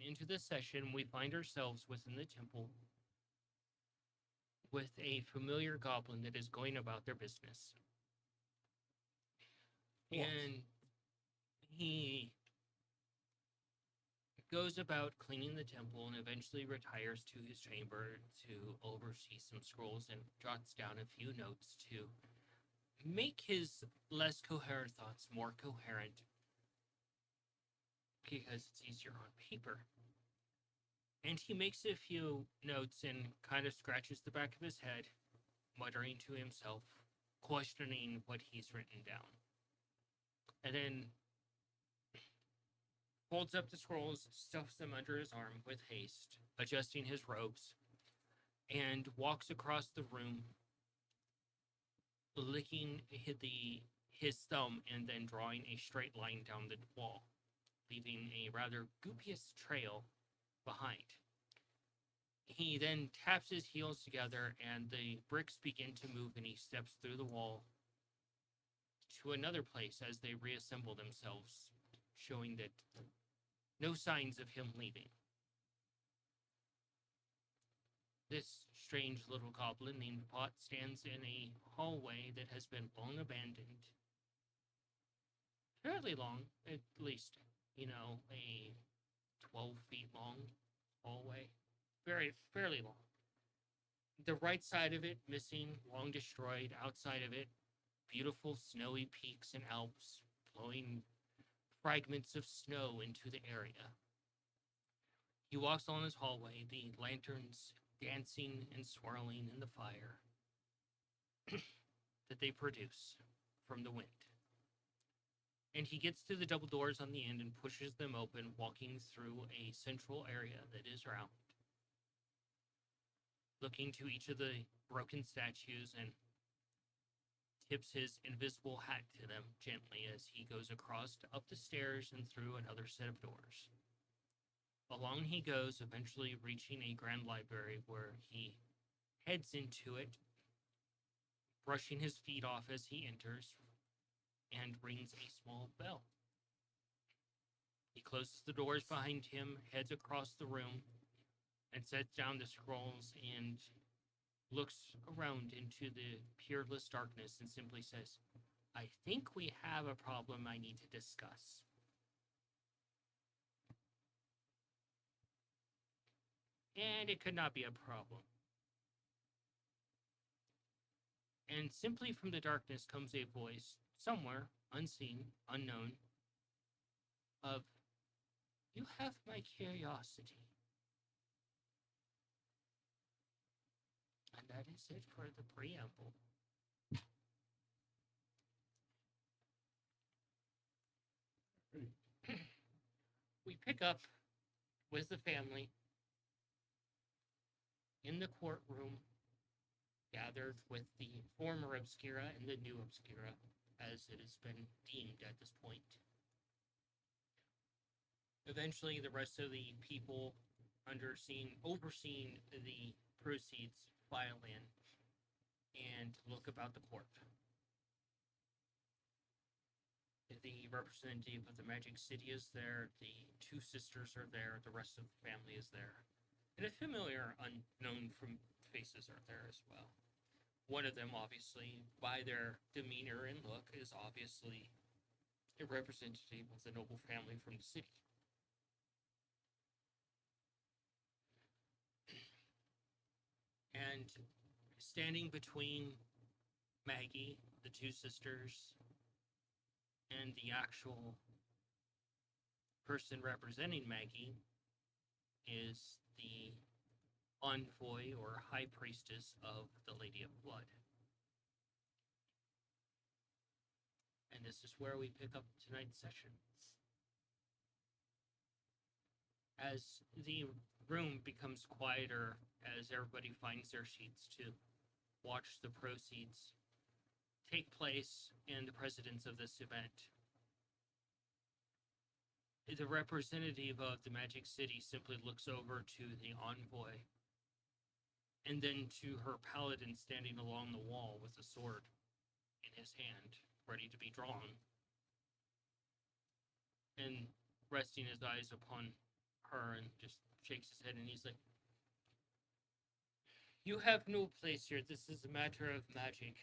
into this session, we find ourselves within the temple with a familiar goblin that is going about their business. What? And he goes about cleaning the temple and eventually retires to his chamber to oversee some scrolls and jots down a few notes to make his less coherent thoughts more coherent because it's easier on paper. And he makes a few notes and kind of scratches the back of his head, muttering to himself, questioning what he's written down. And then folds up the scrolls, stuffs them under his arm with haste, adjusting his robes, and walks across the room, licking his thumb and then drawing a straight line down the wall, leaving a rather goopious trail behind. He then taps his heels together and the bricks begin to move and he steps through the wall to another place as they reassemble themselves, showing that no signs of him leaving. This strange little goblin named Pot stands in a hallway that has been long abandoned. Fairly long, at least, a 12 feet long hallway. Fairly long. The right side of it missing, long destroyed. Outside of it, beautiful snowy peaks and Alps blowing fragments of snow into the area. He walks along his hallway, the lanterns dancing and swirling in the fire that they produce from the wind. And he gets to the double doors on the end and pushes them open, walking through a central area that is round, looking to each of the broken statues and tips his invisible hat to them gently as he goes across up the stairs and through another set of doors. Along he goes, eventually reaching a grand library where he heads into it, brushing his feet off as he enters, and rings a small bell. He closes the doors behind him, heads across the room, and sets down the scrolls and looks around into the peerless darkness and simply says, "I think we have a problem I need to discuss." And it could not be a problem. And simply from the darkness comes a voice, somewhere, unseen, unknown, of, "You have my curiosity." And that is it for the preamble. We pick up with the family in the courtroom, gathered with the former Obscura and the new Obscura, as it has been deemed at this point. Eventually, the rest of the people overseeing the proceeds file in and look about the court. The representative of the Magic City is there, the two sisters are there, the rest of the family is there, and a familiar unknown from faces are there as well. One of them, obviously, by their demeanor and look, is obviously a representative of the noble family from the city. And standing between Maggie, the two sisters, and the actual person representing Maggie is the envoy or high priestess of the Lady of Blood. And this is where we pick up tonight's session. As the room becomes quieter, as everybody finds their seats to watch the proceeds take place in the precedence of this event, the representative of the Magic City simply looks over to the envoy and then to her paladin standing along the wall with a sword in his hand, ready to be drawn, and resting his eyes upon her and just shakes his head, and he's like, "You have no place here. This is a matter of magic.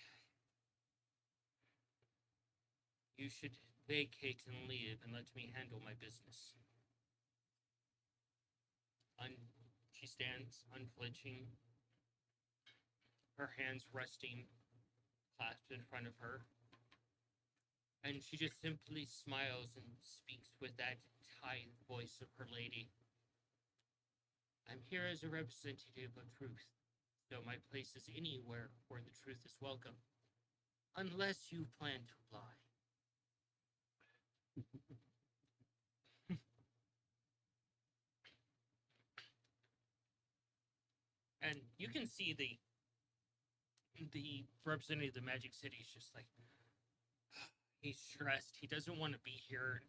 You should vacate and leave and let me handle my business." She stands unflinching, her hands resting clasped in front of her, and she just simply smiles and speaks with that tight voice of her lady. "I'm here as a representative of truth, so my place is anywhere where the truth is welcome, unless you plan to lie." And you can see the representative of the Magic City is just like, he's stressed. He doesn't want to be here.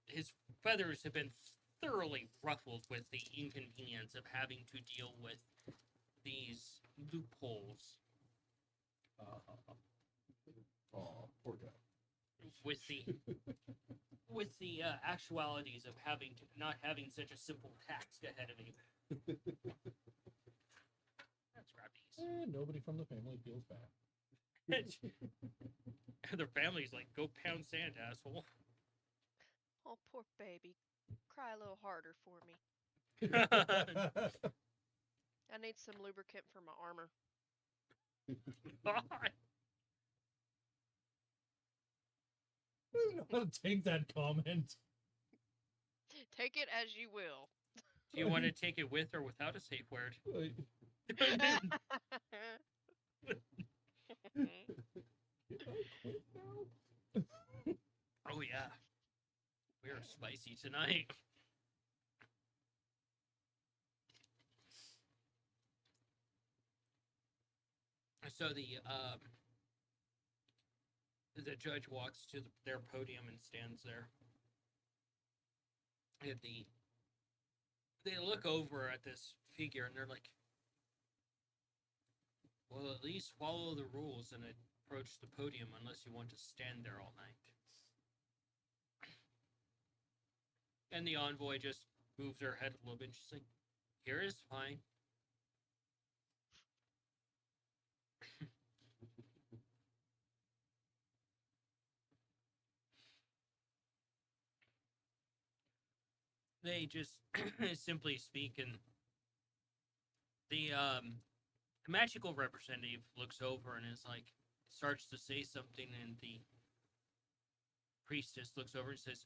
His feathers have been thoroughly ruffled with the inconvenience of having to deal with these loopholes. Oh, poor guy. With the actualities of not having such a simple task ahead of you. Let's grab these. Nobody from the family feels bad. Their family's like, "Go pound sand, asshole." Oh, poor baby. Cry a little harder for me. I need some lubricant for my armor. I don't know how to take that comment. Take it as you will. Do you want to take it with or without a safe word? Oh yeah, we are spicy tonight. So the judge walks to their podium and stands there. And they look over at this figure and they're like, "Well, at least follow the rules and approach the podium unless you want to stand there all night." And the envoy just moves her head a little bit and she's like, "Here is fine." They just simply speak, and the magical representative looks over and is like, starts to say something, and the priestess looks over and says,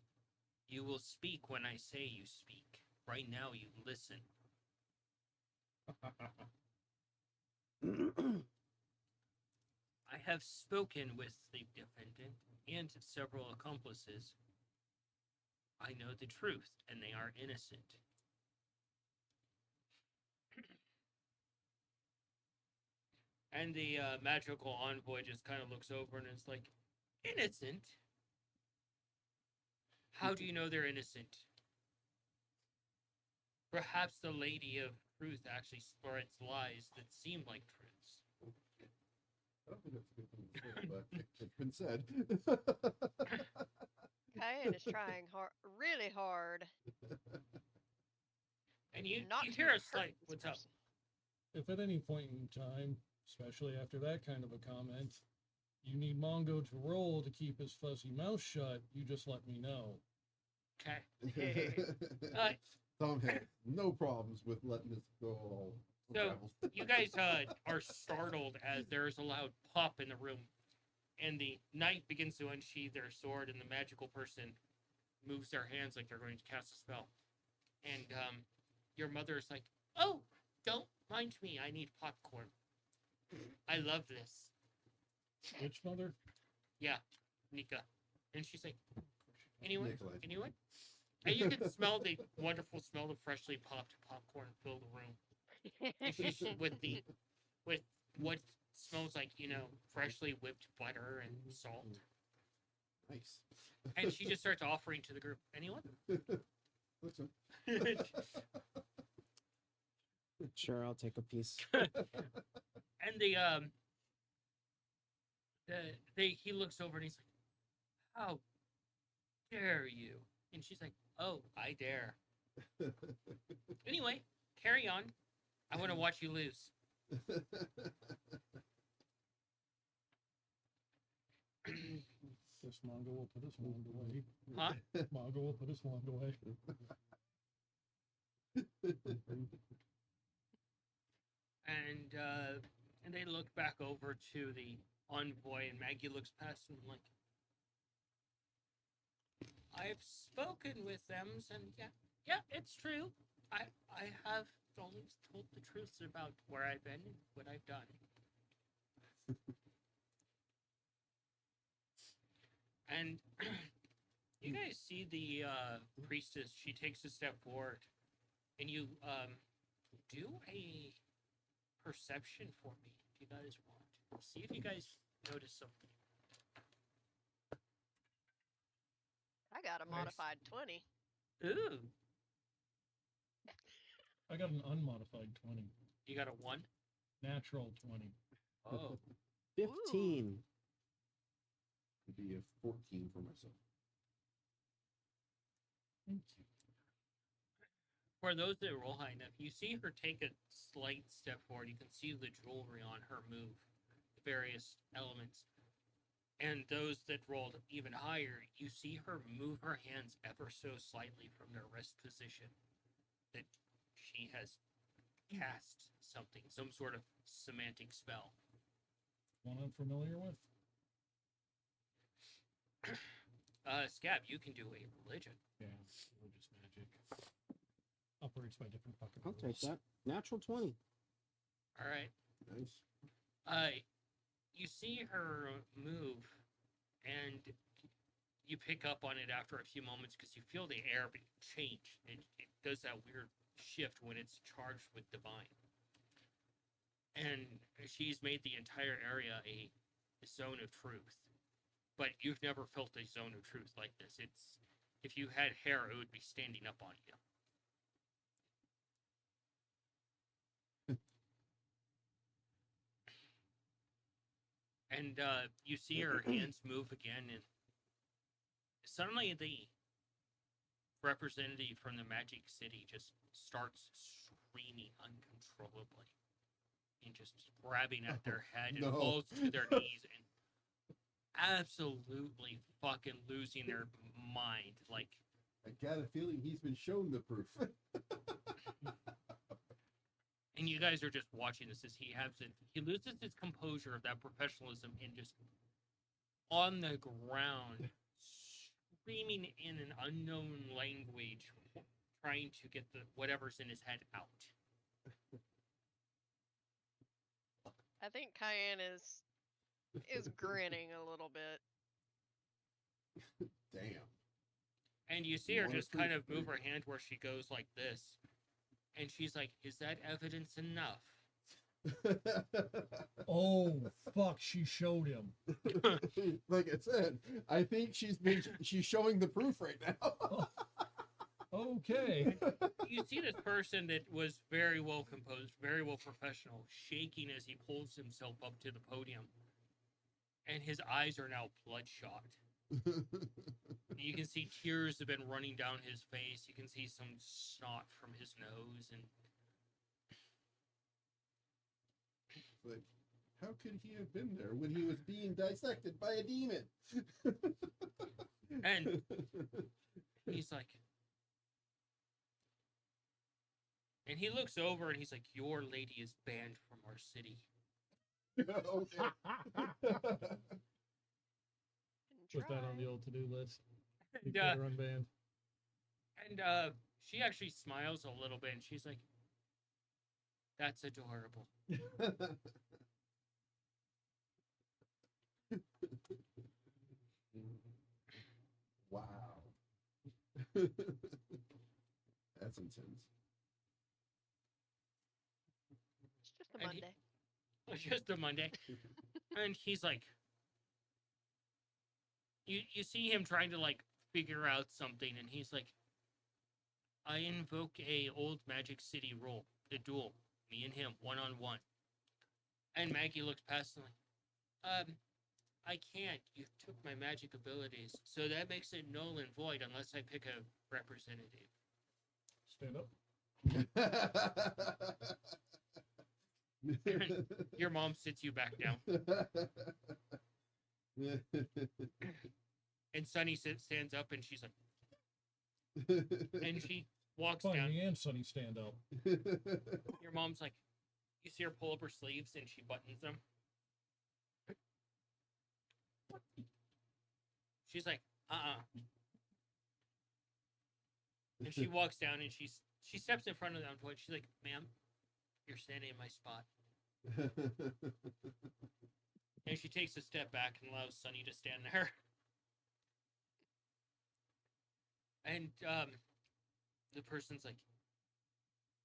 "You will speak when I say you speak. Right now, you listen." "I have spoken with the defendant and several accomplices. I know the truth, and they are innocent." And the magical envoy just kind of looks over and is like, "Innocent? How do you know they're innocent? Perhaps the Lady of Truth actually spreads lies that seem like truths." I don't think that's a good thing to say, but it's been said. Cayenne is trying really hard. And you not hear to a hurt slight, this "What's up?" person. If at any point in time, especially after that kind of a comment, you need Mongo to roll to keep his fuzzy mouth shut, you just let me know. Okay. Tom has no problems with letting this go all So, unravels. you guys are startled as there's a loud pop in the room, and the knight begins to unsheathe their sword, and the magical person moves their hands like they're going to cast a spell. And your mother is like, "Oh, don't mind me. I need popcorn. I love this." Which mother? Nika. And she's like, "Anyone? Nikolai. Anyone?" And you can smell the wonderful smell of freshly popped popcorn fill the room. And she's with what smells like, freshly whipped butter and salt. Nice. And she just starts offering to the group. "Anyone?" Listen. Sure, I'll take a piece. And he looks over and he's like, "How dare you?" And she's like, "Oh, I dare." Anyway, carry on. I want to watch you lose. This Mongo will put his wand away. Huh? Mongo will put his wand away. And they look back over to the envoy, and Maggie looks past him like, I've spoken with them, and yeah, it's true. I have always told the truth about where I've been and what I've done. And you guys see the priestess. She takes a step forward, and you do a perception for me if you guys want. See if you guys notice something. I got a Nice. modified 20. Ooh, I got an unmodified 20. you got a 1? Natural 20. Oh, 15. Could be a 14 for myself. Thank you. for those that roll high enough, you see her take a slight step forward. You can see the jewelry on her move, the various elements. And those that rolled even higher, you see her move her hands ever so slightly from their rest position. That she has cast something, some sort of semantic spell. One I'm familiar with? Scab, you can do a religion. Yeah, religious magic. Operates by different fucking I'll take rules. that. Natural 20. All right. Nice. You see her move, and you pick up on it after a few moments because you feel the air change. It does that weird shift when it's charged with divine. And she's made the entire area a zone of truth. But you've never felt a zone of truth like this. It's, if you had hair, it would be standing up on you. And you see her hands move again, and suddenly the representative from the Magic City just starts screaming uncontrollably and just grabbing at their head and No. falls to their knees and absolutely fucking losing their mind. Like, I got a feeling he's been shown the proof. and you guys are just watching this as he loses his composure of that professionalism and just on the ground screaming in an unknown language, trying to get the whatever's in his head out. I think Cayenne is grinning a little bit. Damn. And you see her What a just kind of proof, move her dude. hand where she goes like this. And she's like, is that evidence enough? Oh, fuck, she showed him. Like I said, I think she's showing the proof right now. Okay. You see this person that was very well composed, very well professional, shaking as he pulls himself up to the podium. And his eyes are now bloodshot. You can see tears have been running down his face. You can see some snot from his nose, and Like, how could he have been there when he was being dissected by a demon? And he's like, and he looks over and he's like, your lady is banned from our city. Okay. Put that on the Try. old to-do list. And, Keep her unbanned. and she actually smiles a little bit and she's like, that's adorable. Wow. That's intense. It's just a And he- Monday. It's just a Monday. And he's like, you see him trying to like figure out something, and he's like, I invoke a old Magic City rule, the duel, me and him, 1-on-1. And Maggie looks past him like, I can't. You took my magic abilities, so that makes it null and void unless I pick a representative. Stand up. Your mom sits you back down, and Sunny stands up, and she's like, and she walks Fine, down. me and Sonny stand up. Your mom's like, you see her pull up her sleeves, and she buttons them. She's like, And she walks down, and she steps in front of them. She's like, ma'am, you're standing in my spot. And she takes a step back and allows Sunny to stand there. And the person's like,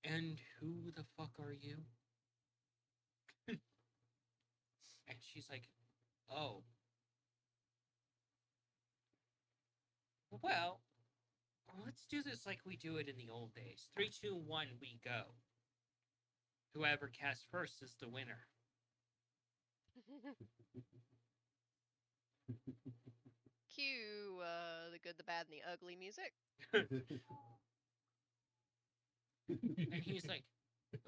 and who the fuck are you? And she's like, oh. Well, let's do this like we do it in the old days. 3, 2, 1, we go. Whoever casts first is the winner. Cue the good, the bad, and the ugly music. And he's like,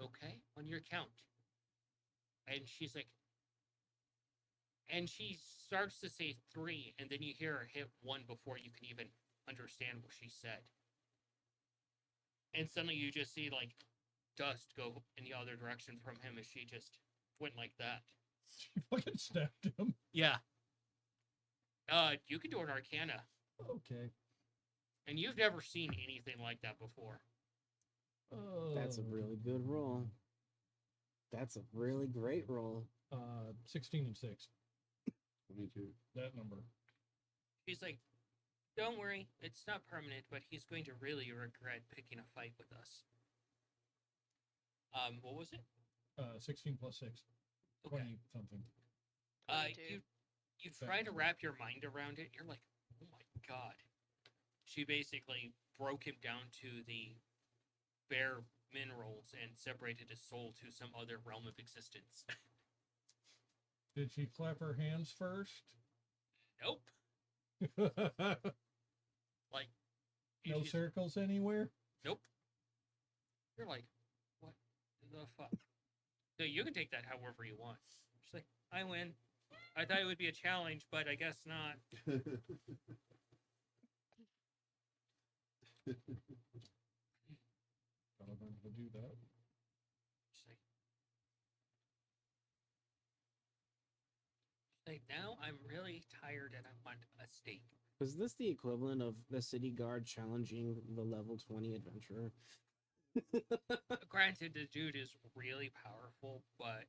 okay, on your count. And she's like, and she starts to say 3, and then you hear her hit 1 before you can even understand what she said. And suddenly you just see, like, dust go in the other direction from him as she just went like that. She fucking stabbed him. Yeah. You can do an Arcana, Okay. and you've never seen anything like that before. That's a really good roll. That's a really great roll. 16 and 6. 22. That number. She's like, don't worry, it's not permanent, but he's going to really regret picking a fight with us. What was it? 16 plus 6. Okay. 20 something. 22. You try to wrap your mind around it. You're like, oh my god. She basically broke him down to the bare minerals and separated his soul to some other realm of existence. Did she clap her hands first? Nope. Like, No she's- circles anywhere? Nope. You're like, what the fuck? So you can take that however you want. She's like, I win. I thought it would be a challenge, but I guess not. Gotta learn to do that. She's like, now I'm really tired and I want a steak. Was this the equivalent of the city guard challenging the level 20 adventurer? Granted, the dude is really powerful, but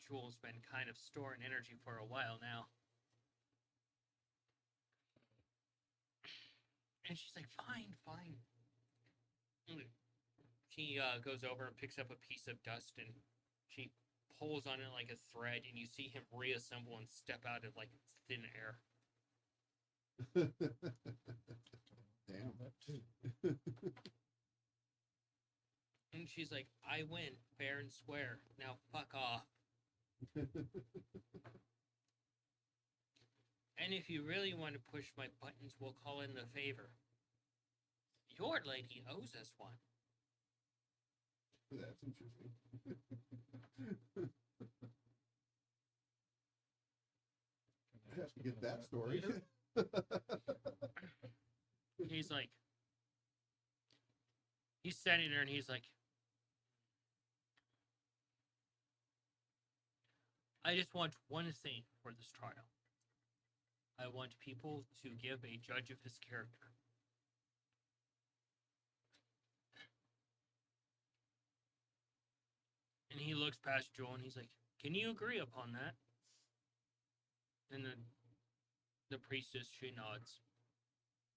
Jewel's been kind of storing energy for a while now. And she's like, fine, fine. She goes over and picks up a piece of dust, and she pulls on it like a thread, and you see him reassemble and step out of like thin air. Damn. That too. And she's like, I win, fair and square. Now fuck off. And if you really want to push my buttons, we'll call in the favor. Your lady owes us one. That's interesting. I have to get that story. He's like, he's standing there and he's like, I just want one thing for this trial. I want people to give a judge of his character. And he looks past Joel and he's like, can you agree upon that? And then the priestess, she nods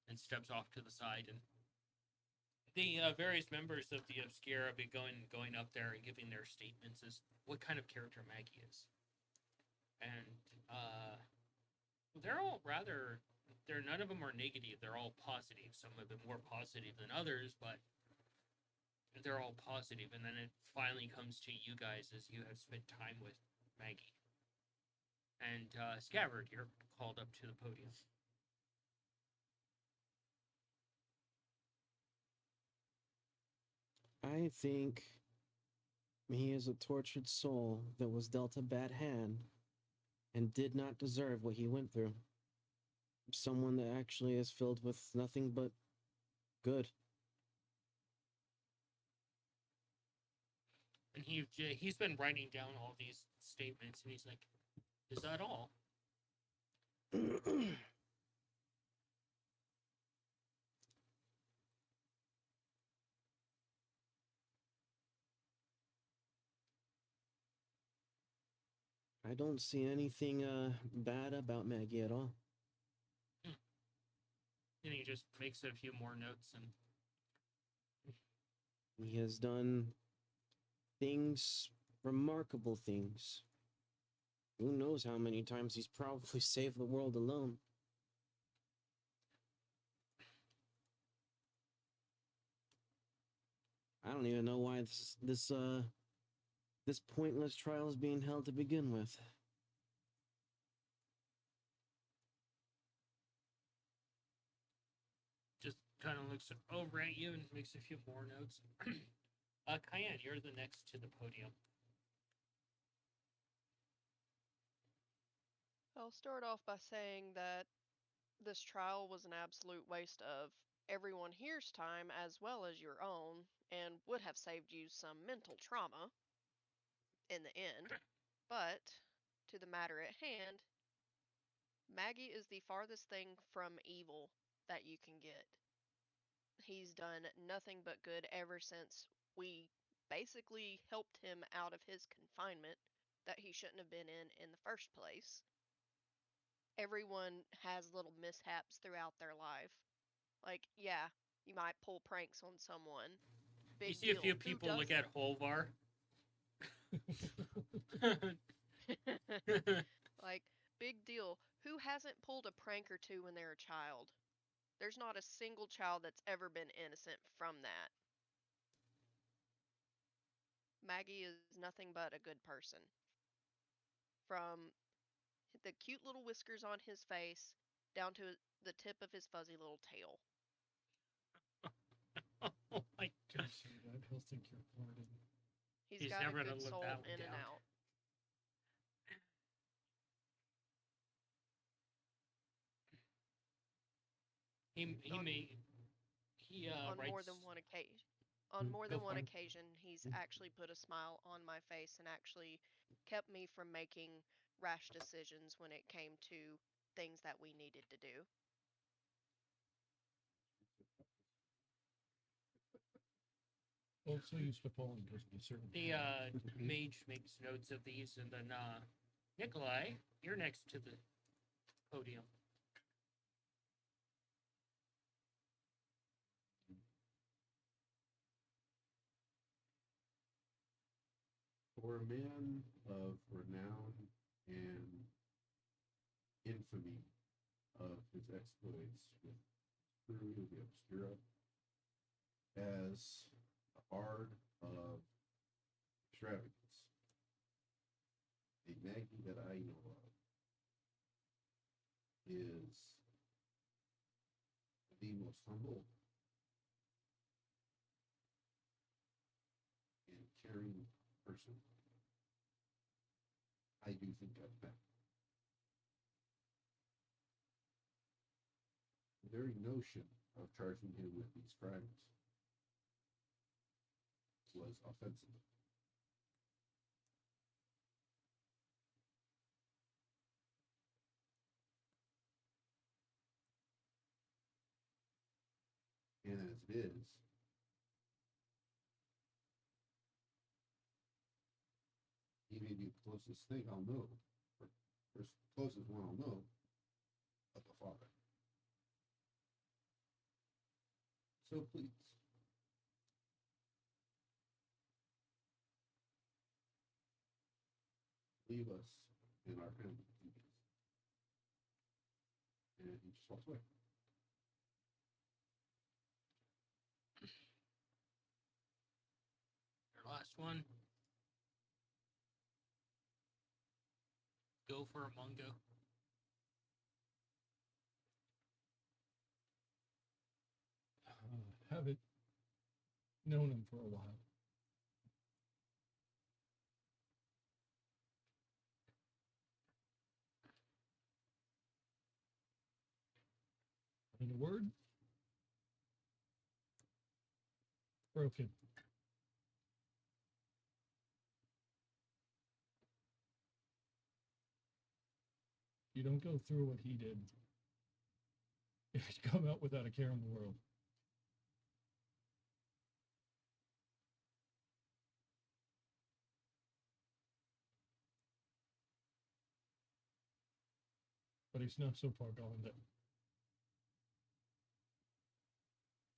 and steps off to the side, and the various members of the Obscura be going up there and giving their statements as what kind of character Maggie is. And they're all rather, none of them are negative, they're all positive. Some have been more positive than others, but they're all positive. And then it finally comes to you guys as you have spent time with Maggie. And Scabbard, you're called up to the podium. I think he is a tortured soul that was dealt a bad hand and did not deserve what he went through. Someone that actually is filled with nothing but good. And he's been writing down all these statements, and he's like, "Is that all?" I don't see anything bad about Maggie at all. And he just makes a few more notes, and He has done things, remarkable things. Who knows how many times he's probably saved the world alone. I don't even know why this pointless trial is being held to begin with. just kind of looks over at you and makes a few more notes. Cayenne, you're the next to the podium. I'll start off by saying that this trial was an absolute waste of everyone here's time as well as your own, and would have saved you some mental trauma in the end. But to the matter at hand, Maggie is the farthest thing from evil that you can get. He's done nothing but good ever since we basically helped him out of his confinement that he shouldn't have been in the first place. Everyone has little mishaps throughout their life. Like, yeah, you might pull pranks on someone. Big You see a deal. few Who people look at Holvar. doesn't? Like, big deal. Who hasn't pulled a prank or two when they're a child? There's not a single child that's ever been innocent from that. Maggie is nothing but a good person. From the cute little whiskers on his face down to the tip of his fuzzy little tail. Oh my Don't gosh. say that. He'll think you're flirting. He's He's got a never gonna good live soul that one in and down. out. He On- may he on writes. more than one occasion. On more Go than one for it. occasion, he's actually put a smile on my face and actually kept me from making rash decisions when it came to things that we needed to do. Well, so used to falling because of a certain. The mage makes notes of these, and then Nikolai, you're next to the podium. For a man of renown and infamy of his exploits with crew of the Obscura, as a bard of extravagance, a Maggie that I know of is the most humble and caring person I do think I've met. The very notion of charging him with these crimes was offensive. And as it is, he may be the closest thing I'll know, or closest one I'll know, of a father. So please, leave us in our family duties. And he just walks away. Your last one. Go for a Mungo. Haven't known him for a while. word? Broken. You don't go through what he did. You come out without a care in the world. But he's not so far gone that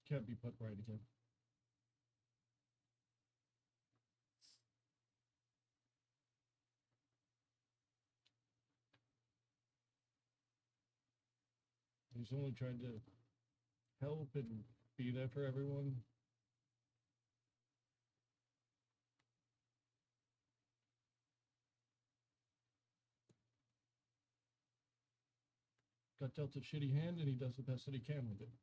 can't be put right again. He's only trying to help and be there for everyone. Got dealt a shitty hand and he does the best that he can with it.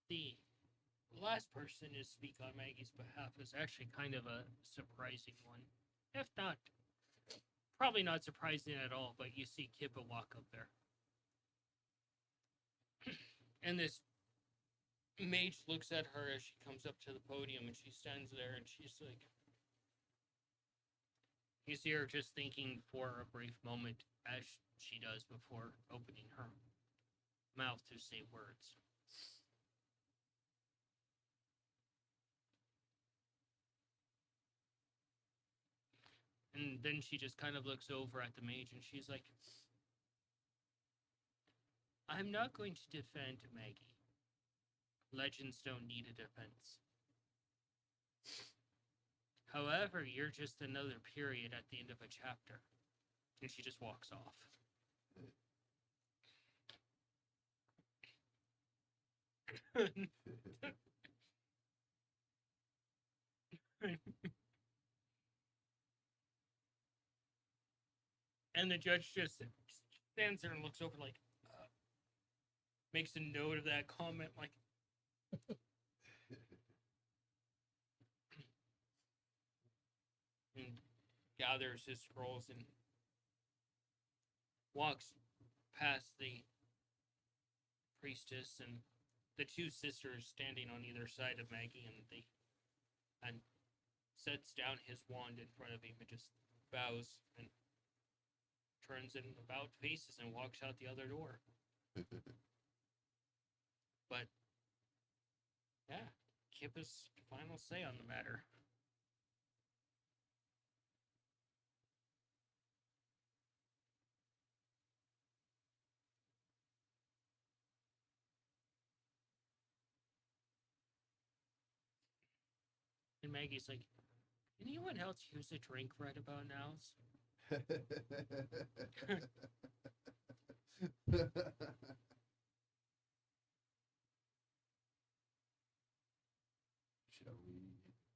The last person to speak on Maggie's behalf is actually kind of a surprising one. If not, probably not surprising at all, but you see Kippa walk up there. And this mage looks at her as she comes up to the podium and she stands there and she's like, you see her just thinking for a brief moment as she does before opening her mouth to say words. And then she just kind of looks over at the mage and she's like, I'm not going to defend Maggie. Legends don't need a defense. However, you're just another period at the end of a chapter. And she just walks off. And the judge just stands there and looks over like, makes a note of that comment, like, and gathers his scrolls and walks past the priestess and the two sisters standing on either side of Maggie, and sets down his wand in front of him and just bows and turns and about faces and walks out the other door. But yeah, Kippa's final say on the matter. And Maggie's like, anyone else use a drink right about now? Shall we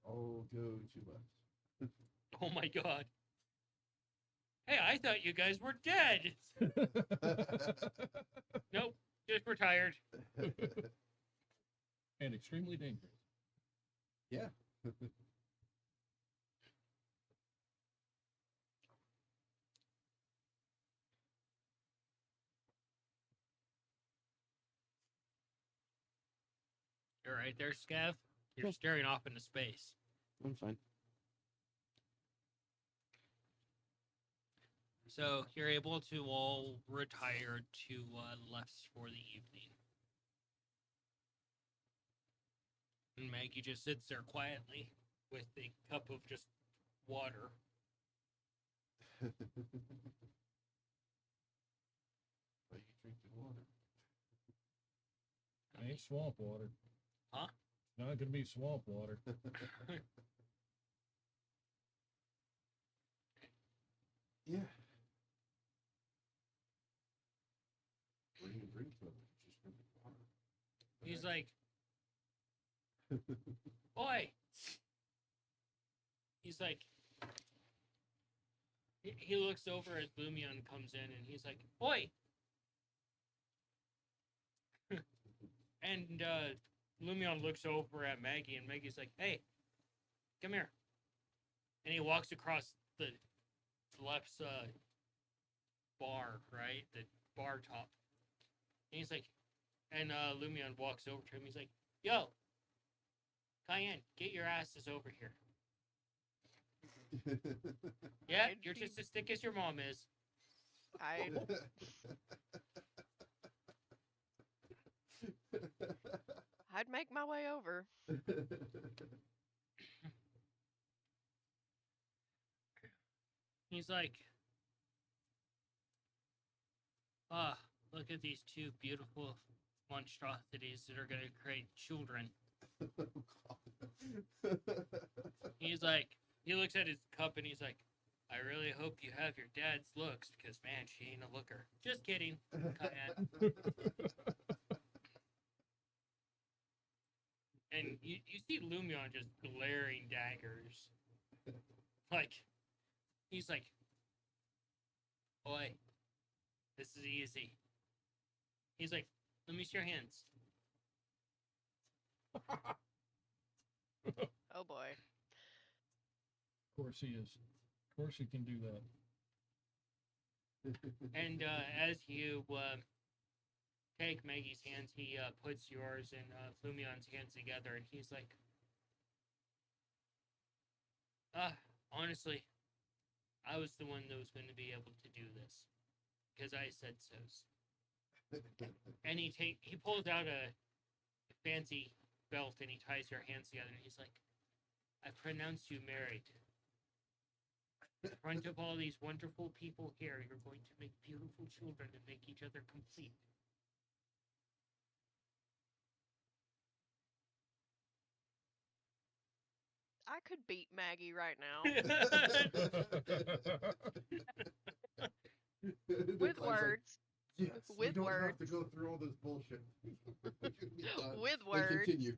all go to us? Oh my god. Hey, I thought you guys were dead. Nope, just retired. And extremely dangerous. Yeah. You're right there, Scav. You're Cool. staring off into space. I'm fine. So you're able to all retire to lefts for the evening. And Maggie just sits there quietly with a cup of just water. Are you drinking water? It ain't swamp water. Huh? It's not gonna be swamp water. Yeah. What do you drink from it? Just drink water. He's like, boy. He's like, he looks over as Lumion comes in, and he's like, "Oi!" And Lumion looks over at Maggie, and Maggie's like, "Hey, come here." And he walks across the left's bar, right? The bar top. And he's like, and Lumion walks over to him. He's like, "Yo, Cayenne, get your asses over here." Yeah, I'd you're be- just as thick as your mom is. I'd make my way over. He's like, "Ah, look at these two beautiful monstrosities that are gonna create children." He's like, he looks at his cup and he's like, "I really hope you have your dad's looks, because man, she ain't a looker." Just kidding, Cayenne. And you see Lumion just glaring daggers. Like, he's like, "Oi, this is easy." He's like, "Let me see your hands." Oh boy. Of course he is. Of course he can do that. And as you take Maggie's hands, he puts yours and Lumion's hands together, and he's like, honestly, I was the one that was going to be able to do this, because I said so." And he pulls out a fancy belt and he ties your hands together, and he's like, "I pronounce you married. In front of all these wonderful people here, you're going to make beautiful children and make each other complete." I could beat Maggie right now The with Clay's like, words. yes, we with don't have to words. go through all this bullshit. We can be done. With They words. continue.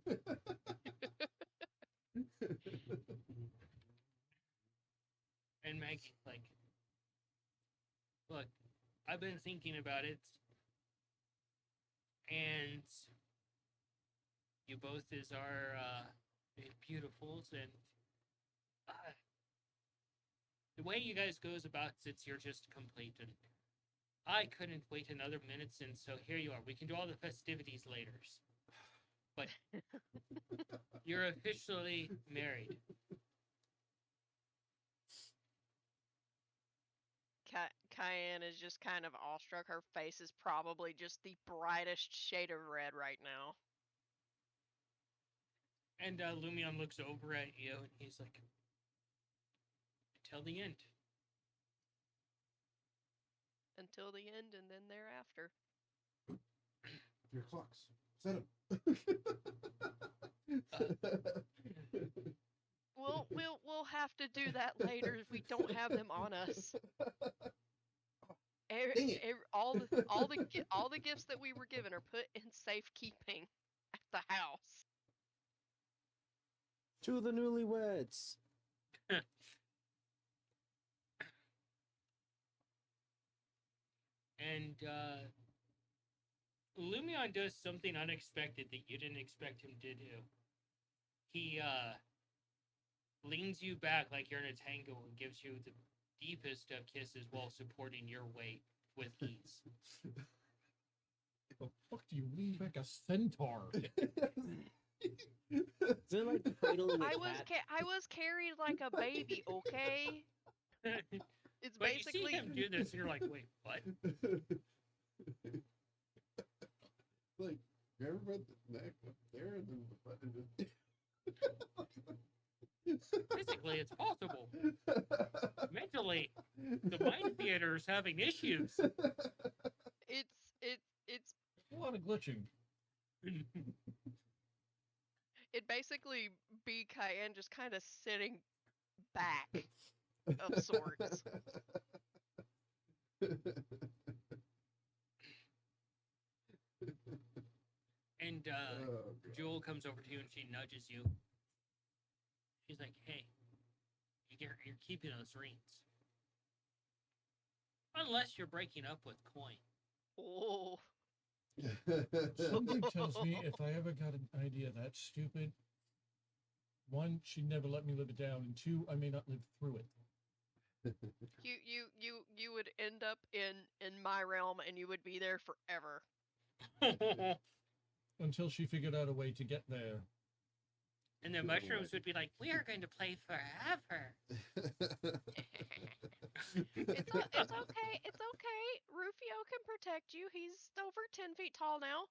And Maggie's like, "Look, I've been thinking about it, and you both is our beautifuls, and the way you guys goes about it, you're just complete, and I couldn't wait another minute, and so here you are. We can do all the festivities later, but you're officially married." Cayenne is just kind of awestruck. Her face is probably just the brightest shade of red right now. And Lumion looks over at you, and he's like, "Till the end." Until the end and then thereafter. Your clocks. Set them. We'll have to do that later if we don't have them on us. Dang it. All the gifts that we were given are put in safekeeping at the house. To the newlyweds. And Lumion does something unexpected that you didn't expect him to do. He leans you back like you're in a tango and gives you the deepest of kisses while supporting your weight with ease. The fuck do you lean back a centaur? Is it like cradling a I was cat? I was carried like a baby, okay? It's But you basically see him do this, and you're like, "Wait, what?" Like, you ever read the neck up there and then the button Physically, it's possible. Mentally, the mind theater is having issues. it's A lot of glitching. it basically be Cayenne just kind of sitting back of sorts. And Oh, God. Jewel comes over to you and she nudges you. She's like, "Hey, you're keeping those rings." Unless you're breaking up with coin. Oh. Something tells me if I ever got an idea that stupid, one, she'd never let me live it down, and two, I may not live through it. You would end up in my realm and you would be there forever. Until she figured out a way to get there. And the mushrooms would be like, we are going to play forever. It's okay. It's okay. Rufio can protect you. He's over 10 feet tall now.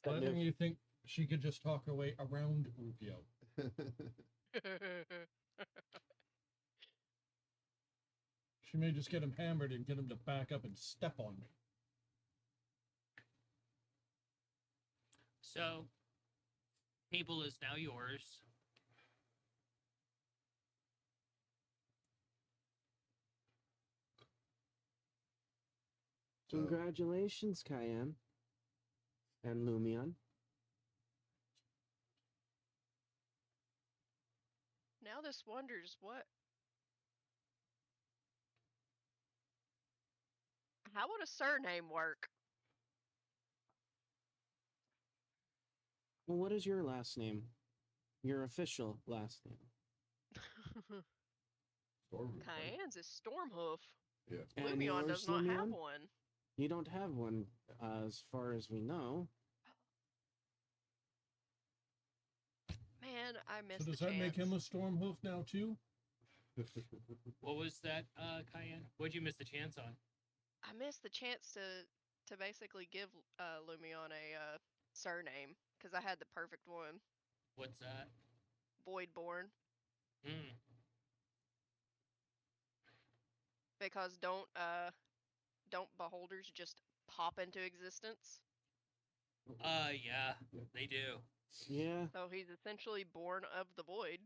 So I think you think she could just talk her way around Rufio. She may just get him hammered and get him to back up and step on me. So, table is now yours. Congratulations, Cayenne. And Lumion. Now this wonders how would a surname work? Well, what is your last name? Your official last name. Stormhoof, right? Cayenne's is Stormhoof. Yeah. And Lumion yours, does not have Lumion? one. You don't have one, as far as we know. Man, I missed So the does that make him chance. a Stormhoof now too? What was that, Cayenne? What'd you miss the chance on? I missed the chance to basically give Lumion a surname because I had the perfect one, What's that? Voidborn. Hmm. Because don't beholders just pop into existence? Yeah, they do. Yeah. So he's essentially born of the void.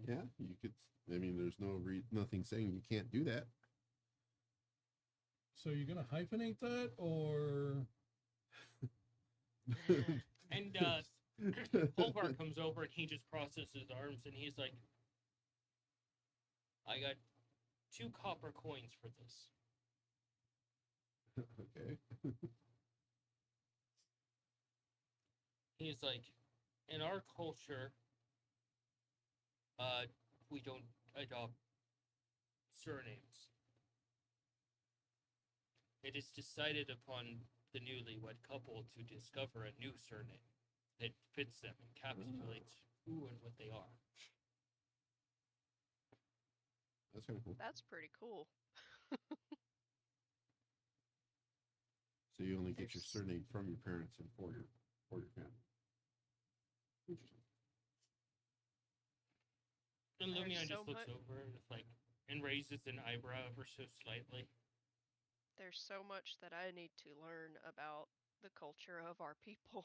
Yeah, you could. I mean, there's nothing saying you can't do that. So you're gonna hyphenate that, or And Holvar comes over and he just crosses his arms and he's like, I got 2 copper coins for this. Okay. He's like, in our culture, we don't adopt surnames. It is decided upon the newlywed couple to discover a new surname that fits them, encapsulates who and what they are. That's kind of cool. That's pretty cool. So you only get your There's- surname from your parents and for your family. Interesting. And There's Lumion so just looks much- over and raises an eyebrow ever so slightly. There's so much that I need to learn about the culture of our people.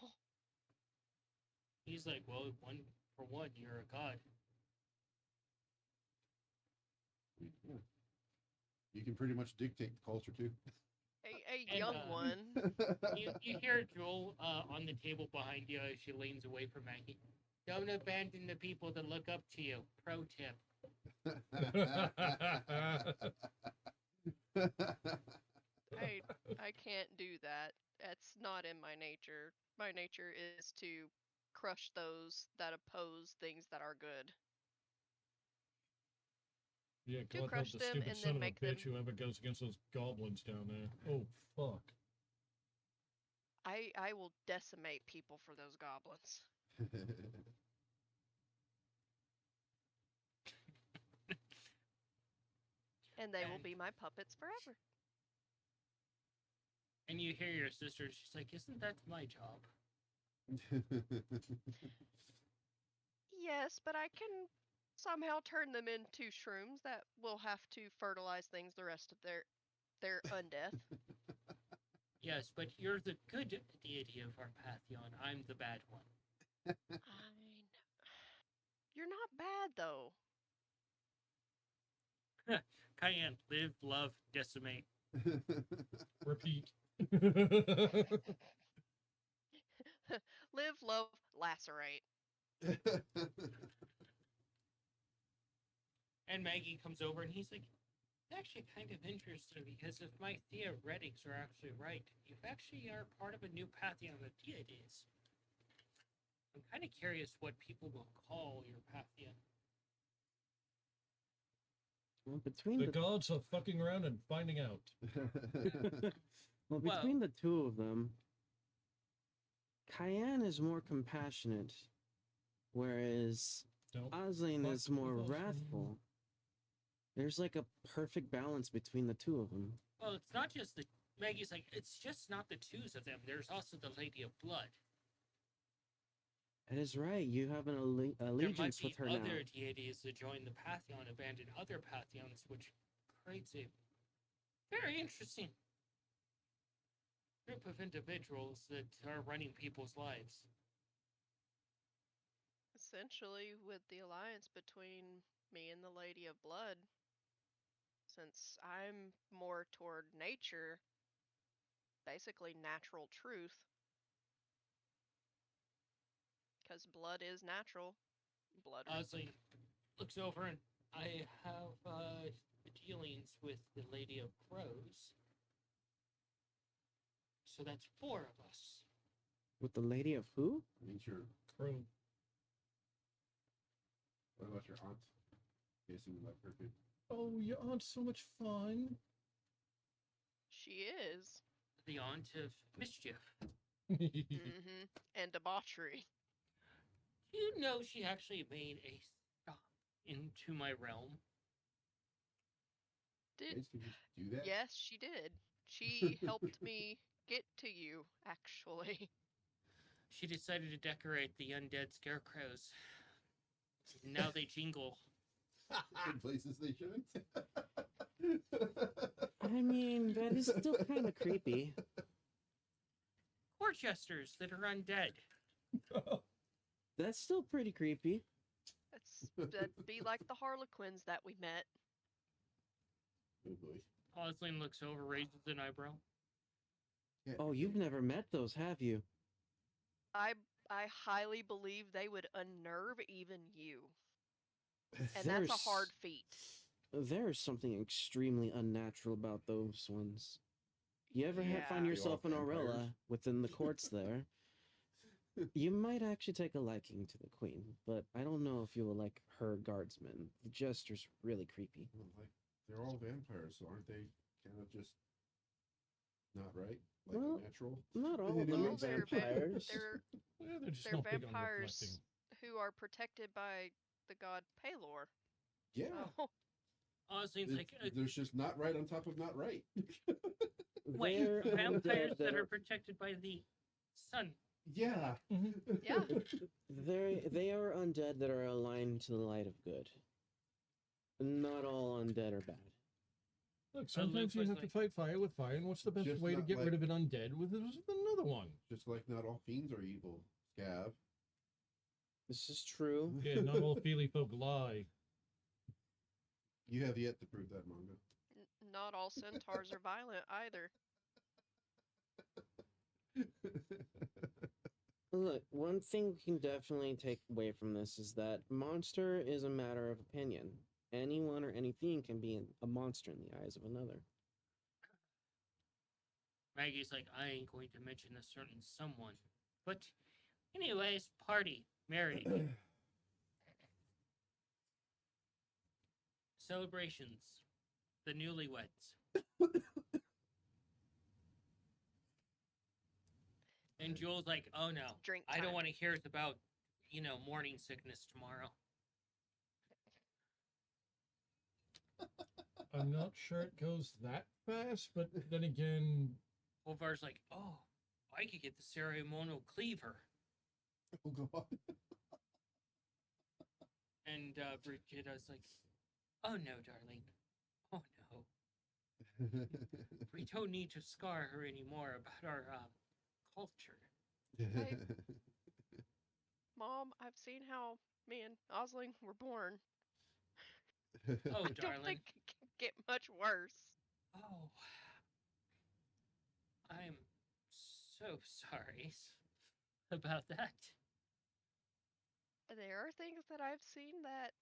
He's like, well, for one, you're a god. Yeah. You can pretty much dictate the culture too. A And, young one. You hear Joel on the table behind you as she leans away from Maggie. Don't abandon the people that look up to you. Pro tip. I can't do that. That's not in my nature. My nature is to crush those that oppose things that are good. yeah, To God help crush the them stupid and son then of a make them- bitch whoever goes against those goblins down there. Oh fuck! I will decimate people for those goblins. And they will And- be my puppets forever. And you hear your sister, she's like, isn't that my job? Yes, but I can somehow turn them into shrooms that will have to fertilize things the rest of their undeath. Yes, but you're the good deity of our pantheon. I'm the bad one. I know. You're not bad though. Cayenne, live, love, decimate. Repeat. Live, love, lacerate. And Maggie comes over and he's like, It's actually kind of interesting because if my theoretics are actually right, you actually are part of a new pantheon of deities. I'm kind of curious what people will call your pantheon. Well, between The the gods are fucking around and finding out. well, Well- between the two of them, Cayenne is more compassionate, whereas Don't Osling fuck is more with us, wrathful. There's like a perfect balance between the two of them. Well, it's not just the Maggie's like it's just not the twos of them. There's also the Lady of Blood. That is right. You have an There might allegiance be with her now. other deities that join the pantheon, abandon other pantheons, which creates a very interesting group of individuals that are running people's lives. Essentially, with the alliance between me and the Lady of Blood, since I'm more toward nature, basically natural truth, because blood is natural. Blood. Osley looks over and I have dealings with the Lady of Crows. So that's 4 of us. With the lady of who? Means your, Crow. what about your aunt? Guessing you like her too. Oh, your aunt's so much fun. She is. The aunt of mischief. Mm-hmm. And debauchery. Do you know she actually made a stop into my realm? Did Guys, can you just do that? yes, she did. She helped me get to you, actually. She decided to decorate the undead scarecrows. Now they jingle. In places they shouldn't. I mean, that is still kind of creepy. Court jesters that are undead. That's still pretty creepy. That'd be like the Harlequins that we met. Oh boy. Osling looks over, raises an eyebrow. Yeah. Oh, you've never met those, have you? I highly believe they would unnerve even you. And that's a hard feat. There's something extremely unnatural about those ones. You ever Yeah. find They yourself all an Aurora vampires. within the courts there? You might actually take a liking to the queen, but I don't know if you will like her guardsmen. The jester's really creepy. Well, like, they're all vampires, so aren't they kind of just not right? Like Well, natural? Not all of Well, them are Well, they're, vampires. they're Yeah, they're just they're not big on vampires reflecting. who are protected by the god Palor. Yeah. So, Osling's like, There's just not right on top of not right. wait, They're vampires undead that are protected by the sun. Yeah. yeah. They are undead that are aligned to the light of good. Not all undead are bad. Look, sometimes you was have to like- fight fire with fire, and what's the best Just way to not get rid like- of an undead with another one? Just like not all fiends are evil. Scav. This is true. Yeah, not all feely folk lie. You have yet to prove that, manga. Not all centaurs are violent either. Look, one thing we can definitely take away from this is that monster is a matter of opinion. Anyone or anything can be a monster in the eyes of another. Maggie's like, I ain't going to mention a certain someone. But, anyways, party, marriage, celebrations, the newlyweds. And Jules like, oh no, Drink I don't time. want to hear about, morning sickness tomorrow. I'm not sure it goes that fast, but then again, Wolvar's like, oh, I could get the ceremonial cleaver. Oh god. And Brigitta's like, oh no, darling. Oh no. We don't need to scar her anymore about our culture. Mom, I've seen how me and Osling were born. Oh, I don't darling. think it can get much worse. Oh. I'm so sorry about that. There are things that I've seen that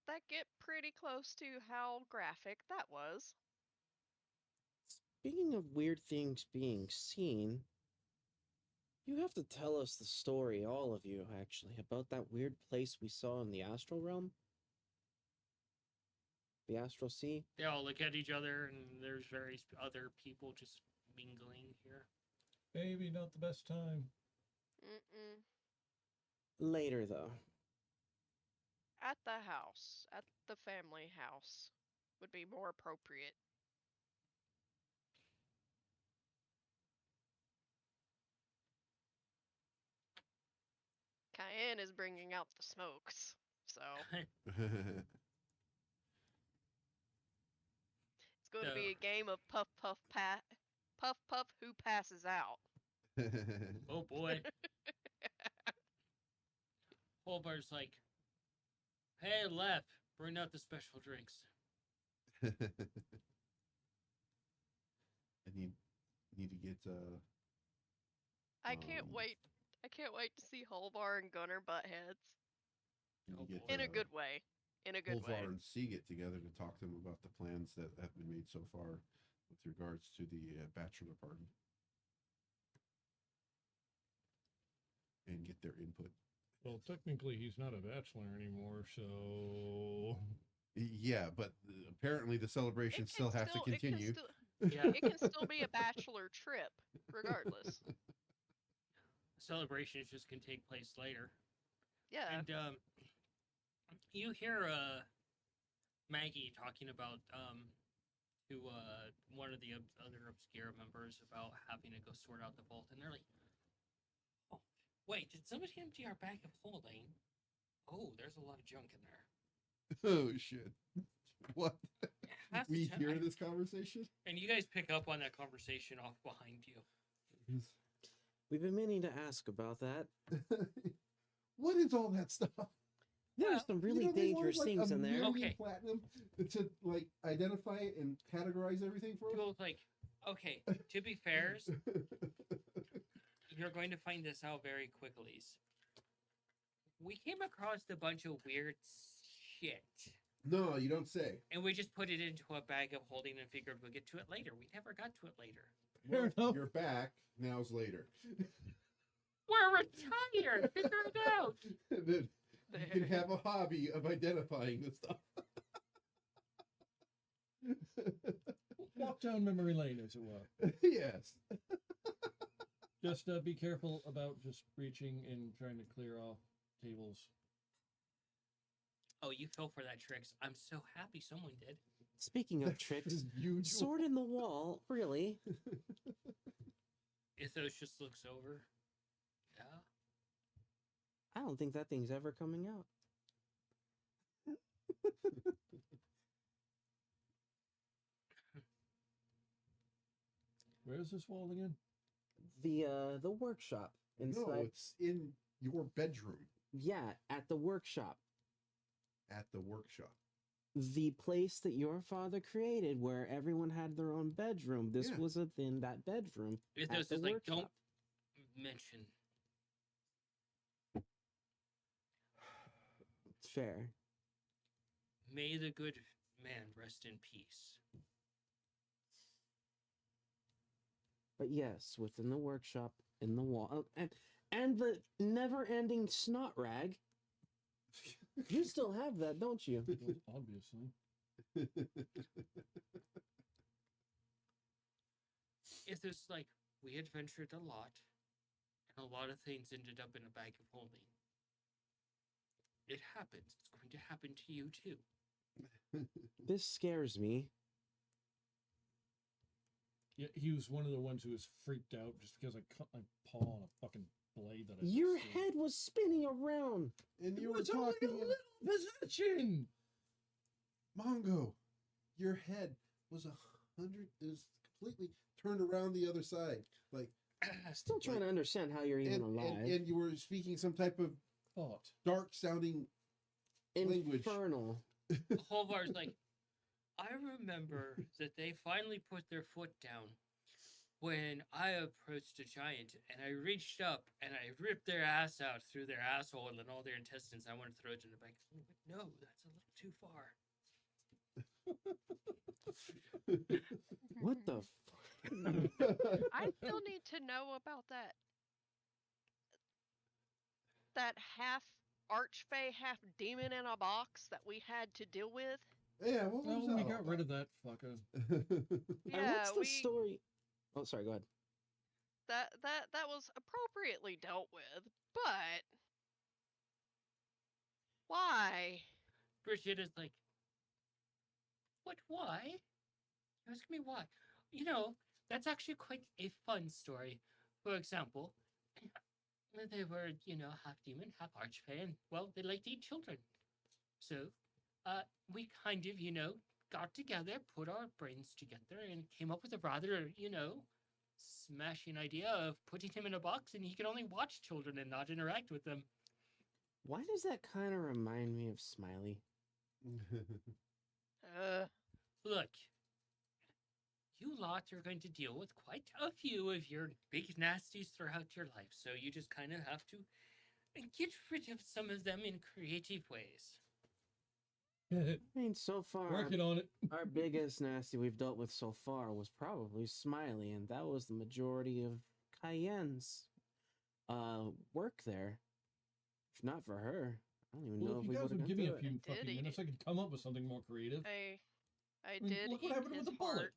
that get pretty close to how graphic that was. Speaking of weird things being seen, you have to tell us the story, all of you, actually, about that weird place we saw in the astral realm? The astral sea? They all look at each other, and there's various other people just mingling here. Maybe not the best time. Mm-mm. Later, though. At the house, at the family house, would be more appropriate. Cayenne is bringing out the smokes, so it's going to be a game of puff puff who passes out. Oh boy. Holbar's like, hey, Lef, bring out the special drinks. I need to get I can't Um, wait. I can't wait to see Holbar and Gunnar butt heads need Oh, to get boy. in a good way. In a good way. Ulvar and C get together to talk to them about the plans that have been made so far with regards to the bachelor party and get their input. Well, technically, he's not a bachelor anymore, so Yeah, but apparently the celebrations still have to continue. Yeah. It can still be a bachelor trip, regardless. Celebrations just can take place later. Yeah. And you hear Maggie talking about to one of the other obscure members about having to go sort out the vault, and they're like, "Oh, wait, did somebody empty our bag of holding? Oh, there's a lot of junk in there." Oh shit! What? Half the We time- hear this conversation? and you guys pick up on that conversation off behind you. We've been meaning to ask about that. What is all that stuff? There's some really You know, they wanted, dangerous like, things a in there. million Okay. platinum to like identify it and categorize everything for us. People like, okay, to be fair, you're going to find this out very quickly. We came across a bunch of weird shit, No, you don't say. and we just put it into a bag of holding and figured we'll get to it later. We never got to it later. Fair Well, enough. you're back. Now's later. We're retired. Figure it out. Then you can have a hobby of identifying the stuff. walk down memory lane, as it were. Yes. Just be careful about just reaching and trying to clear off tables. Oh, you fell for that, Trix. I'm so happy someone did. Speaking of tricks, Usual. sword in the wall, really? Ithos just looks over. Yeah. I don't think that thing's ever coming out. Where's this wall again? The workshop inside. No, it's in your bedroom Yeah, at the workshop. at the workshop. The place that your father created where everyone had their own bedroom. This Yeah. was within that bedroom. Ithos at is the like, workshop. don't mention. Fair. May the good man rest in peace. But yes, within the workshop, in the wall. Oh, and the never-ending snot rag. You still have that, don't you? Well, obviously. Ithos is like, we adventured a lot, and a lot of things ended up in a bag of holding. It happens. It's going to happen to you too. This scares me. Yeah, he was one of the ones who was freaked out just because I cut my paw on a fucking blade that I Your just head was spinning around. And It you were was only a talking. little possession. Mongo, your head was 100. It was completely turned around the other side. Like, Still trying to understand how you're even alive. and you were speaking some type of Thought. dark sounding. language. Infernal. Holvar's like, I remember that they finally put their foot down when I approached a giant and I reached up and I ripped their ass out through their asshole and all their intestines. I want to throw it in the back. No, that's a little too far. What the? I still need to know about that half archfey, half demon in a box that we had to deal with. Yeah, what was No, that we all got rid about? of that fucker. And Yeah, what's the story? Oh, sorry. Go ahead. that was appropriately dealt with, but why? Bridget is like, what? Why? You ask me why? You know, that's actually quite a fun story. For example, they were, half demon, half archfey, and, well, they liked to eat children. So, we kind of, got together, put our brains together, and came up with a rather, smashing idea of putting him in a box and he could only watch children and not interact with them. Why does that kind of remind me of Smiley? Look, you lot are going to deal with quite a few of your big nasties throughout your life, so you just kind of have to get rid of some of them in creative ways. I mean, so far, Working on it. our biggest nasty we've dealt with so far was probably Smiley, and that was the majority of Cayenne's work there. If not for her, I don't even Well, know if if you we guys would have would give me a it. few Did fucking eat minutes, it. I could come up with something more creative. I mean, did look what eat happened his with the bullet. heart.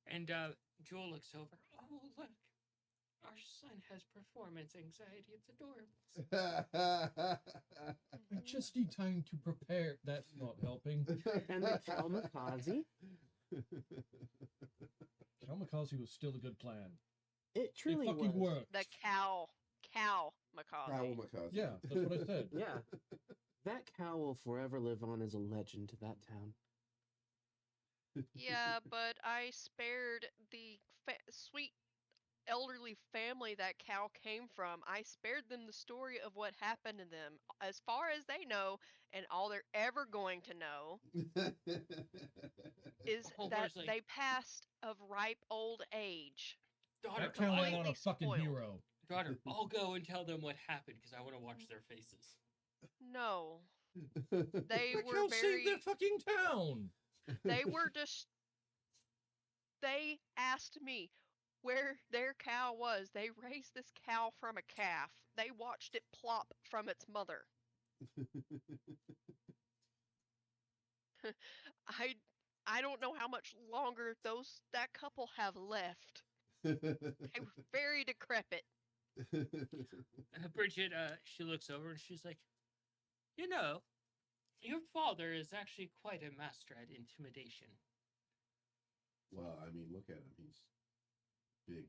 And Joel looks over. Oh, look. Our son has performance anxiety. It's adorable. I just need time to prepare. That's not helping. And the Kalmakazi, Kamikaze was still a good plan. it truly it fucking was. worked. The cow macabre. Kawamakaze. Yeah, that's what I said. Yeah, that cow will forever live on as a legend to that town. Yeah, but I spared the sweet elderly family that cow came from. I spared them the story of what happened to them, as far as they know, and all they're ever going to know is Oh, that Wesley. they passed of ripe old age. Daughter, That cow went on a completely fucking spoiled. hero. daughter, I'll go and tell them what happened because I want to watch their faces. No, they That were cow very. saved their fucking town. They were just. They asked me where their cow was. They raised this cow from a calf. They watched it plop from its mother. I don't know how much longer that couple have left. They were very decrepit. Bridget, she looks over and she's like, your father is actually quite a master at intimidation. Well, I mean, look at him. He's big.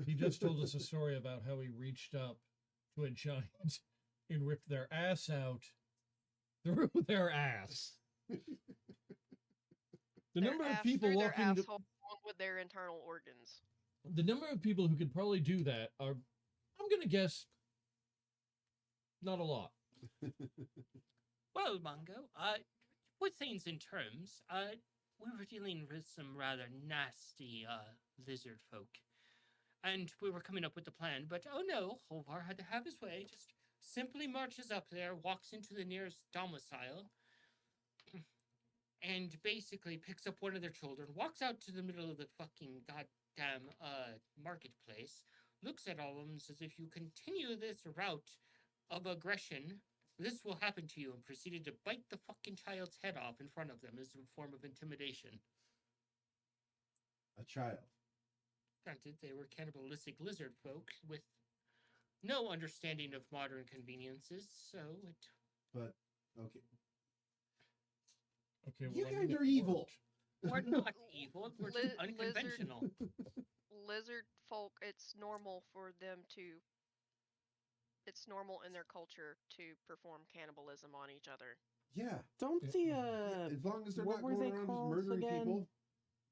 He just told us a story about how he reached up to a giant and ripped their ass out through their ass. The number of people through their walking, asshole along with their internal organs. the number of people who could probably do that are, I'm gonna guess, not a lot. Well, Mongo, put things in terms, we were dealing with some rather nasty, lizard folk. And we were coming up with the plan, but oh no, Holvar had to have his way, just simply marches up there, walks into the nearest domicile, and basically picks up one of their children, walks out to the middle of the fucking goddamn, marketplace, looks at all of them and says, if you continue this route of aggression, this will happen to you, and proceeded to bite the fucking child's head off in front of them as a form of intimidation. A child. Granted, they were cannibalistic lizard folk with no understanding of modern conveniences, so it... But, okay. Okay, You I guys mean, it are evil. worked. We're not evil, we're just Lizard- unconventional. Lizard folk, it's normal for them to. It's normal in their culture to perform cannibalism on each other. Yeah. Don't Yeah. the Yeah, as long as they're what not were going they around just called murdering again? people.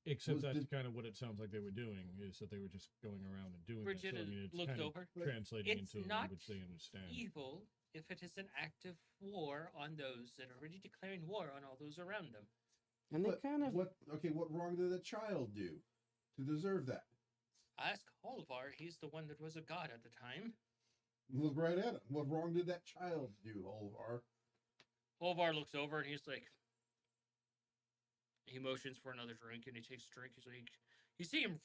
Except Was that's the- kind of what it sounds like they were doing, is that they were just going around and doing Bridget it. So, I mean, it's looked kind of over. translating It's into a not language they understand. Evil if it is an act of war on those that are already declaring war on all those around them. and they But kind of what? Okay, what wrong did the child do? to deserve that? Ask Holvar. He's the one that was a god at the time. Look right at him. What wrong did that child do, Olvar? Holvar looks over and he's like, he motions for another drink and he takes a drink. He's like, you see him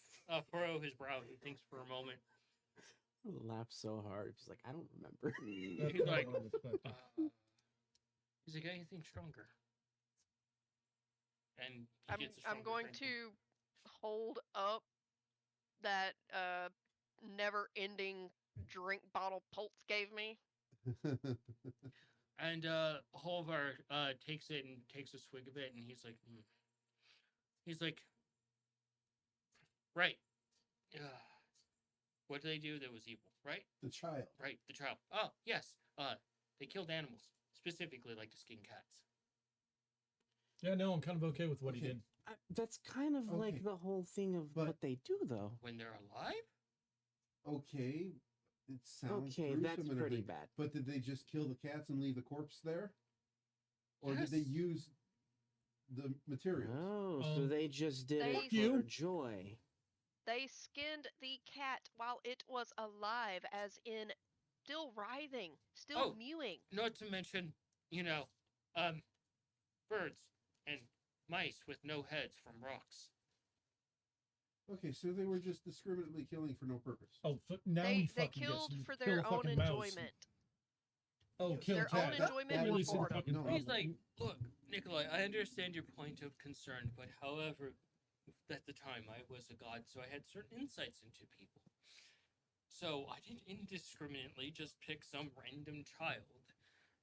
furrow his brow. He thinks for a moment. Laugh so hard. He's like, I don't remember. That's He's not like, what I expected. He's like, anything stronger? And he I'm gets a I'm stronger going drink. to hold up that never-ending drink bottle Pulse gave me. And Holvar takes it and takes a swig of it, and he's like, he's like, right. What did they do that was evil? Right, The child. right. The child. Oh yes. They killed animals, specifically like to skin cats. Yeah, no, I'm kind of okay with what he Okay. did. That's kind of Okay. like the whole thing of But- what they do, though. When they're alive. Okay, it sounds Okay, that's gruesome and pretty everything, bad. But did they just kill the cats and leave the corpse there? Or did they Yes. use the materials? Oh, so Um, they just did They- it Fuck for you. joy. They skinned the cat while it was alive, as in still writhing, still Oh. mewing. Not to mention, birds and mice with no heads from rocks. Okay, so they were just discriminately killing for no purpose. Oh, now They he they fucking killed gets for kill their a own fucking mouse. enjoyment. Oh, Yes. kill Their a cat. own enjoyment that Really is some before fucking no. problem. He's like, look, Nikolai, I understand your point of concern, but however, at the time I was a god, so I had certain insights into people. So I didn't indiscriminately just pick some random child.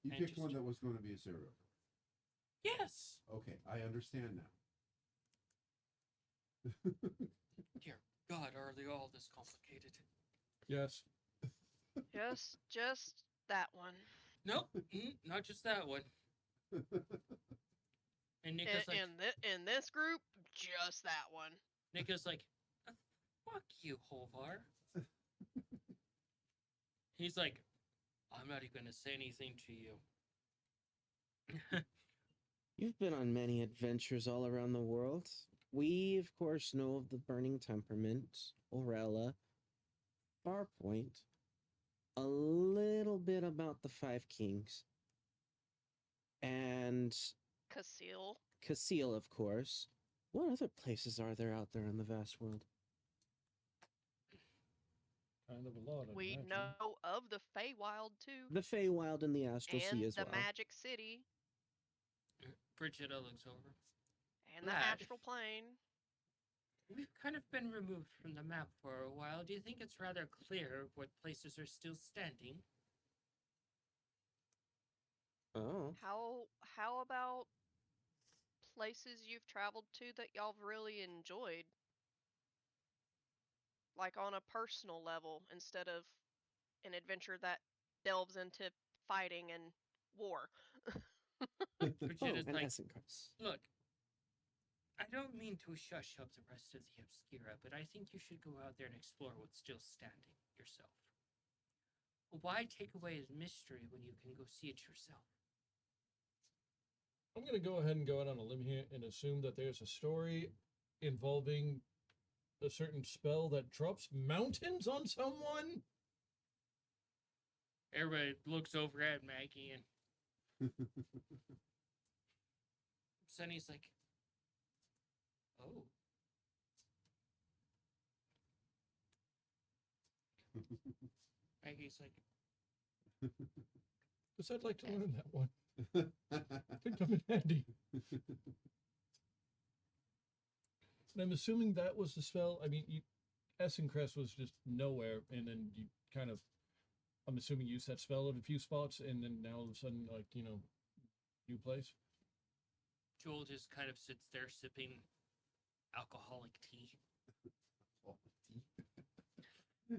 You and picked just- one that was going to be a serial killer. Yes. Okay, I understand now. Dear God, are they all this complicated? Yes. Just that one. Nope, not just that one. And Nika's like, In this group, just that one. Nika's like, fuck you, Holvar. He's like, I'm not even gonna say anything to you. You've been on many adventures all around the world. We, of course, know of the Burning Temperament, Orella, Farpoint, a little bit about the Five Kings, and Casil. Casil, of course. What other places are there out there in the vast world? Kind of a lot. I'd We imagine. know of the Feywild too, The Feywild and the Astral and Sea as the well. Magic City, Brigida looks over. and the Lad. Astral Plane. We've kind of been removed from the map for a while. Do you think it's rather clear what places are still standing? Oh, How about places you've traveled to that y'all have really enjoyed? Like on a personal level instead of an adventure that delves into fighting and war. Brigida's and like, Essencrest. look, I don't mean to shush up the rest of the Obscura, but I think you should go out there and explore what's still standing yourself. Why take away his mystery when you can go see it yourself? I'm going to go ahead and go out on a limb here and assume that there's a story involving a certain spell that drops mountains on someone. Everybody looks over at Maggie and Sunny's like, oh. Maggie's like, Because I'd like to learn that one. Could come in handy. And I'm assuming that was the spell. I mean, Essencrest was just nowhere, and then you kind of, I'm assuming, used that spell at a few spots, and then now all of a sudden, like, new place. Joel just kind of sits there sipping alcoholic tea.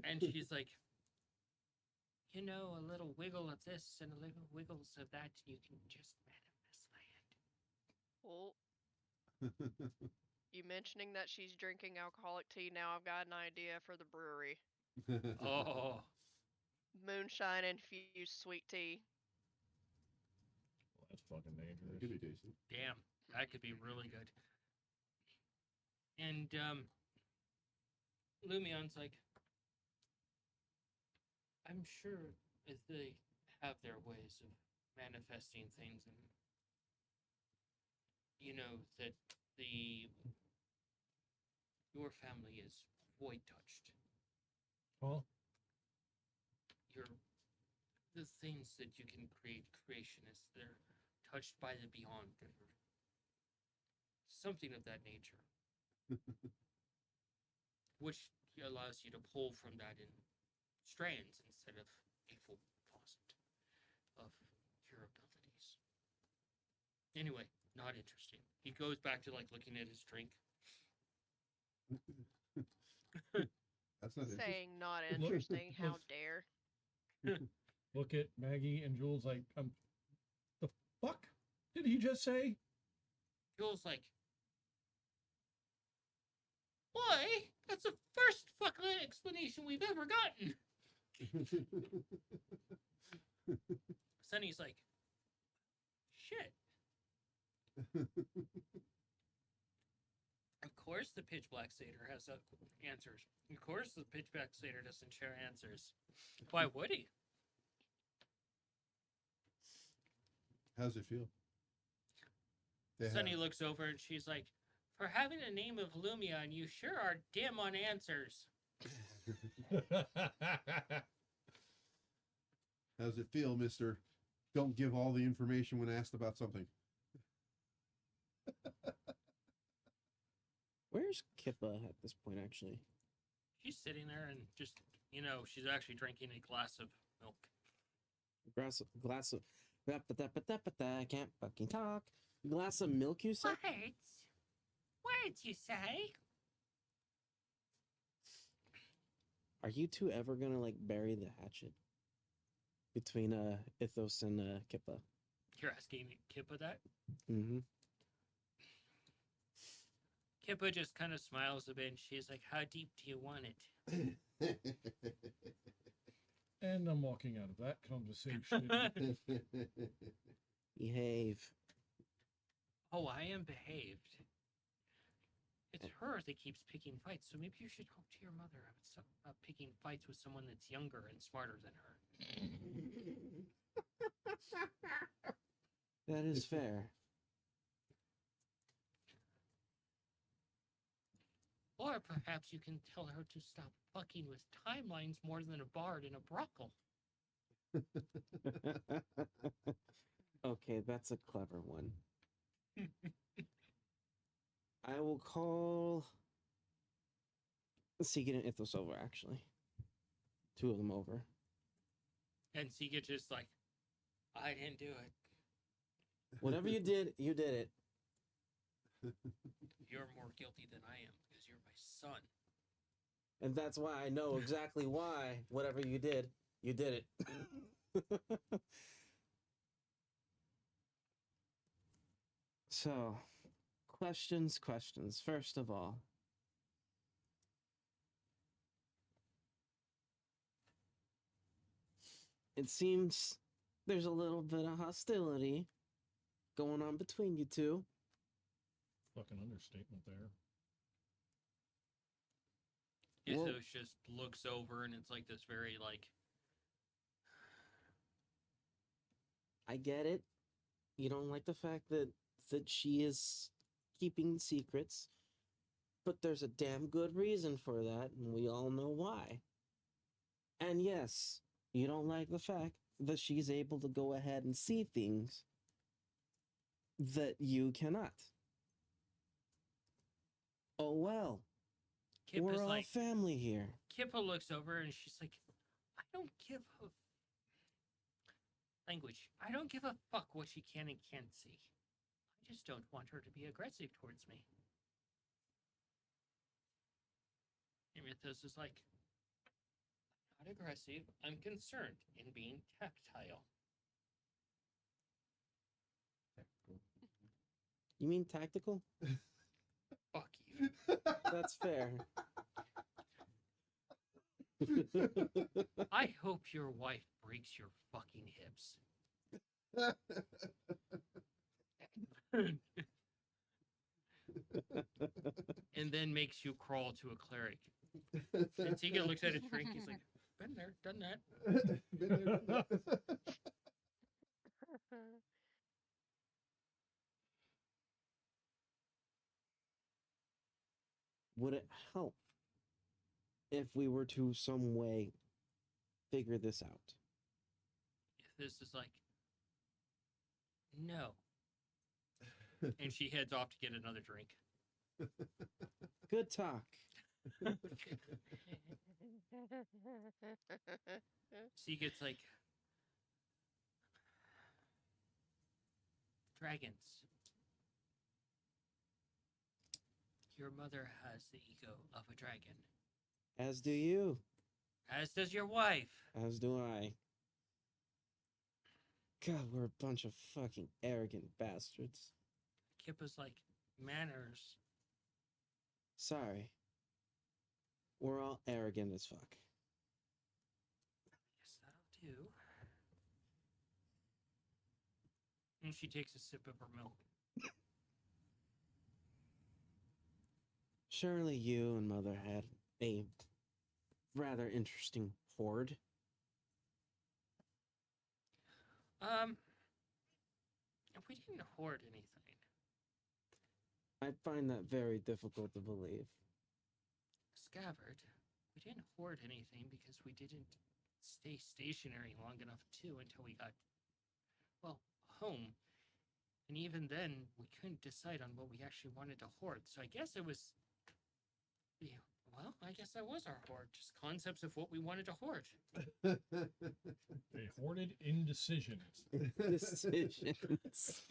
And she's like, a little wiggle of this and a little wiggles of that, and you can just manifest land. Well, you mentioning that she's drinking alcoholic tea, now I've got an idea for the brewery. Oh, Moonshine infused sweet tea. Well, that's fucking That dangerous. could be tasty. damn, that could be really good. And Lumion's like, I'm sure if they have their ways of manifesting things, and that the your family is void touched. Huh? The things that you can create creationists, they're touched by the beyond, or something of that nature, which allows you to pull from that in strands instead of a full faucet of your abilities. Anyway, not interesting. He goes back to like looking at his drink. That's not interesting. Saying not Look- interesting. How look- dare? Look at Maggie and Jules like, the fuck did he just say? Jules like, why? That's the first fucking explanation we've ever gotten. Sunny's like, shit. Of course the pitch black satyr has answers. Of course the pitch black satyr doesn't share answers. Why would he? How's it feel? They Sunny have- looks over and she's like, for having a name of Lumion, you sure are dim on answers. How's it feel, mister? Don't give all the information when asked about something. Where's Kippa at this point, actually? She's sitting there and just, she's actually drinking a glass of milk. Glass of. I can't fucking talk. Glass of milk, you said? Words, you say? Are you two ever gonna like bury the hatchet between Ithos and Kippa? You're asking Kippa that? Mm-hmm. Kippa just kind of smiles a bit and she's like, how deep do you want it? And I'm walking out of that conversation. Behave. Oh, I am behaved. It's her that keeps picking fights, so maybe you should talk to your mother about picking fights with someone that's younger and smarter than her. That is fair. Or perhaps you can tell her to stop fucking with timelines more than a bard in a brothel. Okay, that's a clever one. I will call Segan and Ithos over, actually. Two of them over. And Sega just like, I didn't do it. Whatever you did it. You're more guilty than I am because you're my son. And that's why I know exactly why. Whatever you did it. So, questions. First of all, it seems there's a little bit of hostility going on between you two. Fucking understatement there. Well- Ithos just looks over and it's like this very like, I get it. You don't like the fact that she is keeping secrets, but there's a damn good reason for that, and we all know why. And yes, you don't like the fact that she's able to go ahead and see things that you cannot. Oh well, we're Kippa's all like, family here. Kippa looks over and she's like, I don't give a language. I don't give a fuck what she can and can't see. I just don't want her to be aggressive towards me. And Mythos is like, I'm not aggressive. I'm concerned in being tactile. You mean tactical? Fuck you. That's fair. I hope your wife breaks your fucking hips. And then makes you crawl to a cleric. And Tika looks at his drink. He's like, been there, done that. Been there, done that. Would it help if we were to some way figure this out? This is like, no. And she heads off to get another drink. Good talk. She gets like, dragons. Your mother has the ego of a dragon, As do you. as does your wife. As do I. God, we're a bunch of fucking arrogant bastards. Kippa's like, manners. Sorry. We're all arrogant as fuck. Yes, that'll do. And she takes a sip of her milk. Surely you and Mother had a rather interesting hoard. We didn't hoard anything. I find that very difficult to believe. Scabbard, we didn't hoard anything because we didn't stay stationary long enough until we got, well, home. And even then, we couldn't decide on what we actually wanted to hoard. So I guess it was, yeah, well, I guess that was our hoard. Just concepts of what we wanted to hoard. They hoarded indecisions. Decisions.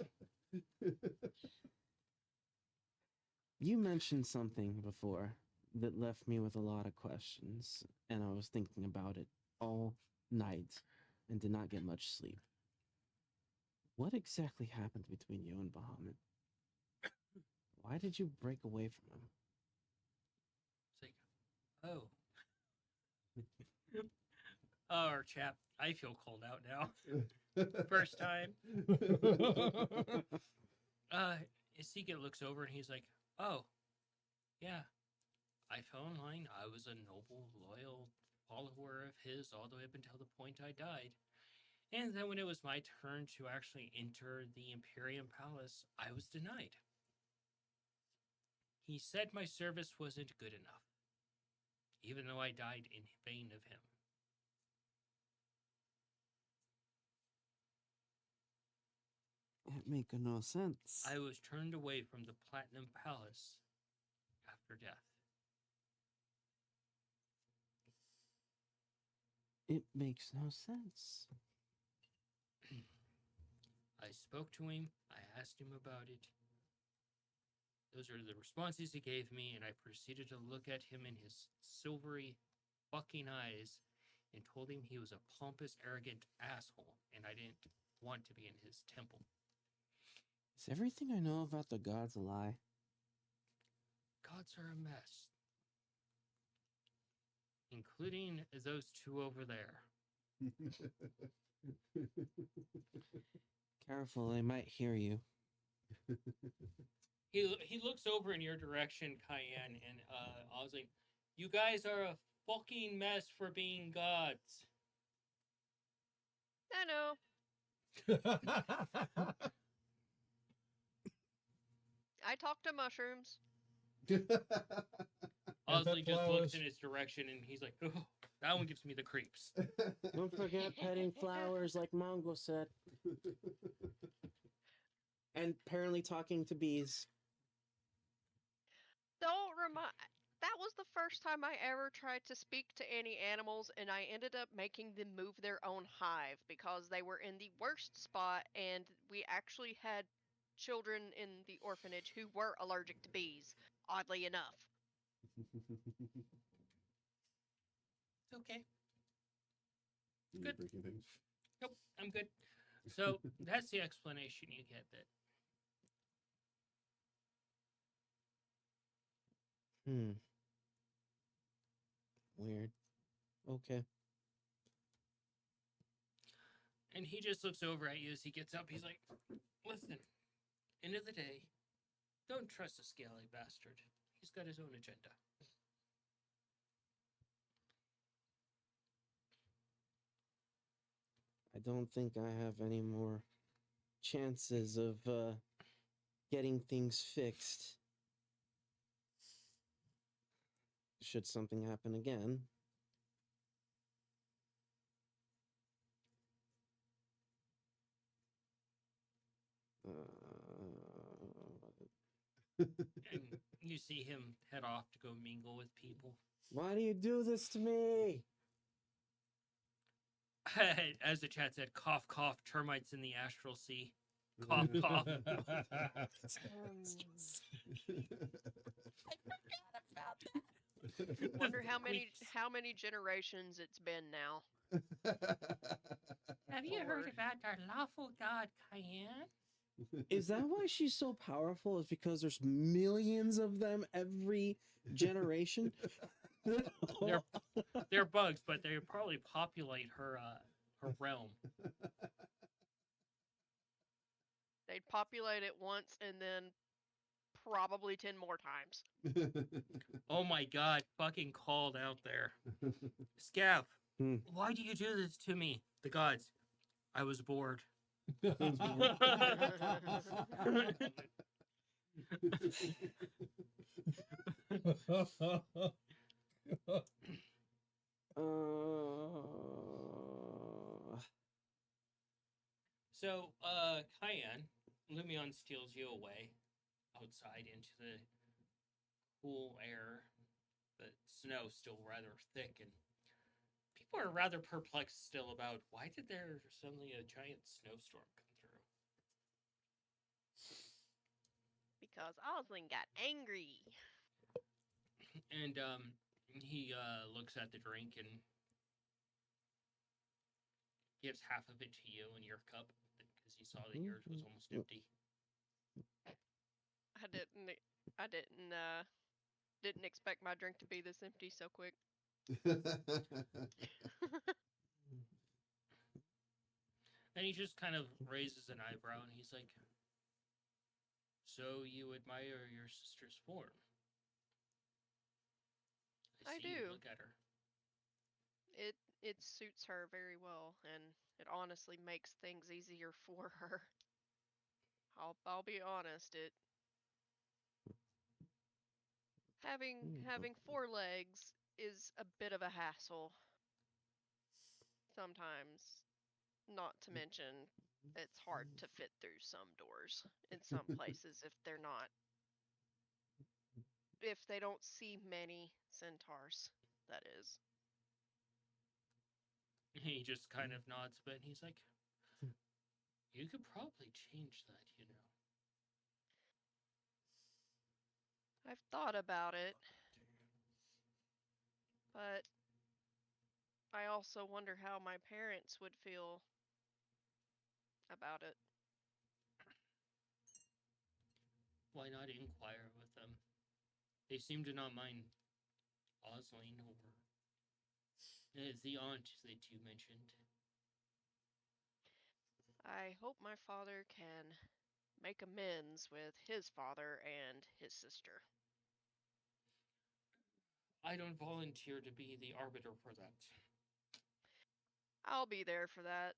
You mentioned something before that left me with a lot of questions, and I was thinking about it all night and did not get much sleep. What exactly happened between you and Bahamut? Why did you break away from him? It's like, oh. Oh, chap, I feel cold out now. First time. Sika looks over and he's like, oh, yeah. I fell in line. I was a noble, loyal follower of his all the way up until the point I died. And then when it was my turn to actually enter the Imperium Palace, I was denied. He said my service wasn't good enough, even though I died in vain of him. It make no sense. I was turned away from the Platinum Palace after death. It makes no sense. I spoke to him. I asked him about it. Those are the responses he gave me, and I proceeded to look at him in his silvery fucking eyes and told him he was a pompous, arrogant asshole, and I didn't want to be in his temple. Is everything I know about the gods a lie? Gods are a mess, including those two over there. Careful, they might hear you. He looks over in your direction, Cayenne, and I was like, you guys are a fucking mess for being gods. I know. I talk to mushrooms. Ozzy just flowers. looks in his direction and he's like, oh, that one gives me the creeps. Don't forget petting flowers, like Mongo said. And apparently talking to bees. Don't remind. That was the first time I ever tried to speak to any animals, and I ended up making them move their own hive because they were in the worst spot, and we actually had children in the orphanage who were allergic to bees, oddly enough. It's okay. You're Good. breaking things. Nope, I'm good. So that's the explanation you get that. Weird. Okay. And he just looks over at you as he gets up. He's like, listen, end of the day, don't trust a scaly bastard. He's got his own agenda. don't think I have any more chances of getting things fixed. Should something happen again. And you see him head off to go mingle with people. Why do you do this to me? As the chat said, cough, cough, termites in the astral sea. Cough, cough. Um, wonder how many generations it's been now. Have you heard Lord. about our lawful god, Cayenne? Is that why she's so powerful? Is because there's millions of them every generation? They're bugs, but they probably populate her realm. They'd populate it once and then probably 10 more times. Oh my god, fucking called out there. Scav, Hmm. why do you do this to me? The gods. I was bored. So, Cayenne, Lumion steals you away outside into the cool air. The snow still rather thick, and people are rather perplexed still about why did there suddenly a giant snowstorm come through? Because Osling got angry. And he looks at the drink and gives half of it to you in your cup because he saw that yours was almost empty. I didn't expect my drink to be this empty so quick. And he just kind of raises an eyebrow and he's like, "So you admire your sister's form?" I see you do. look at her. It suits her very well, and it honestly makes things easier for her. I'll be honest, having 4 legs is a bit of a hassle sometimes, not to mention it's hard to fit through some doors in some places if they don't see many centaurs, that is. He just kind of nods a bit and he's like, "You could probably change that, you know." I've thought about it, but I also wonder how my parents would feel about it. Why not inquire with them? They seem to not mind Osling or the aunt that you mentioned. I hope my father can make amends with his father and his sister. I don't volunteer to be the arbiter for that. I'll be there for that.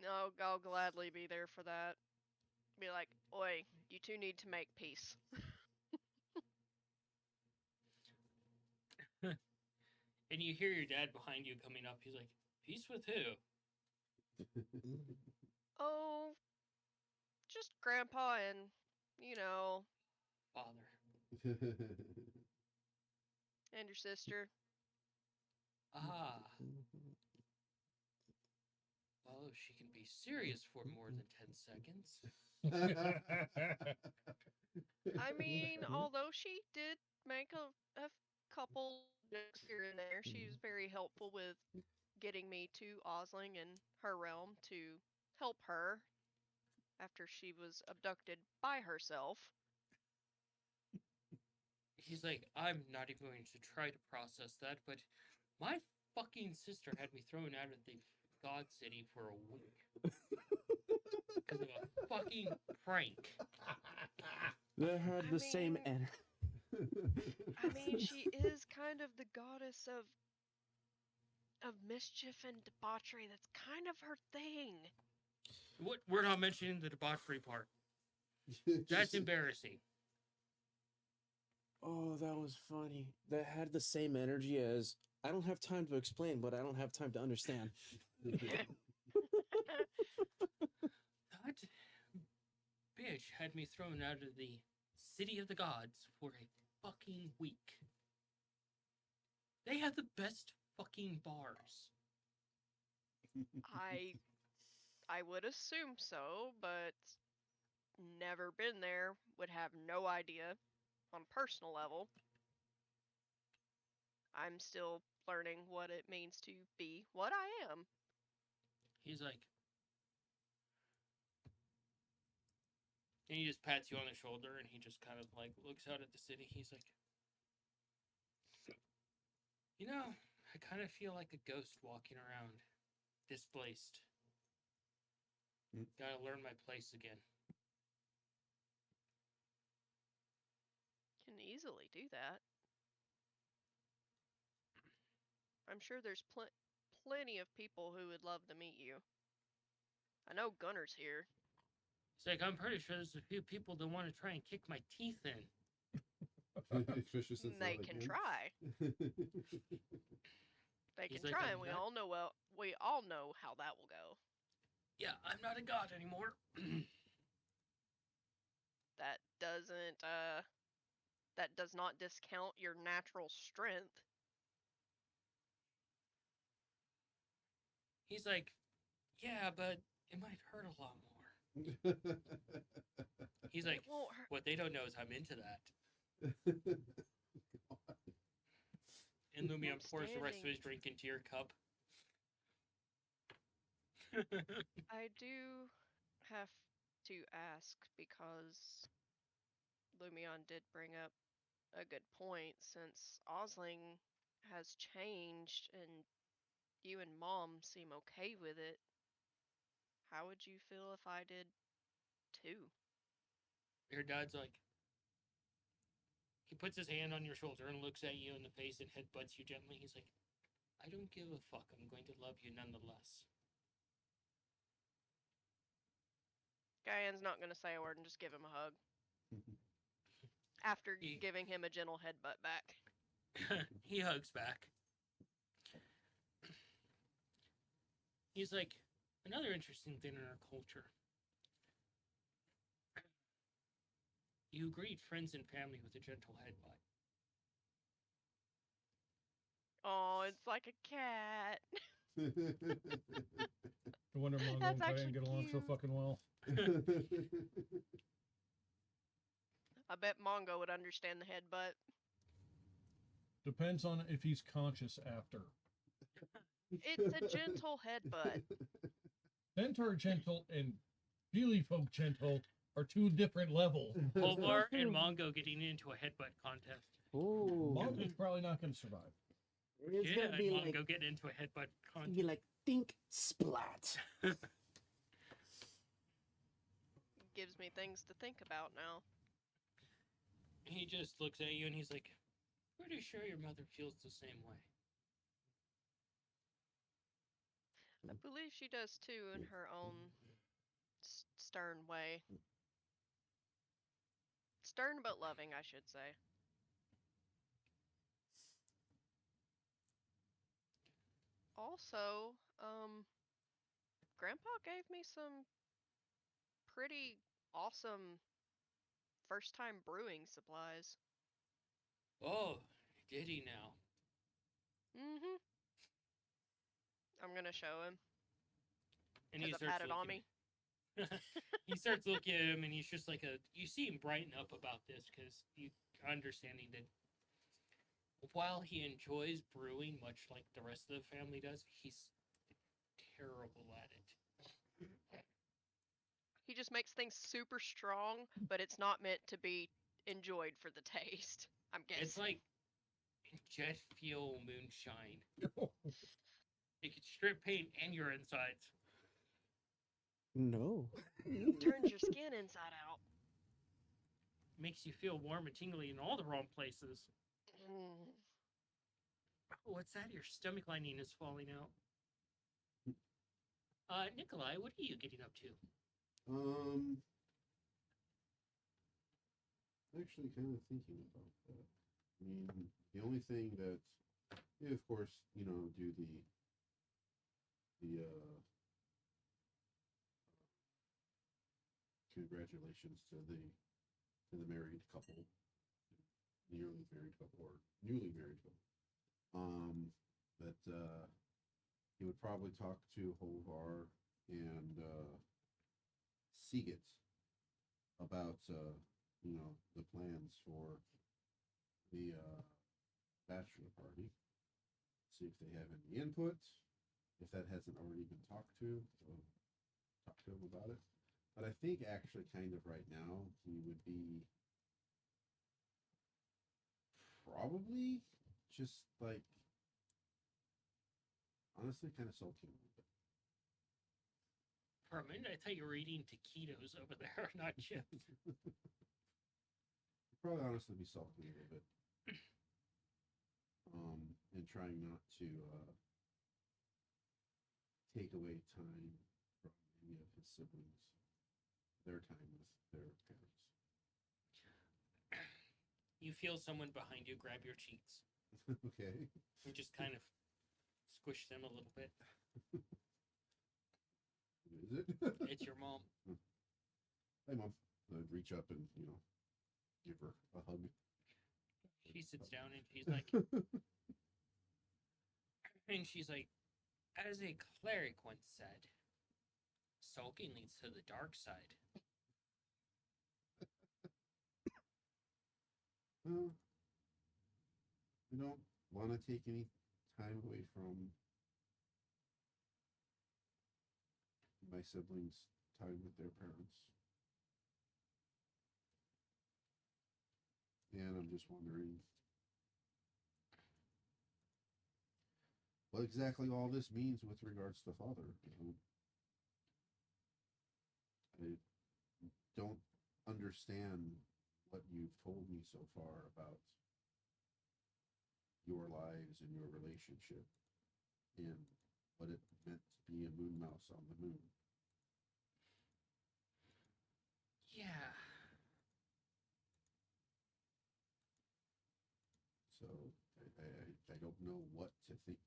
No, I'll gladly be there for that. Be like, oi, you two need to make peace. And you hear your dad behind you coming up. He's like, "Peace with who?" Oh, just Grandpa and, Father. and your sister. Ah. Well, she can be serious for more than 10 seconds. I mean, although she did make a couple jokes here and there, she was very helpful with getting me to Osling and her realm to help her after she was abducted by herself. He's like, "I'm not even going to try to process that, but my fucking sister had me thrown out of the God City for a week because of a fucking prank." They had I the same mean- end. I mean, she is kind of the goddess of of mischief and debauchery. That's kind of her thing. What? We're not mentioning the debauchery part. That's embarrassing. Oh, that was funny. That had the same energy as I don't have time to explain, but I don't have time to understand. That bitch had me thrown out of the city of the gods for a fucking week. They have the best fucking bars. I would assume so, but never been there, would have no idea on a personal level. I'm still learning what it means to be what I am. He's like, and he just pats you on the shoulder, and he just kind of like looks out at the city. He's like, you know, I kind of feel like a ghost walking around, displaced. Gotta learn my place again. Can easily do that. I'm sure there's plenty of people who would love to meet you. I know Gunner's here. It's like, I'm pretty sure there's a few people that want to try and kick my teeth in. Trisha sits They down can again. try. They He's can like, try, "I'm and we not-" all know how that will go. Yeah, I'm not a god anymore. That does not discount your natural strength. He's like, yeah, but it might hurt a lot more. He's like, It won't hurt. what they don't know is I'm into that. And Lumion pours the rest of his drink into your cup. I do have to ask because Lumion did bring up a good point. Since Osling has changed and you and Mom seem okay with it, how would you feel if I did too? Your dad's like, he puts his hand on your shoulder and looks at you in the face and headbutts you gently. He's like, I don't give a fuck. I'm going to love you nonetheless. Guyan's not going to say a word and just give him a hug. After He- giving him a gentle headbutt back. He hugs back. He's like, another interesting thing in our culture. You greet friends and family with a gentle headbutt. Oh, it's like a cat. No wonder Mongo That's and Kyan actually get along so cute. fucking well. I bet Mongo would understand the headbutt. Depends on if he's conscious after. It's a gentle headbutt. Centaur gentle and Geely folk gentle are two different levels. Polar and Mongo getting into a headbutt contest. Ooh, Mongo's probably not going to survive. it's Yeah, gonna be and like Mongo getting into a headbutt it'd contest. be like think splat. Gives me things to think about now. He just looks at you and he's like, pretty sure your mother feels the same way. I believe she does too in her own stern way. Stern but loving, I should say. Also, Grandpa gave me some pretty awesome first time brewing supplies. Oh, did he now? Mm-hmm. I'm gonna show him. And he As I starts pat it on looking. me. He starts looking at him, and he's just like you see him brighten up about this because you understanding that while he enjoys brewing much like the rest of the family does, he's terrible at it. He just makes things super strong, but it's not meant to be enjoyed for the taste. I'm guessing. It's like jet fuel moonshine. You can strip paint and your insides. No. Turns your skin inside out. Makes you feel warm and tingly in all the wrong places. Mm. What's that? Your stomach lining is falling out. Nikolai, what are you getting up to? Actually kind of thinking about that. I mean, the only thing that, yeah, of course, do the congratulations to the married couple, nearly married couple, or newly married couple. That he would probably talk to Hovar and Seagate about the plans for the bachelor party. See if they have any input. If that hasn't already been talked to, talk to him about it. But I think actually kind of right now he would be probably just like honestly kind of sulking a little bit. For a minute, I thought you were eating taquitos over there, not chips. Probably honestly be sulking a little bit. And trying not to take away time from any of his siblings, their time with their parents. You feel someone behind you grab your cheeks Okay. and just kind of squish them a little bit. Who is it? It's your mom. Hey, Mom. I'd reach up and, give her a hug. She sits down and she's like, as a cleric once said, sulking leads to the dark side. Well, I don't want to take any time away from my siblings' time with their parents. And I'm just wondering what exactly all this means with regards to father. I don't understand what you've told me so far about your lives and your relationship and what it meant to be a moon mouse on the moon. Yeah. So I don't know what to think.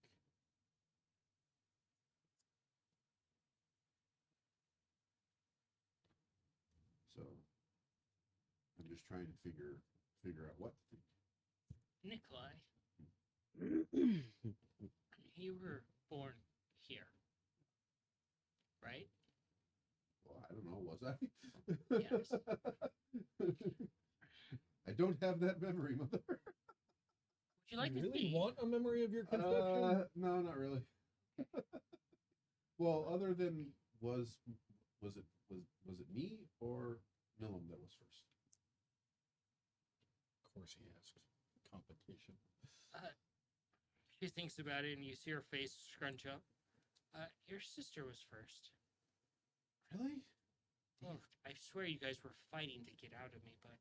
So I'm just trying to figure out what to think. Nikolai, you were born here, right? Well, I don't know, was I? Yes. I don't have that memory, Mother. Would you like you to really see? want a memory of your conception? No, not really. Well, other than was it me or Millum that was first? Of course he asks. Competition. She thinks about it, and you see her face scrunch up. Your sister was first. Really? Oh, I swear you guys were fighting to get out of me, but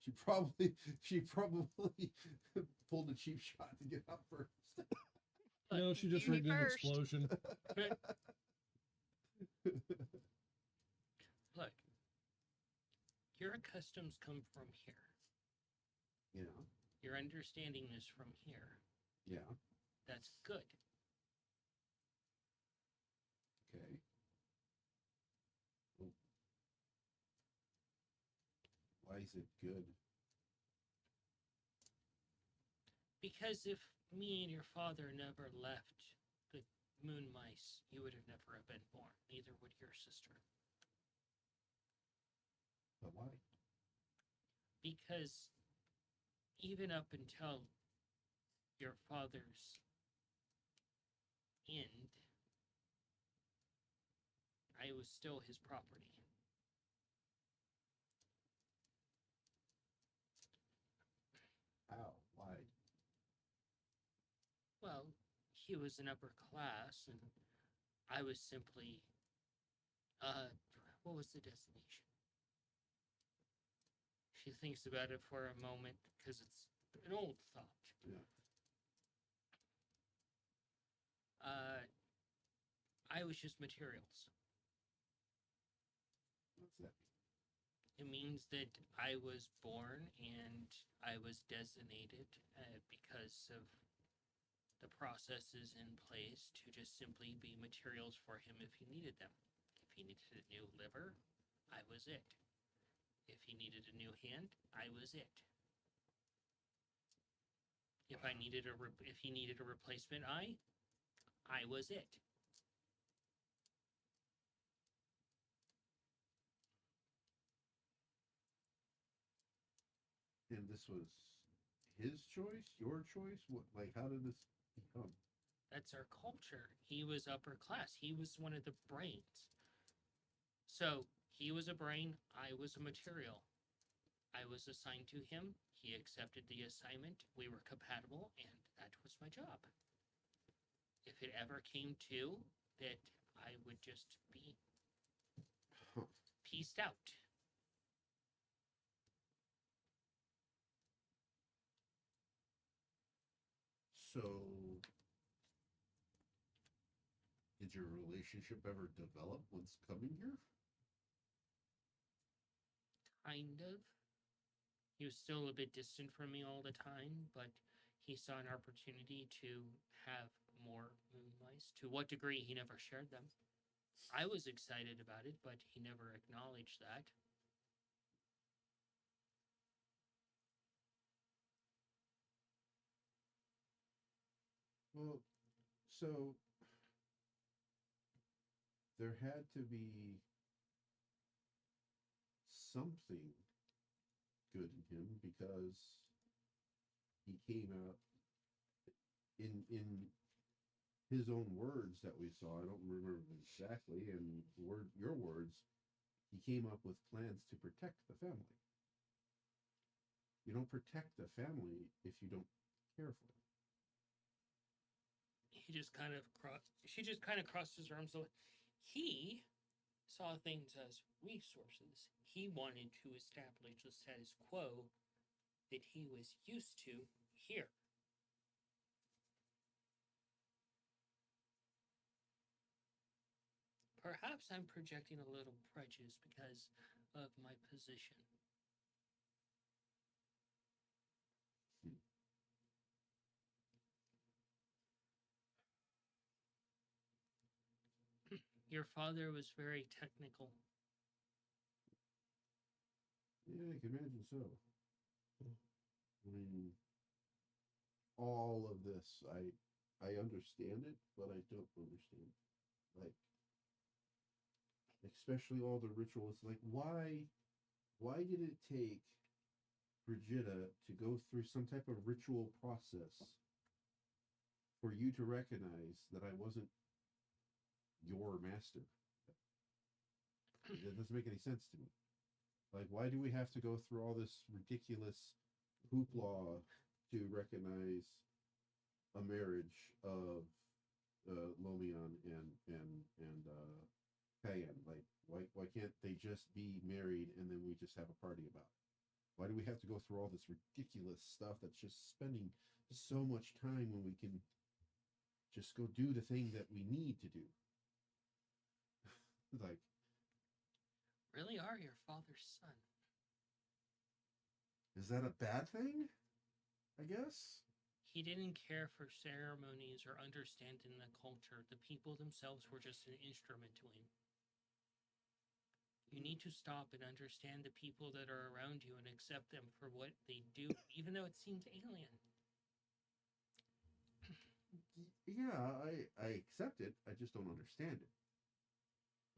she probably pulled a cheap shot to get out first. No, she just You rigged an first. explosion. look, your customs come from here. Yeah. Your understanding is from here. Yeah. That's good. Okay. Well, why is it good? Because if me and your father never left the moon mice, you would have never have been born. Neither would your sister. But why? Because even up until your father's end, I was still his property. How? Why? Well, he was an upper class, and I was simply, what was the designation? She thinks about it for a moment because it's An old thought. Yeah. I was just materials. What's that? It means that I was born and I was designated because of the processes in place to just simply be materials for him if he needed them. If he needed a new liver, I was it. If he needed a new hand, I was it. If he needed a replacement eye, I was it. And this was his choice, your choice? What? Like, how did this become? That's our culture. He was upper class. He was one of the brains. So he was a brain. I was a material. I was assigned to him. He accepted the assignment. We were compatible, and that was my job. If it ever came to that, I would just be Huh. pieced out. So, did your relationship ever develop once coming here? Kind of. He was still a bit distant from me all the time, but he saw an opportunity to have more moonlights. To what degree, he never shared them. I was excited about it, but he never acknowledged that. Well, so there had to be something good in him because he came out in his own words that we saw. I don't remember them exactly, and your words. He came up with plans to protect the family. You don't protect a family if you don't care for them. She just kind of crossed his arms. He saw things as resources. He wanted to establish the status quo that he was used to here. Perhaps I'm projecting a little prejudice because of my position. Your father was very technical. Yeah, I can imagine so. I mean, all of this, I understand it, but I don't understand. Like, especially all the rituals. Like, why did it take Brigida to go through some type of ritual process for you to recognize that I wasn't your master? That doesn't make any sense to me. Like, why do we have to go through all this ridiculous hoopla to recognize a marriage of Lomion and Cayenne? Like, why can't they just be married and then we just have a party about it? Why do we have to go through all this ridiculous stuff that's just spending so much time when we can just go do the thing that we need to do? Like, Really are your father's son. is that a bad thing? I guess. He didn't care for ceremonies or understanding the culture. The people themselves were just an instrument to him. You need to stop and understand the people that are around you and accept them for what they do, even though it seems alien. Yeah, I accept it. I just don't understand it.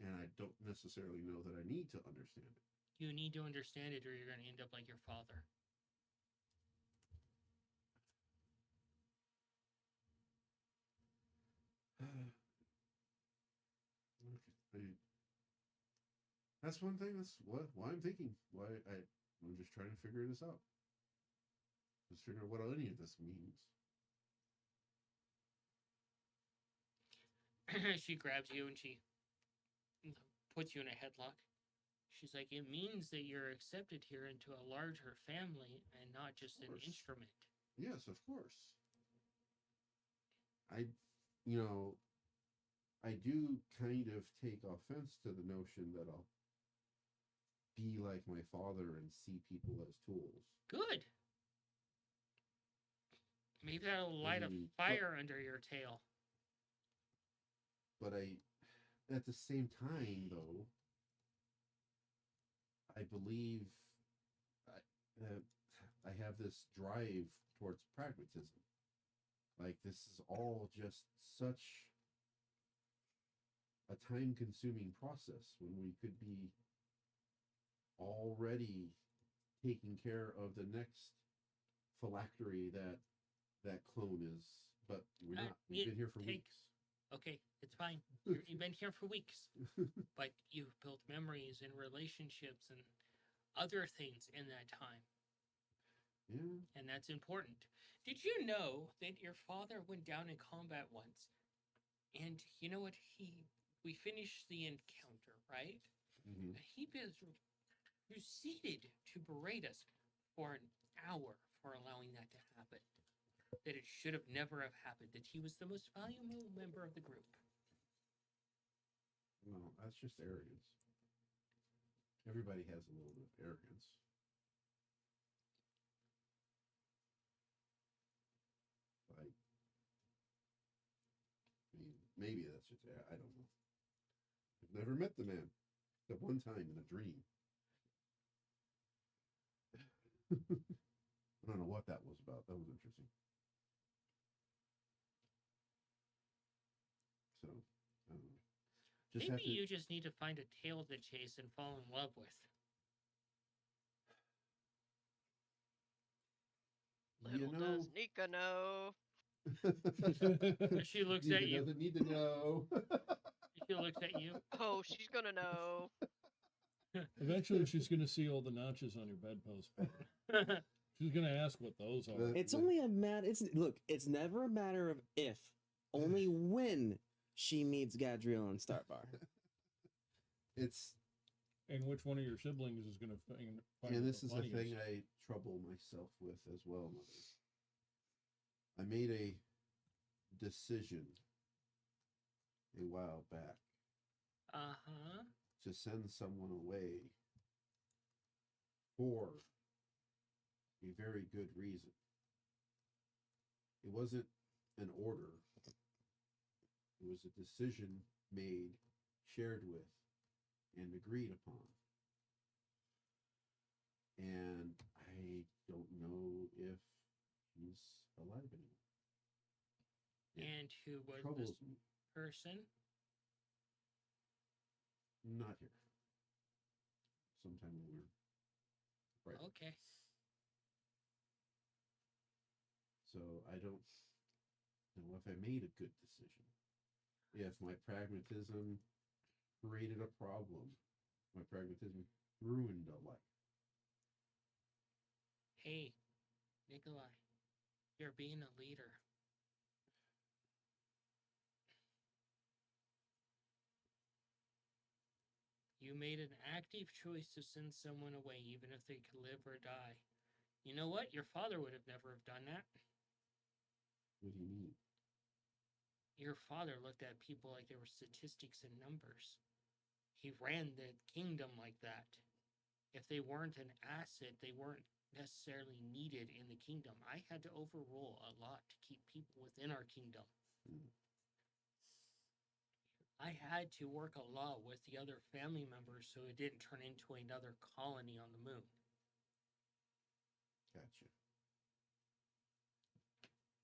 And I don't necessarily know that I need to understand it. You need to understand it or you're going to end up like your father. That's one thing. That's why I'm thinking. I'm just trying to figure this out. Just figure out what any of this means. She grabs you and she puts you in a headlock. She's like, it means that you're accepted here into a larger family and not just an course. instrument. Yes, of course. I, you know, I do kind of take offense to the notion that I'll be like my father and see people as tools. Good. Maybe that'll light a But- fire under your tail. But at the same time, though, I believe I have this drive towards pragmatism. Like, this is all just such a time consuming process when we could be already taking care of the next phylactery that clone is. But we're not. We've been here for weeks. Okay, it's fine. You've been here for weeks, but you've built memories and relationships and other things in that time, Yeah. and that's important. Did you know that your father went down in combat once, and you know what? We finished the encounter, right? Mm-hmm. He was proceeded to berate us for an hour for allowing that to happen. That it should have never have happened. That he was the most valuable member of the group. Well, that's just arrogance. Everybody has a little bit of arrogance. Like, I mean, maybe that's just, I don't know. I've never met the man, except one time in a dream. I don't know what that was about. That was interesting. So, I don't know. Just Maybe have to, you just need to find a tail to chase and fall in love with. Little does Nika know. She looks Nika at you. doesn't need to know. She looks at you. Oh, she's gonna know. Eventually, she's going to see all the notches on your bedpost. She's going to ask what those are. It's only a matter. It's never a matter of if, only when she meets Gadriel and Starbar. It's And which one of your siblings is going to find and this the is the funniest. thing I trouble myself with as well, Mother. I made a decision a while back Uh-huh. to send someone away for a very good reason. It wasn't an order. It was a decision made, shared with, and agreed upon. And I don't know if he's alive anymore. It And who was troubles this me. person? Not here. Sometime when we're right. Okay. So I don't know if I made a good decision. If my pragmatism created a problem, my pragmatism ruined a life. Hey, Nikolai, you're being a leader. You made an active choice to send someone away, even if they could live or die. You know what? Your father would have never have done that. What do you mean? Your father looked at people like they were statistics and numbers. He ran the kingdom like that. If they weren't an asset, they weren't necessarily needed in the kingdom. I had to overrule a lot to keep people within our kingdom. Hmm. I had to work a lot with the other family members so it didn't turn into another colony on the moon. Gotcha.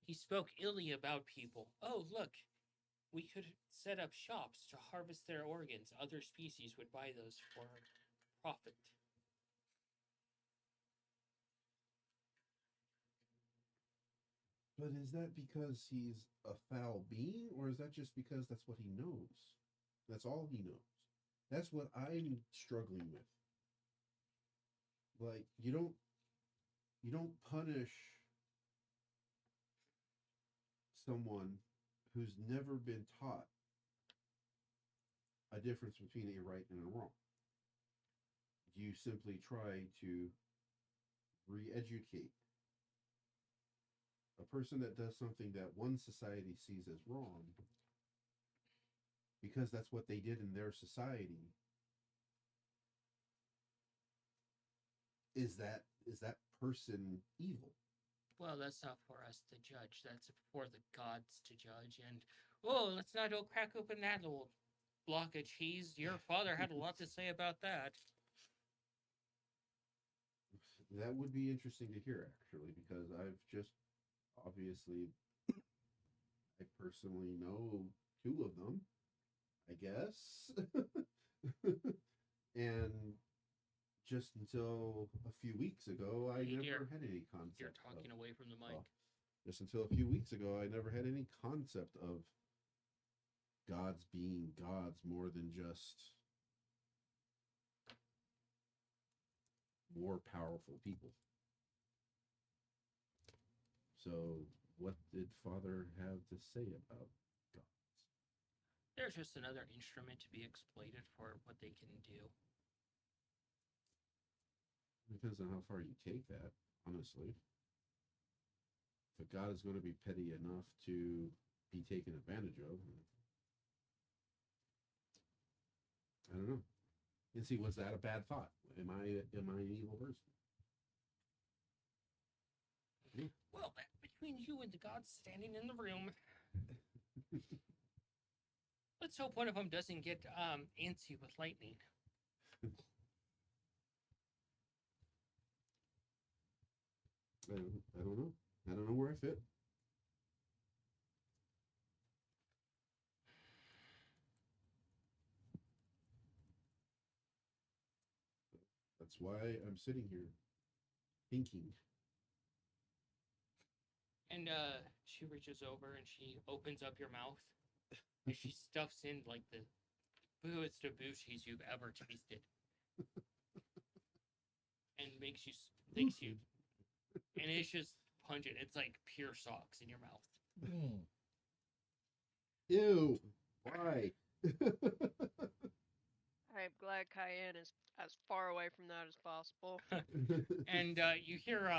He spoke illy about people. Oh, look, we could set up shops to harvest their organs. Other species would buy those for profit. But is that because he's a foul being, or is that just because that's what he knows? That's all he knows. That's what I'm struggling with. Like, you don't punish someone who's never been taught a difference between a right and a wrong. You simply try to re-educate person that does something that one society sees as wrong, because that's what they did in their society, is that person evil? Well, that's not for us to judge. That's for the gods to judge. And, oh, let's not go crack open that little block of cheese. Your father had a lot to say about that. That would be interesting to hear, actually, because I've just obviously, I personally know two of them, I guess. And just until a few weeks ago, I Hey, never dear. had any concept. You're talking away from the mic. Oh. Just until a few weeks ago, I never had any concept of gods being gods more than just more powerful people. So, what did Father have to say about gods? They're just another instrument to be exploited for what they can do. Depends on how far you take that, honestly. If a god is going to be petty enough to be taken advantage of, I don't know. And see, was that a bad thought? Am I an evil person? Well, between you and the gods standing in the room, let's hope one of them doesn't get antsy with lightning. I don't know. I don't know where I fit. That's why I'm sitting here thinking. And she reaches over and she opens up your mouth and she stuffs in like the booest of boochies you've ever tasted. And makes you and it's just pungent. It's like pure socks in your mouth. Mm. Ew. Why? I'm glad Cayenne is as far away from that as possible. And you hear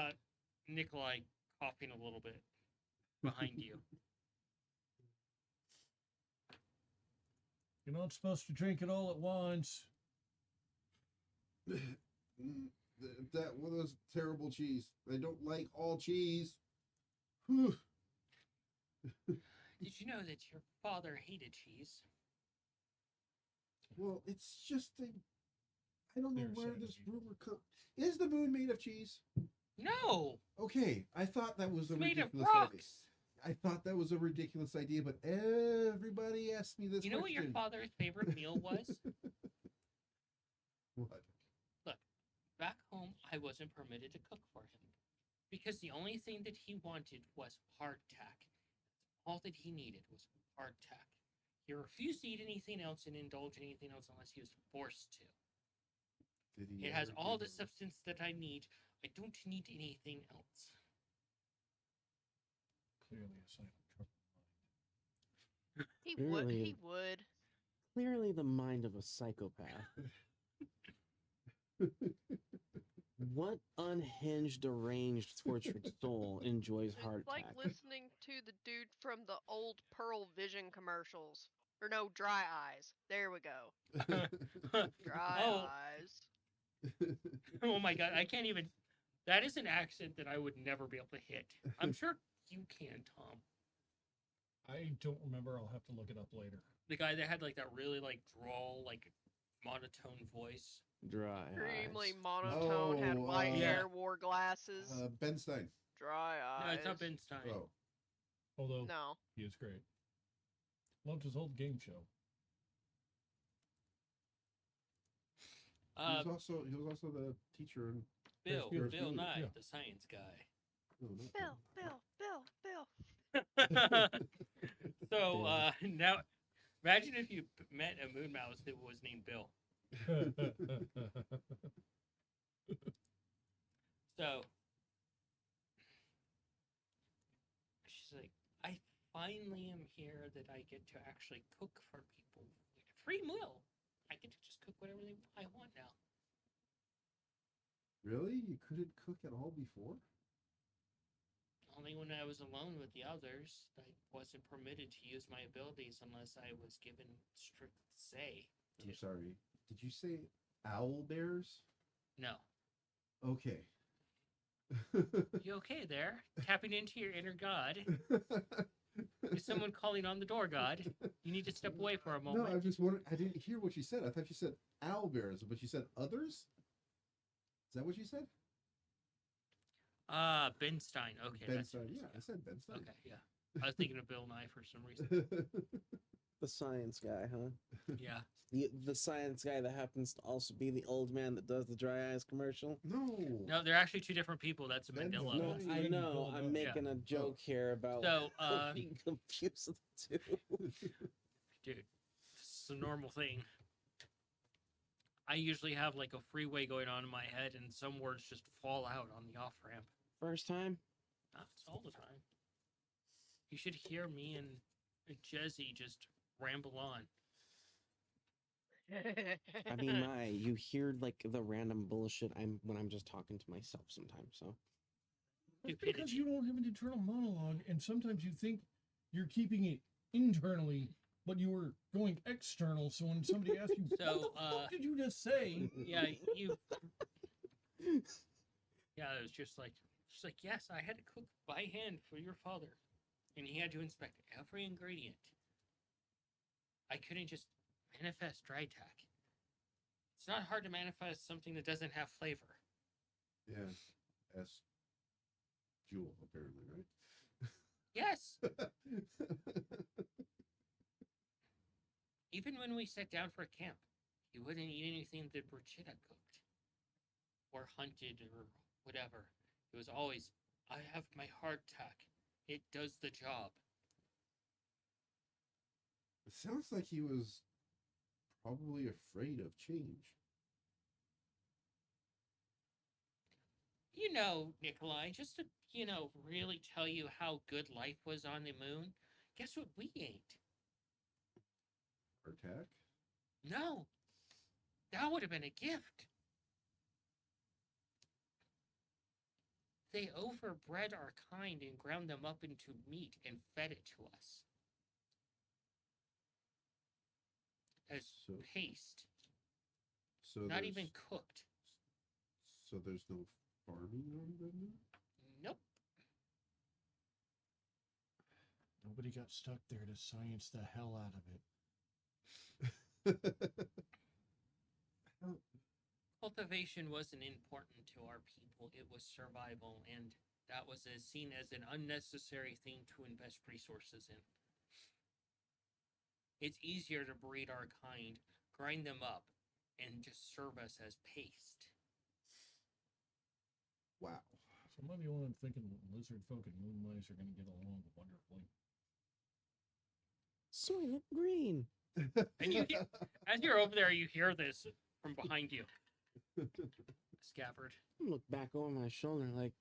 Nikolai coughing a little bit behind you. You're not supposed to drink it all at once. That one was terrible cheese. I don't like all cheese. Whew. Did you know that your father hated cheese? Well, it's just I don't know They're where saying this you- rumor comes. Is the moon made of cheese? No! Okay, I thought that was a It's made of ridiculous idea. rocks! I thought that was a ridiculous idea, but everybody asked me this You know what your question. father's favorite meal was? What? Back home, I wasn't permitted to cook for him. Because the only thing that he wanted was hardtack. All that he needed was hardtack. He refused to eat anything else and indulge in anything else unless he was forced to. Did he It has ever all give the him- substance that I need. I don't need anything else. Clearly a sign of trouble. He would. Really? He would. Clearly the mind of a psychopath. What unhinged, deranged, tortured soul enjoys It's hardtack? like listening to the dude from the old Pearl Vision commercials. Or no, Dry Eyes. There we go. Dry Oh. Eyes. Oh my god, I can't even. That is an accent that I would never be able to hit. I'm sure you can, Tom. I don't remember. I'll have to look it up later. The guy that had like that really like drawl, like monotone voice. Dry Extremely eyes. monotone, had Oh, white yeah. hair, wore glasses. Ben Stein. Dry Eyes. No, it's not Ben Stein. Oh, Although No. he is great. Loved his old game show. Uh, he was also the teacher in. Bill Ferris Bueller, Nye, yeah. the science guy. No, not Bill. So now, imagine if you met a moon mouse that was named Bill. So she's like, I finally am here that I get to actually cook for people. Free meal. I get to just cook whatever I want now. Really? You couldn't cook at all before? Only when I was alone with the others, I wasn't permitted to use my abilities unless I was given strict say. I'm sorry. Did you say owl bears? No. Okay. You okay there? Tapping into your inner god. Is someone calling on the door, God? You need to step away for a No, moment. I just wondered. I didn't hear what you said. I thought you said owl bears, but you said others. Is that what you said? Ben Stein. Okay. Ben that's Stein. what it is, Yeah, I said Ben Stein. Okay, yeah. I was thinking of Bill Nye for some reason. The science guy, huh? Yeah. The science guy that happens to also be the old man that does the dry eyes commercial. No. No, they're actually two different people. That's a Ben- Mandela. No, Well, I you know. build I'm up- making a joke here about So, being confused with the two. dude, it's a normal thing. I usually have like a freeway going on in my head, and some words just fall out on the off ramp. First time? Not all the time. You should hear me and Jesse just ramble on. I mean, you hear like the random bullshit when I'm just talking to myself sometimes. So That's Stupidity. because you don't have an internal monologue, and sometimes you think you're keeping it internally, but you were going external. So when somebody asks you, So, "What the fuck did you just say?" Yeah, you. Yeah, it was just like, yes, I had to cook by hand for your father, and he had to inspect every ingredient. I couldn't just manifest dry tack. It's not hard to manifest something that doesn't have flavor. Yeah. S. Jewel, apparently, right? Yes, even when we sat down for camp, he wouldn't eat anything that Brigida cooked, or hunted, or whatever. It was always, I have my hardtack. It does the job. It sounds like he was probably afraid of change. You know, Nikolai, just to, really tell you how good life was on the moon, guess what we ate? Attack? No. That would have been a gift. They overbred our kind and ground them up into meat and fed it to us. As So- paste, So not there's- even cooked. So there's no farming on them Nope. Nobody got stuck there to science the hell out of it. now? Cultivation wasn't important to our people. It was survival, and that was seen as an unnecessary thing to invest resources in. It's easier to breed our kind, grind them up, and just serve us as paste. Wow. So maybe when I'm thinking lizard folk and moon mice are going to get along wonderfully. Soylent Green. And you hear, as you're over there, you hear this from behind you. Scabbard. I look back over my shoulder like,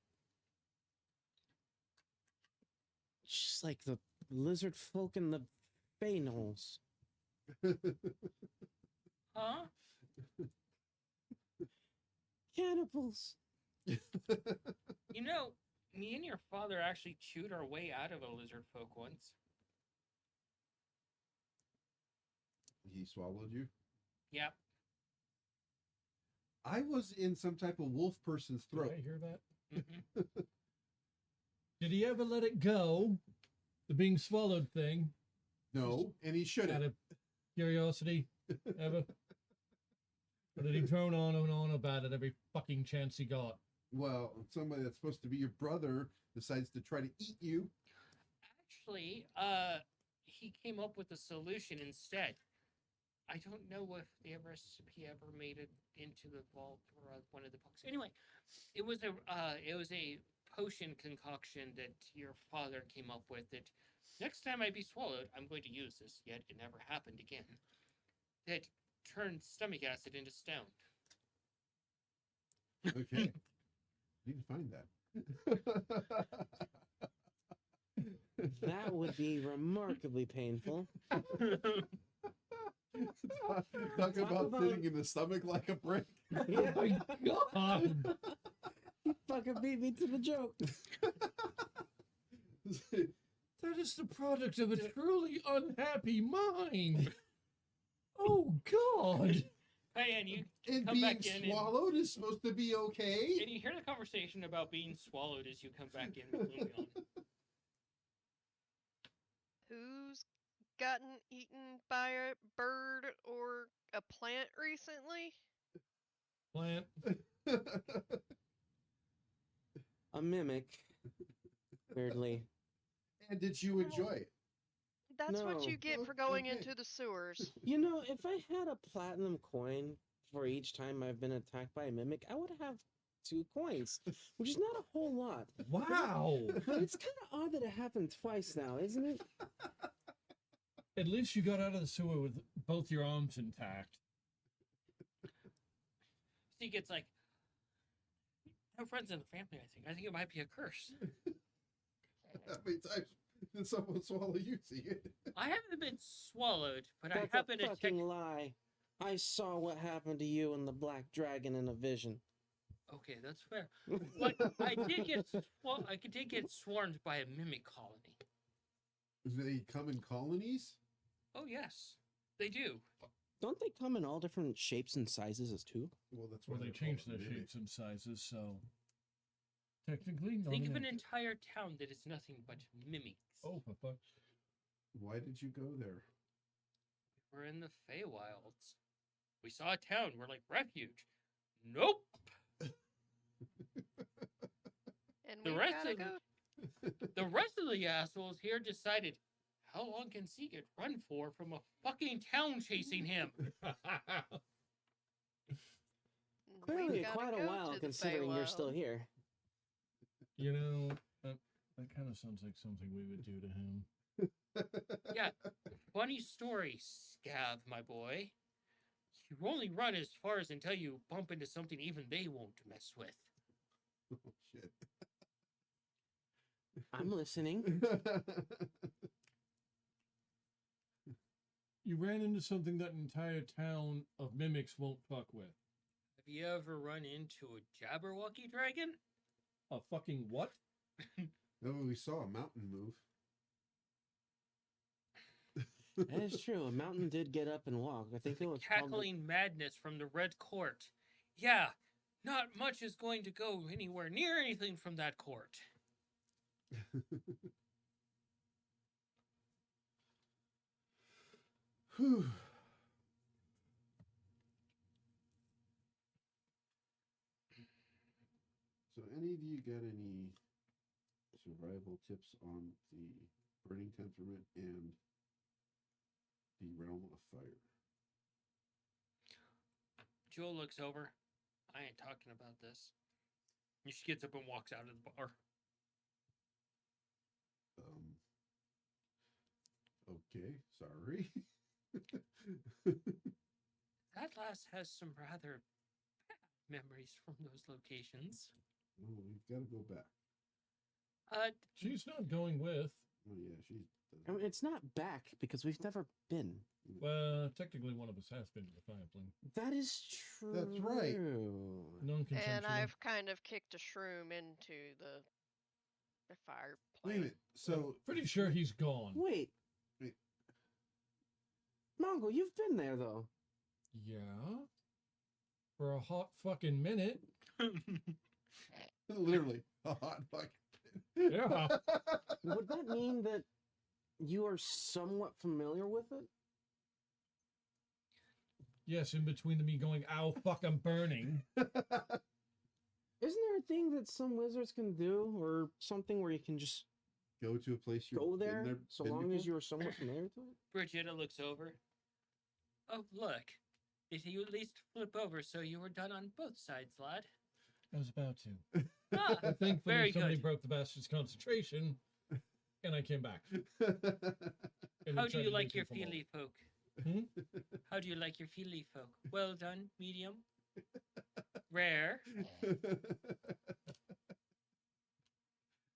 just like the lizard folk and the Faynolls. Huh? Cannibals. You know, me and your father actually chewed our way out of a lizard folk once. He swallowed you? Yep. I was in some type of wolf person's Did throat. I hear that? Mhm. Did he ever let it go? The being swallowed thing? No, and he Out shouldn't. of curiosity? Ever? Or did he drone on and on about it every fucking chance he got? Well, somebody that's supposed to be your brother decides to try to eat you. Actually, he came up with a solution instead. I don't know if the recipe ever made it into the vault or one of the books. Anyway, it was a potion concoction that your father came up with. That next time I be swallowed, I'm going to use this. Yet it never happened again. That turned stomach acid into stone. Okay. Need to find that. That would be remarkably painful. Talk about sitting in the stomach like a brick. Oh my god! You fucking beat me to the joke. is the product of a truly unhappy mind. Oh God! Hey, and you And come being back in swallowed is supposed to be okay. and you hear the conversation about being swallowed as you come back in with Lumion. Who's gotten eaten by a bird or a plant recently? Plant. A mimic. Weirdly. And did you enjoy it? That's what you No. get Oh, for going okay. into the sewers. You know, if I had a platinum coin for each time I've been attacked by a mimic, I would have 2 coins, which is not a whole lot. Wow! But it's kind of odd that it happened twice now, isn't it? At least you got out of the sewer with both your arms intact. She gets like, no friends in the family, I think it might be a curse. How many times did someone swallow you, Segan? I haven't been swallowed, but That's I have been a fucking attacked. lie. I saw what happened to you and the black dragon in a vision. Okay, that's fair. But I did get swarmed by a mimic colony. Do they come in colonies? Oh yes, they do. Don't they come in all different shapes and sizes as too? Well, that's Or why they they're changed called their mimic. shapes and sizes, so technically not Think an of an entity. entire town that is nothing but mimics. Oh, for fuck's Why did you go there? We're in the Feywilds. We saw a town. We're like refuge. Nope. And The we rest gotta of go. The rest of the assholes here decided, how long can Seagate run for from a fucking town chasing him? We Clearly, gotta quite a go while to the considering you're still Feywild. here. You know, that kind of sounds like something we would do to him. Yeah, funny story, Scav, my boy. You only run as far as until you bump into something even they won't mess with. Oh, shit. I'm listening. You ran into something that an entire town of mimics won't fuck with. Have you ever run into a Jabberwocky dragon? A fucking what? No, we saw a mountain move. That is true. A mountain did get up and walk. I think it was called the- Cackling madness from the Red Court. Yeah, not much is going to go anywhere near anything from that court. Whew. So, any of you got any survival tips on the burning temperament and the realm of fire? Jewel looks over. I ain't talking about this. And she gets up and walks out of the bar. Okay, sorry. That lass has some rather bad memories from those locations. Oh, we've got to go back. She's not going with. Oh yeah, she's. I mean, it's not back because we've never been. Well, technically one of us has been to the Firefling. That is true. That's right. Non-consensual. And I've kind of kicked a shroom into the fire Wait a plant. minute. So Pretty sure he's gone. Wait. Wait. Mongo, you've been there though. Yeah. For a hot fucking minute. literally a hot fuck. Yeah. Would that mean that you are somewhat familiar with it? Yes, in between me going, ow, fuck, I'm burning. Isn't there a thing that some wizards can do, or something where you can just Go to a place you've go been there, so been long before? as you are somewhat familiar to it? Brigitta looks over. Oh, look. Did you at least flip over so you were done on both sides, lad? I was about to. Ah, Thankfully, very somebody good. broke the bastard's concentration, and I came back. And How we do tried you to like make your him come over. feely folk? Hmm? How do you like your feely folk? Well done, medium, rare.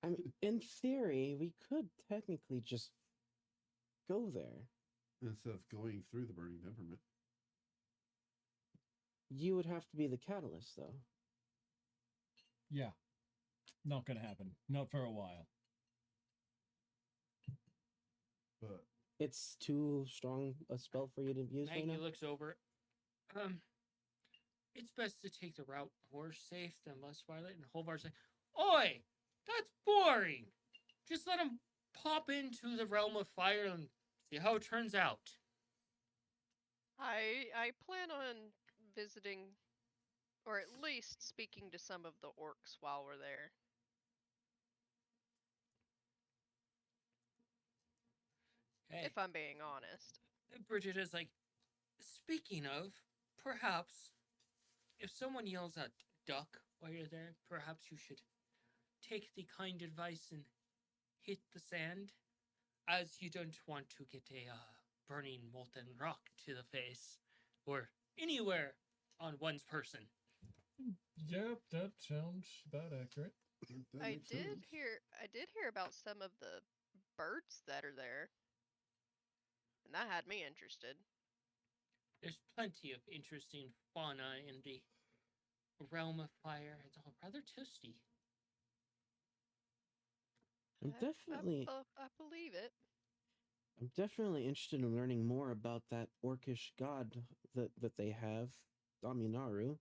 I mean, in theory, we could technically just go there. Instead of going through the burning temperament. You would have to be the catalyst, though. Yeah. Not gonna happen. Not for a while. it's too strong a spell for you to use right Maggie now? looks over. It's best to take the route more safe than less violent. And Holvar's like, Oi! That's boring! Just let him pop into the realm of fire and see how it turns out. I plan on visiting, or at least speaking to some of the orcs while we're there. Hey, If I'm being honest. Bridget is like, speaking of, perhaps if someone yells out duck while you're there, perhaps you should take the kind advice and hit the sand, as you don't want to get a burning molten rock to the face or anywhere on one's person. Yeah, that sounds about accurate. That I makes sense. I did hear about some of the birds that are there. And that had me interested. There's plenty of interesting fauna in the realm of fire. It's all rather toasty. I believe it. I'm definitely interested in learning more about that orcish god that they have, Dominaru.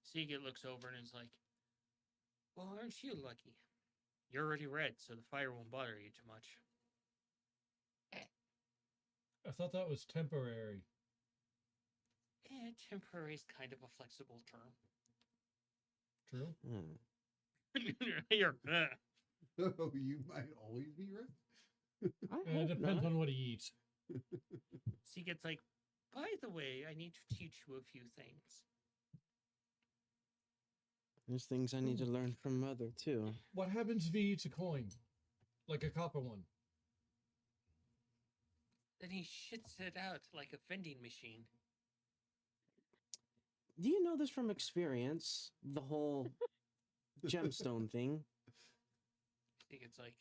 Seagate looks over and is like, well, aren't you lucky? You're already red, so the fire won't bother you too much. I thought that was temporary. Temporary is kind of a flexible term. True. You're, Oh, you might always be right. I It hope depends not. on what he eats. Seagate's like, by the way, I need to teach you a few things. There's things I need to learn from Mother too. What happens if he eats a coin? Like a copper one? Then he shits it out like a vending machine. Do you know this from experience? The whole gemstone thing. Seagate's like,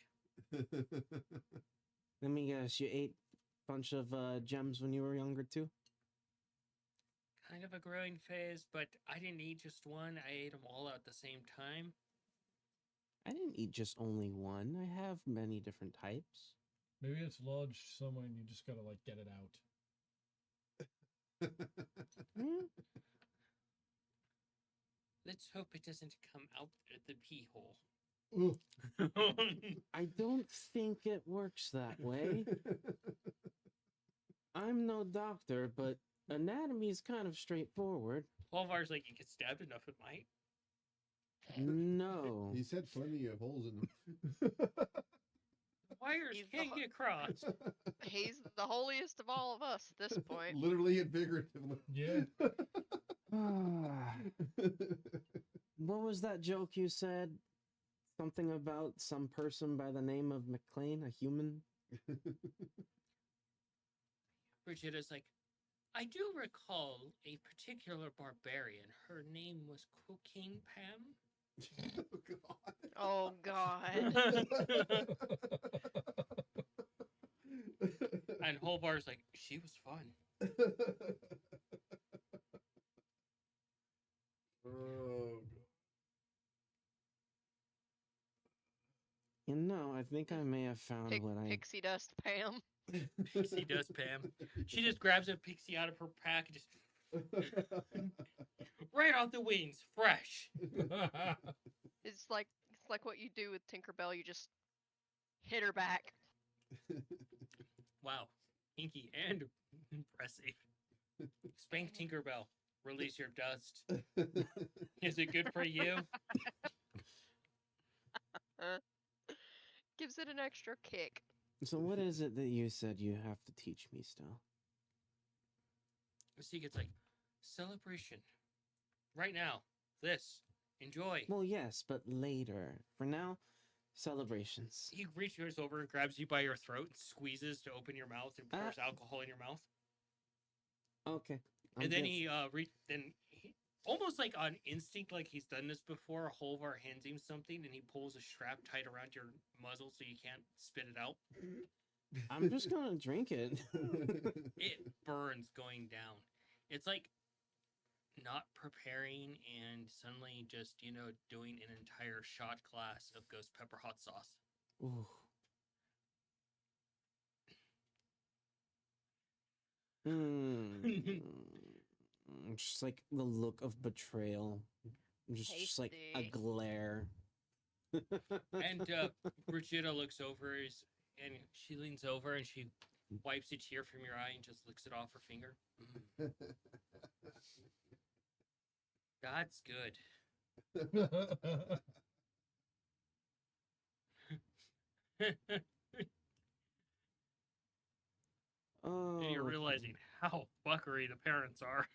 Let me guess, you ate a bunch of gems when you were younger too? kind of a growing phase, but I didn't eat just one. I ate them all at the same time. I didn't eat just only one. I have many different types. Maybe it's lodged somewhere and you just gotta like get it out. Hmm? Let's hope it doesn't come out at the pee hole. Ooh. I don't think it works that way. I'm no doctor, but anatomy is kind of straightforward. 12 hours, like, you get stabbed enough, it might. No. He's had plenty of holes in them. Wires He's the can't ho- get crossed. He's the holiest of all of us at this point. Literally and figuratively. Yeah. What was that joke you said? Something about some person by the name of McLean, a human? Brigitta's like, I do recall a particular barbarian. Her name was Cooking Pam. Oh, Oh And God. Holbar's like, she was fun. Oh, You know, I think I may have found what I... Pixie dust Pam. Pixie does, Pam. She just grabs a pixie out of her pack and just right off the wings, fresh. It's like what you do with Tinkerbell. You just hit her back. Wow, hinky and impressive. Spank Tinkerbell. Release your dust. Is it good for you? Gives it an extra kick. So what is it that you said you have to teach me still? See, it's like celebration. Right now, this. Enjoy. Well, yes, but later. For now, celebrations. He reaches over and grabs you by your throat and squeezes to open your mouth and pours alcohol in your mouth. Okay. And then he almost like on instinct, like he's done this before, Holvar hands him something and he pulls a strap tight around your muzzle so you can't spit it out. I'm just gonna drink it. It burns going down. It's like not preparing and suddenly just, doing an entire shot glass of ghost pepper hot sauce. Ooh. Just like the look of betrayal. Just like a Tasty. glare. And Brigida looks over and she leans over and she wipes a tear from your eye and just licks it off her finger. That's good. Oh, And you're realizing how fuckery the parents are.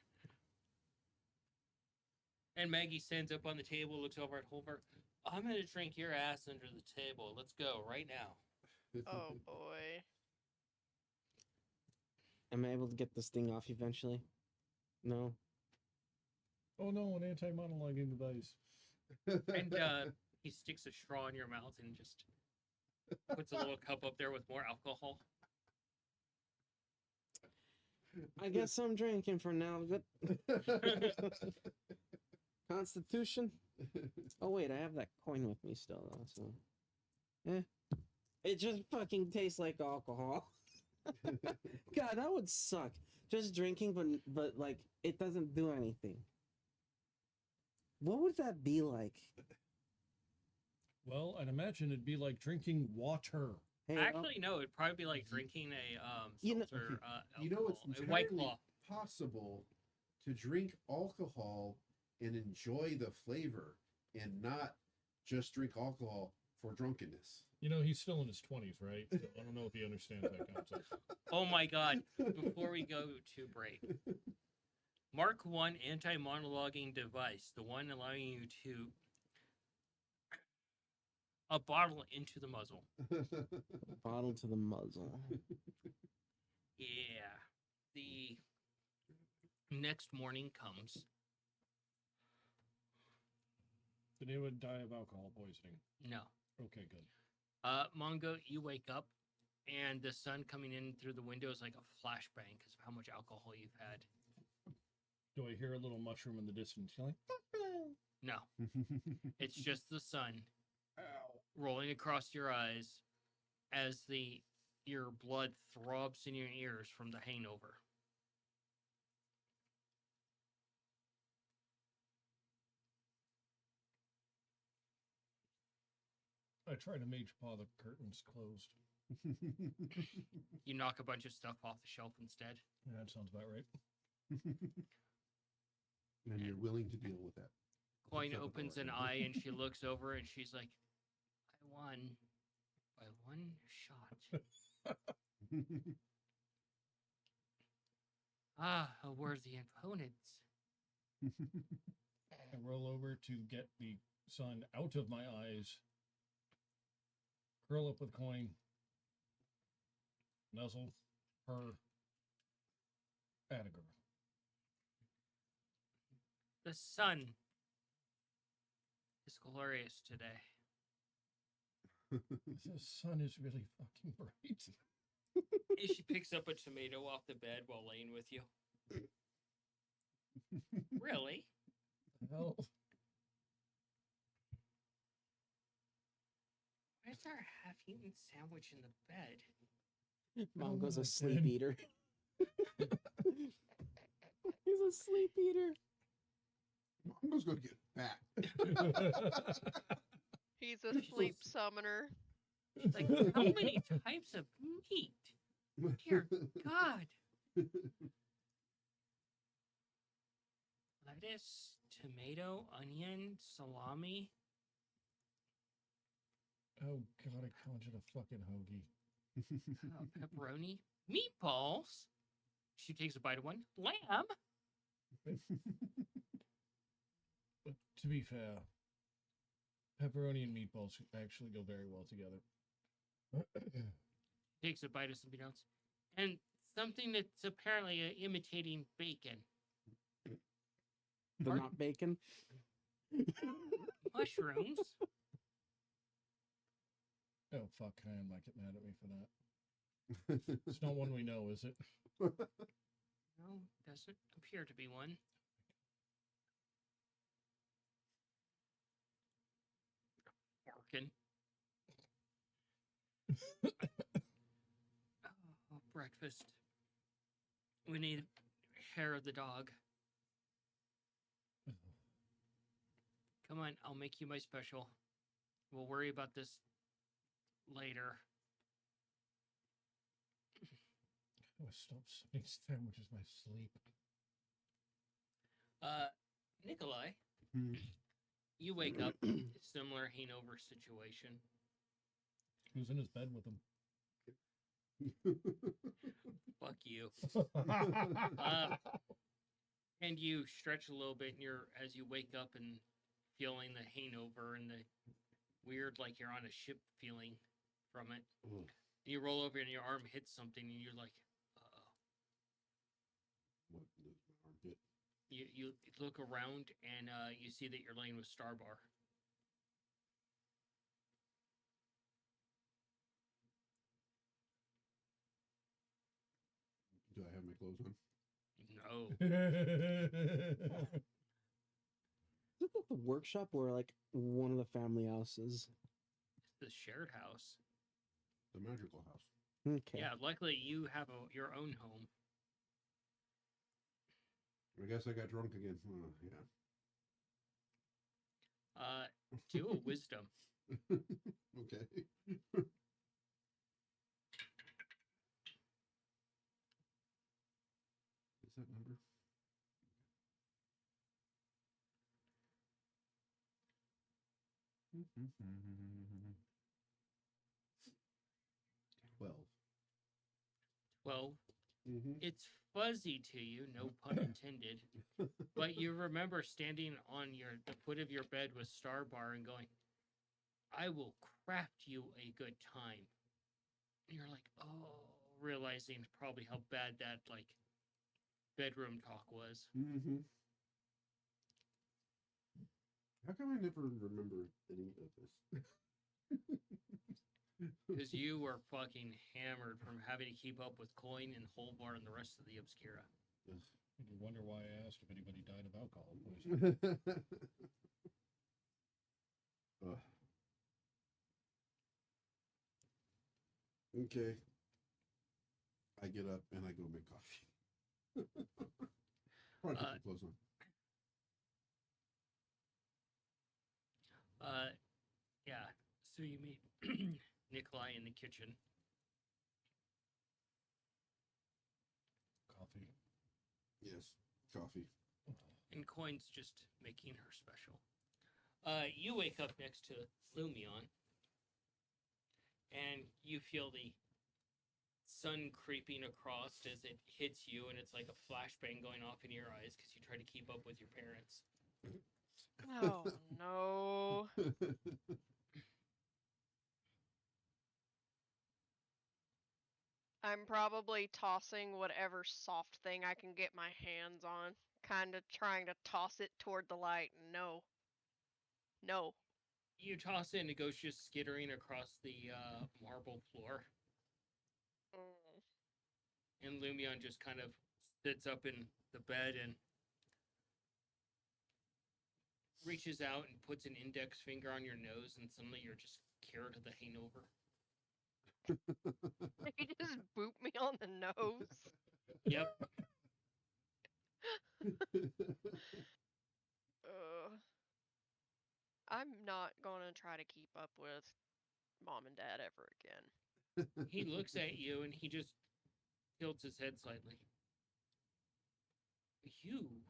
And Maggie stands up on the table, looks over at Holver. I'm gonna drink your ass under the table. Let's go right now. Oh boy. am I able to get this thing off eventually? No. Oh no, an anti-monologuing device. And he sticks a straw in your mouth and just puts a little cup up there with more alcohol. I guess I'm drinking for now. Good. Constitution. Oh wait, I have that coin with me still though. So, it just fucking tastes like alcohol. God, that would suck. Just drinking, but like it doesn't do anything. What would that be like? Well, I'd imagine it'd be like drinking water. Hey, Actually, no, it'd probably be like drinking a You know- seltzer, You know, it's alcohol, a White entirely Claw. possible to drink alcohol and enjoy the flavor and not just drink alcohol for drunkenness. You know, he's still in his 20s, right? So I don't know if he understands that concept. Oh my god, before we go to break. Mark 1 anti-monologuing device, the one allowing you to a bottle into the muzzle. bottle to the muzzle. Yeah. The next morning comes. Did anyone die of alcohol poisoning? No. Okay, good. Mongo, you wake up and the sun coming in through the window is like a flashbang because of how much alcohol you've had. Do I hear a little mushroom in the distance? You're like, No. It's just the sun ow. rolling across your eyes as your blood throbs in your ears from the hangover. I try to mage paw the curtains closed. You knock a bunch of stuff off the shelf instead. Yeah, that sounds about right. And you're willing to deal with that. Coin Shut the opens door. an eye and she looks over and she's like, I won by one shot. Ah, a worthy opponent. I roll over to get the sun out of my eyes, curl up with coin, nuzzle, purr, Attiger. The sun is glorious today. The sun is really fucking bright. And she picks up a tomato off the bed while laying with you. Really? Hell, Where's our half-eaten sandwich in the bed? Mongo's my a sleep friend. eater. He's a sleep eater. Mongo's going to get fat. He's a sleep summoner. Like, how many types of meat? Dear God. Lettuce, tomato, onion, salami. Oh god, I conjured a fucking hoagie. Pepperoni, meatballs. She takes a bite of one. Lamb. But to be fair, pepperoni and meatballs actually go very well together. Takes a bite of something else. And something that's apparently imitating bacon. But not bacon. Mushrooms. Oh fuck, Kyan might get mad at me for that. It's not one we know, is it? No, doesn't appear to be one. Barkin. Oh, breakfast. We need hair of the dog. Come on, I'll make you my special. We'll worry about this later. Oh, stop eating sandwiches my sleep. Nikolai, Hmm. you wake up, similar hangover situation. Who's in his bed with him? Fuck you. And you stretch a little bit, and as you wake up and feeling the hangover and the weird, like you're on a ship feeling from it. Ugh. You roll over and your arm hits something, and you're like, uh-oh. What does my arm hit? You look around, and you see that you're laying with Starbar. Do I have my clothes on? No. Is it the workshop or like one of the family houses? It's the shared house. The magical house. Okay. Yeah, luckily you have your own home. I guess I got drunk again. Yeah. Do a wisdom. Okay. Is that number? 12. 12. Mm-hmm. It's fuzzy to you, no pun intended. But you remember standing on the foot of your bed with Starbar and going, I will craft you a good time. And you're like, oh, realizing probably how bad that like bedroom talk was. Mm-hmm. How come I never remember any of this? Because you were fucking hammered from having to keep up with Coin and Holvar and the rest of the Obscura. You wonder why I asked if anybody died of alcohol poisoning. Ugh. Okay. I get up and I go make coffee. Probably put some clothes on. Yeah. So you meet Nikolai in the kitchen. Coffee. Yes, coffee. And Coin's just making her special. You wake up next to Lumion, and you feel the sun creeping across as it hits you, and it's like a flashbang going off in your eyes because you try to keep up with your parents. Oh no. I'm probably tossing whatever soft thing I can get my hands on, kind of trying to toss it toward the light. No. No. You toss it, and it goes just skittering across the marble floor. Mm. And Lumion just kind of sits up in the bed and reaches out and puts an index finger on your nose, and suddenly you're just cured of the hangover. He just booped me on the nose. Yep. I'm not gonna try to keep up with mom and dad ever again. He looks at you and he just tilts his head slightly. You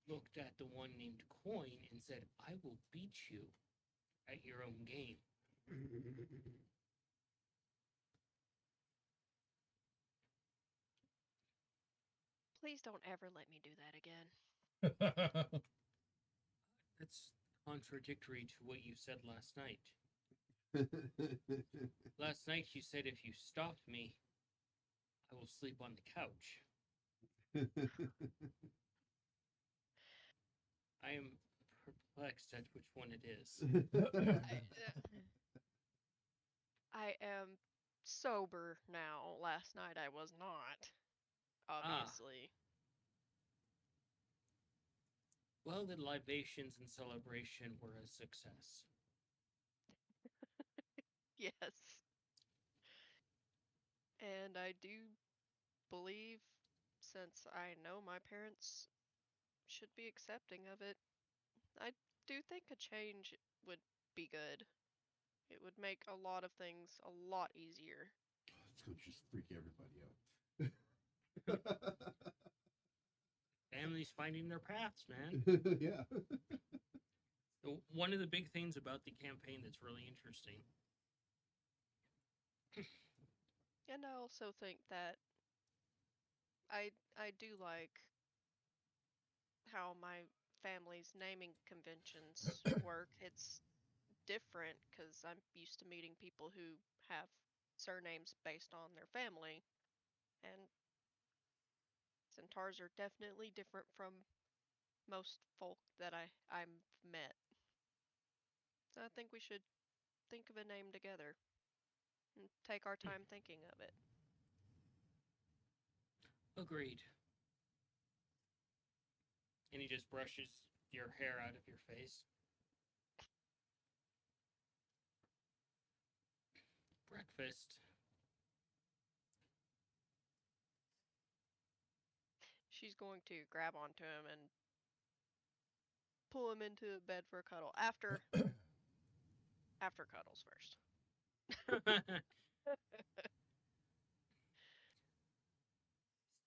looked at the one named Coin and said, I will beat you at your own game. Please don't ever let me do that again. That's contradictory to what you said last night. Last night you said if you stopped me, I will sleep on the couch. I am perplexed at which one it is. I am sober now. Last night I was not. Obviously. Well, the libations and celebration were a success. Yes. And I do believe since I know my parents should be accepting of it, I do think a change would be good. It would make a lot of things a lot easier. It's going to just freak everybody out. Families finding their paths, man. Yeah. So one of the big things about the campaign that's really interesting. And I also think that I do like how my family's naming conventions work. It's different because I'm used to meeting people who have surnames based on their family, and centaurs are definitely different from most folk that I've met. So I think we should think of a name together and take our time thinking of it. Agreed. And he just brushes your hair out of your face. Breakfast. She's going to grab onto him and pull him into bed for a cuddle after cuddles first.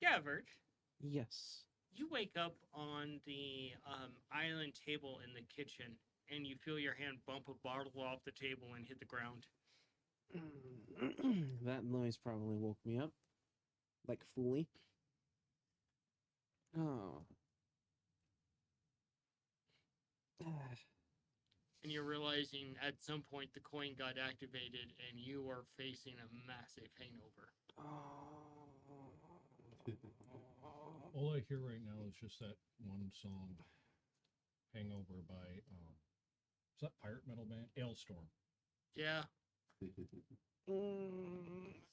Scavert, Yes. you wake up on the island table in the kitchen, and you feel your hand bump a bottle off the table and hit the ground. That noise probably woke me up. Like fully. Oh. And you're realizing at some point the coin got activated, and you are facing a massive hangover. All I hear right now is just that one song, "Hangover" by is that pirate metal band Ailstorm? Yeah.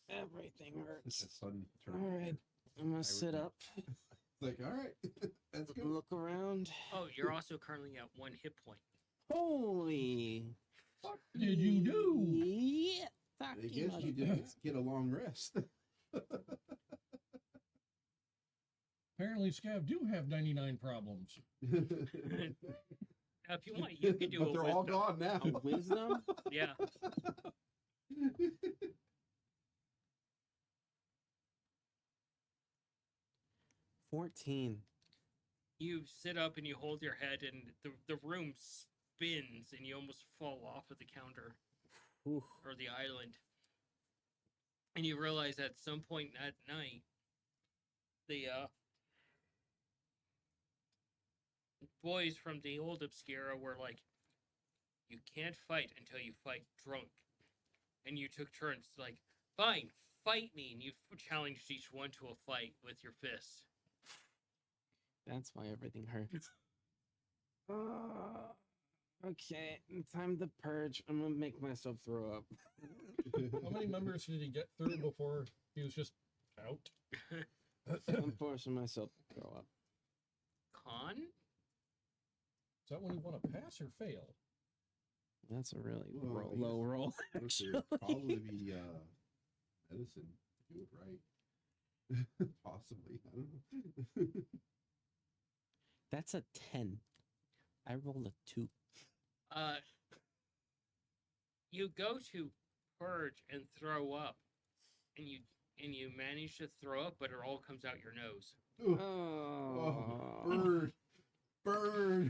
Everything It's a hurts. sudden turn. All right, I'm gonna sit up, It's like, all right, let's go. look around. Oh, you're also currently at 1 hit point. Holy! What did you do? Yeah, I guess you didn't get a long rest. Apparently, Scav do have 99 problems. Now, if you want, you can do but a they're all wisdom. gone now. A wisdom? Yeah. 14. You sit up and you hold your head, and the room spins, and you almost fall off of the counter Ooh. or the island. And you realize at some point that night, the boys from the old Obscura were like, "You can't fight until you fight drunk." And you took turns, like, "Fine, fight me." And you challenged each one to a fight with your fists. That's why everything hurts. Okay, time to purge. I'm gonna make myself throw up. How many members did he get through before he was just out? I'm forcing myself to throw up. Con? Is that when you want to pass or fail? That's a really Well, I low guess roll. Honestly, Actually. it'd probably be medicine to do it right. Possibly. I don't know. That's a 10. I rolled a 2. You go to purge and throw up, and you manage to throw up, but it all comes out your nose. Ugh. Oh, Burn. Burn.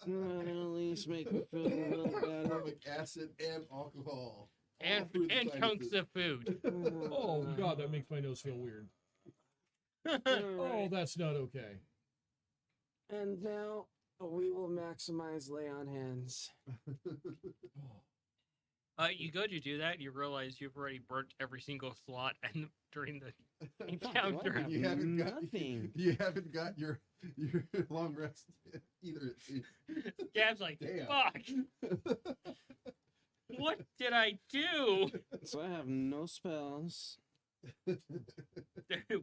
at least make me feel a little better. Formic acid and alcohol. and All through the and chunks sinuses. of food. Oh god, that makes my nose feel weird. Oh, Alright. that's not okay. And now we will maximize lay on hands. Oh. You go to do that, and you realize you've already burnt every single slot and during the In fact, Encounter. what? I have You haven't got nothing. you haven't got your long rest either. Gab's like, Damn. fuck, what did I do? So I have no spells,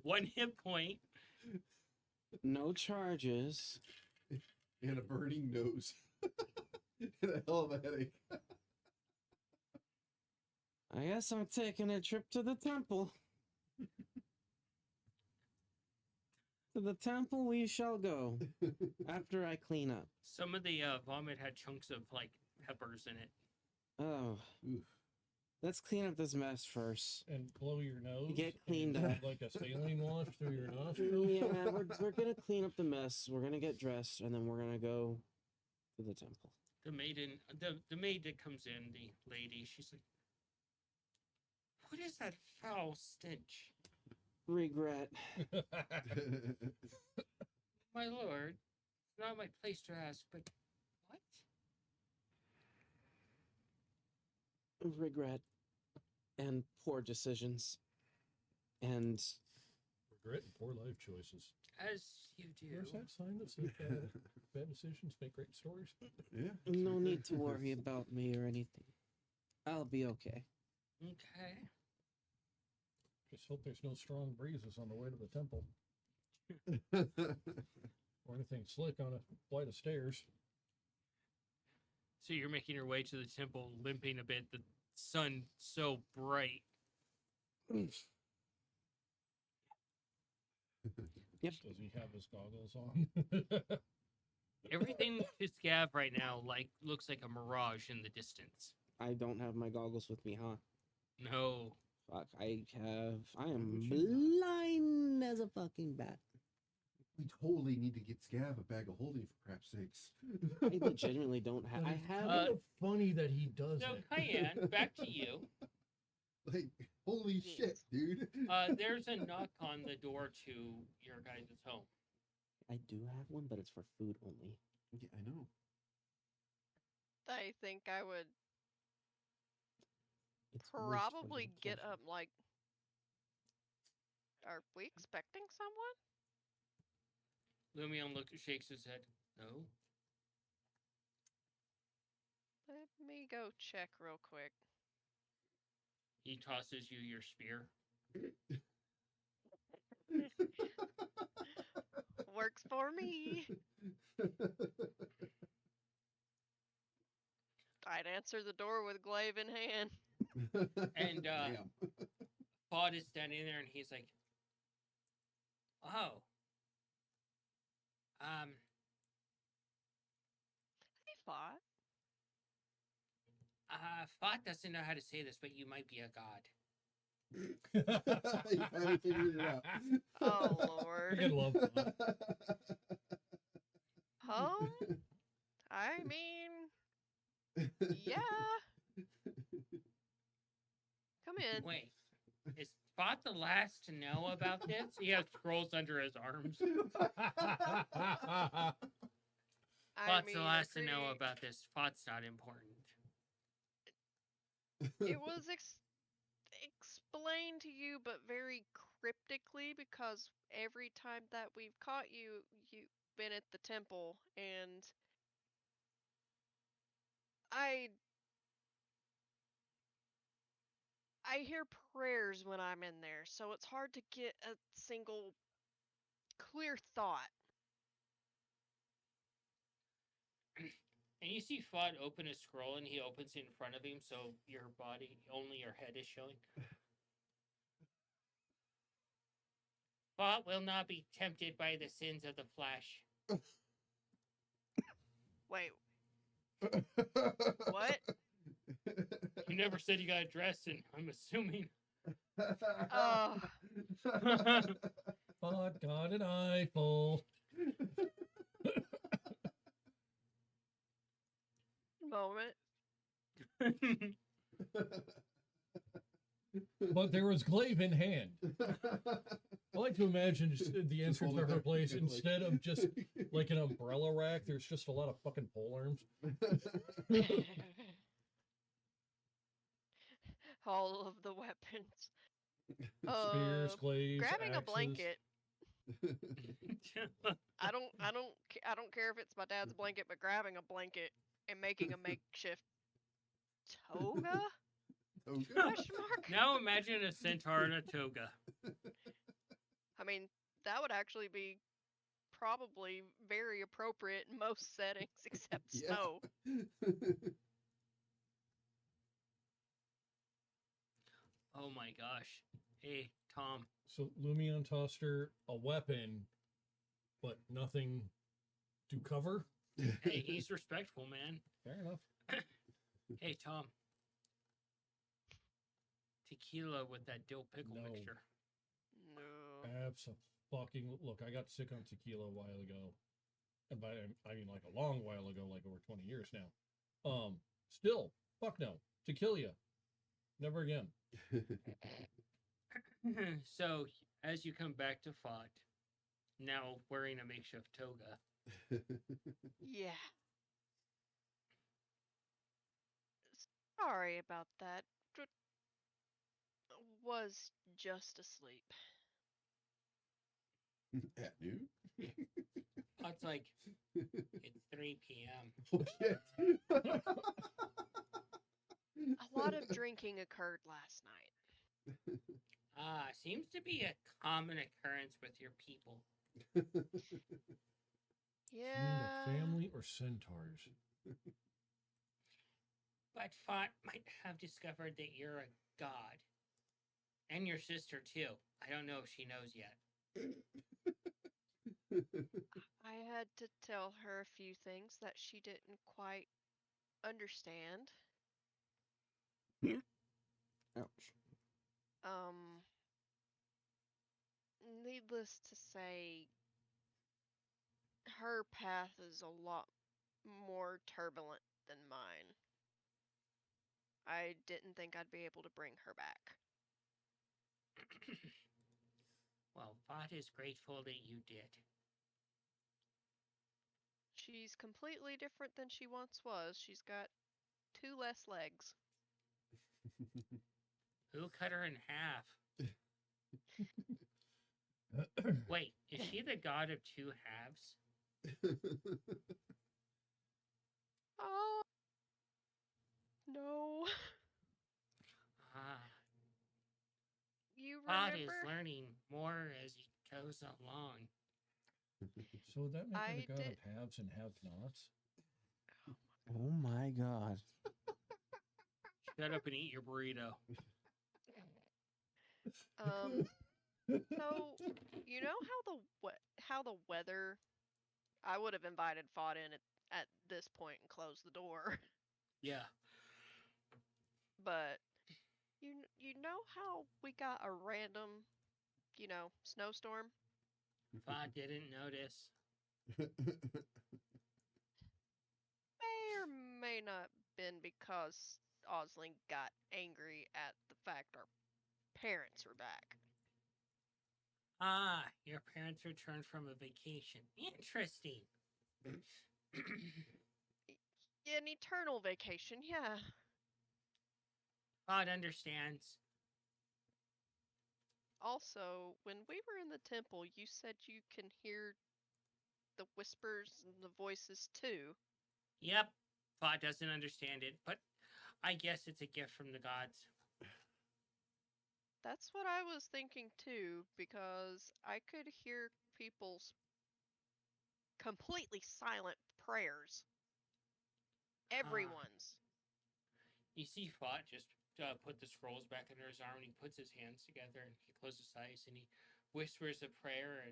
1 hit point. no charges. And a burning nose. And a hell of a headache. I guess I'm taking a trip to the temple. To the temple we shall go after I clean up. Some of the vomit had chunks of like peppers in it. Oh, Oof. let's clean up this mess first. And blow your nose. Get cleaned and up. have, like a saline wash through your nostrils. Yeah, we're gonna clean up the mess. We're gonna get dressed, and then we're gonna go to the temple. The maid that comes in, the lady, she's like, "What is that foul stench, Regret. my lord? It's not my place to ask, but what?" Regret. And poor decisions. And Regret and poor life choices. As you do. Where's that sign that says bad decisions make great stories? Yeah. no need to worry about me or anything. I'll be okay. Okay. Just hope there's no strong breezes on the way to the temple or anything slick on a flight of stairs. So you're making your way to the temple, limping a bit. The sun so bright. Yep. Does he have his goggles on? Everything to Scav right now looks like a mirage in the distance. I don't have my goggles with me, huh? No. Fuck, I am blind as a fucking bat. We totally need to get Scav a bag of holding, for crap's sakes. I legitimately don't have. I have. Kind of funny that he does So it. Cayenne, back to you. Like, holy shit, dude. There's a knock on the door to your guys' home. I do have one, but it's for food only. Yeah, I know. I think I would It's worse for the probably get occasion. up like. Are we expecting someone? Lumion shakes his head. No. Let me go check real quick. He tosses you your spear. Works for me. I'd answer the door with glaive in hand. And, Damn. Pod is standing there and he's like, "Oh. Hey, Fought. Fot doesn't know how to say this, but you might be a god." You finally figured it out. Oh, I Lord. can love that. Home? I mean, yeah. Come in. Wait. Is Fot the last to know about this? He has scrolls under his arms. I Fot's mean, the last to know pretty- about this. Fot's not important. It was explained to you, but very cryptically, because every time that we've caught you, you've been at the temple, and I hear prayers when I'm in there, so it's hard to get a single clear thought. And you see Fod open a scroll and he opens it in front of him so your body, only your head is showing. Fod will not be tempted by the sins of the flesh. Wait, what? You never said you got dressed, and I'm assuming. Oh, Bod got an eyeful. moment. But there was glaive in hand. I like to imagine just the entrance holding of her their- place, like- instead of just like an umbrella rack, there's just a lot of fucking pole arms. All of the weapons. Spears, glaives, Grabbing a axes. blanket. I don't care if it's my dad's blanket, but grabbing a blanket and making a makeshift toga? Okay. Question mark? Now imagine a centaur in a toga. I mean, that would actually be probably very appropriate in most settings except Yeah. snow. Oh my gosh. Hey, Tom. So Lumion tossed her a weapon but nothing to cover. Hey, he's respectful, man. Fair enough. Hey, Tom. Tequila with that dill pickle No. mixture. No. Fucking look, I got sick on tequila a while ago. And by I mean like a long while ago, like over 20 years now. Still, fuck no. Tequila. Never again. So, as you come back to Fott, now wearing a makeshift toga, Yeah. Sorry about that. Was just asleep. At noon? Fott's like, it's 3 p.m. Oh, shit. A lot of drinking occurred last night. Seems to be a common occurrence with your people. You Yeah. mean the family or centaurs? But Fott might have discovered that you're a god. And your sister, too. I don't know if she knows yet. I had to tell her a few things that she didn't quite understand. Ouch. Needless to say, her path is a lot more turbulent than mine. I didn't think I'd be able to bring her back. Well, Fott is grateful that you did. She's completely different than she once was. She's got 2 less legs. Who cut her in half? Wait, is she the god of 2 halves? Oh, no. Ah, You Fott is remember? learning more as he goes along. So would that make her I the god did- of haves and have-nots? Oh my god. Shut up and eat your burrito. So you know how the weather? I would have invited Fought in at this point and closed the door, Yeah. but you know how we got a random, snowstorm? Fott didn't notice. May or may not been because Osling got angry at the fact our parents were back. Ah, your parents returned from a vacation. Interesting. An eternal vacation, yeah. Fott understands. Also, when we were in the temple, you said you can hear the whispers and the voices too. Yep. Fott doesn't understand it, but I guess it's a gift from the gods. That's what I was thinking too, because I could hear people's completely silent prayers. Everyone's. You see Fott just put the scrolls back under his arm and he puts his hands together and he closes his eyes and he whispers a prayer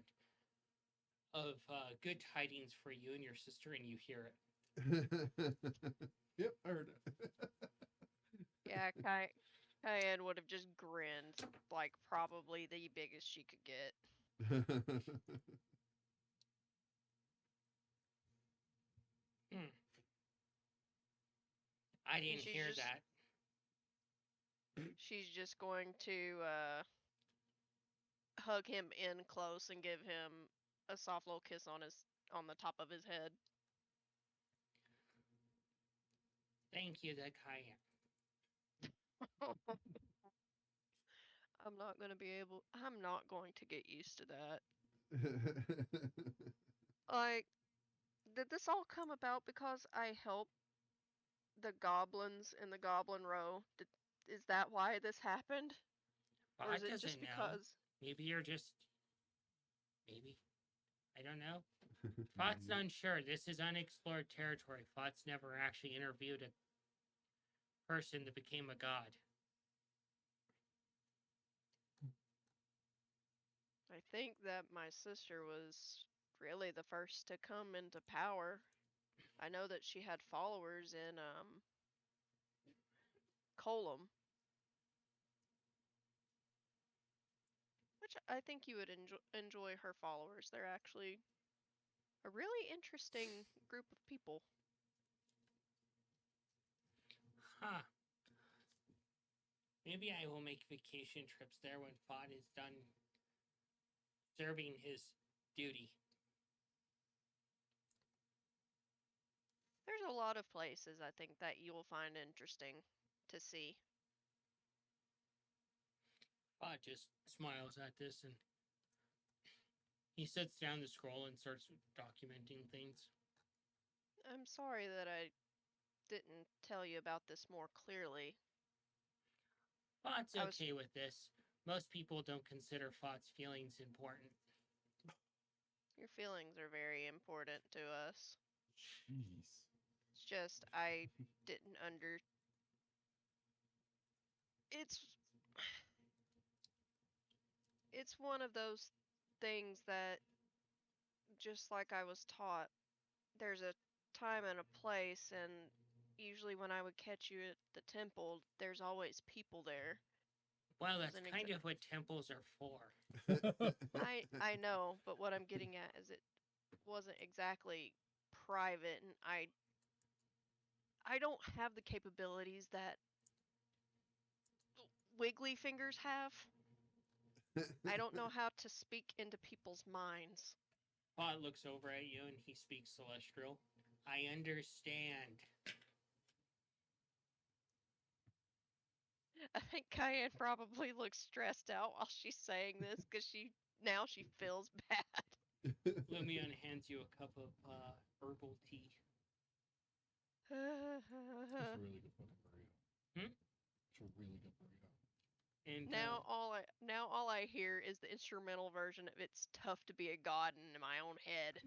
of good tidings for you and your sister, and you hear it. Yep, I heard it. Yeah, Cayenne would have just grinned, like probably the biggest she could get. I didn't she's hear just- that. She's just going to hug him in close and give him a soft little kiss on the top of his head. Thank you, that Cayenne. I'm not going to get used to that. Like, did this all come about because I helped the goblins in the Goblin Row? Is that why this happened? Or Fott is it doesn't just know. because? Maybe you're just. Maybe. I don't know. Fott's unsure. This is unexplored territory. Fott's never actually interviewed a person that became a god. I think that my sister was really the first to come into power. I know that she had followers in Colum, which I think you would enjoy her followers. They're actually a really interesting group of people. Huh. Maybe I will make vacation trips there when Fod is done serving his duty. There's a lot of places I think that you'll find interesting to see. Fod just smiles at this and he sets down the scroll and starts documenting things. I'm sorry that I didn't tell you about this more clearly. Fod's I was- okay with this. Most people don't consider Fod's feelings important. Your feelings are very important to us. Jeez. It's just I didn't it's one of those things that, just like I was taught, there's a time and a place, and usually when I would catch you at the temple, there's always people there. Well, that's Doesn't kind of what temples are for. I know, but what I'm getting at is it wasn't exactly private, and I don't have the capabilities that Wiggly Fingers have. I don't know how to speak into people's minds. Fod looks over at you and he speaks Celestial. I understand. I think Cayenne probably looks stressed out while she's saying this because she feels bad. Lumion hands you a cup of herbal tea. It's a really good fucking burrito. Hmm? It's a really good burrito. And Now all I hear is the instrumental version of "It's Tough to Be a God" in my own head.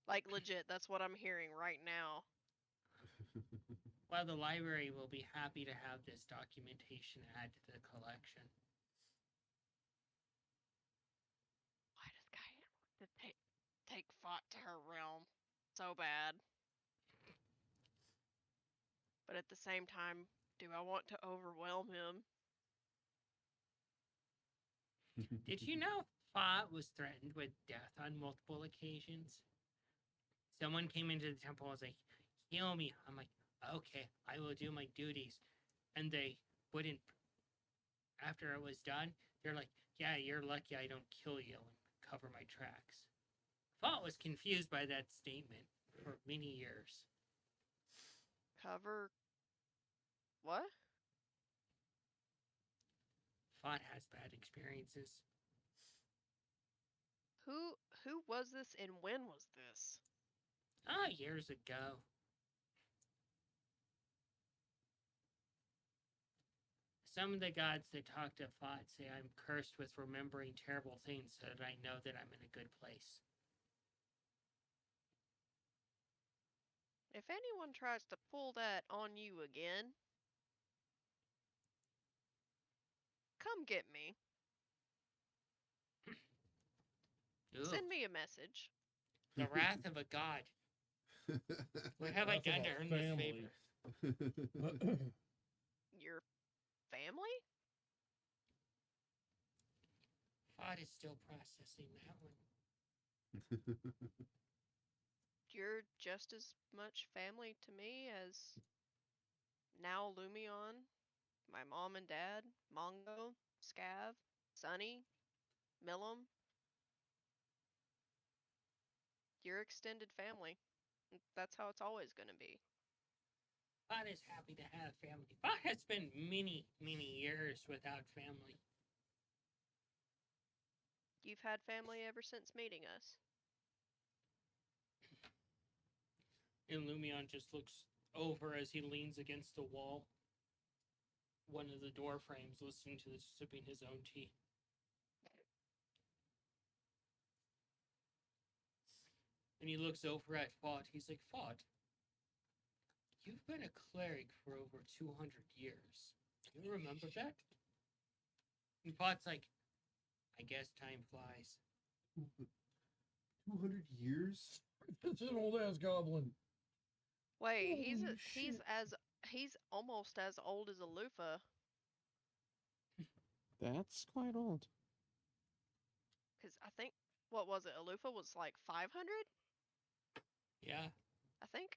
Like legit, that's what I'm hearing right now. well, the library will be happy to have this documentation added to the collection. Why does Cayenne want to take Fought to her realm so bad? But at the same time, do I want to overwhelm him? Did you know Fod was threatened with death on multiple occasions? Someone came into the temple and was like, heal me. I'm like, okay, I will do my duties. And they wouldn't. After it was done, they're like, yeah, you're lucky I don't kill you and cover my tracks. Fod was confused by that statement for many years. Cover what? Fod has bad experiences. Who was this and when was this? Years ago. Some of the gods that talk to Fod say I'm cursed with remembering terrible things so that I know that I'm in a good place. If anyone tries to pull that on you again, come get me. Ooh, Send me a message. the wrath of a god. What have I Wrath of done to a earn this family. favor? Your family? Fod is still processing that one. You're just as much family to me as now Lumion, my mom and dad, Mongo, Scav, Sunny, Millum. You're extended family. That's how it's always going to be. Fod is happy to have family. Fod has spent many, many years without family. You've had family ever since meeting us. And Lumion just looks over as he leans against the wall. One of the door frames, listening to this, sipping his own tea. And he looks over at Fod. He's like, Fod, you've been a cleric for over 200 years. Do you remember that? And Fod's like, I guess time flies. 200 years? It's an old ass goblin. Wait, he's Holy he's shit. he's almost as old as a loofah. That's quite old. Because I think, what was it? A loofah was like 500, Yeah. I think.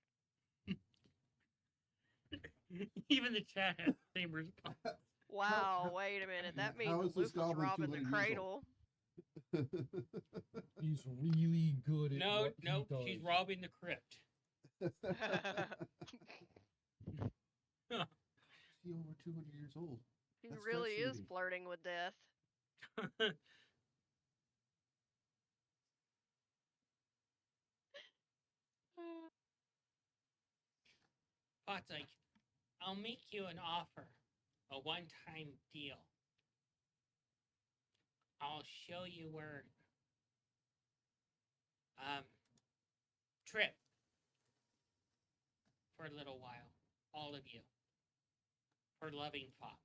Even the chat has the same response. Wow, wait a minute. That means how a is this loofah's goblin robbing the 200 years old? cradle. He's really good at No, what no, he does. she's robbing the crypt. Is he over 200 years old? He That's really is fascinating. flirting with death. Pot's like, I'll make you an offer, a one-time deal. I'll show you where. Trip for a little while, all of you, for loving Pot.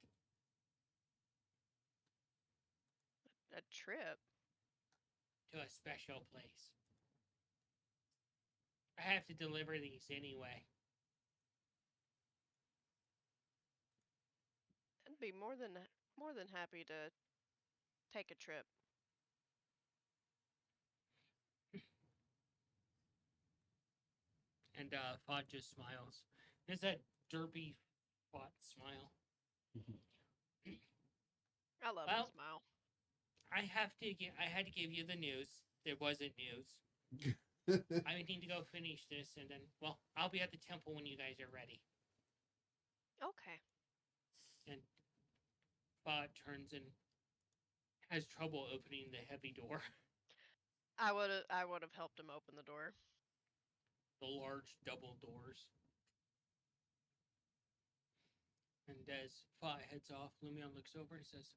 A trip. To a special place. I have to deliver these anyway. I'd be more than happy to take a trip. And Fod just smiles. There's that derpy Fod smile. I love Well- his smile. I had to give you the news. There wasn't news. I need to go finish this, and then, well, I'll be at the temple when you guys are ready. Okay. And Fod turns and has trouble opening the heavy door. I would have helped him open the door. The large double doors. And as Fa heads off, Lumion looks over and says,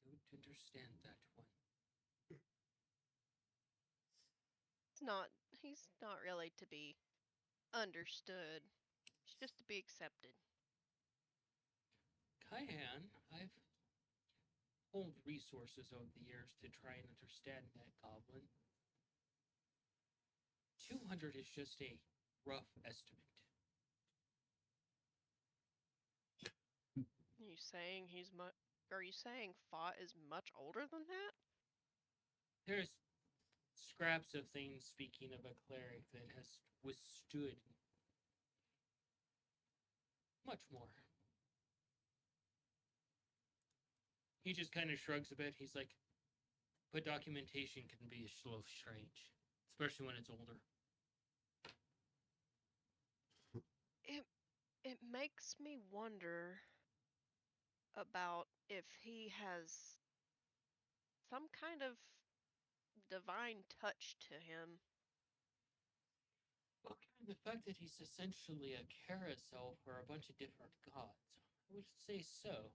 I don't understand that one. He's not really to be understood. He's just to be accepted. Kyan, I've pulled resources over the years to try and understand that goblin. 200 is just a rough estimate. Are you saying Fa is much older than that? There's scraps of things, speaking of a cleric, that has withstood much more. He just kind of shrugs a bit. He's like, but documentation can be a little strange, especially when it's older. It makes me wonder about if he has some kind of divine touch to him. Well, given the fact that he's essentially a carousel for a bunch of different gods, I would say so.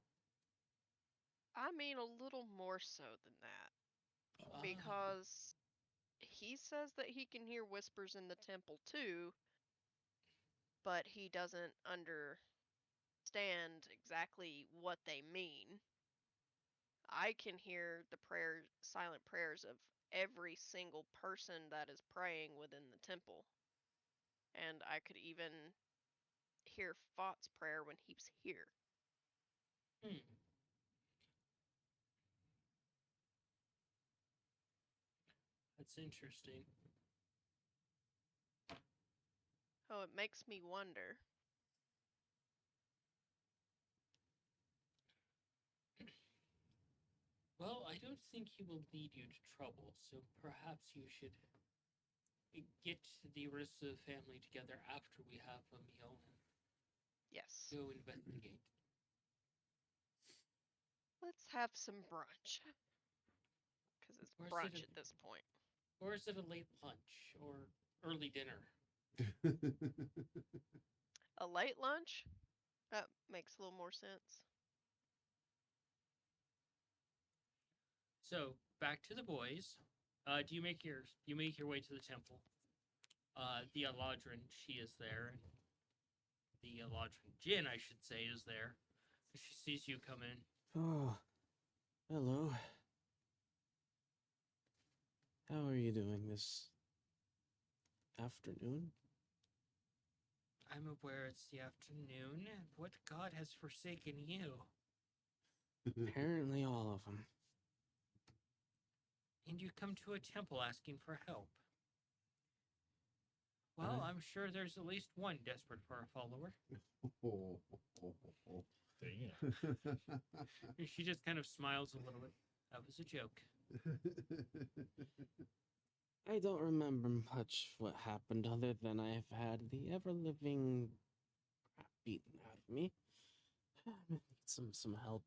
I mean, a little more so than that. Ah, Because he says that he can hear whispers in the temple too, but he doesn't understand exactly what they mean. I can hear the silent prayers of every single person that is praying within the temple. And I could even hear Fot's prayer when he's here. That's interesting. Oh, it makes me wonder. Well, I don't think he will lead you to trouble, so perhaps you should get the rest of the family together after we have a meal and Yes. go investigate. Let's have some brunch. Because it's Or is brunch it at this point. Or is it a late lunch or early dinner? A late lunch? That makes a little more sense. So back to the boys. Do you make your way to the temple? The Eladrin, she is there, and the Eladrin Jinn, I should say, is there. She sees you come in. Oh, hello. How are you doing this afternoon? I'm aware it's the afternoon. What god has forsaken you? Apparently, all of them. And you come to a temple asking for help. Well, Uh, I'm sure there's at least one desperate for a follower. Damn. And she just kind of smiles a little bit. That was a joke. I don't remember much what happened other than I've had the ever-living crap beaten out of me. I need some help.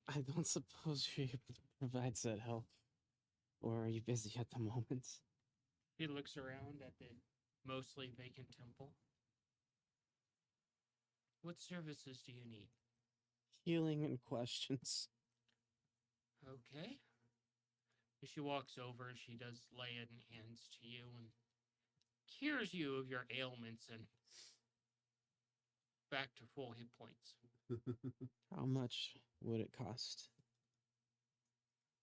I don't suppose you're able to provide said help. Or are you busy at the moment? He looks around at the mostly vacant temple. What services do you need? Healing and questions. Okay. As she walks over, she does lay it in hands to you and cures you of your ailments and back to full hit points. How much would it cost?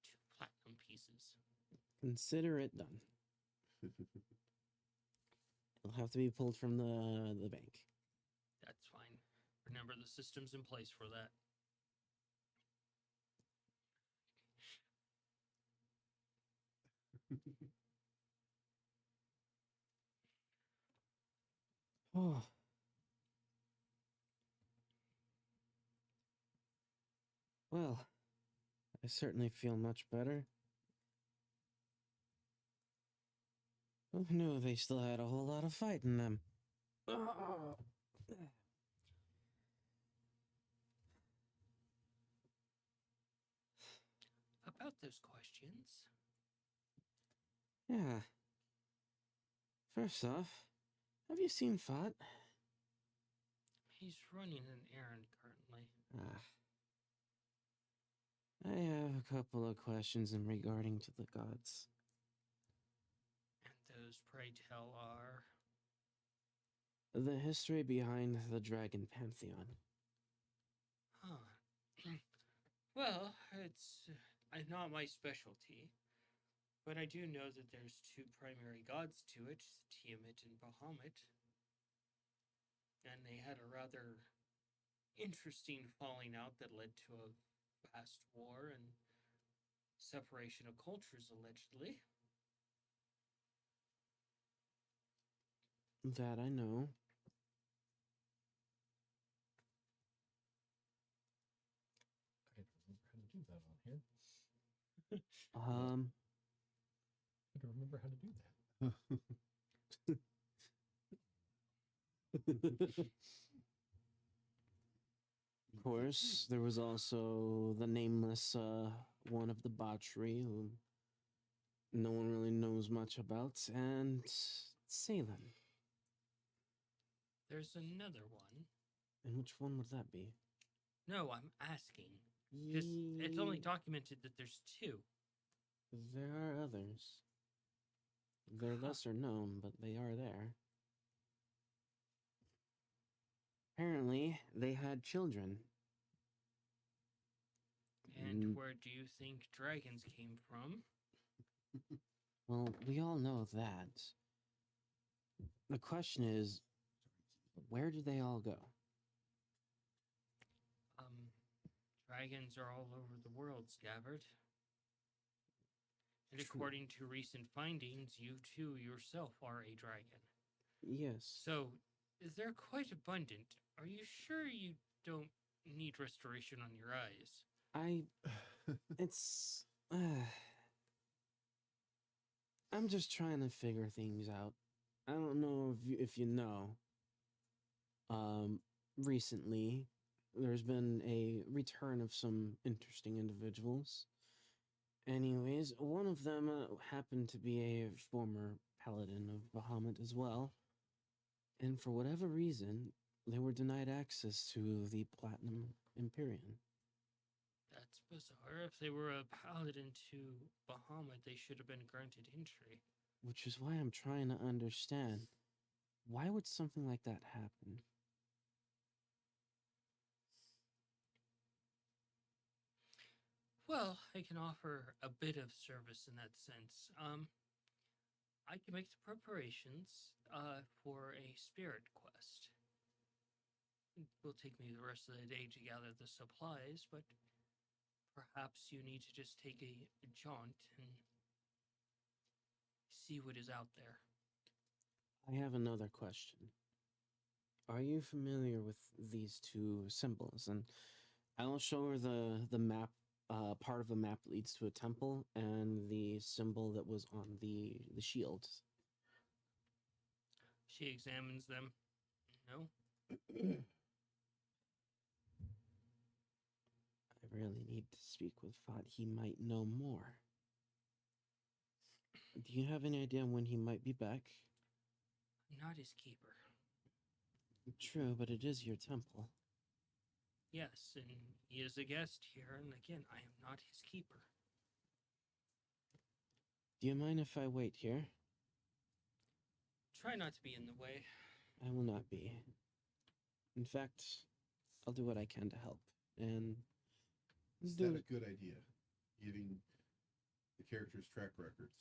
2 platinum pieces. Consider it done. It'll have to be pulled from the bank. That's fine. Remember, the system's in place for that. Oh. Well, I certainly feel much better. Who knew they still had a whole lot of fight in them? Oh. About those questions, Yeah. First off, have you seen Fat? he's running an errand currently. Ah. I have a couple of questions in regarding to the gods. And those, pray tell, are... The history behind the Dragon Pantheon. Huh. Well, it's not my specialty. But I do know that there's 2 primary gods to it, Tiamat and Bahamut. And they had a rather interesting falling out that led to a vast war and separation of cultures, allegedly. That I know. I don't remember how to do that on here. I don't remember how to do that. Of course, there was also the nameless one of the Botchery, who no one really knows much about, and Salem. There's another one. And which one would that be? No, I'm asking. Just, it's only documented that there's 2. There are others. They're lesser known, but they are there. Apparently, they had children. And where do you think dragons came from? Well, we all know that. The question is, where did they all go? Dragons are all over the world, Scabbard. And True. according to recent findings, you too yourself are a dragon. Yes. So, they're quite abundant. Are you sure you don't need restoration on your eyes? It's. I'm just trying to figure things out. I don't know if you know. Recently, there's been a return of some interesting individuals. Anyways, one of them happened to be a former paladin of Bahamut as well. And for whatever reason, they were denied access to the Platinum Empyrean. That's bizarre. If they were a paladin to Bahamut, they should have been granted entry. Which is why I'm trying to understand. Why would something like that happen? Well, I can offer a bit of service in that sense. I can make the preparations for a spirit quest. It will take me the rest of the day to gather the supplies, but perhaps you need to just take a jaunt and see what is out there. I have another question. Are you familiar with these two symbols? And I will show her the map. Part of the map leads to a temple, and the symbol that was on the shield. She examines them. No, I really need to speak with Fad. He might know more. Do you have any idea when he might be back? I'm not his keeper. True, but it is your temple. Yes, and he is a guest here, and again, I am not his keeper. Do you mind if I wait here? Try not to be in the way. I will not be. In fact, I'll do what I can to help. And Is that a good idea? Giving the characters track records.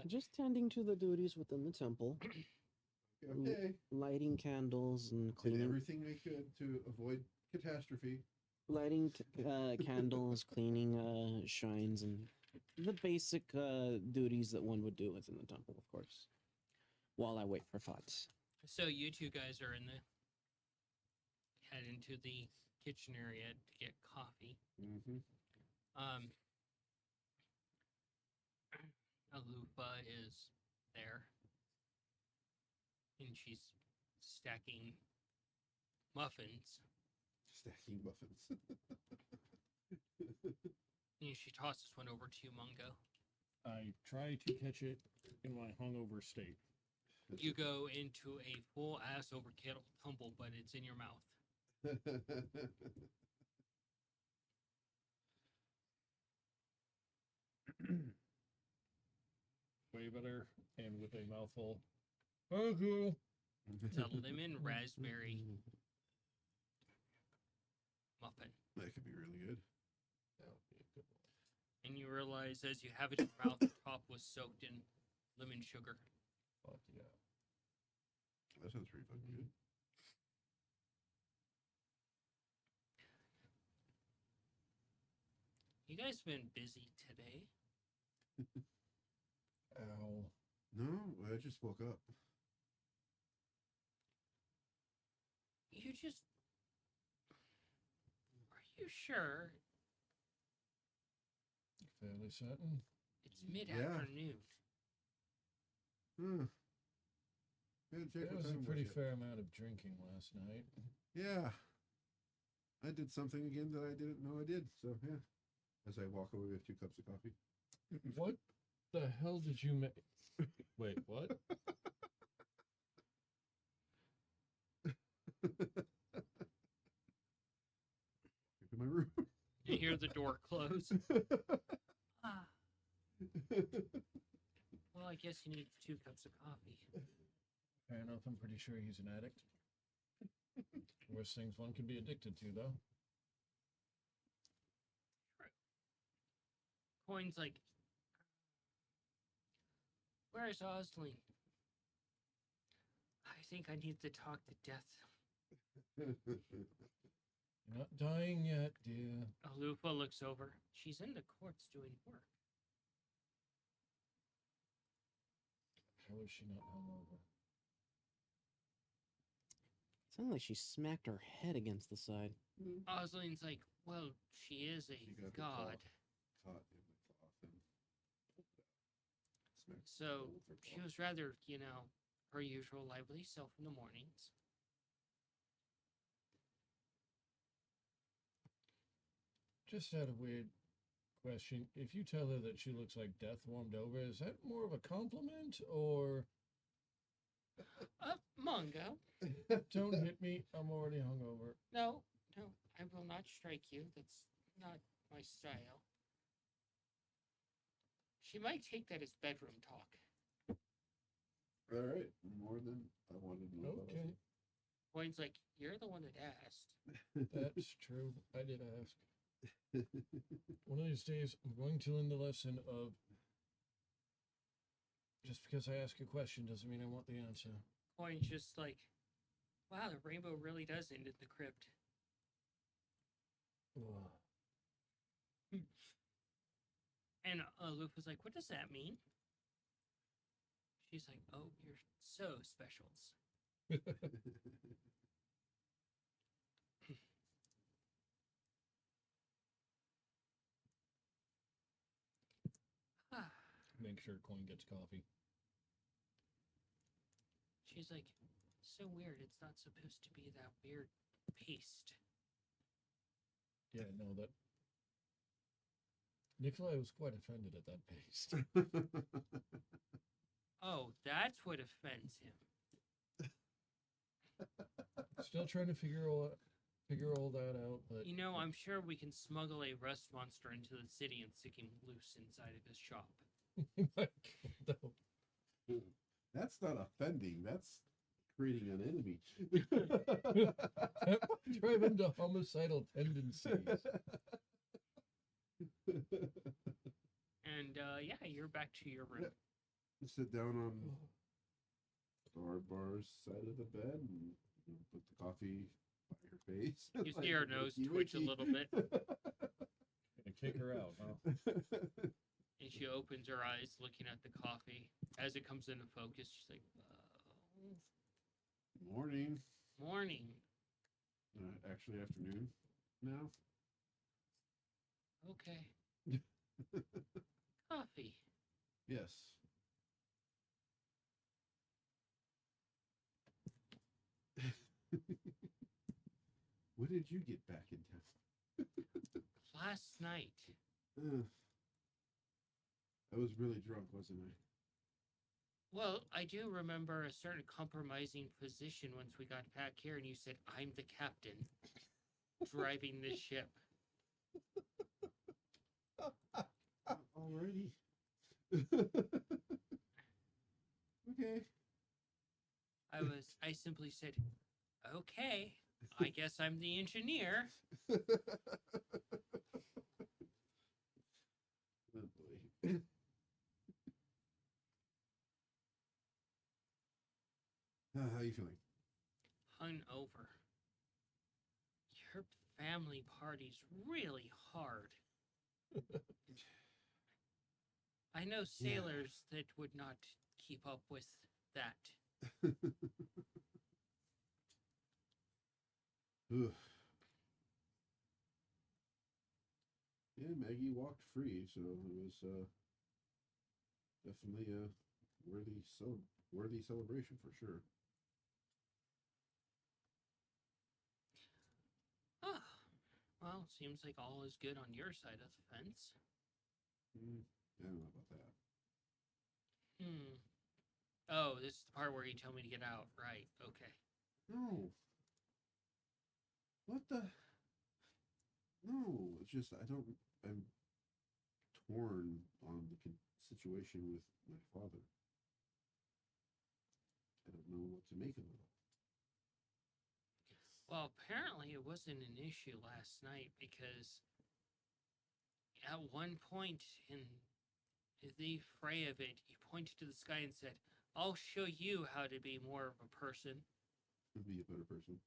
just tending to the duties within the temple, Okay. lighting candles and Did cleaning, everything they could to avoid catastrophe. lighting candles, cleaning shrines, and the basic duties that one would do within the temple, of course. While I wait for Fats. So you two guys are in the head into the kitchen area to get coffee. Mm-hmm. Alufa is there, and she's stacking muffins. Stacking muffins. And she tosses one over to you, Mungo. I try to catch it in my hungover state. You go into a full ass over kettle tumble, but it's in your mouth. Way better, and with a mouthful. Thank you. It's a lemon raspberry muffin. That could be really good. That would be a good one. And you realize as you have it in your mouth, the top was soaked in lemon sugar. Fuck yeah. That sounds pretty fucking good. You guys been busy today? Ow. No, I just woke up. You just... Are you sure? Fairly certain. It's mid-afternoon. Check There what was a time it pretty yet. fair amount of drinking last night. Yeah. I did something again that I didn't know I did. So, yeah. As I walk away with 2 cups of coffee. What the hell did you make? Wait, what? Into my room. You hear the door close. Ah, well, I guess he needs 2 cups of coffee. Fair enough. I'm pretty sure he's an addict. Worst things one can be addicted to, though. Coin's like, where's Osling? I think I need to talk to Death. You're not dying yet, dear. Alufa looks over. She's in the courts doing work. How is she not hungover? Sounded like she smacked her head against the side. Osling's like, well, she is a She got the god. Caught in the cloth and smacked So the with her she claw. was rather, her usual lively self in the mornings. Just had a weird question. If you tell her that she looks like death warmed over, is that more of a compliment or Mungo. don't hit me? I'm already hungover. No, I will not strike you. That's not my style. She might take that as bedroom talk. All right. More than I wanted to know. about Okay, it. Coin's like, you're the one that asked. that's true. I did ask. One of these days, I'm going to learn the lesson of just because I ask a question doesn't mean I want the answer. Coin's just like, wow, the rainbow really does end in the crypt. Ugh. And Lufa's like, what does that mean? She's like, oh, you're so specials. Ah. Make sure Coin gets coffee. She's like, so weird. It's not supposed to be that weird paste. Yeah, no, that. Nikolai was quite offended at that paste. Oh, that's what offends him. Still trying to figure all that out, but You know, I'm sure we can smuggle a rust monster into the city and stick him loose inside of his shop. no. That's not offending. That's creating an enemy. Drive into homicidal tendencies. And yeah, you're back to your room. Yep. You sit down on Bar's side of the bed and put the coffee by her face. You see her nose twitch a little bit. Gonna kick her out, huh? And she opens her eyes looking at the coffee. As it comes into focus, she's like, Morning. morning. Actually, afternoon now. Okay. Coffee. Yes. When did you get back in town? Last night. I was really drunk, wasn't I? Well, I do remember a certain compromising position once we got back here, and you said, I'm the captain driving this ship. Alrighty. Okay. I simply said, okay, I guess I'm the engineer. Oh boy. How you feeling? Hungover. Your family party's really hard. I know sailors that would not keep up with that. Ugh. Yeah, Maggie walked free, so it was definitely a worthy celebration for sure. Oh, well, seems like all is good on your side of the fence. I don't know about that. Oh, this is the part where you tell me to get out. Right, okay. No. What the? No, it's just I'm torn on the situation with my father. I don't know what to make of it all. Well, apparently it wasn't an issue last night because at one point in the fray of it, he pointed to the sky and said, I'll show you how to be more of a person. Be a better person.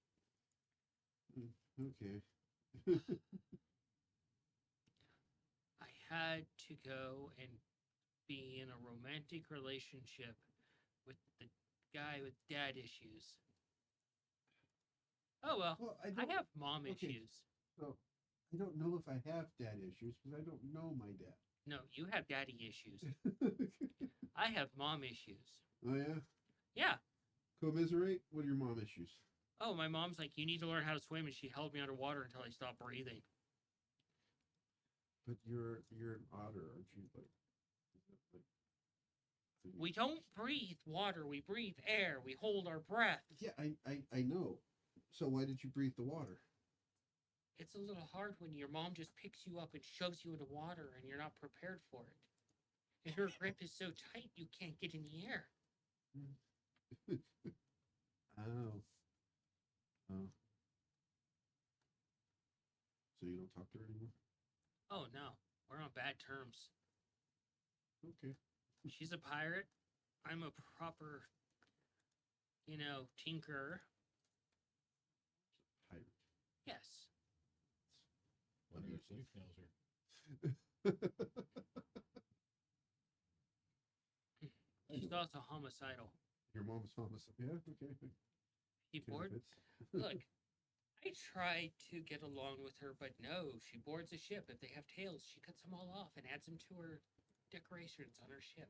Okay. I had to go and be in a romantic relationship with the guy with dad issues. Oh well, Well, I have mom okay. issues. So I don't know if I have dad issues because I don't know my dad. No, you have daddy issues. I have mom issues. Oh yeah? Yeah. Commiserate? What are your mom issues? Oh, my mom's like, you need to learn how to swim, and she held me underwater until I stopped breathing. But you're an otter, aren't you? Like We don't breathe water, we breathe air, we hold our breath. Yeah, I know. So why did you breathe the water? It's a little hard when your mom just picks you up and shoves you into water and you're not prepared for it. And her grip is so tight you can't get in the air. Oh. Oh. So you don't want to talk to her anymore? Oh no, we're on bad terms. Okay. She's a pirate. I'm a proper, tinkerer. Pirate. Yes. One of your sleeve schnauzer. She's also homicidal. Your mom's homicide. Yeah, okay. She Kinda board. fits. Look, I try to get along with her, but no, she boards a ship. If they have tails, she cuts them all off and adds them to her decorations on her ship.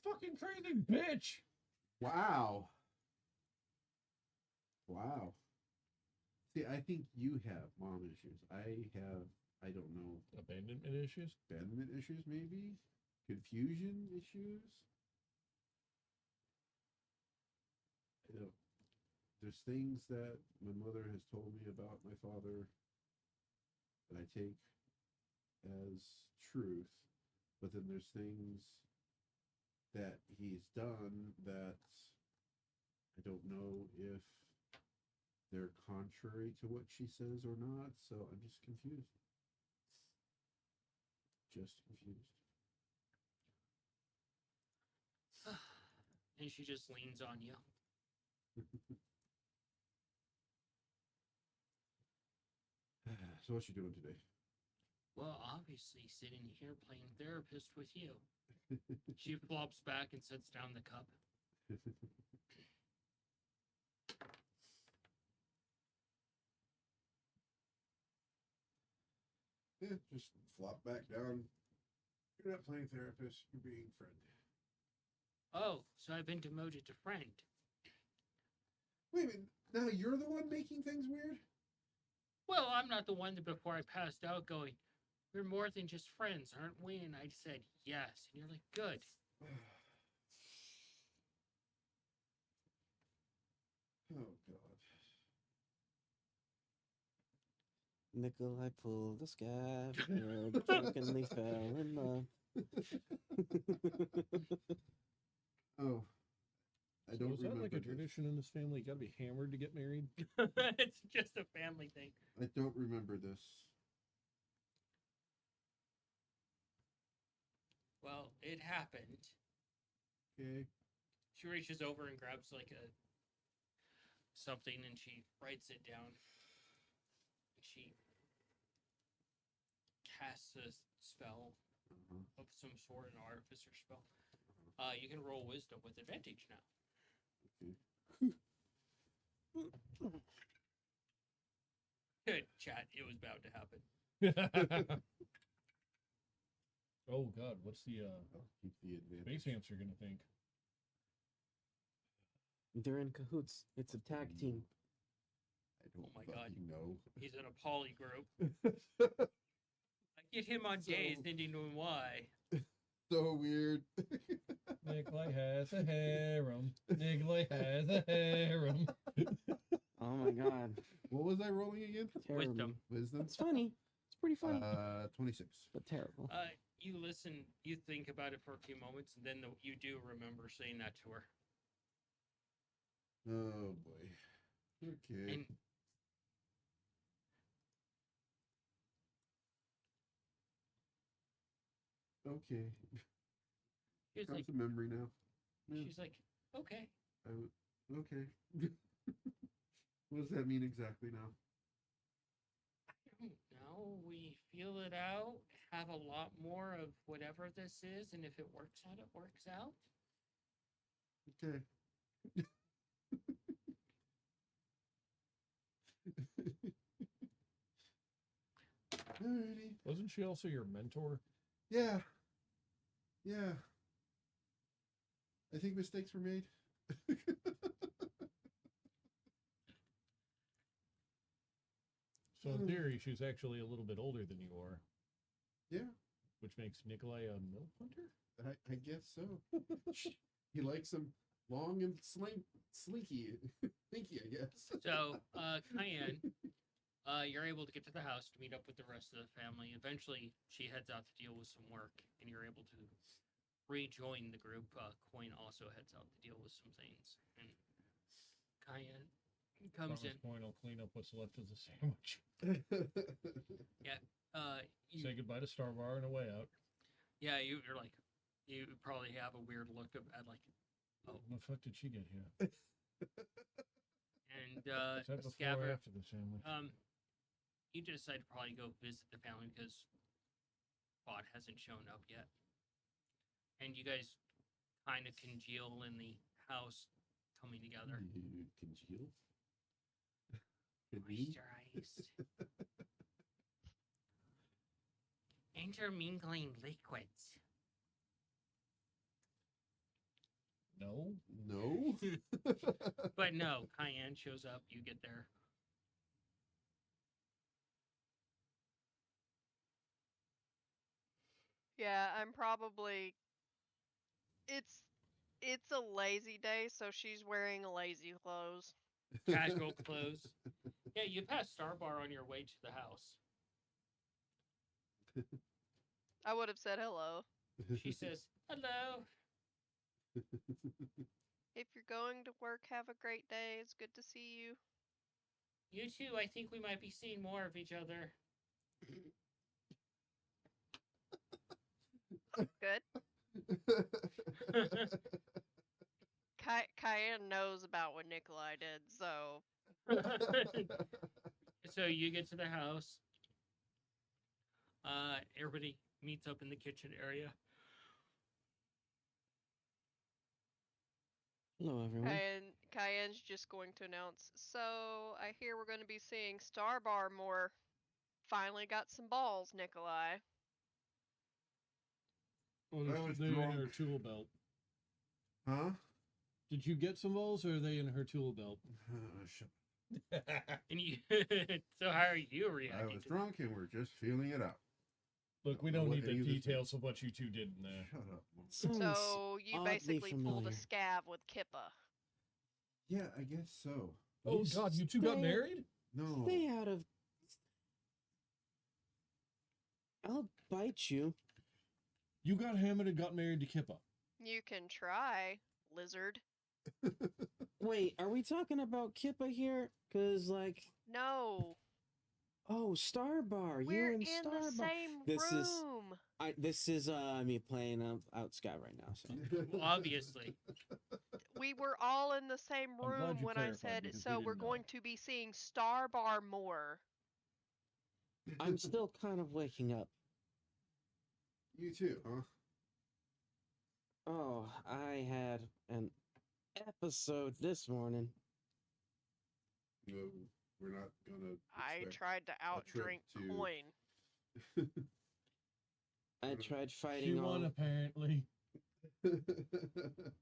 Fucking crazy bitch. Wow. Wow. See, I think you have mom issues. I don't know, Abandonment issues. abandonment issues, maybe? Confusion issues? I don't. There's things that my mother has told me about my father that I take as truth, but then there's things that he's done that I don't know if they're contrary to what she says or not, so I'm just confused. Just confused. And she just leans on you. So what's she doing today? Well, obviously, sitting here playing therapist with you. She flops back and sets down the cup. Yeah, just flop back down. You're not playing therapist, you're being friend. Oh, so I've been demoted to friend. Wait a minute, now you're the one making things weird? Well, I'm not the one that before I passed out going, we're more than just friends, aren't we? And I said, yes. And you're like, good. Oh, God. Nikolai pulled the scabbard, drunkenly fell in love. Oh. I So don't is that remember like a this. tradition in this family? You gotta be hammered to get married? It's just a family thing. I don't remember this. Well, it happened. Okay. She reaches over and grabs like a something and she writes it down. She casts a spell Uh-huh. of some sort, an artificer spell. You can roll wisdom with advantage now. Okay. Chat, it was bound to happen. Oh God, what's the I'll keep the advantage. base hamster gonna think? They're in cahoots. It's a tag team. I don't Oh my God. fucking know. He's in a poly group. I get him on days So- ending in Y. So weird. Nikolai has a harem. Nikolai has a harem. Oh my God. What was I rolling again? Terrible. Wisdom. Wisdom? It's funny. It's pretty funny, 26. but terrible. You listen, you think about it for a few moments, and then you do remember saying that to her. Oh boy. Okay. And Okay. she's Comes like, to memory now. Yeah, she's like, okay. okay. What does that mean exactly now? I don't know. We feel it out, have a lot more of whatever this is, and if it works out, it works out. Okay. Alrighty. Wasn't she also your mentor? Yeah. Yeah. I think mistakes were made. So in theory, she's actually a little bit older than you are, Yeah, which makes Nikolai a milf hunter. I guess so. He likes them long and slinky, thinky, I guess. So, Cayenne, you're able to get to the house to meet up with the rest of the family. Eventually, she heads out to deal with some work, and you're able to rejoin the group. Coin also heads out to deal with some things. And Cayenne, comes in. Farmer's Point will clean up what's left of the sandwich. You, Say goodbye to Star Bar and a way out. yeah, you're like, you probably have a weird look at like, Oh, the fuck did she get here? and Is that before or Scabbard, after the sandwich? you decide to probably go visit the family because Spot hasn't shown up yet, and you guys kind of congeal in the house, coming together. You congeal? Convene? Moisturized. Intermingling liquids. No. No. But no, Cayenne shows up. You get there. Yeah, I'm probably it's a lazy day, so she's wearing lazy clothes. Casual clothes. Yeah, you pass Star Bar on your way to the house. I would have said hello. She says, "Hello." If you're going to work, have a great day. It's good to see you. You too. I think we might be seeing more of each other. Good. Cayenne knows about what Nikolai did, so So you get to the house. Everybody meets up in the kitchen area. Hello, everyone. Cayenne's just going to announce, so I hear we're going to be seeing Star Bar more. Finally got some balls, Nikolai. Oh, I was they're in her drunk. tool belt. Huh? Did you get some balls, or are they in her tool belt? Shut And you so how are you I reacting? was to drunk and we're just feeling it out. Look, we Don't know don't what need the any of this details of what you two did in there. Shut up. Mom. Sounds So you oddly basically pulled a familiar. scab with Kippa. Yeah, I guess so. Oh You God, you two got stay- married? No. Stay out of. I'll bite you. You got hammered and got married to Kippa. You can try, lizard. Wait, are we talking about Kippa here? Cause like, No, oh, Star Bar, we're you and in Star the Bar. same This is- room. This is me playing out Scott right now. So Well, obviously. We were all in the same I'm glad room you when I clarified said, because we so we're didn't know. going to be seeing Star Bar more. I'm still kind of waking up. You too, huh? Oh, I had an episode this morning. No, we're not gonna. I expect tried to a trip outdrink to- I Mm. tried She fighting all. won apparently by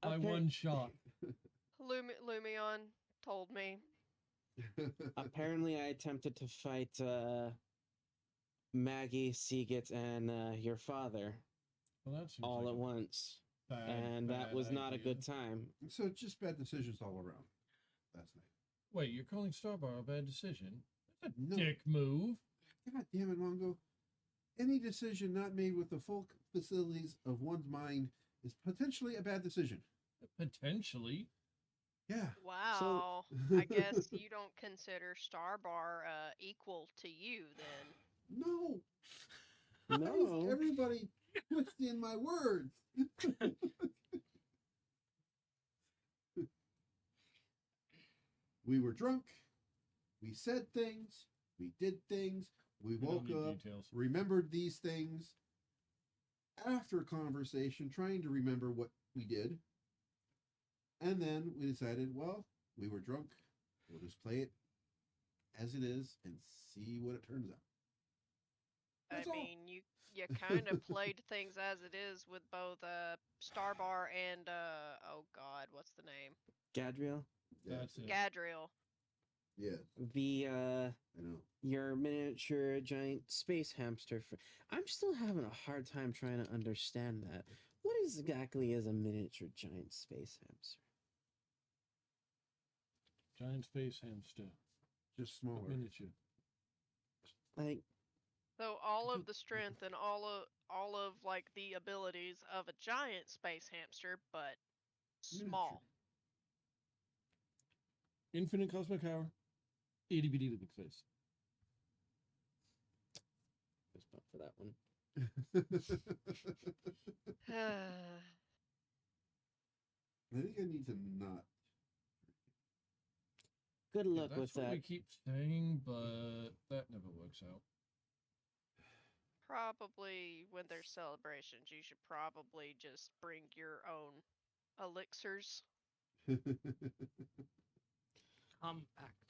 Appar- one shot. Lumion told me. Apparently, I attempted to fight Maggie, Seagate, and your father Well, that seems all like at a once, bad, and that bad was not a idea. good time. So just bad decisions all around. That's nice. Wait, you're calling Star Bar a bad decision? That's a No. dick move. God damn it, Mongo. Any decision not made with the full facilities of one's mind is potentially a bad decision. Potentially. Yeah. Wow. I guess you don't consider Star Bar equal to you then. No. Why is No, everybody twisting my words? We were drunk. We said things. We did things. We We don't woke need up, details. remembered these things after conversation, trying to remember what we did. And then we decided, well, we were drunk. We'll just play it as it is and see what it turns out. That's I all. mean, you kind of played things as it is with both Star Bar and oh god, what's the name? Gadriel, That's it. Gadriel. Yes, the I know. your miniature giant space hamster. I'm still having a hard time trying to understand that. What exactly is a miniature giant space hamster? Giant space hamster. Just smaller. Miniature. Like, So all do- of the strength and all of like the abilities of a giant space hamster, but small. Infinite cosmic power. Itty bitty living space. Fist bump for that one. I think I need to not. Good Yeah, luck that's with what that. we keep saying, but that never works out. Probably when there's celebrations, you should probably just bring your own elixirs. Compact.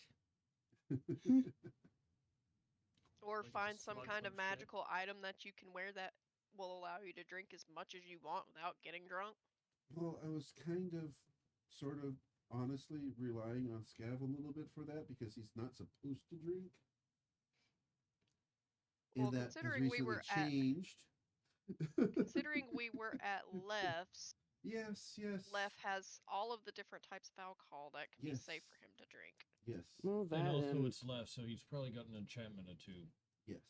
Or Like find just some slugs kind on of shit. magical item that you can wear that will allow you to drink as much as you want without getting drunk. Well, I was kind of, sort of, honestly relying on Scav a little bit for that because he's not supposed to drink. Well, And that has considering we recently were at changed. considering we were at Leff's, Yes, yes. Leff has all of the different types of alcohol that can be safe Yes. for him to drink. Yes, Well, that And also, and it's left, so he's probably got an enchantment or two. yes.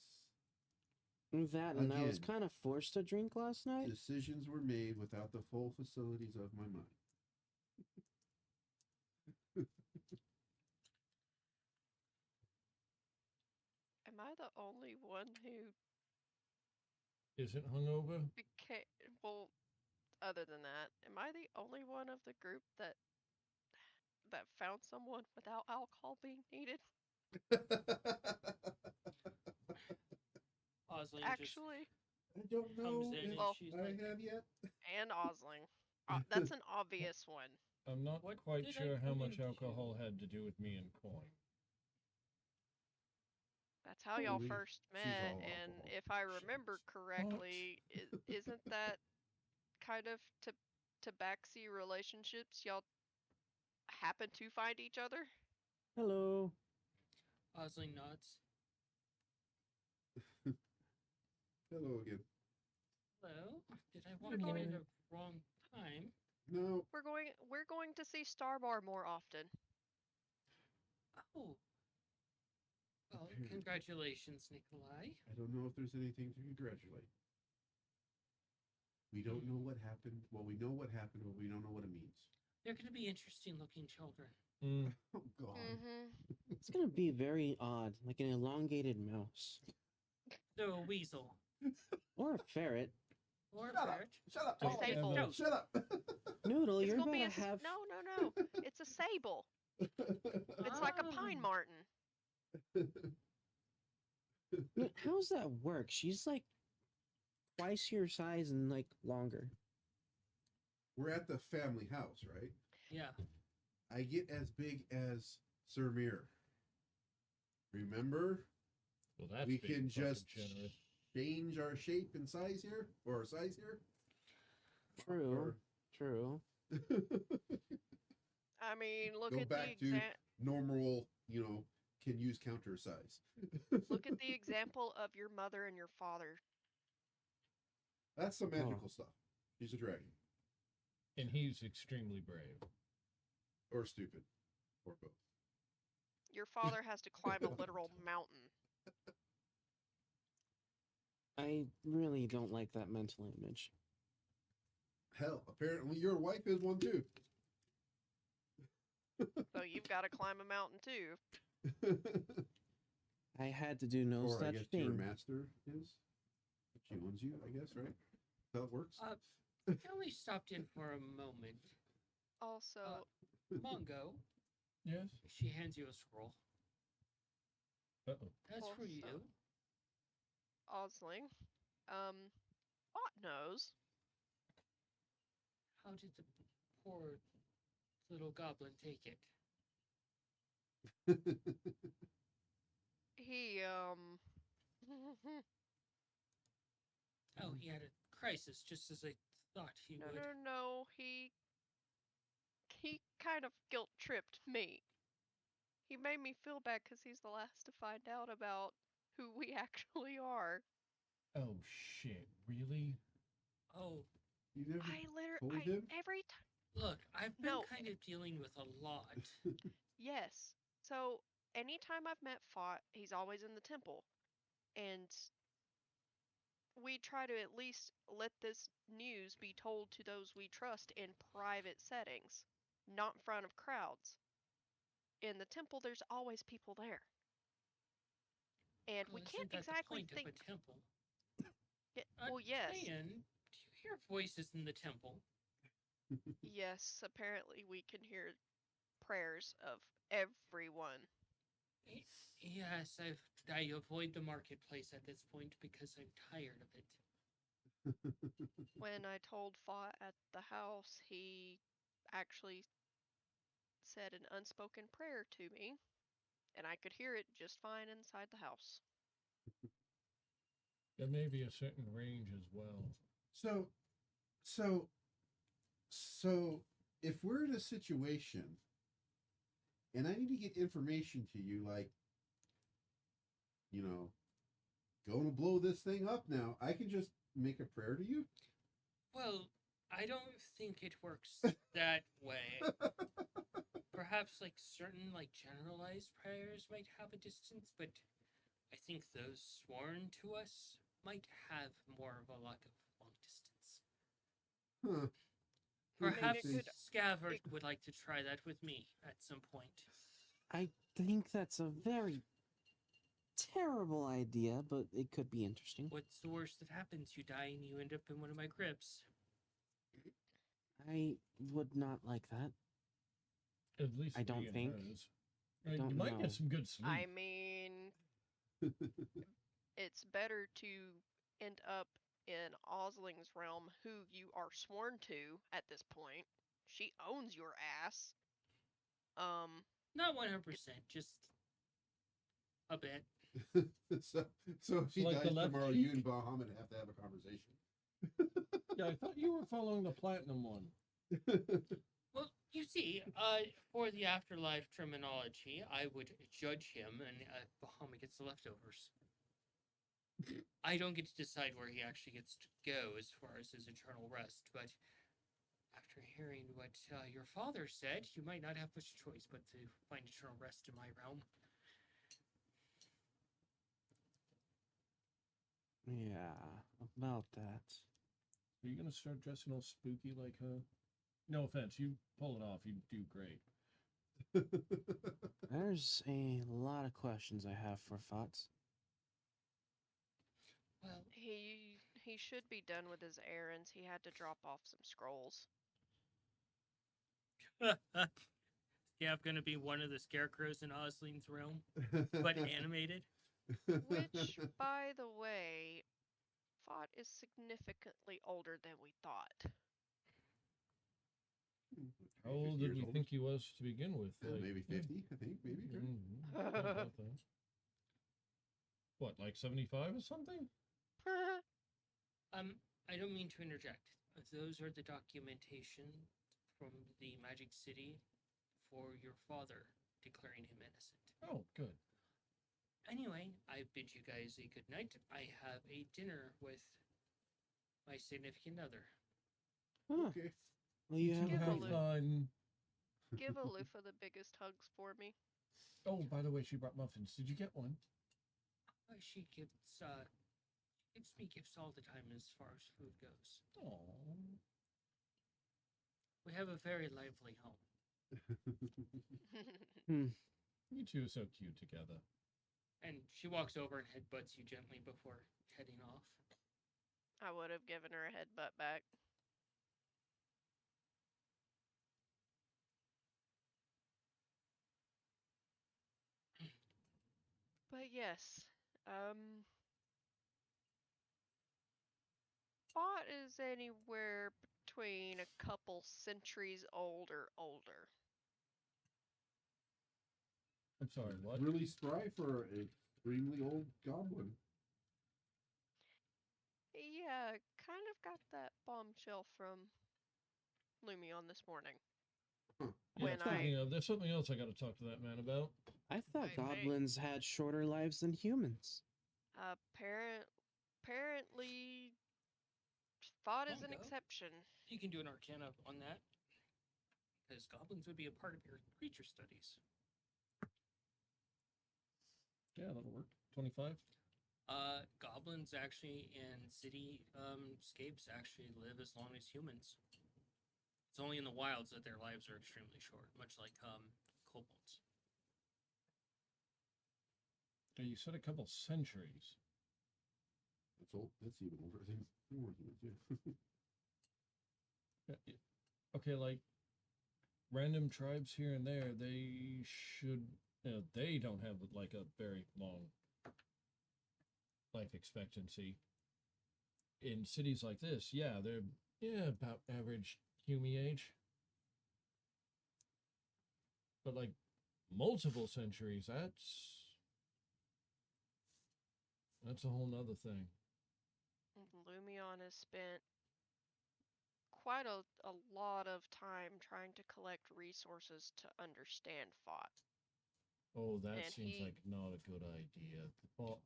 I was Again. kind of forced to drink last night. Decisions were made without the full facilities of my mind. Am I the only one who Isn't hungover? became well? Other than that, am I the only one of the group that found someone without alcohol being needed? Osling Actually, I don't know comes in if and Well- she's I like, have yet. and Osling. That's an obvious one. I'm not What quite did I sure how run much into? alcohol had to do with me and Coin. That's how y'all Believe first she's met, all and alcohol. if I remember correctly, isn't that kind of to backseat relationships? Y'all happen to find each other? Hello. Osling nods. Hello again. Hello? Did I walk in morning. at the wrong time? No, We're going to see Starbar more often. Oh. Well, Apparently. congratulations, Nikolai. I don't know if there's anything to congratulate. We don't know what happened. Well, we know what happened, but we don't know what it means. They're going to be interesting looking children. Mm. Oh God. Mm-hmm. It's gonna be very odd, like an elongated mouse So a weasel. or a ferret. Or a Shut up. ferret. Shut up. A all of you. sable. No. Shut up. Noodle, It's you're gonna about be to have. no. It's a sable. It's like a pine Ah. marten. Wait, how's that work? She's like twice your size and like longer. We're at the family house, right? Yeah. I get as big as Sir Mir. Remember? Well, that's We being can fucking just generous. change our shape and size here, or our size here. True. True. I mean, look Go at the back to normal, can use counter size. look at the example of your mother and your father. That's some magical stuff. She's a dragon. And he's extremely brave. Or stupid. Or both. Your father has to climb a literal mountain. I really don't like that mental image. Hell, apparently your wife is one too. So you've got to climb a mountain too. I had to do no Or I such guess your thing. master is. She owns you, I guess, right? That's how it works. I only stopped in for a moment. Also, Mongo, Yes? she hands you a scroll. Uh-oh. That's for you. Also- Osling, Bot knows. How did the poor little goblin take it? He Oh, he had a crisis, just as I thought he no would. no. He kind of guilt tripped me. He made me feel bad because he's the last to find out about who we actually are. Oh, shit. Really? Oh, You never I told literally him? every time. look, I've been No. kind of dealing with a lot. Yes. So anytime I've met Fought, he's always in the temple. And we try to at least let this news be told to those we trust in private settings, not in front of crowds. in the temple, there's always people there. And we Well, can't isn't that exactly the point think. of a temple? Well, yes. Diane, do you hear voices in the temple? Yes, apparently we can hear prayers of everyone. Yes, I avoid the marketplace at this point because I'm tired of it. When I told Fought at the house, he actually said an unspoken prayer to me, and I could hear it just fine inside the house. There may be a certain range as well. So if we're in a situation and I need to get information to you, like, going to blow this thing up now, I can just make a prayer to you? Well, I don't think it works that way. Perhaps like certain generalized prayers might have a distance, but I think those sworn to us might have more of a luck of long distance. Huh. Perhaps it could- Scavert it- would like to try that with me at some point. I think that's a very terrible idea, but it could be interesting. What's the worst that happens? You die and you end up in one of my crypts. I would not like that. At least I don't Ian think. has. I You don't might know. get some good sleep. I mean, it's better to end up in Osling's realm, who you are sworn to at this point. She owns your ass. Not 100%, just a bit. so if he Like the dies left tomorrow, cheek? you and Bahamut have to have a conversation. Yeah, I thought you were following the platinum one. Well, you see, for the afterlife terminology, I would judge him, and Bahamut gets the leftovers. I don't get to decide where he actually gets to go as far as his eternal rest, but after hearing what your father said, you might not have much choice but to find eternal rest in my realm. Yeah, about that. Are you gonna start dressing all spooky like her? No offense, you pull it off. You do great. There's a lot of questions I have for Fots. Well, He should be done with his errands. He had to drop off some scrolls. yeah, I'm gonna be one of the scarecrows in Osling's realm, but animated. Which, by the way, Fought is significantly older than we thought. How old did we think he was to begin with? Like, Maybe 50, I think. Maybe. Right? Not about that. What, like 75 or something? I don't mean to interject. Those are the documentation from the Magic City for your father declaring him innocent. Oh, good. Anyway, I bid you guys a good night. I have a dinner with my significant other. Huh. Okay. Well, you You have Give a have look. fun. Give Alufa the biggest hugs for me. Oh, by the way, she brought muffins. Did you get one? She gives me gifts all the time as far as food goes. Oh. We have a very lively home. You two are so cute together. And she walks over and headbutts you gently before heading off. I would have given her a headbutt back. But yes, Fought is anywhere between a couple centuries old or older. I'm sorry, what? Really spry for an extremely old goblin. Yeah, kind of got that bombshell from Lumion this morning. Yeah, When speaking of, there's something else I gotta talk to that man about. I thought I may- goblins had shorter lives than humans. Apparently, Fought is an Bongo. exception. You can do an arcana on that. Because goblins would be a part of your creature studies. Yeah, that'll work. 25? Goblins actually in city scapes actually live as long as humans. It's only in the wilds that their lives are extremely short, much like kobolds. You said a couple centuries. That's old. That's even older. I think it's more than that, too. Okay, like random tribes here and there, they should. They don't have like a very long life expectancy. In cities like this, yeah, they're about average human age. But like multiple centuries, that's a whole nother thing. Lumion has spent quite a lot of time trying to collect resources to understand Fought. Oh, that And seems he- like not a good idea.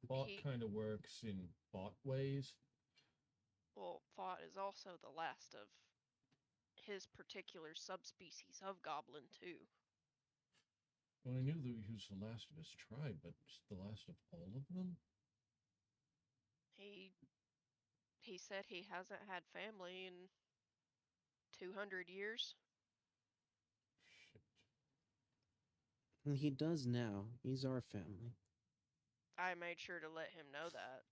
Bot he- kind of works in bot ways. Well, Fought is also the last of his particular subspecies of goblin, too. Well, I knew that he was the last of his tribe, but just the last of all of them? He said he hasn't had family in 200 years. Shit. And he does now. He's our family. I made sure to let him know that.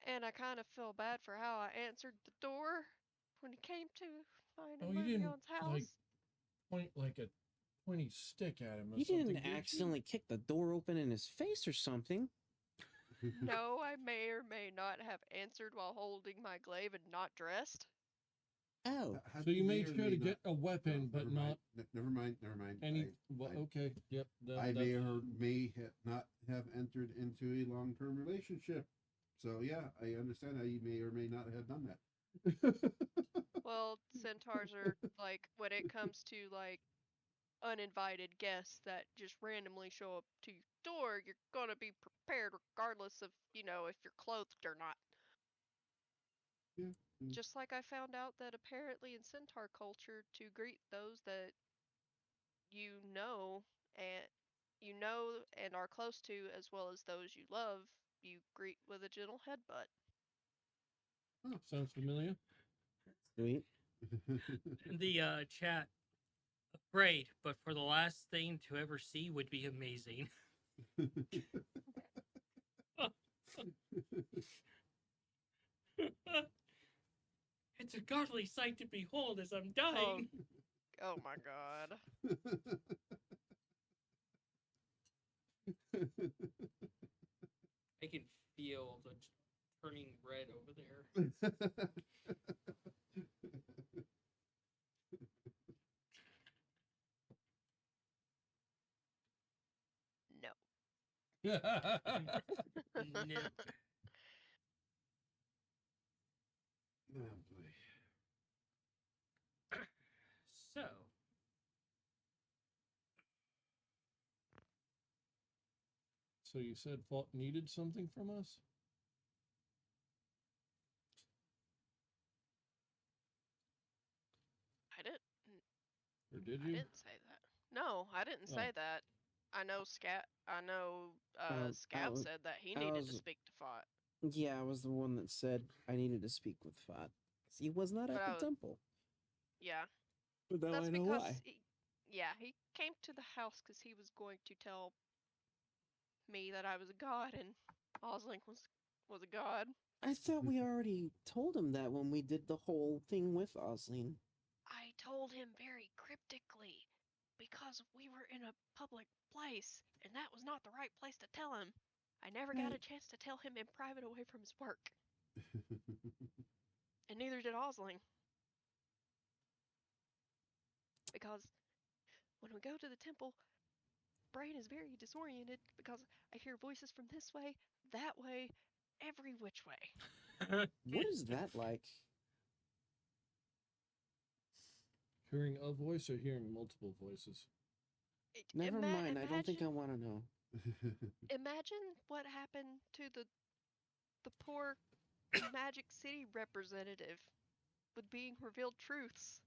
And I kind of feel bad for how I answered the door when he came to find Oh, you didn't, Lumion's house. like, point like a pointy stick at him or You something, didn't did you? accidentally kick the door open in his face or something. No, I may or may not have answered while holding my glaive and not dressed. Oh, So you may made or sure may to not- get a weapon, but never not mind. Never mind. Never mind. any. Well, I- okay, yep. I may or may not have entered into a long-term relationship. So yeah, I understand how you may or may not have done that. Well, centaurs are like when it comes to like uninvited guests that just randomly show up to your door, you're gonna be prepared regardless of, if you're clothed or not. Yeah. Just like I found out that apparently in centaur culture to greet those that you know and are close to as well as those you love, you greet with a gentle headbutt. Sounds familiar. sweet. In the chat, afraid, but for the last thing to ever see would be amazing. It's a godly sight to behold as I'm dying. Oh my god. I can feel the turning red over there. No. No. Oh boy. So, So you said Fault needed something from us? I didn't Or did I you? didn't say that. No, I didn't say Oh. that. I know Scout was- said that he I needed to was- speak to Fought. Yeah, I was the one that said I needed to speak with Fat. He was not But at I the was- temple. Yeah. But now That's I know because why. he came to the house because he was going to tell me that I was a god and Oslink was a god. I thought we already told him that when we did the whole thing with Osling. I told him very cryptically because we were in a public place and that was not the right place to tell him. I never got a Right. chance to tell him in private away from his work, and neither did Osling. Because when we go to the temple, brain is very disoriented because I hear voices from this way, that way, every which way. What is that like? Hearing a voice or hearing multiple voices? Never mind. I don't think I want to know. Imagine what happened to the poor Magic City representative with being revealed truths.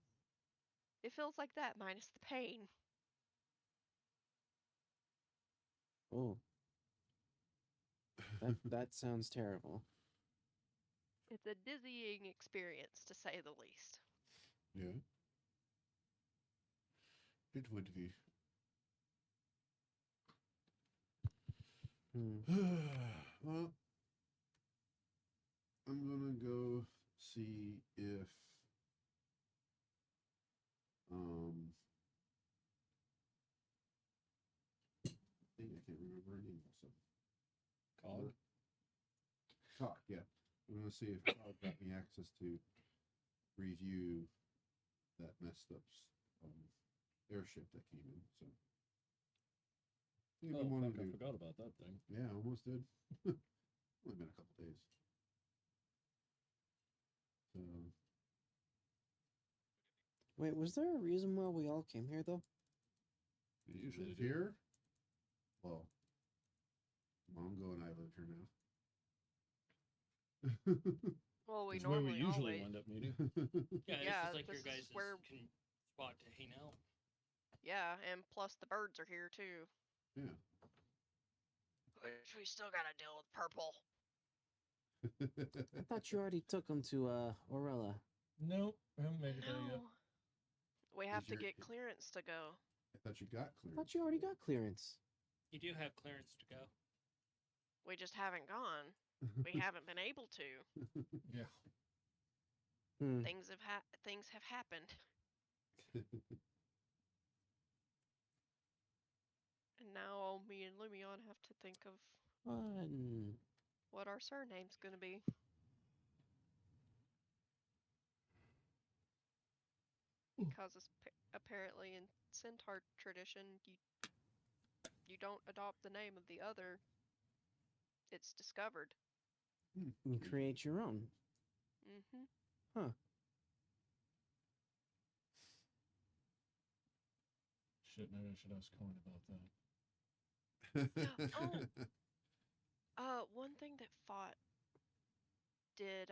It feels like that minus the pain. Oh, that sounds terrible. It's a dizzying experience to say the least. Yeah. It would be. Hmm. Well, I'm gonna go see if dang, I can't remember her name also. Cog. Cog, yeah. I'm gonna see if Cog got me access to review that messed up airship that came in. So I think I've Oh, been wanting fuck, to I do. forgot about that thing. Yeah, almost did. Only been a couple days. So Wait, was there a reason why we all came here though? You usually live do. here. Well, Mongo and I live here now. Well, we It's where we normally usually always. wind up meeting. Yeah, Yeah, this is like your this is guys' where- spot to hang out. Yeah, and plus the birds are here too. Yeah. Which we still gotta deal with purple. I thought you already took him to Orella. Nope, I haven't made it there yet. No. We have to your- get clearance to go. I thought you got I clearance. thought you already got clearance. You do have clearance to go. We just haven't gone. We haven't been able to. Yeah. Hmm. Things have happened. And now me and Lumion have to think of Fun. what our surname's gonna be. Because apparently in Centaur tradition, you don't adopt the name of the other. It's discovered. You create your own. Mm-hmm. Shit, maybe I should ask Coin about that. One thing that Fought did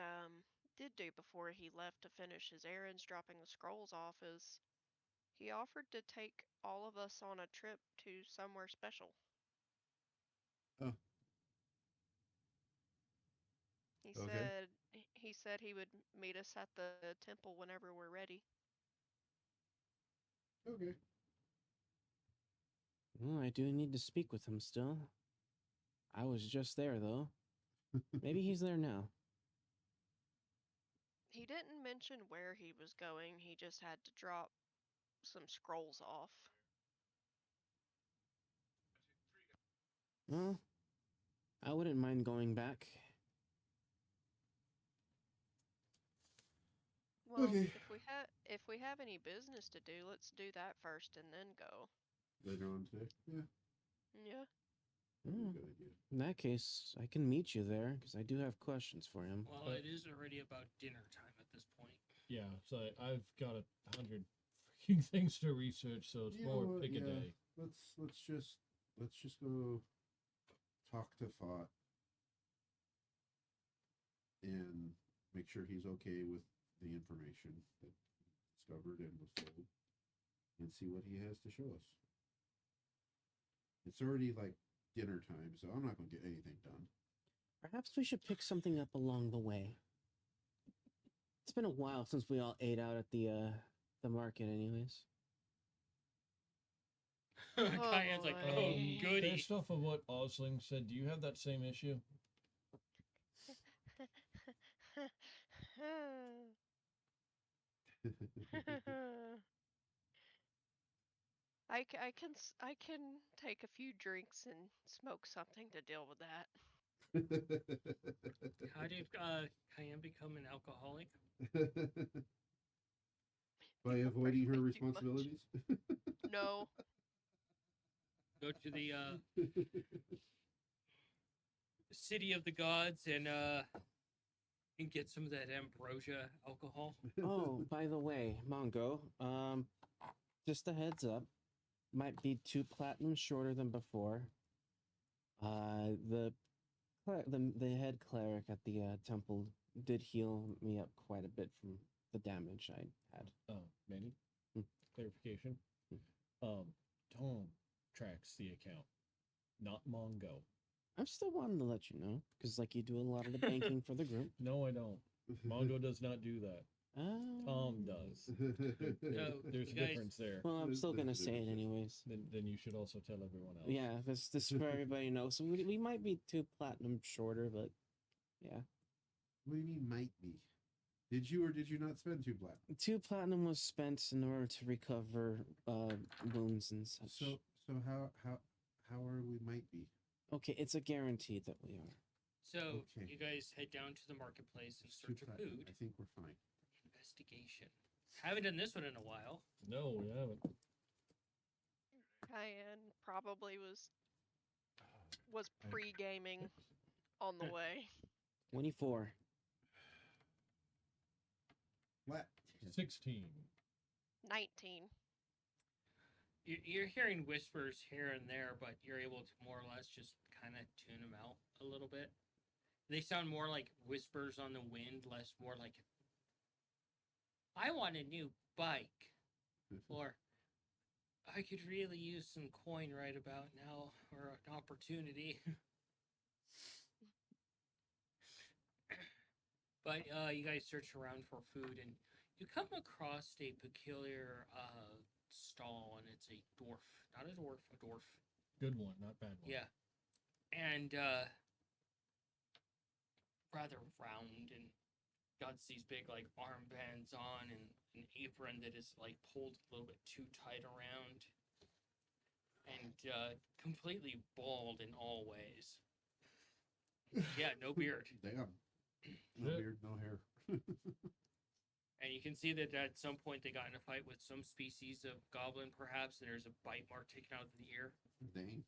do before he left to finish his errands, dropping the scrolls off, is he offered to take all of us on a trip to somewhere special. Oh. He Okay. said he would meet us at the temple whenever we're ready. Okay. Well, I do need to speak with him still. I was just there though. Maybe he's there now. He didn't mention where he was going. He just had to drop some scrolls off. Well, I wouldn't mind going back. Well, Okay. if we have any business to do, let's do that first and then go. Later on today. Yeah. Yeah. Hmm. Good idea. In that case, I can meet you there because I do have questions for him. Well, But- it is already about dinner time at this point. Yeah, so I've got 100 freaking things to research, so it's You more know what, pick a yeah. day. Let's just go talk to Fought and make sure he's okay with the information that he discovered and was told, and see what he has to show us. It's already like dinner time, so I'm not gonna get anything done. Perhaps we should pick something up along the way. It's been a while since we all ate out at the market, anyways. Kyan's like, boy. oh, goody. Based off of what Osling said, do you have that same issue? I can take a few drinks and smoke something to deal with that. How did Cayenne become an alcoholic? By avoiding her Way too much. responsibilities. No, Go to the city of the gods and get some of that ambrosia alcohol. Oh, by the way, Mongo, just a heads up, might be 2 platinum shorter than before. The head cleric at the temple did heal me up quite a bit from the damage I had. Oh, Manny? Hmm. Clarification. Tom tracks the account, not Mongo. I'm still wanting to let you know because, like, you do a lot of the banking for the group. No, I don't. Mongo does not do that. Tom does. No, There's you a guys- difference there. Well, I'm There's- still there's gonna a say it difference. anyways. Then you should also tell everyone else. Yeah, this for everybody knows. So we might be 2 platinum shorter, but yeah, What do you mean might be? Did you or did you not spend 2 platinum? 2 platinum was spent in order to recover wounds and such. So how are we might be? Okay, it's a guarantee that we are. So Okay. you guys head down to the marketplace in It's 2 search of platinum. food. I think we're fine. Investigation. Haven't done this one in a while. No, we haven't. Cayenne probably was I- pre-gaming on the way. 24. Flat. 16. 19. You're hearing whispers here and there, but you're able to more or less just kind of tune them out a little bit. They sound more like whispers on the wind, less more like, I want a new bike. Or, I could really use some coin right about now, or an opportunity. But you guys search around for food, and you come across a peculiar stall, and it's a dwarf. Not a dwarf, a dwarf. Good one, not bad one. Yeah. And rather round, and got these big like armbands on, and an apron that is like pulled a little bit too tight around, and completely bald in all ways. Yeah, no beard. Damn. No Yeah. beard, no hair. And you can see that at some point they got in a fight with some species of goblin, perhaps, and there's a bite mark taken out of the ear. Dang.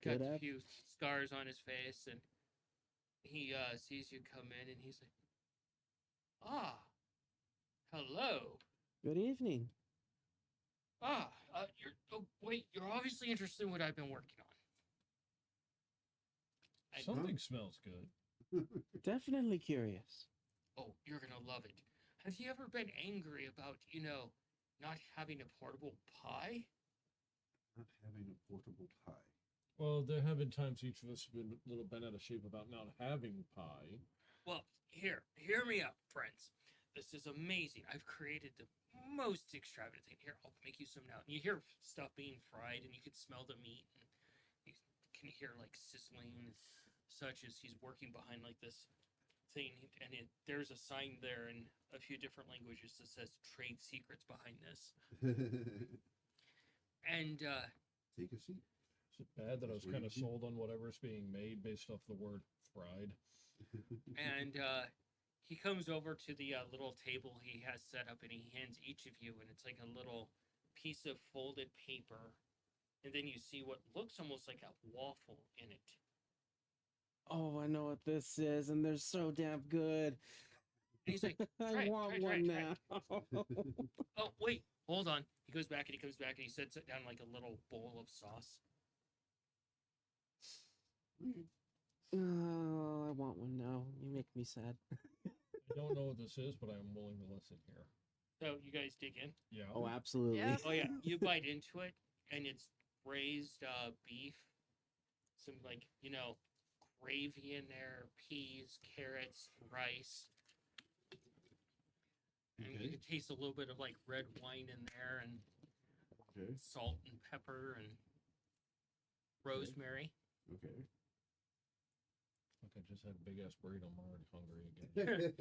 Got Good a app. few scars on his face, and he sees you come in, and he's like, "Ah, hello. Good evening. You're obviously interested in what I've been working on." I- Something smells good. Definitely curious. Oh, you're gonna love it. Have you ever been angry about, not having a portable pie? Not having a portable pie. Well, there have been times each of us have been a little bent out of shape about not having pie. Well, hear me out, friends. This is amazing. I've created the most extravagant thing. Here, I'll make you some now. And you hear stuff being fried, and you can smell the meat, and you can hear like sizzling and such as he's working behind like this thing. And there's a sign there in a few different languages that says "trade secrets" behind this. And Take a seat. Is it bad that I was That's kind what of you do. sold on whatever's being made based off the word fried? and he comes over to the little table he has set up, and he hands each of you, and it's like a little piece of folded paper, and then you see what looks almost like a waffle in it. Oh, I know what this is, and they're so damn good. And he's like, I Try it, want try it, one try now. "Oh, wait, hold on." He goes back, and he comes back, and he sets it down like a little bowl of sauce. Oh, I want one now. You make me sad. I don't know what this is, but I'm willing to listen here. So you guys dig in. Yeah. Oh, absolutely. Yeah. Oh yeah, you bite into it, and it's braised beef, some like gravy in there, peas, carrots, rice, and you Okay. can taste a little bit of like red wine in there, and Okay. salt and pepper and rosemary. Okay. Like I just had a big ass burrito. I'm already hungry again.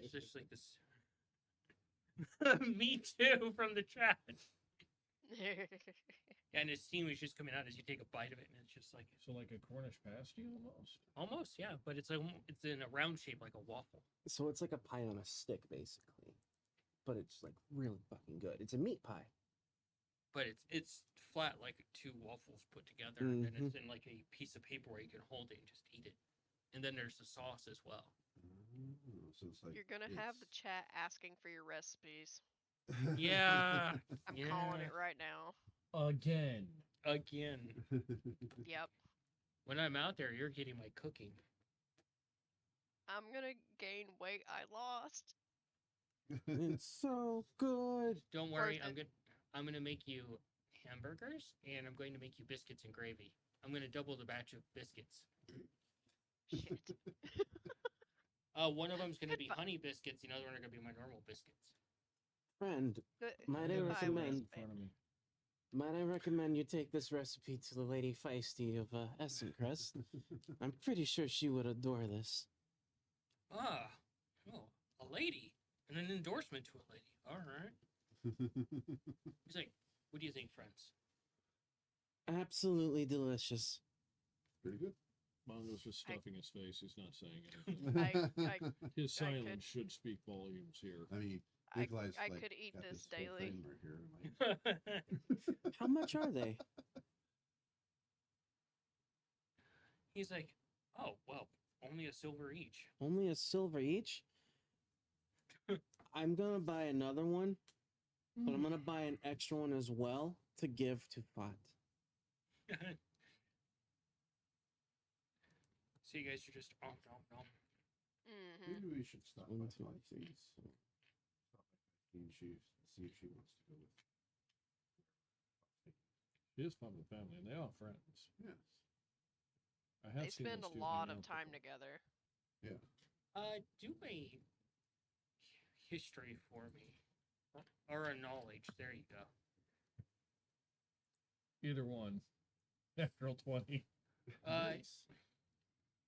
It's just like this. Me too, from the chat. And his steam is just coming out as you take a bite of it, and it's just like So like a Cornish pasty almost. almost, yeah, but it's it's in a round shape like a waffle. So it's like a pie on a stick, basically. But it's like really fucking good. It's a meat pie. But it's flat like two waffles put together, and it's in like a piece of paper where you can hold it and just eat it. And then there's the sauce as well. Oh, so it's like You're gonna have the it's- chat asking for your recipes. Yeah. I'm calling Yeah. it right now. Again. Again, Yep. when I'm out there, you're getting my cooking. I'm gonna gain weight I lost. It's so good. Don't worry, Worth it. I'm gonna make you hamburgers, and I'm going to make you biscuits and gravy. I'm gonna double the batch of biscuits. Shit. One of them's gonna be Goodbye. honey biscuits. The other one are gonna be my normal biscuits. Friend, Good- might I have a goodbye, symbol recommend- in waste front of baby. me. might I recommend you take this recipe to the Lady Feisty of Essencrest? I'm pretty sure she would adore this. Ah, oh, a lady and an endorsement to a lady. All right. He's like, what do you think, friends? Absolutely delicious. Pretty good. Mongo's just I- stuffing his face. He's not saying anything. His I could- silence should speak volumes here. I mean, I, Nikolai's I like, could eat got this whole daily. thing right here. Like, How much are they? He's like, oh, well, only a silver each. Only a silver each? I'm gonna buy another one, but I'm gonna buy an extra one as well to give to Fat. So you guys are just, oh, no. Mm-hmm. maybe we should stop by One, two, Feisty, three. so stop by Feisty and see if she wants to go with. He is part of the family, and they are friends. Yes. I have They seen spend those a two lot hang of out time before. together. Do a history for me. Or a knowledge. There you go. Either one. Natural 20. Nice.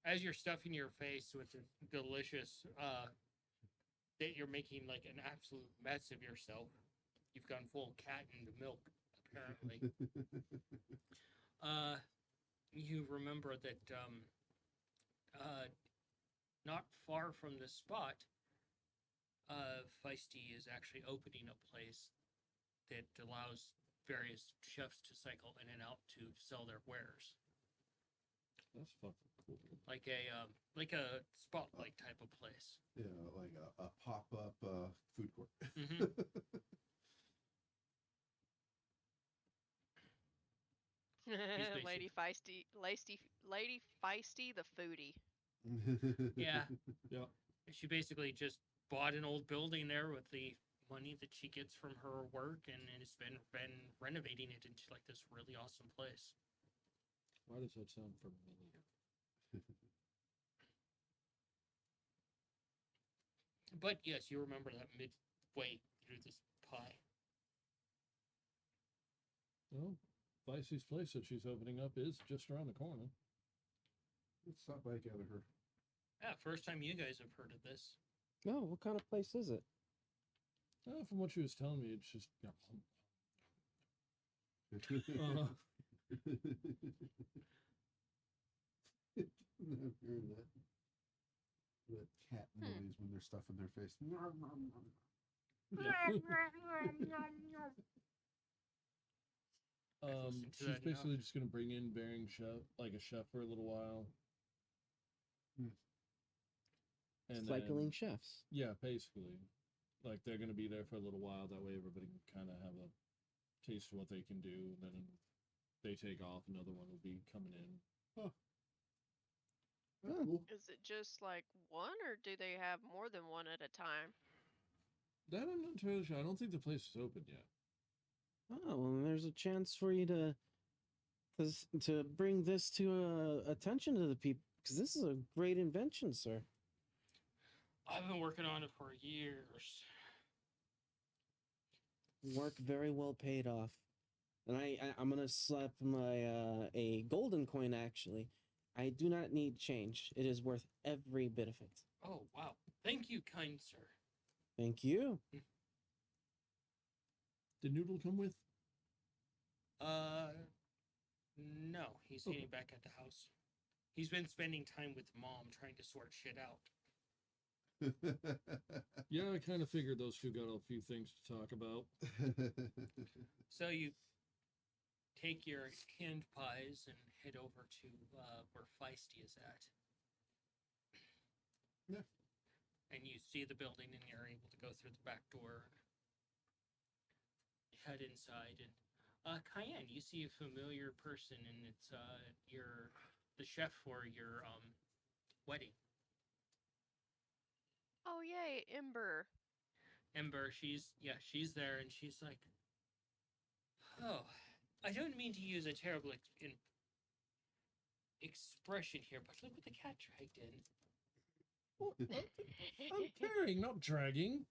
As you're stuffing your face with the delicious, that you're making like an absolute mess of yourself. You've gone full cat and milk, apparently. You remember that, not far from the spot, Feisty is actually opening a place that allows various chefs to cycle in and out to sell their wares, That's fucking cool. like a spotlight type of place. Yeah, like a pop-up food court. Hmm. Lady Feisty, the foodie. Yeah. Yeah. She basically just bought an old building there with the money that she gets from her work, and has been renovating it into like this really awesome place. Why does that sound familiar? But yes, you remember that midway through this pie. Well, Feisty's place that she's opening up is just around the corner. Let's stop by, gather her. Yeah, first time you guys have heard of this. Oh, what kind of place is it? From what she was telling me, it's just. Uh, I'm hearing that cat noise when they're stuffing their face. listened to she's that basically enough. just gonna bring in Bearing chef, like a chef, for a little while. Hmm. And Cycling then, chefs. yeah, basically, like they're gonna be there for a little while. That way, everybody can kind of have a taste of what they can do. And then they take off. Another one will be coming in. Cool. Is it just like one, or do they have more than one at a time? That I'm not entirely sure. I don't think the place is open yet. Oh, well, then there's a chance for you to bring this to attention to the people, because this is a great invention, sir. I've been working on it for years. Work very well paid off. And I'm gonna slap my a golden coin. Actually, I do not need change. It is worth every bit of it. Oh wow! Thank you, kind sir. Thank you. Did Noodle come with? No, he's Okay. eating back at the house. He's been spending time with mom trying to sort shit out. Yeah, I kind of figured those two got a few things to talk about. So you take your canned pies and head over to where Feisty is at. Yeah. And you see the building, and you're able to go through the back door, head inside, and Cayenne, you see a familiar person, and it's the chef for your wedding. Oh yay, Ember. Ember, she's there, and she's like, oh, I don't mean to use a terrible expression here, but look what the cat dragged in. What? I'm carrying, not dragging.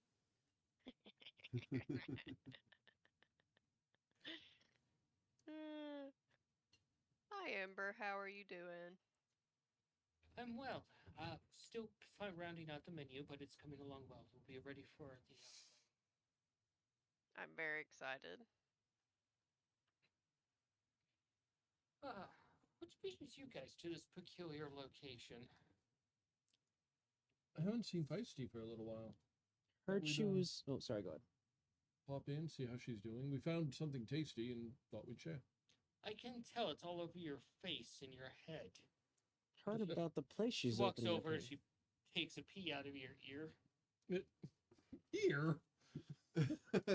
Uh, Hi, Ember. How are you doing? I'm well. Still rounding out the menu, but it's coming along well. We'll be ready for the. I'm very excited. What brings you guys to this peculiar location? I haven't seen Feisty for a little while. Heard we'd, she uh, was. Oh, sorry. Go ahead. Pop in, see how she's doing. We found something tasty and thought we'd share. I can tell it's all over your face and your head. Heard about the place She she's walks opening up over, here. she takes a pea out of your ear. Ear?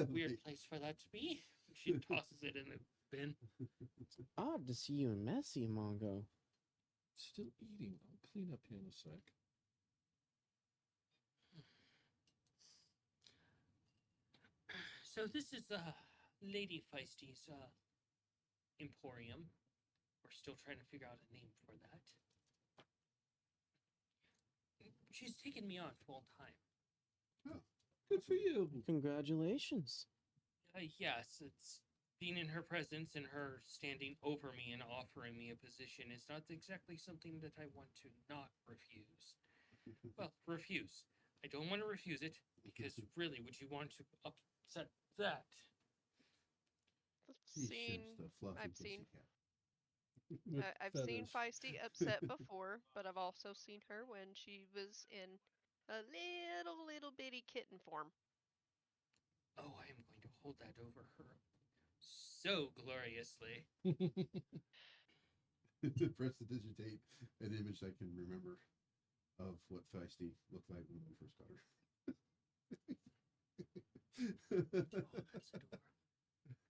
Weird place for that to be. She tosses it in the bin. Odd to see you in messy, Mongo. Still eating. I'll clean up here in a sec. So this is Lady Feisty's emporium. We're still trying to figure out a name for that. She's taken me on full time. Good for you. Congratulations. Yes, it's being in her presence and her standing over me and offering me a position is not exactly something that I want to not refuse. Well, refuse. I don't want to refuse it because really, would you want to upset that? She's Seen, just a fluffy I've seen, pussycat. With I've seen feathers. Feisty upset before, but I've also seen her when she was in a little bitty kitten form. Oh, I am going to hold that over her so gloriously. Prestidigitate an image I can remember of what Feisty looked like when we first got her.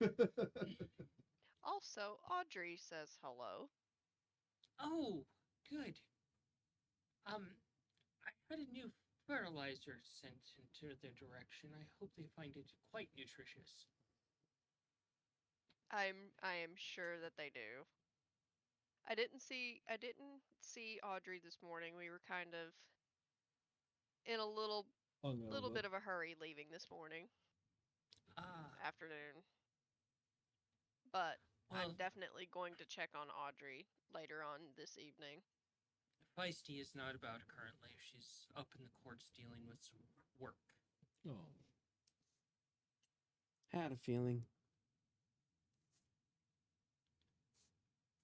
Oh, that's adorable. Also, Audrey says hello. Oh, good. I had a new fertilizer sent into their direction. I hope they find it quite nutritious. I am sure that they do. I didn't see Audrey this morning. We were kind of in a little Hungover. bit of a hurry leaving this morning, Ah, afternoon. But I'm well, definitely going to check on Audrey later on this evening. Feisty is not about currently. She's up in the courts dealing with some work. Oh. Had a feeling.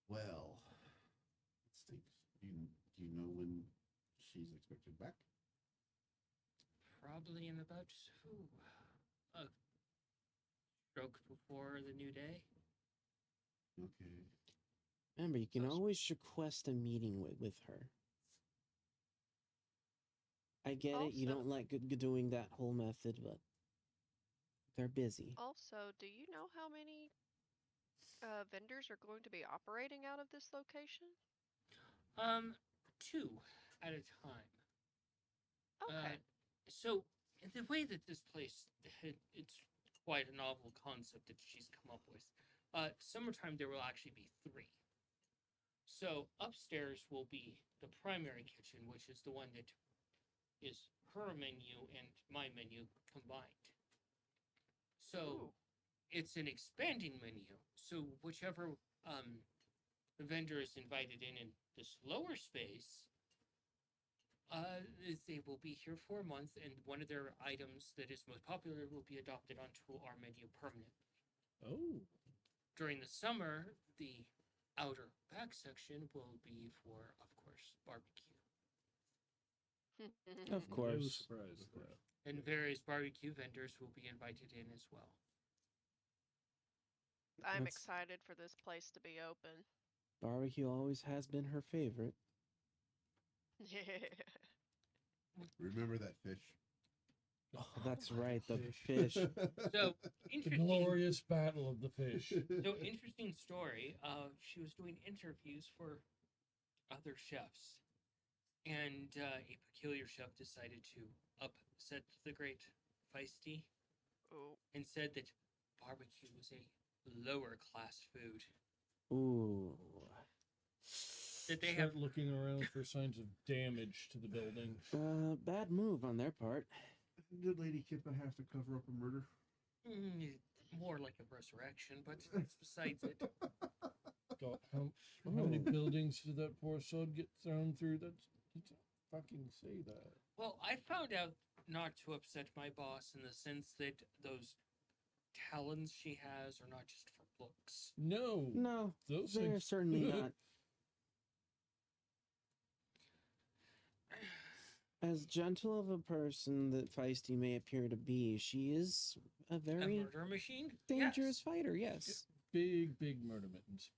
Well, let's think. Do you know when she's expected back? Probably in about a stroke before the new day. Okay. Remember, you can So- always request a meeting with her. I get it. You Also- don't like doing that whole method, but they're busy. Also, do you know how many vendors are going to be operating out of this location? 2 at a time. Okay. So the way that this place, it's quite a novel concept that she's come up with. Summertime there will actually be 3. So upstairs will be the primary kitchen, which is the one that is her menu and my menu combined. So Ooh. it's an expanding menu. So whichever vendor is invited in this lower space, they will be here for a month, and one of their items that is most popular will be adopted onto our menu permanently. Oh. During the summer, the outer back section will be for, of course, barbecue. Of No course. surprise with that. And various barbecue vendors will be invited in as well. I'm That's- excited for this place to be open. Barbecue always has been her favorite. Remember that fish? Oh, That's my right, the fish. fish. So, The interesting. glorious battle of the fish. So, interesting story. She was doing interviews for other chefs, and a peculiar chef decided to upset the great Feisty Ooh. and said that barbecue was a lower class food. Ooh. Did they Start have? looking around for signs of damage to the building. Bad move on their part. Did Lady Kippa have to cover up a murder? More like a resurrection, but that's besides it. God, how many buildings did that poor son get thrown through? That's you can't fucking say that. Well, I found out not to upset my boss in the sense that those talons she has are not just for looks. No, No, those they're things certainly not. As gentle of a person that Feisty may appear to be, she is a A very murder machine? dangerous Yes. fighter, yes. big murder mittens.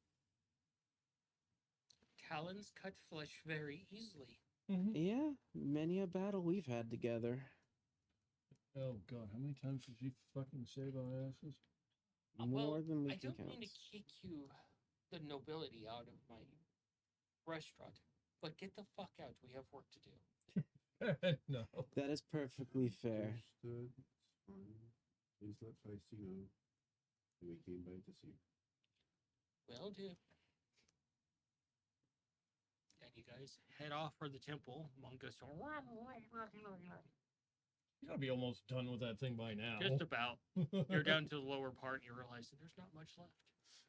Talons cut flesh very easily. Mm-hmm. Yeah, many a battle we've had together. Oh God, how many times did she fucking save our asses? More than we I can don't count. mean to kick you, the nobility, out of my restaurant, but get the fuck out. We have work to do. No. That is perfectly fair. Understood. It's fine. Please let Feisty know that we came by to see you. Will do. And you guys head off for the temple. Mongo's going, You gotta be almost done with that thing by now. just about. You're down to the lower part, and you realize that there's not much left.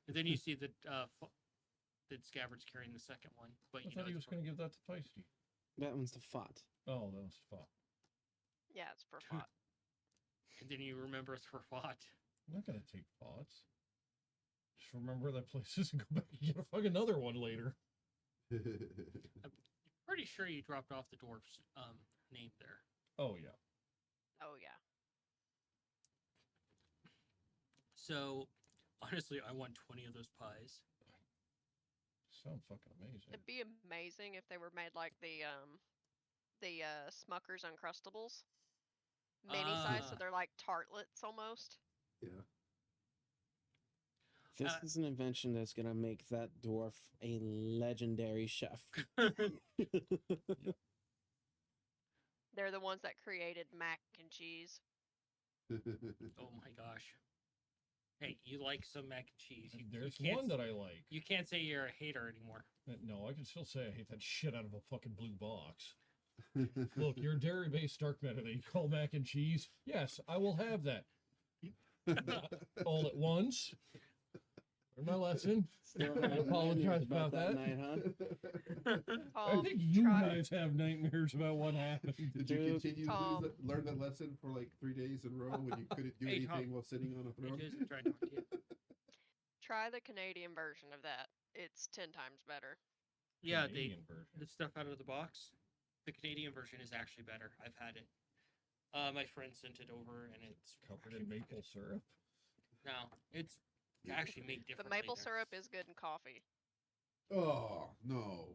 And then you see that that Scabbard's carrying the second one, but I you know thought he was it's gonna give that to Feisty. That one's the fought. Oh, that was fuck. Yeah, it's for fought. and then you remember it's for Fought. I'm not gonna take thoughts. Just remember that place is and go back and get a fucking another one later. Pretty sure you dropped off the dwarf's name there. Oh yeah. Oh yeah. So honestly, I want 20 of those pies. Sound fucking amazing. It'd be amazing if they were made like the Smucker's Uncrustables. Mini size, so Ah. they're like tartlets almost. Yeah. This Uh, is an invention that's gonna make that dwarf a legendary chef. They're the ones that created mac and cheese. Oh my gosh. Hey, you like some mac and cheese. You There's can't one that I like. You can't say you're a hater anymore. No, I can still say I hate that shit out of a fucking blue box. Look, you're a dairy-based dark matter that you call mac and cheese. Yes, I will have that. All at once. Learn my lesson. Still I have apologize nightmares about that. night, huh? I Tom, think you try, guys have nightmares about what happened. Did you Dude, continue to Tom. learn that lesson for like 3 days in a row when you couldn't do Hey, Tom. anything while sitting on a I throne? just tried to talk to you. try the Canadian version of that. It's 10 times better. Yeah, Canadian version. the stuff out of the box. The Canadian version is actually better. I've had it. My friend sent it over, and it's Covered actually in maple syrup. No, it's actually made The differently. maple there. syrup is good in coffee. Oh no!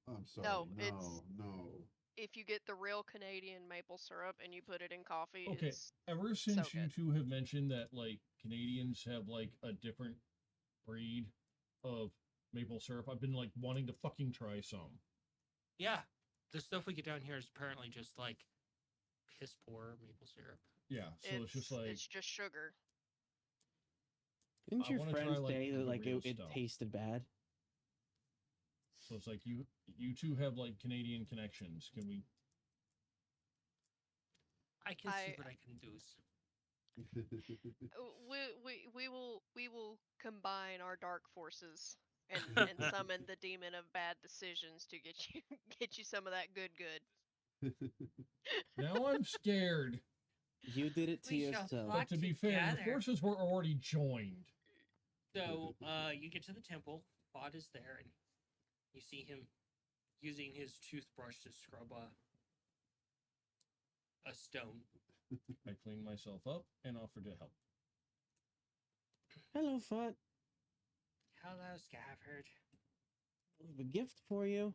I'm sorry. No, No, it's- no. If you get the real Canadian maple syrup and you put it in coffee, Okay. it's Ever since you good. two have mentioned that, like, Canadians have, like, a different breed of maple syrup, I've been, like, wanting to fucking try some. Yeah, the stuff we get down here is apparently just like piss poor maple syrup. Yeah, so it's just like, it's just sugar. Didn't I your wanna try, friends like, say the that like real it stuff. tasted bad? so it's like you two have, like, Canadian connections. Can we? I can see I- what I can do. We will combine our dark forces and summon the demon of bad decisions to get you get you some of that good. Now I'm scared. You did it to We shall yourself. fight. But to be fair, the Together. forces were already joined. So, you get to the temple. Fod is there, and you see him using his toothbrush to scrub a stone. I cleaned myself up and offered to help. Hello, Fut. Hello, Scabbard. I have a gift for you.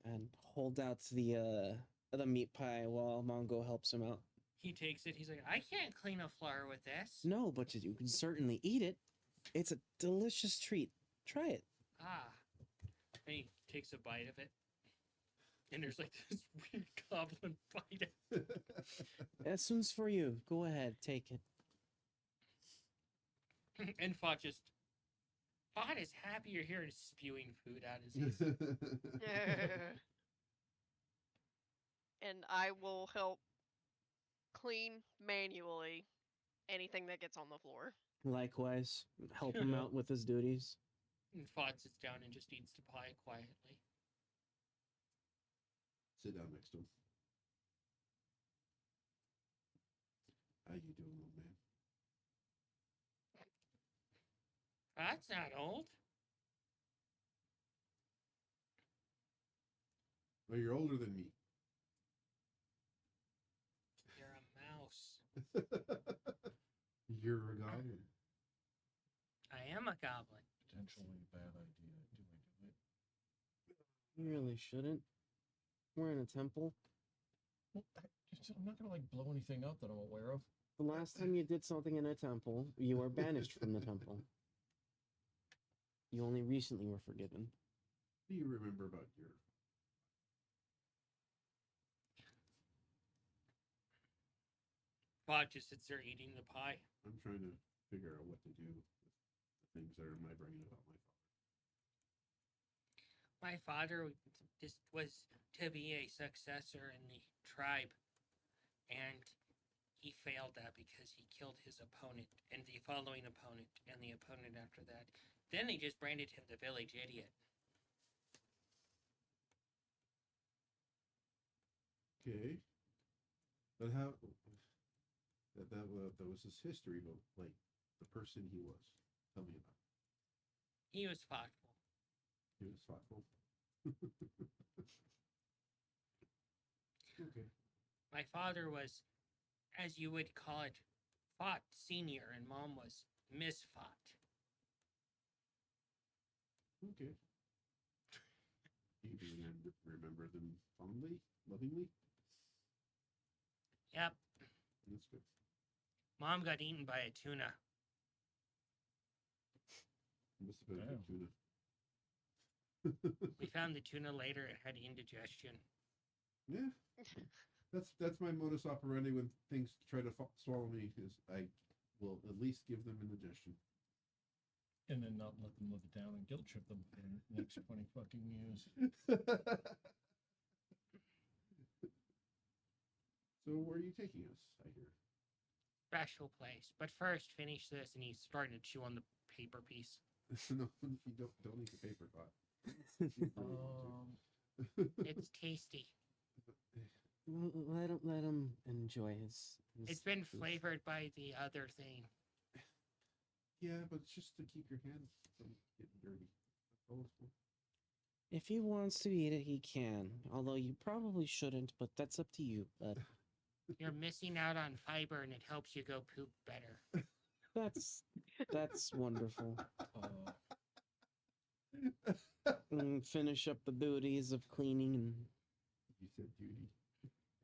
And hold out the meat pie while Mongo helps him out. He takes it. He's like, I can't clean a floor with this. No, but you can certainly eat it. It's a delicious treat. Try it. Ah. And he takes a bite of it. And there's like this weird goblin bite. This one's for you. Go ahead, take it. And Fod just Pod is happy you're here and spewing food out his ears. And I will help clean manually anything that gets on the floor. Likewise, help him out with his duties. And Fod sits down and just eats the pie quietly. Sit down next to him. How you doing, old man? Fod's not old. Well, you're older than me. You're a mouse. You're a goblin. I am a goblin. Potentially a bad idea. Do I do it? You really shouldn't. We're in a temple. Well, I'm not gonna like blow anything up that I'm aware of. The last time you did something in a temple, you were banished from the temple. You only recently were forgiven. What do you remember about your... Fod just sits there eating the pie. I'm trying to figure out what to do with the things that are in my brain about my father. My father just was to be a successor in the tribe, and he failed that because he killed his opponent and the following opponent and the opponent after that. Then they just branded him the village idiot. Okay. But how... That was his history, but like the person he was. Tell me about it. He was thoughtful. He was thoughtful. Okay. My father was, as you would call it, Fought Senior, and Mom was Miss Fought. Okay. You remember them fondly, lovingly? Yep, That's good. Mom got eaten by a tuna. Must have been a good tuna. We found the tuna later. It had indigestion. Yeah, that's my modus operandi when things try to swallow me. Is I will at least give them indigestion. And then not let them live it down and guilt trip them for the next 20 fucking years. So where are you taking us? I hear. Special place. But first, finish this, and he's starting to chew on the paper piece. No, you don't eat the paper pot. It's tasty. Let him enjoy his It's been flavored by the other thing. Yeah, but it's just to keep your hands from getting dirty. That's all it's for. If he wants to eat it, he can. Although you probably shouldn't, but that's up to you. But You're missing out on fiber, and it helps you go poop better. that's wonderful. Uh, Finish up the duties of cleaning and You said duty.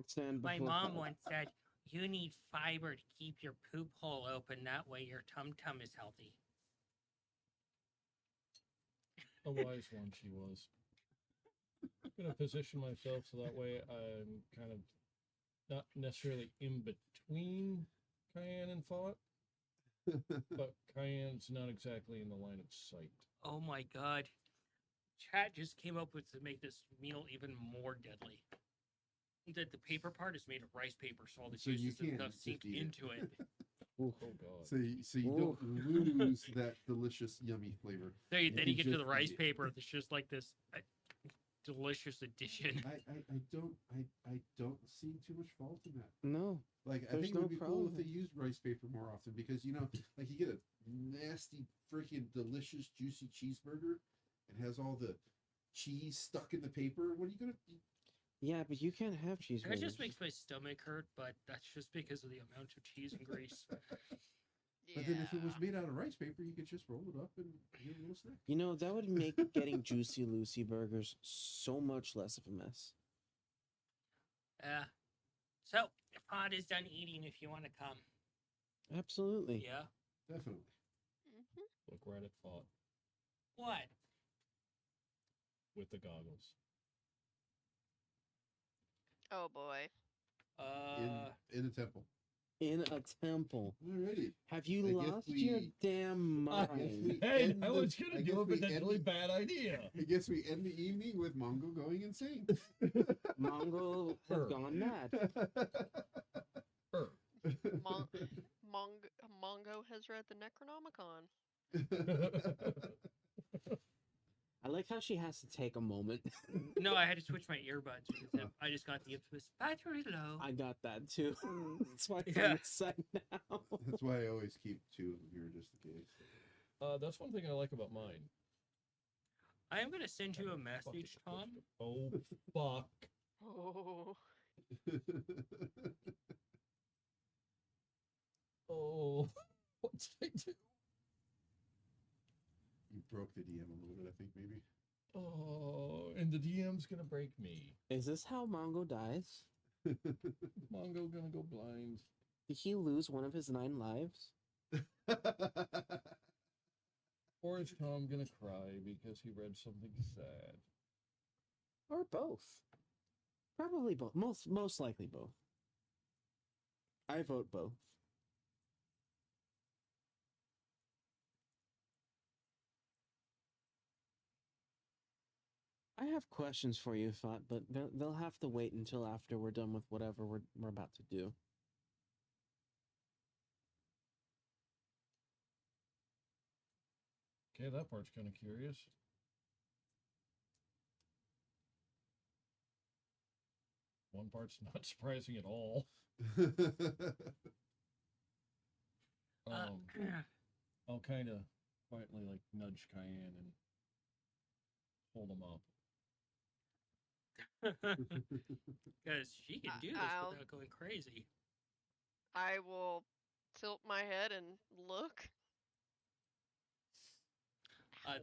stand My before mom God. once said, you need fiber to keep your poop hole open. That way your tum-tum is healthy. a wise one she was. I'm gonna position myself so that way I'm kind of not necessarily in between Cayenne and Fought, but Cayenne's not exactly in the line of sight. Oh my god. Chat just came up with to make this meal even more deadly. That the paper part is made of rice paper, so all the So you juices and can't stuff just sink eat it. into it. Ooh. Oh god. So you don't lose that delicious, yummy flavor. Then You you can get to the just rice eat it. paper. It's just like this delicious addition. I don't see too much fault in that. No. Like I There's think it would no be cool problem. if they used rice paper more often because you know, like you get a nasty, freaking delicious, juicy cheeseburger. It has all the cheese stuck in the paper. What are you gonna? Yeah, but you can't have cheeseburgers. That just makes my stomach hurt, but that's just because of the amount of cheese and grease. But then if it was made out of rice paper, you could just roll it up and get a little snack. You know, that would make getting Juicy Lucy burgers so much less of a mess. So, Pod is done eating if you want to come. Absolutely. Yeah? Definitely. Hmm. Look right at Fought What? with the goggles. Oh boy. In a temple. In a temple. Alrighty. Have you I guess lost your we- damn I- mind? hey, end I the- was gonna I do guess a we end potentially the- bad idea. I guess we end the evening with Mongo going insane. Mongo has Her. gone mad. Er. Mongo has read the Necronomicon. I like how she has to take a moment. No, I had to switch my earbuds because I just got the infamous battery low. I got that too. That's why it's Yeah. on the side now. That's why I always keep two here just in case. That's one thing I like about mine. I am gonna send you a Fucking message, Tom. Oh fuck! Oh, Oh, what did I do? You broke the DM a little bit, I think, maybe. Oh, and the DM's gonna break me. Is this how Mongo dies? Mongo gonna go blind. Did he lose one of his 9 lives? Or is Tom gonna cry because he read something sad? Or both? Probably both. Most likely both. I vote both. I have questions for you, Fat, but they'll have to wait until after we're done with whatever we're about to do. Okay, that part's kind of curious. One part's not surprising at all. I'll kind of quietly like nudge Cayenne and hold him up. Because she can do this I'll- without going crazy. I will tilt my head and look.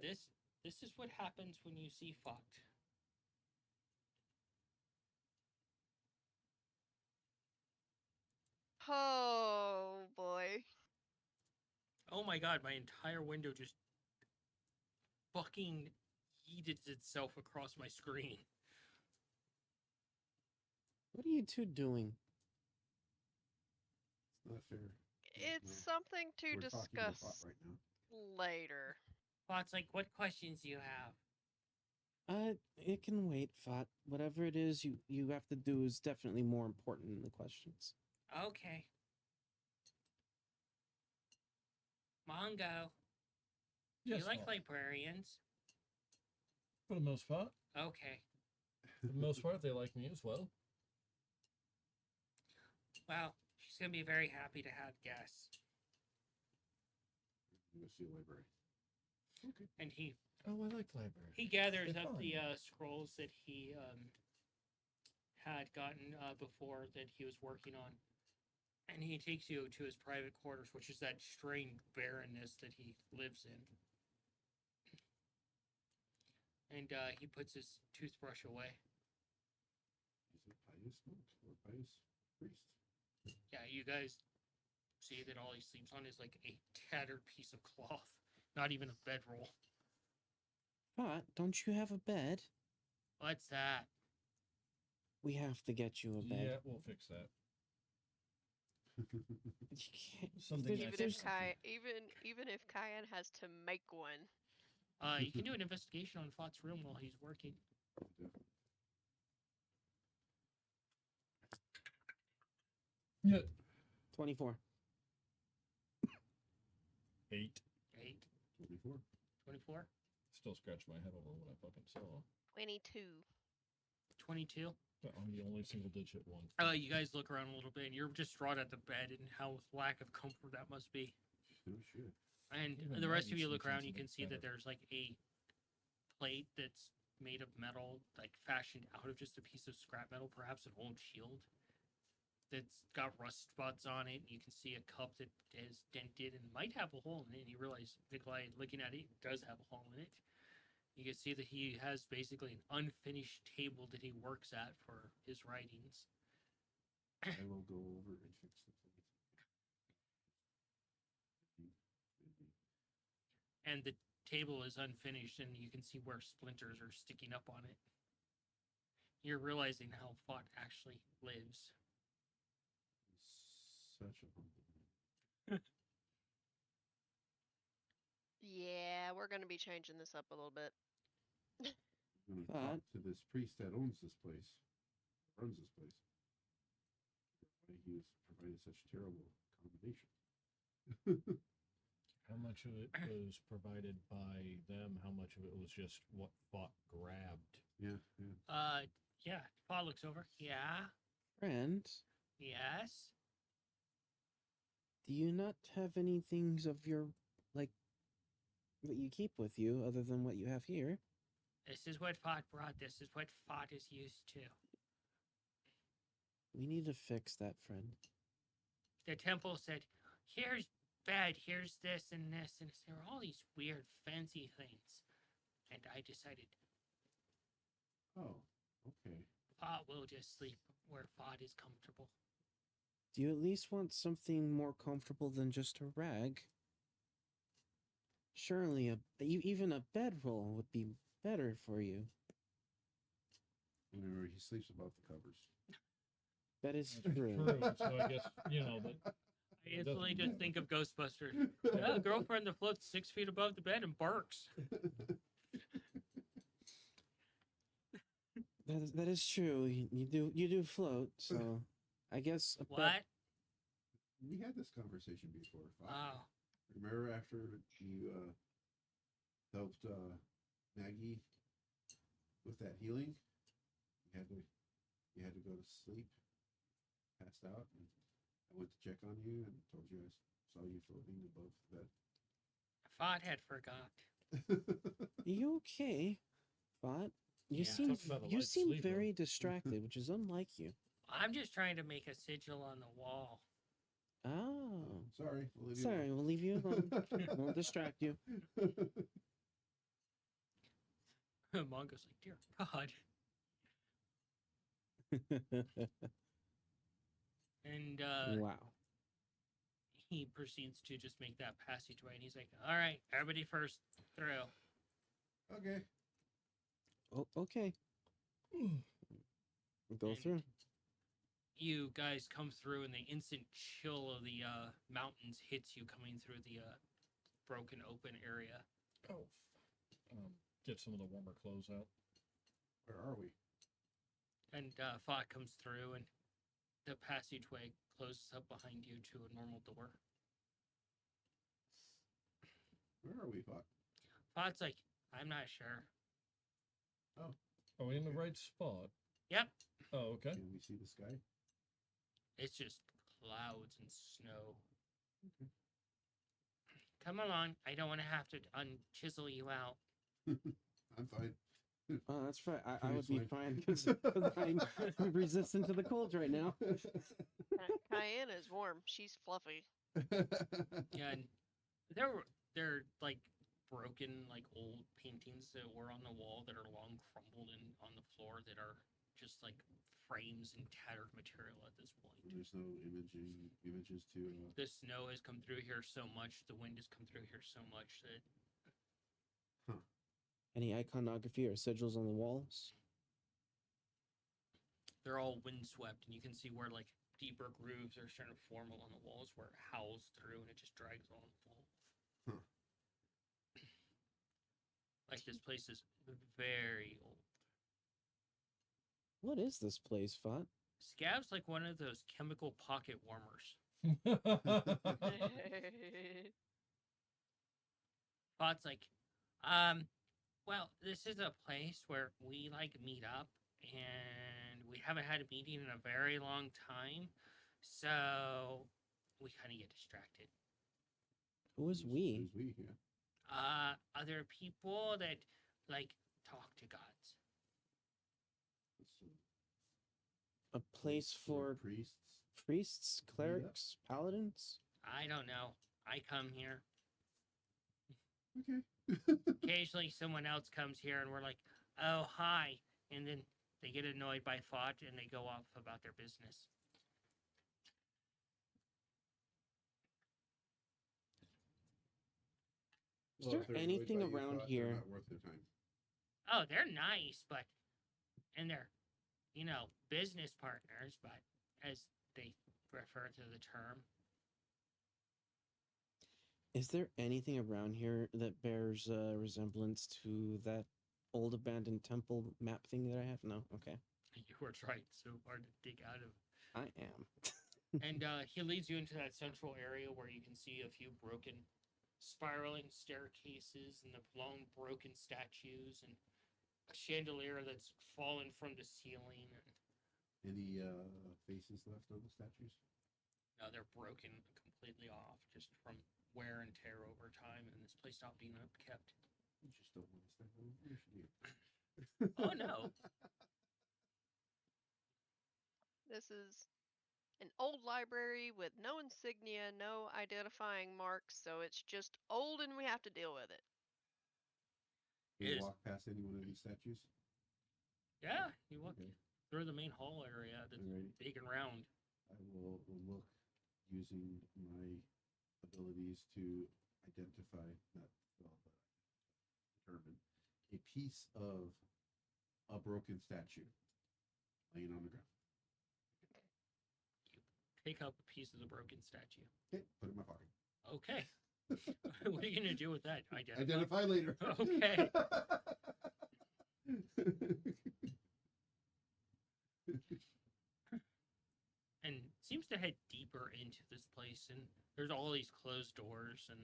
This is what happens when you see fucked. Oh boy. Oh my god, my entire window just fucking yeeted itself across my screen. What are you two doing? It's not fair. It's No, something to we're talking about discuss right now. later. Thoughts like, what questions do you have? It can wait, Fat. Whatever it is you have to do is definitely more important than the questions. Okay. Mongo, Yes, you like Mom. librarians? For the most part. Okay. For the most part, they like me as well. Well, she's gonna be very happy to have guests. You go see a library. Okay. And he Oh, I like libraries. gathers They're up fun. the scrolls that he had gotten before that he was working on, and he takes you to his private quarters, which is that strange barrenness that he lives in. And he puts his toothbrush away. He's a pious monk or pious priest. Yeah, you guys see that all he sleeps on is like a tattered piece of cloth, not even a bedroll. Fat, don't you have a bed? What's that? We have to get you a bed. Yeah, we'll fix that. You can't- Something there's- I Even there's if even if Cayenne has to make one. You can do an investigation on Fott's room while he's working. Yeah. 24. 8. 8, 24. 24, Still scratch my head over what I fucking saw. 22. 22. I'm the only single digit one. You guys look around a little bit, and you're distraught at the bed and how lack of comfort that must be. No shit. And Even the rest that of you makes look some around, sense you a can bit see that better. there's like a plate that's made of metal, like fashioned out of just a piece of scrap metal, perhaps an old shield that's got rust spots on it. You can see a cup that is dented and might have a hole in it. And you realize Nikolai, looking at it, does have a hole in it. You can see that he has basically an unfinished table that he works at for his writings. I will go over and fix the plate. And the table is unfinished, and you can see where splinters are sticking up on it. You're realizing how Fott actually lives. such a humble Yeah, we're going to be changing this up a little bit. man. I'm gonna talk But- to this priest that owns this place, runs this place. Why he was providing such terrible accommodation. How much of it was provided by them? How much of it was just what Fought grabbed? Yeah, yeah. Yeah. Paul looks over. Yeah. Friend, Yes. do you not have any things of your, like, that you keep with you other than what you have here? This is what Fought brought. This is what Fought is used to. We need to fix that, friend. The temple said, here's bed, here's this and this, and there were all these weird fancy things. And I decided Oh, okay. Fought will just sleep where Fought is comfortable. Do you at least want something more comfortable than just a rag? Surely even a bedroll would be better for you. Whenever he sleeps above the covers. That is That's true. So I guess, that I instantly just think of Ghostbusters. Yeah, girlfriend that floats 6 feet above the bed and barks. That is true. You do float, so I guess a What? We had this conversation before. Fox. Oh, Remember after you helped Maggie with that healing? You had to go to sleep, passed out, and I went to check on you and told you I saw you floating above the Fought had forgot. bed. you okay, Bot? You Yeah. seem Talk about a you light seem sleeper. very distracted, which is unlike you. I'm just trying to make a sigil on the wall. Oh, Sorry, we'll leave you sorry, we'll leave you alone. Won't distract you. Mongo's like, dear God. And Wow. he proceeds to just make that passageway. And he's like, all right, everybody first through. Okay. Oh, okay. Go And through. You guys come through, and the instant chill of the mountains hits you coming through the broken open area. Oh, get some of the warmer clothes out. Where are we? And Fought comes through, and the passageway closes up behind you to a normal door. Where are we, Fox? Fought's like, I'm not sure. Are we in the right spot? Yep, Oh, okay. Can we see the sky? it's just clouds and snow. Okay. Come along, I don't want to have to unchisel you out. I'm fine. Oh, that's right. I Pretty would be slick. fine because I'm resistant to the cold right now. Cayenne is warm. She's fluffy. Yeah, and they're like broken, like old paintings that were on the wall that are long crumbled and on the floor that are just like frames and tattered material at this point. There's no images to. The snow has come through here so much, the wind has come through here so much that Any iconography or sigils on the walls? they're all windswept, and you can see where like deeper grooves are starting to form along the walls where it howls through and it just drags on the wall. Huh. Like this place is very old. What is this place, Fot? Scab's like one of those chemical pocket warmers. Thought's like, well, this is a place where we like meet up, and we haven't had a meeting in a very long time, so we kind of get distracted. Who is we? Who's we? Yeah. Other people that like talk to gods. A place for priests. priests, clerics, paladins? I don't know. I come here. Okay. Occasionally, someone else comes here, and we're like, "Oh, hi," and then they get annoyed by Fought, and they go off about their business. Is there if they're annoyed anything by you, around Thought, here? They're not worth their time. Oh, they're nice, but and they're, business partners, but as they refer to the term. Is there anything around here that bears a resemblance to that old abandoned temple map thing that I have? No? Okay. You were trying so hard to dig out of. I am. And he leads you into that central area where you can see a few broken, spiraling staircases and the long broken statues and a chandelier that's fallen from the ceiling. And Any faces left on the statues? now they're broken completely off just from wear and tear over time and this place not being upkept. You just don't want to step on the here. Oh no. This is an old library with no insignia, no identifying marks, so it's just old and we have to deal with it. Can you Is- walk past any one of these statues? Yeah, you look Okay. through the main hall area that's Alrighty. big and round. I will look using my abilities to identify, not well, but determine a piece of a broken statue laying on the ground. Pick up a piece of the broken statue. Okay, put it in my pocket. Okay. What are you gonna do with that? Identify later. Okay. And seems to head deeper into this place, and there's all these closed doors and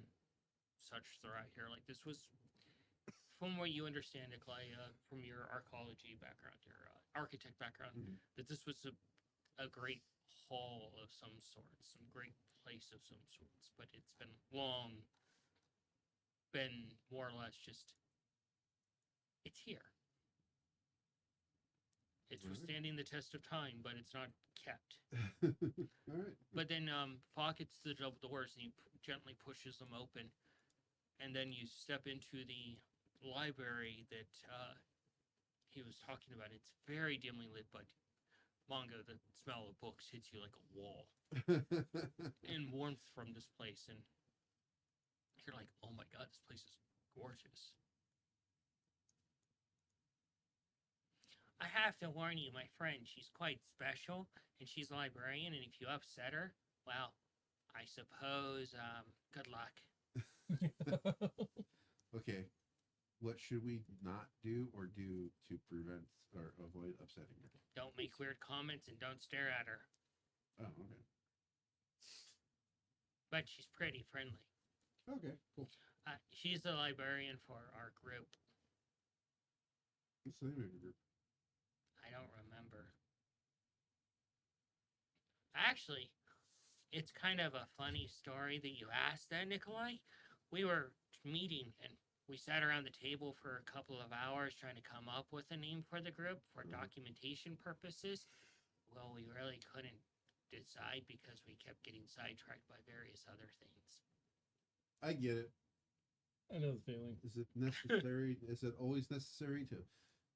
such throughout here. Like this was, from what you understand, Nikolai, from your archaeology background, your architect background, Mhm. that this was a great hall of some sort, some great place of some sorts, but it's been long, been more or less just, it's here. It's Alright. withstanding the test of time, but it's not kept. All right. But then Fa gets to the double doors and he gently pushes them open. And then you step into the library that he was talking about. It's very dimly lit, but Mongo, the smell of books hits you like a wall. And warmth from this place. And you're like, oh my god, this place is gorgeous. I have to warn you, my friend, she's quite special, and she's a librarian, and if you upset her, well, I suppose, good luck. Okay. What should we not do or do to prevent or avoid upsetting her? Don't make weird comments and don't stare at her. Oh, okay. But she's pretty friendly. Okay, cool. She's the librarian for our group. What's the name of your group? I don't remember. Actually, it's kind of a funny story that you asked that, Nikolai. We were meeting and we sat around the table for a couple of hours trying to come up with a name for the group for documentation purposes. Well, we really couldn't decide because we kept getting sidetracked by various other things. I get it. I know the feeling. Is it necessary? Is it always necessary to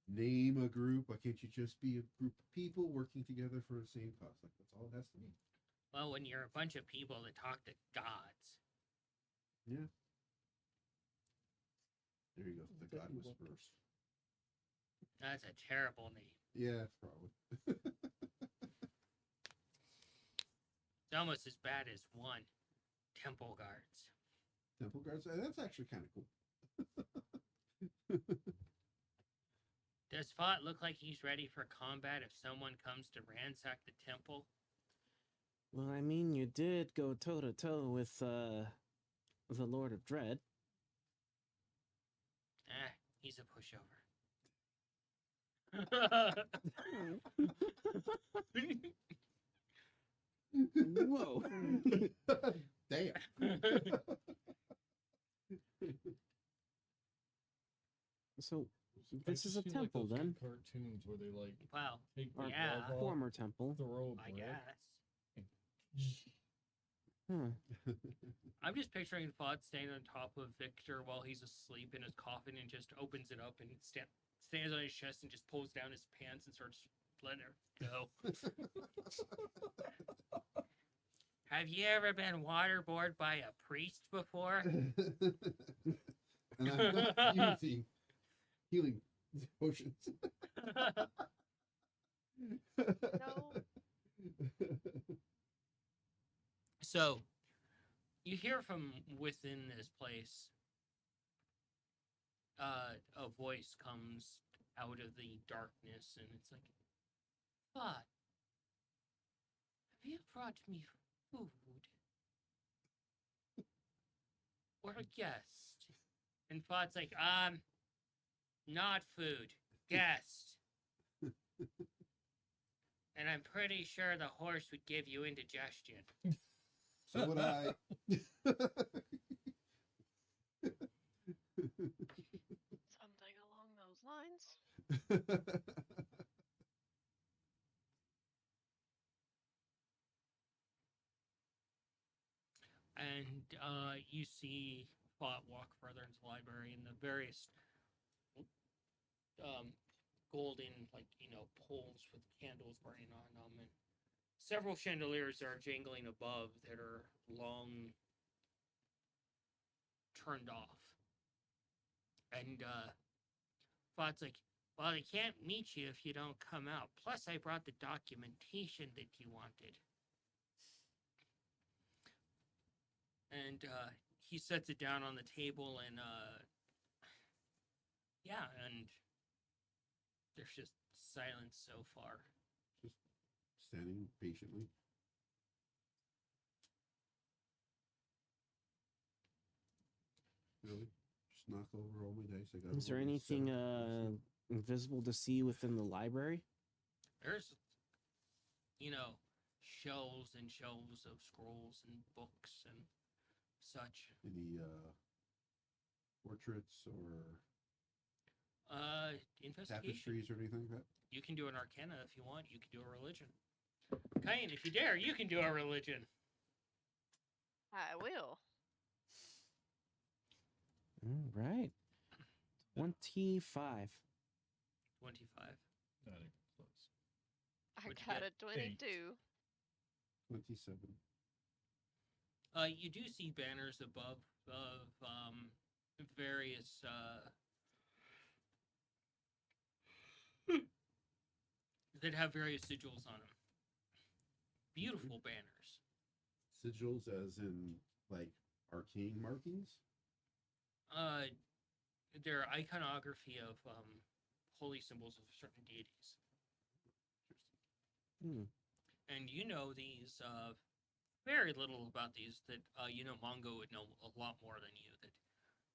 name a group? Why can't you just be a group of people working together for the same cause? Like that's all it has to be. Well, when you're a bunch of people that talk to gods. Yeah. There you go. The Bet God you won't. Whisperers. That's a terrible name. Yeah, probably. It's almost as bad as one. Temple guards. Temple guards. That's actually kind of cool. Does Fott look like he's ready for combat if someone comes to ransack the temple? Well, I mean, you did go toe to toe with the Lord of Dread. He's a pushover. Whoa! Damn. So I this is just a feel like temple, those then? good cartoons where they like Wow, take the Yeah. glove off, Former temple. throw a I brick. guess. Huh. I'm just picturing Fott standing on top of Victor while he's asleep in his coffin and just opens it up and stands on his chest and just pulls down his pants and starts letting her go. Have you ever been waterboarded by a priest before? And I'm not using healing potions. No. So you hear from within this place. A voice comes out of the darkness, and it's like, "Fod, have you brought me food or a guest?" And Fod's like, not food, guest. And I'm pretty sure the horse would give you indigestion. So would I. Something along those lines. And you see Fod walk further into the library, and the various golden, poles with candles burning on them, and several chandeliers are jangling above that are long turned off. And Fod's like, "Well, I can't meet you if you don't come out. Plus, I brought the documentation that you wanted." And he sets it down on the table, and yeah, and there's just silence so far. Just standing patiently. Really? Just knock over all my dice. I got. Is there anything invisible to see within the library? There's, shelves and shelves of scrolls and books and such. Any portraits or Investigation. tapestries or anything like that? You can do an arcana if you want. You can do a religion. Cayenne, if you dare, you can do a religion. I will. All right. 25. 25. Not even close. I What'd you got get? a 22. 27. You do see banners above of various that have various sigils on them. Beautiful banners. Sigils, as in like arcane markings. They're iconography of holy symbols of certain deities. Hmm. And you know these very little about these. That Mongo would know a lot more than you. That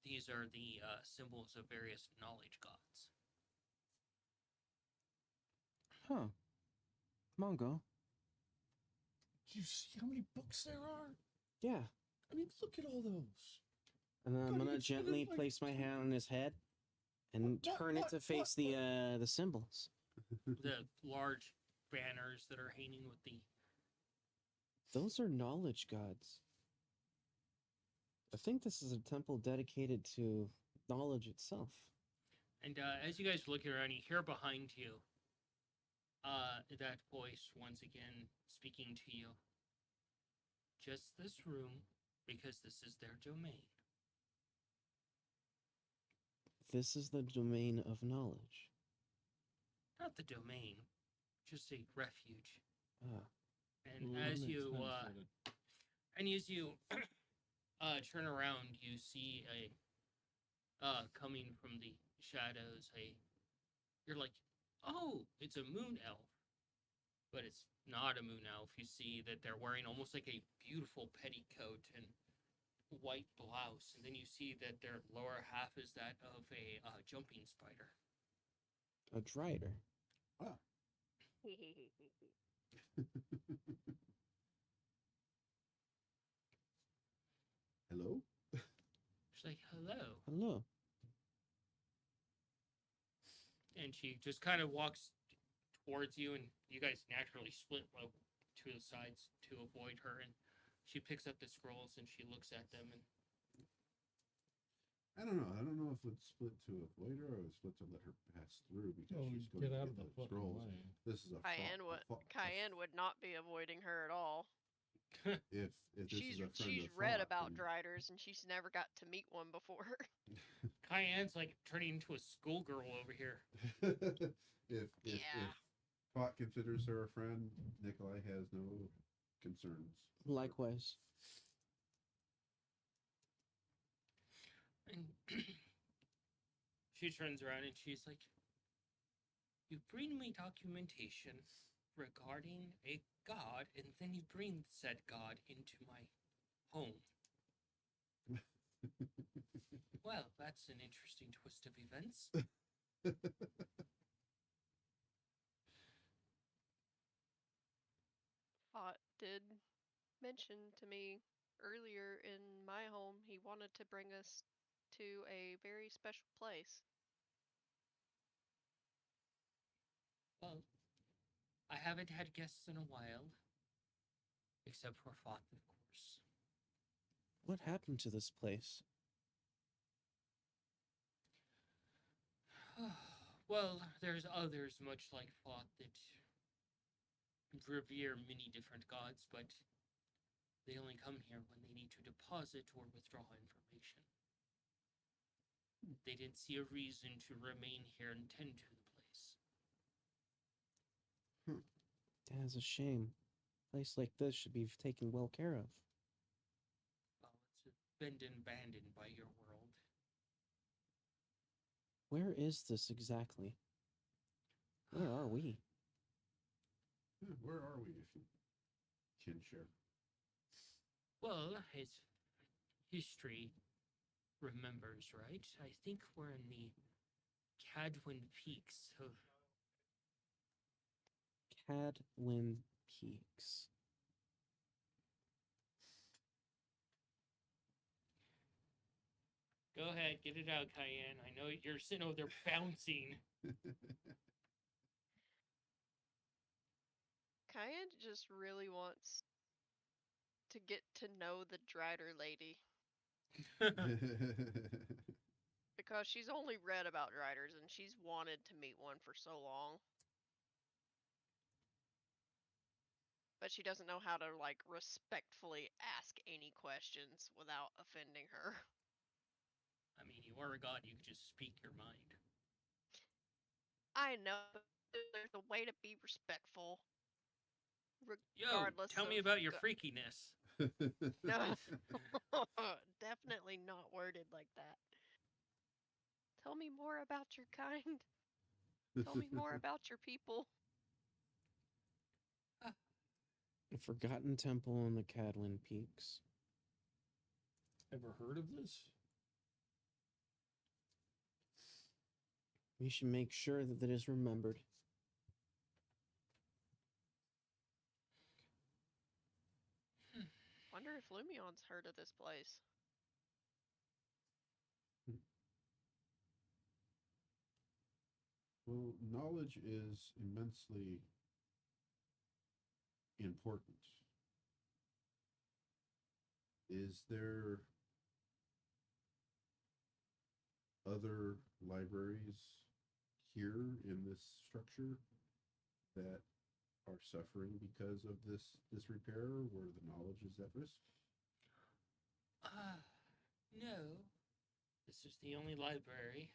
these are the symbols of various knowledge gods. Huh. Mongo. Do you see how many books there are? Yeah. I mean, look at all those. And then I'm God, gonna you spent it gently like place my hand on his head and What, turn it to what, face the symbols. The large banners that are hanging with the Those are knowledge gods. I think this is a temple dedicated to knowledge itself. and as you guys are looking around, you hear behind you that voice once again speaking to you. Just this room, because this is their domain. This is the domain of knowledge. Not the domain, just a refuge. Ah, And Well, that as makes you sense, that turn around, you see coming from the shadows, you're like, "Oh, it's a moon elf." But it's not a moon elf. You see that they're wearing almost like a beautiful petticoat and white blouse, and then you see that their lower half is that of a jumping spider. a drider. Hello? She's like, "Hello," Hello. and she just kind of walks towards you, and you guys naturally split to the sides to avoid her. And she picks up the scrolls and she looks at them, and I don't know. I don't know if it's split to avoid her or it's split to let her pass through because Oh, she's going get to out get of the the fucking scrolls. way. This is a Cayenne would not be avoiding her at all. if this She's is a friend she's of read thought, about then- driders and she's never got to meet one before. Cayenne's like turning into a schoolgirl over here. if Yeah. Thought considers her a friend, Nikolai has no concerns. Likewise. And she turns around and she's like, "You bring me documentation regarding a god, and then you bring said god into my home. Well, that's an interesting twist of events." Fought did mention to me earlier in my home he wanted to bring us to a very special place. Well, I haven't had guests in a while, except for Foth, of course. What happened to this place? Well, there's others much like Foth that revere many different gods, but they only come here when they need to deposit or withdraw information. They didn't see a reason to remain here and tend to the place. That is a shame. A place like this should be taken well care of. Well, it's been abandoned by your world. Where is this exactly? Where are we? Yeah, where are we, if you can share? Well, it's history remembers, right? I think we're in the Cadwin Peaks of... Cadwin Peaks. Go ahead, get it out, Cayenne. I know you're sitting over there bouncing. Cayenne just really wants to get to know the Drider lady because she's only read about Driders and she's wanted to meet one for so long. But she doesn't know how to like respectfully ask any questions without offending her. I mean, you are a god, you can just speak your mind. I know there's a way to be respectful. Yo, Regardless tell me of about your go- freakiness. No. Definitely not worded like that. Tell me more about your kind. Tell me more about your people. A forgotten temple in the Cadwin Peaks. Ever heard of this? We should make sure that it is remembered. Wonder if Lumion's heard of this place. Well, knowledge is immensely important. Is there other libraries here in this structure that are suffering because of this repair, where the knowledge is at risk? No. This is the only library.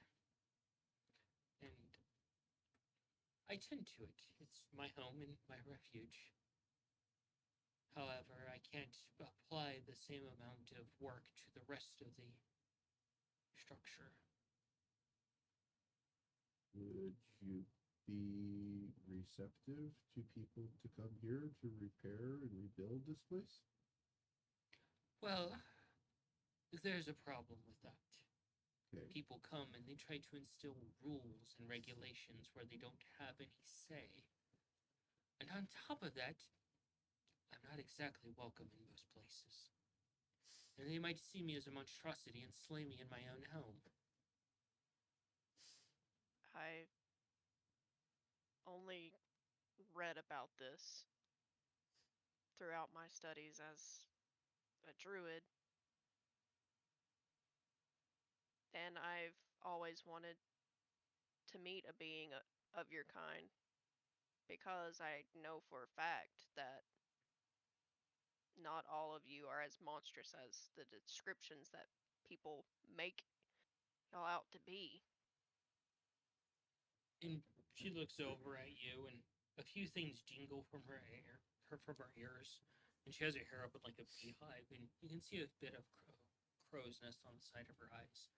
And I tend to it. It's my home and my refuge. However, I can't apply the same amount of work to the rest of the structure. Would you be receptive to people to come here to repair and rebuild this place? Well, there's a problem with that. Okay. People come and they try to instill rules and regulations where they don't have any say. And on top of that, I'm not exactly welcome in most places. And they might see me as a monstrosity and slay me in my own home. I only read about this throughout my studies as a druid. And I've always wanted to meet a being of your kind because I know for a fact that not all of you are as monstrous as the descriptions that people make y'all out to be. And she looks over at you, and a few things jingle from her ears. And she has her hair up with like a beehive, and you can see a bit of crow's nest on the side of her eyes.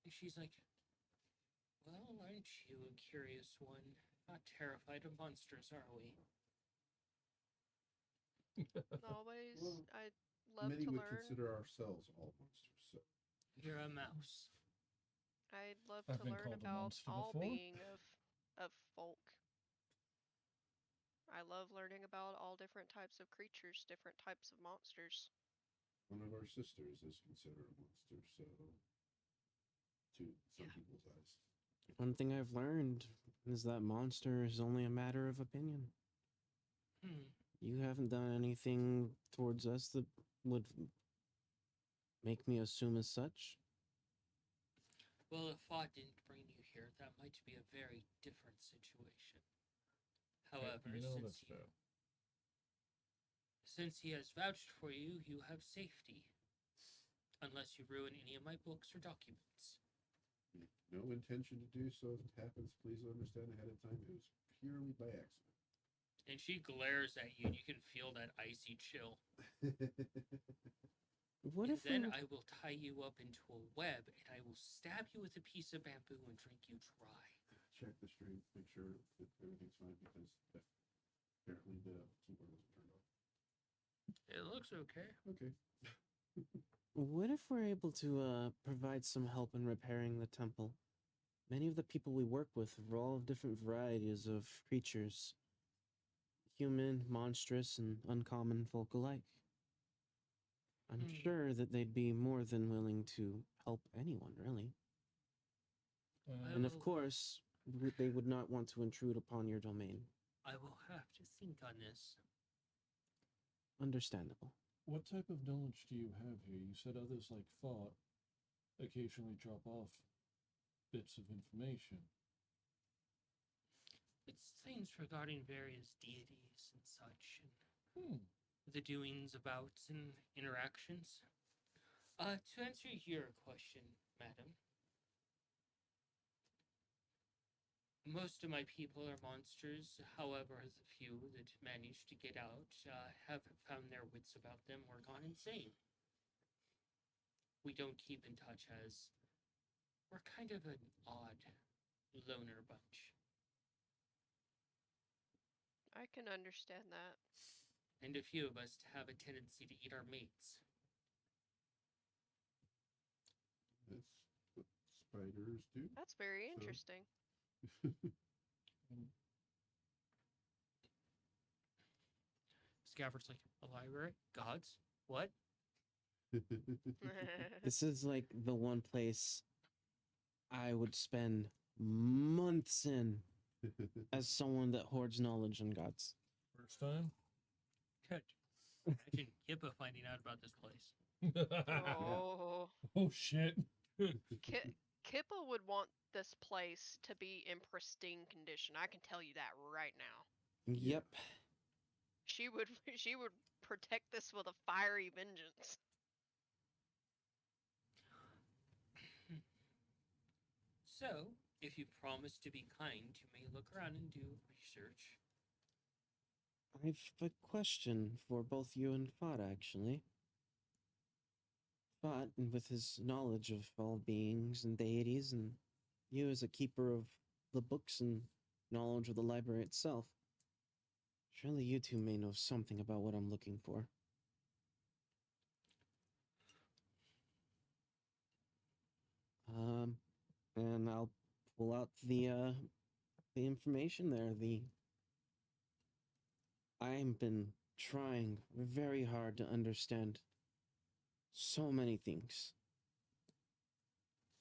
And she's like, "Well, aren't you a curious one? Not terrified of monsters, are we?" Always, Well, I'd love Many to would learn. consider ourselves all monsters. So You're a mouse. I'd love I've to been learn called a about monster all before. being of folk. I love learning about all different types of creatures, different types of monsters. one of our sisters is considered a monster. So to some Yeah. people's eyes. One thing I've learned is that monster is only a matter of opinion. Hmm. You haven't done anything towards us that would make me assume as such. Well, if Fod didn't bring you here, that might be a very different situation. However, You know that's fair. since he has vouched for you, you have safety. Unless you ruin any of my books or documents. No intention to do so. If it happens, please understand ahead of time. It was purely by accident. And she glares at you, and you can feel that icy chill. What And if then we- I will tie you up into a web, and I will stab you with a piece of bamboo and drink you dry. Check the stream, make sure that everything's fine because apparently the keyboard wasn't turned off. It looks okay. Okay. What if we're able to provide some help in repairing the temple? Many of the people we work with are all of different varieties of creatures. Human, monstrous, and uncommon folk alike. I'm Hmm. sure that they'd be more than willing to help anyone, really. And of Well- course, they would not want to intrude upon your domain. I will have to think on this. Understandable. What type of knowledge do you have here? You said others like thought occasionally drop off bits of information. It's things regarding various deities and such, and Hmm. the doings, abouts, and interactions. To answer your question, madam, most of my people are monsters. However, the few that managed to get out have found their wits about them or gone insane. We don't keep in touch as we're kind of an odd loner bunch. I can understand that. And a few of us have a tendency to eat our mates. That's what spiders do. That's very So- interesting. Scabbard's like, a library? Gods? What? This is like the one place I would spend months in as someone that hoards knowledge on gods. First time? Good. Imagine Kippa finding out about this place. Oh, Oh shit. Kippa would want this place to be in pristine condition. I can tell you that right now. Yep. She would she would protect this with a fiery vengeance. So, if you promise to be kind, you may look around and do research. I've a question for both you and Fod, actually. Fod, with his knowledge of all beings and deities, and you as a keeper of the books and knowledge of the library itself, surely you two may know something about what I'm looking for. And I'll pull out the information there. I've been trying very hard to understand so many things.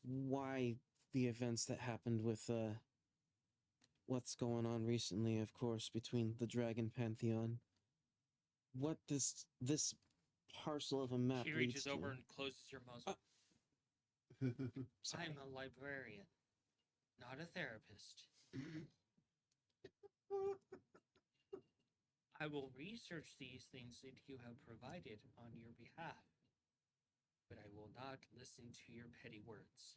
Why the events that happened with what's going on recently, of course, between the Dragon Pantheon. What this parcel of a map She leads reaches to. over and closes your muzzle. Sorry. I'm a librarian, not a therapist. I will research these things that you have provided on your behalf, but I will not listen to your petty words.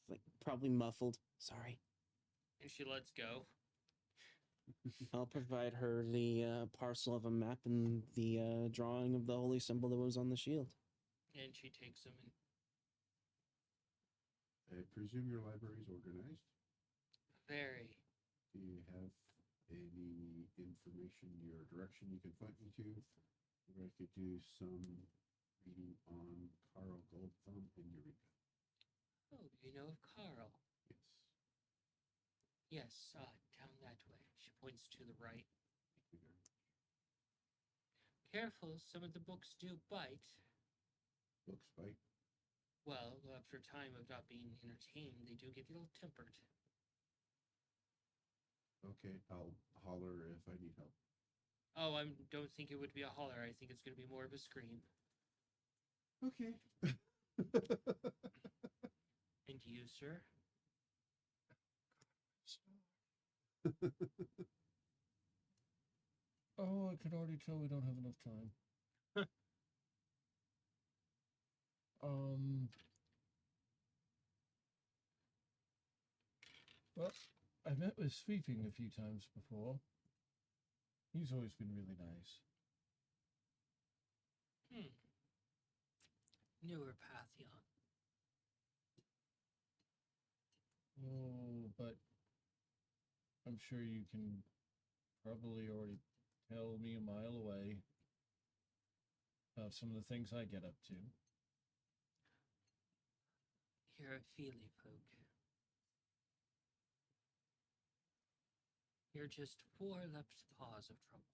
Like, probably muffled. Sorry. And she lets go. I'll provide her the parcel of a map and the drawing of the holy symbol that was on the shield. And she takes them and I presume your library is organized. very. Do you have any information or direction you can point me to where I could do some reading on Carl Goldthumb and Eureka? Oh, you know of Carl? Yes. Yes, down that way. She points to the right. Thank you very much. Careful, some of the books do bite. Books bite. Well, after time of not being entertained, they do get a little tempered. Okay, I'll holler if I need help. Oh, I don't think it would be a holler. I think it's going to be more of a scream. Okay. And you, sir? Oh, I can already tell we don't have enough time. Well, I met with Sweeping a few times before. He's always been really nice. Newer Pantheon. Oh, but I'm sure you can probably already tell me a mile away about some of the things I get up to. You're a feely folk. You're just 4 left paws of trouble.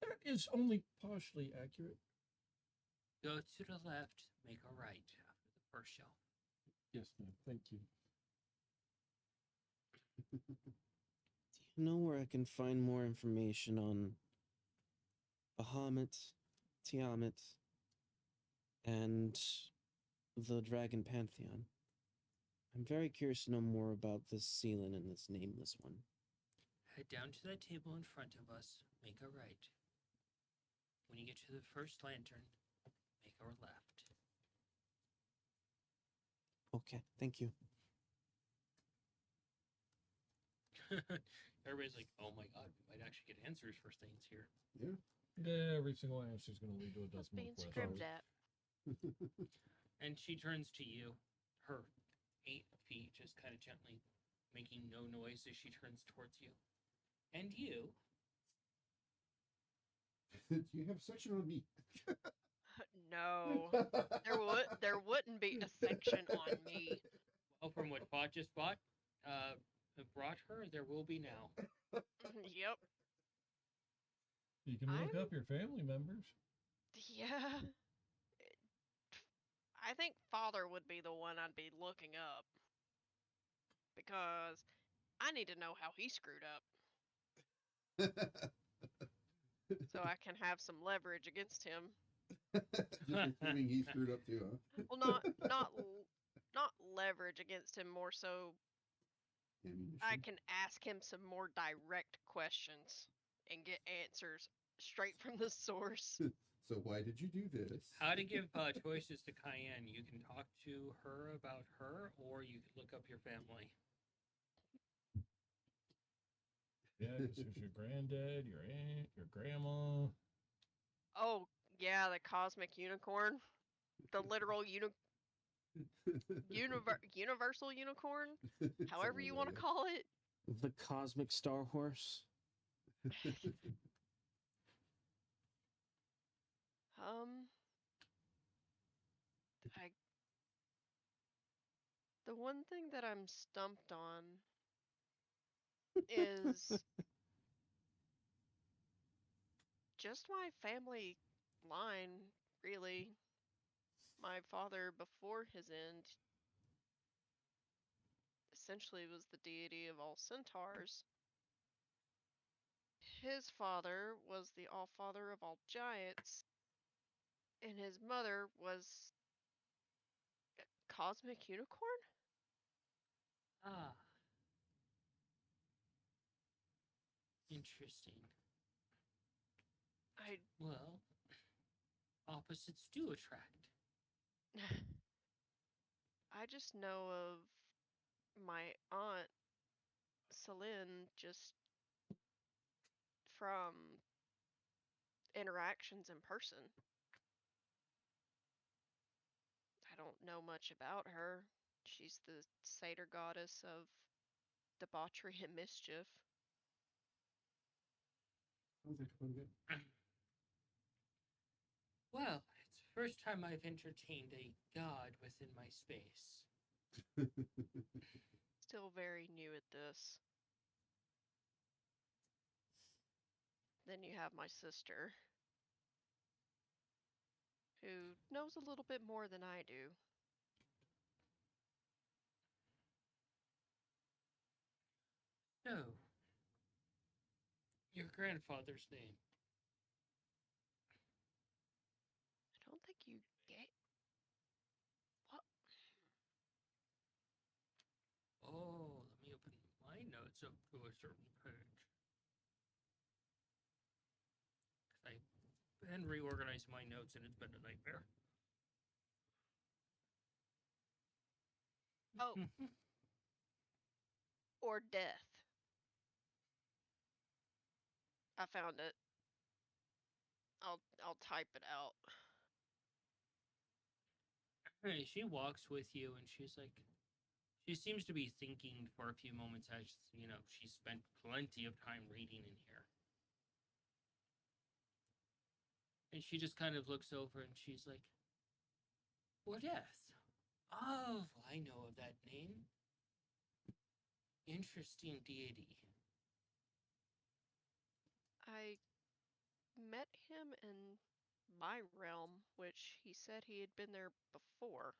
That is only partially accurate. Go to the left, make a right after the first shelf. Yes, ma'am. Thank you. Do you know where I can find more information on Bahamut, Tiamat, and the Dragon Pantheon? I'm very curious to know more about this Seelan and this nameless one. Head down to that table in front of us, make a right. When you get to the first lantern, make a left. Okay, thank you. Everybody's like, oh my god, we might actually get answers for things here. Yeah. Yeah, every single answer is going to lead to a What's dozen more being questions. scribed at? And she turns to you, her 8 feet just kind of gently making no noise as she turns towards you. And you, Do you have section on me? No, there wouldn't be a section on me. well, from what Bot just brought her, there will be now. Yep. You can look I'm- up your family members. Yeah. I think father would be the one I'd be looking up. Because I need to know how he screwed up so I can have some leverage against him. Just assuming he screwed up too, huh? Well, not leverage against him, more so Ammunition. I can ask him some more direct questions and get answers straight from the source. So why did you do this? How to give choices to Cayenne. You can talk to her about her, or you can look up your family. Yeah, because there's your granddad, your aunt, your grandma. Oh, yeah, the cosmic unicorn. The literal universal unicorn, however you want to call it. The Cosmic Star Horse. I the one thing that I'm stumped on is just my family line, really. My father, before his end, essentially was the deity of all centaurs. His father was the all-father of all giants, and his mother was a cosmic unicorn? Ah. Interesting. I Well, opposites do attract. I just know of my aunt Celine just from interactions in person. I don't know much about her. She's the satyr goddess of debauchery and mischief. Sounds like fun again. Well, it's the first time I've entertained a god within my space. Still very new at this. Then you have my sister, who knows a little bit more than I do. So, your grandfather's name. I don't think you get. What? Oh, let me open my notes up to a certain page. 'Cause I've been reorganizing my notes and it's been a nightmare. Oh, or death. I found it. I'll type it out. Hey, she walks with you and she's like, she seems to be thinking for a few moments as, she spent plenty of time reading in here. And she just kind of looks over and she's like, what death? Oh, I know of that name. Interesting deity. I met him in my realm, which he said he had been there before.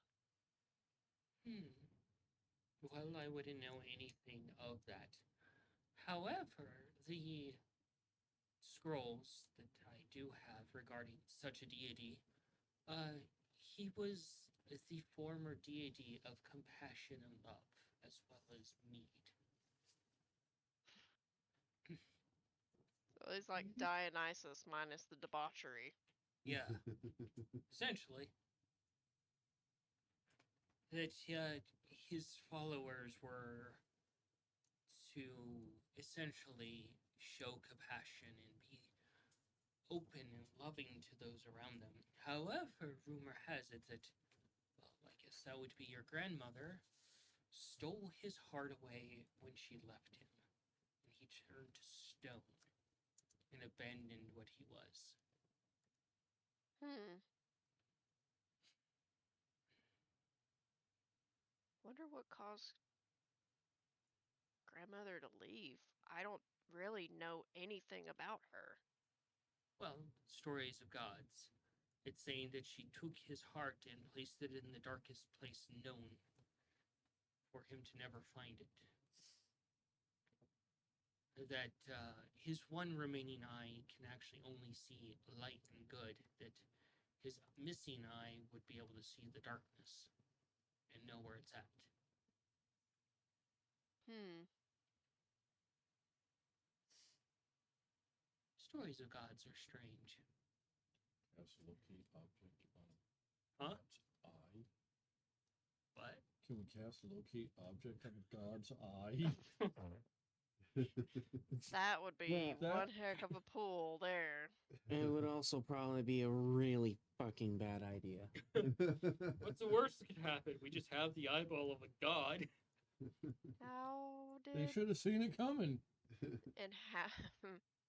Well, I wouldn't know anything of that. However, the scrolls that I do have regarding such a deity, he was the former deity of compassion and love, as well as mead. So he's like Dionysus minus the debauchery. Yeah, essentially. That his followers were to essentially show compassion and be open and loving to those around them. However, rumor has it that, well, I guess that would be your grandmother, stole his heart away when she left him, and he turned to stone and abandoned what he was. Wonder what caused grandmother to leave. I don't really know anything about her. Well, stories of gods. It's saying that she took his heart and placed it in the darkest place known for him to never find it. That his one remaining eye can actually only see light and good, that his missing eye would be able to see the darkness and know where it's at. Stories of gods are strange. Cast locate object on Huh? God's eye. But Can we cast locate object on God's eye? That would be Yeah, that- one heck of a pull there. It would also probably be a really fucking bad idea. what's the worst that could happen? We just have the eyeball of a god. How They did should have seen it coming. and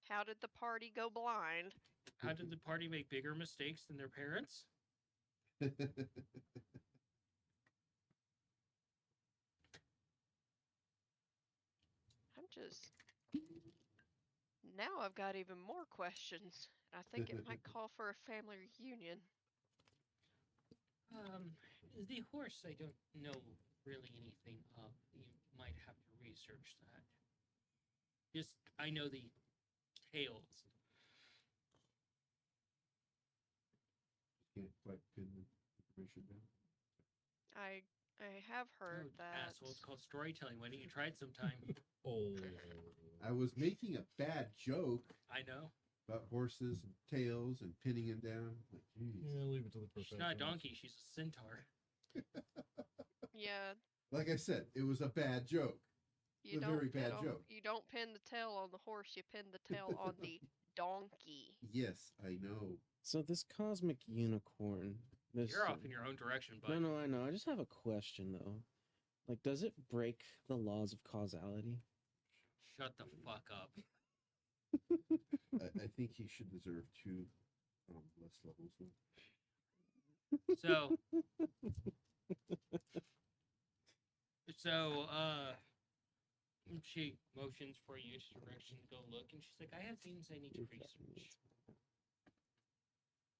how did the party go blind? How did the party make bigger mistakes than their parents? I'm just now I've got even more questions. I think it might call for a family reunion. The horse I don't know really anything of. You might have to research that. Just, I know the tales. Can't quite pin the information down. I have heard that Asshole, it's called storytelling. Why don't you try it sometime? Oh. I was making a bad joke I know. about horses and tails and pinning him down. Like, geez. Yeah, leave it to the She's professionals. not a donkey, she's a centaur. yeah, Like I said, it was a bad joke. You a don't very bad pin a- joke. You don't pin the tail on the horse. You pin the tail on the donkey. Yes, I know. So this cosmic unicorn, this You're off in your own direction, but no, I know. I just have a question though. Like, does it break the laws of causality? shut the fuck up. I think he should deserve 2 less levels. Though. So, she motions for you to direction to go look, and she's like, "I have things I need to research.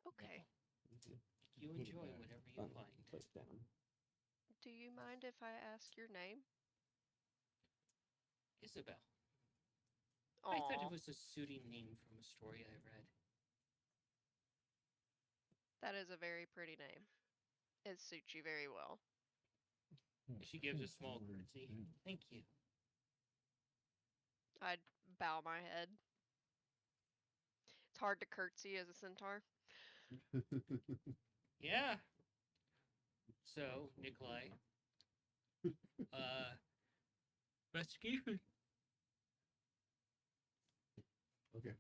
Okay. You enjoy whatever you Fine, find." put it down. Do you mind if I ask your name? Isabel. I thought Aw, it was a suiting name from a story I read. that is a very pretty name. It suits you very well. She gives a small curtsy. Thank you. I'd bow my head. It's hard to curtsy as a centaur. Yeah. So, Nikolai, investigation. Okay.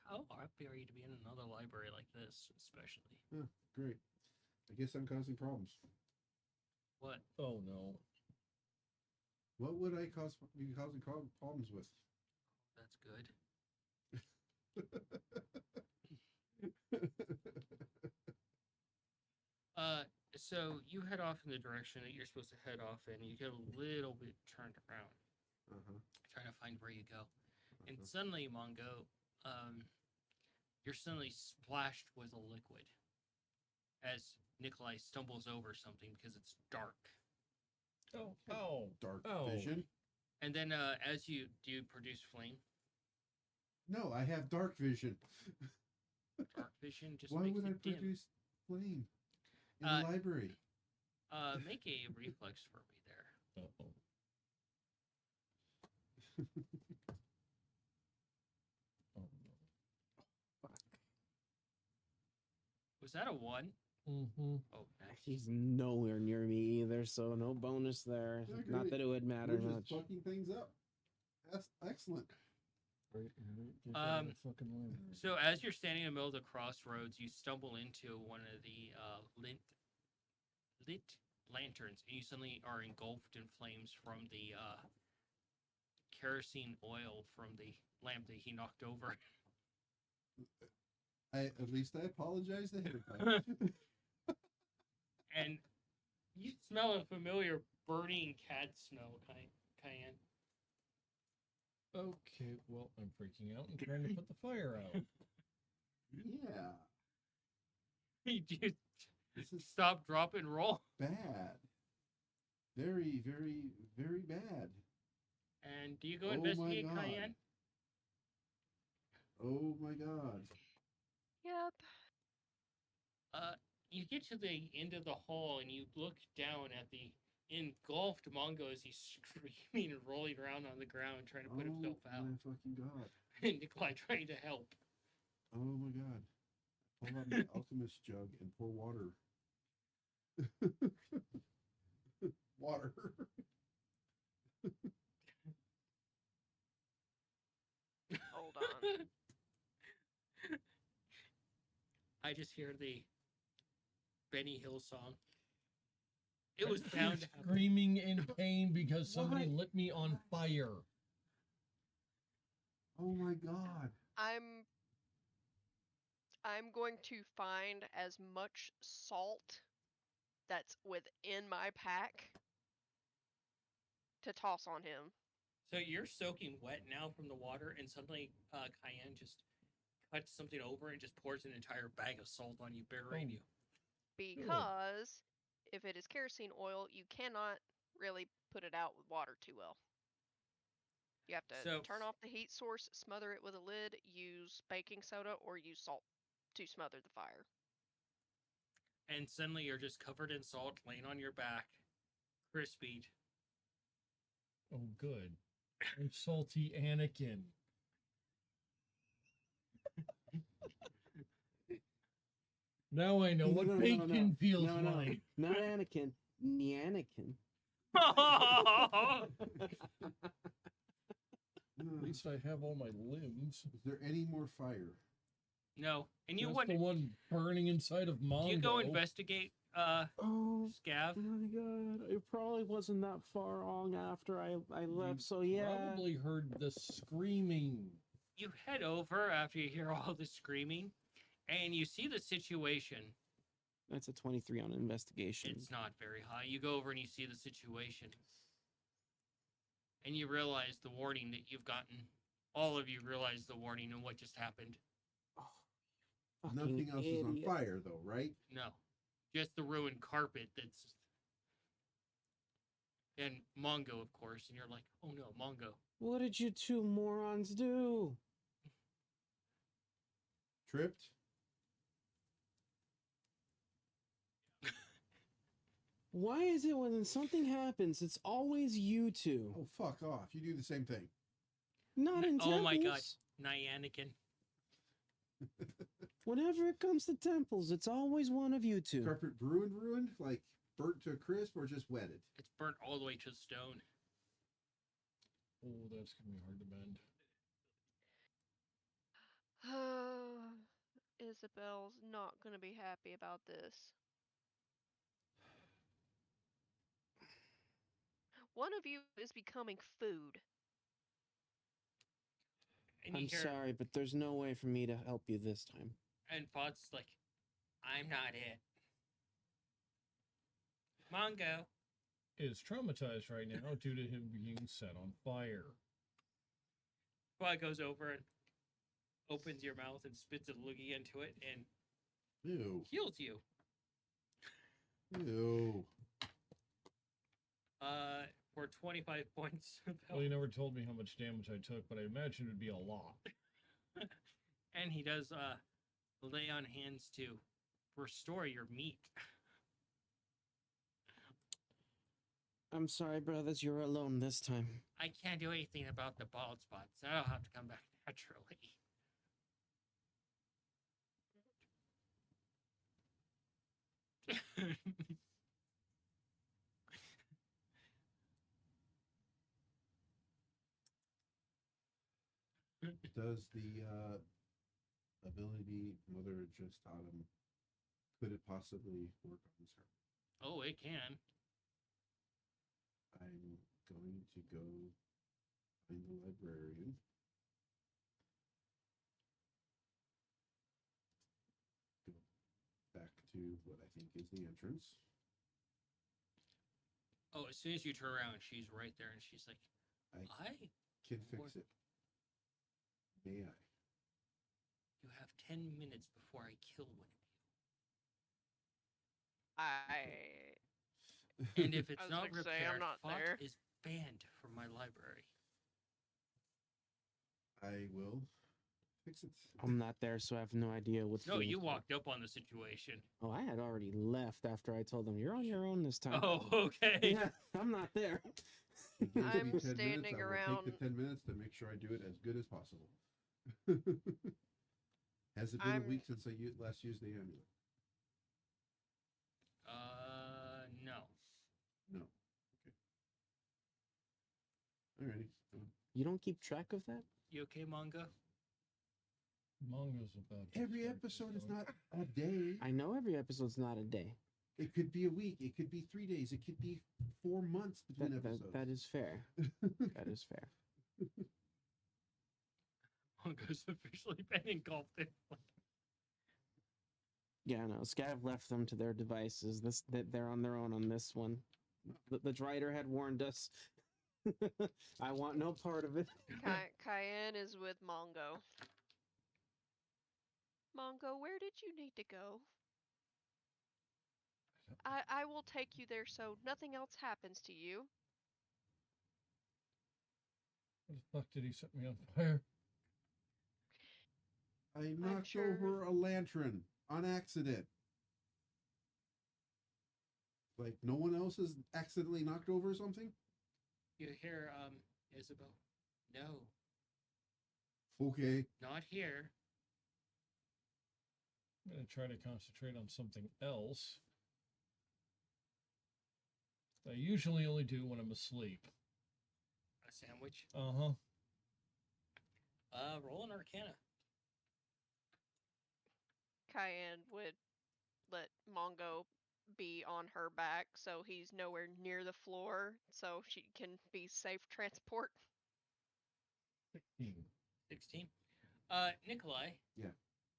How happy are you to be in another library like this, especially? Great. I guess I'm causing problems. What? Oh no. What would I be causing problems with? That's good. So you head off in the direction that you're supposed to head off in. You get a little bit turned around, Uh-huh. trying to find where you go, and Uh-huh. suddenly, Mongo, you're suddenly splashed with a liquid as Nikolai stumbles over something because it's dark. Oh, oh, Dark Oh. vision? And then, as you produce flame, No, I have dark vision. dark vision just Why makes would I it dim. produce flame in Uh, the library? Make a reflex for me there. Uh-oh. Oh no. Fuck. Was that a 1? Mm-hmm. Oh, nice. He's nowhere near me either, so no bonus there. Yeah, Not great. that it would matter We're much. just fucking things up. That's excellent. Right, get out of the Um, fucking library. So as you're standing in the middle of the crossroads, you stumble into one of the lit lanterns, and you suddenly are engulfed in flames from the kerosene oil from the lamp that he knocked over. At least I apologized ahead of time. And you smell a familiar burning cat smell, Cayenne. Okay, well, I'm freaking out and trying to put the fire out. Yeah. You just This is stop, drop, and roll. bad. Very, very, very bad. And do you go Oh my investigate God. Cayenne? Oh my god. Yep. You get to the end of the hall and you look down at the engulfed Mongo as he's screaming and rolling around on the ground trying to put himself out. Oh my fucking god. And Nikolai trying to help. Oh my god. Pull out my alchemist jug and pour water. Water. Hold on. I just hear the Benny Hill song. It was bound to happen. Screaming in pain because somebody Why? lit me on fire. Oh my god. I'm going to find as much salt that's within my pack to toss on him. So you're soaking wet now from the water, and suddenly Cayenne just cuts something over and just pours an entire bag of salt on you, burying Oh. you. Because if it is kerosene oil, you cannot really put it out with water too well. You have to So- turn off the heat source, smother it with a lid, use baking soda, or use salt to smother the fire. And suddenly you're just covered in salt, laying on your back, crispied. Oh, good. I'm salty Anakin. Now I know what No, no, no, bacon no. feels No, no, like. not Anakin. Neanakin. At least I have all my limbs. Is there any more fire? No, and you Just want the one burning inside of Mongo. do you go investigate Oh Scav? my god! It probably wasn't that far long after I left. So yeah. Probably heard the screaming. You head over after you hear all the screaming, and you see the situation. That's a 23 on investigation. It's not very high. You go over and you see the situation. And you realize the warning that you've gotten. All of you realize the warning and what just happened. Oh, fucking Nothing else is on idiot. fire, though, right? No. Just the ruined carpet that's. And Mongo, of course. And you're like, oh no, Mongo. What did you two morons do? Tripped? Why is it when something happens, it's always you two? Oh, fuck off. You do the same thing. Not in temples. Oh my god. Nyanakin. Whenever it comes to temples, it's always one of you two. Carpet ruined? Like burnt to a crisp or just wetted? It's burnt all the way to the stone. Oh, that's gonna be hard to bend. Isabel's not gonna be happy about this. One of you is becoming food. And you I'm hear, sorry, but there's no way for me to help you this time. and Fodd's like, I'm not it. Mongo. Is traumatized right now due to him being set on fire. Fod goes over and opens your mouth and spits a loogie into it and Ew. heals you. Ew. For 25 points of health. Well, you never told me how much damage I took, but I imagine it'd be a lot. And he does lay on hands to restore your meat. I'm sorry, brothers, you're alone this time. I can't do anything about the bald spots. That'll have to come back naturally. Does the ability Mother just taught him, could it possibly work on this herb? Oh, it can. I'm going to go find the librarian. Go back to what I think is the entrance. Oh, as soon as you turn around, she's right there, and she's like, I "I, can fix What? it. May I? you have 10 minutes before I kill one of I you." And if it's was not gonna say, repaired, I'm not Fott there. is banned from my library. I will fix it. I'm not there, so I have no idea what's No, being you said. walked up on the situation. Oh, I had already left after I told them, you're on your own this time. Oh, okay. Yeah, I'm not there. It gives me I'm 10 minutes, standing I will around- take the 10 minutes to make sure I do it as good as possible. Has it been a I'm- week since I last used the amulet? No. No. Okay. Alrighty. You don't keep track of that? You okay, Mongo? Mongo's about to Every start episode is going. not a day. I know every episode's not a day. It could be a week. It could be 3 days. It could be 4 months between episodes. That is fair. That is fair. Mongo's officially been engulfed in. Yeah, no. Scav left them to their devices. They're on their own on this one. The Drider had warned us. I want no part of it. Cayenne is with Mongo. Mongo, where did you need to go? I will take you there so nothing else happens to you. What the fuck did he set me on fire? I knocked sure- over a lantern on accident. Like no one else has accidentally knocked over something? You hear, Isabel? No, Okay. not here. I'm gonna try to concentrate on something else. I usually only do when I'm asleep. A sandwich. Uh-huh. Roll an Arcana. Cayenne would let Mongo be on her back so he's nowhere near the floor so she can be safe transport. 16. 16. Nikolai. Yeah.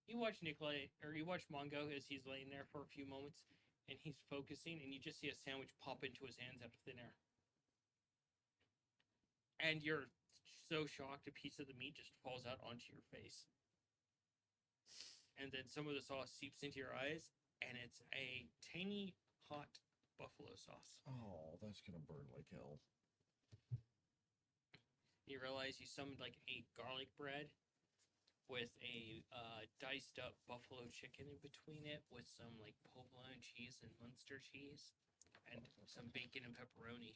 You watch Nikolai, or you watch Mongo as he's laying there for a few moments, and he's focusing, and you just see a sandwich pop into his hands out of thin air. And you're so shocked, a piece of the meat just falls out onto your face. And then some of the sauce seeps into your eyes, and it's a tangy, hot buffalo sauce. Oh, that's gonna burn like hell. You realize you summoned like a garlic bread with a diced up buffalo chicken in between it, with some like provolone cheese and Munster cheese, and some bacon and pepperoni.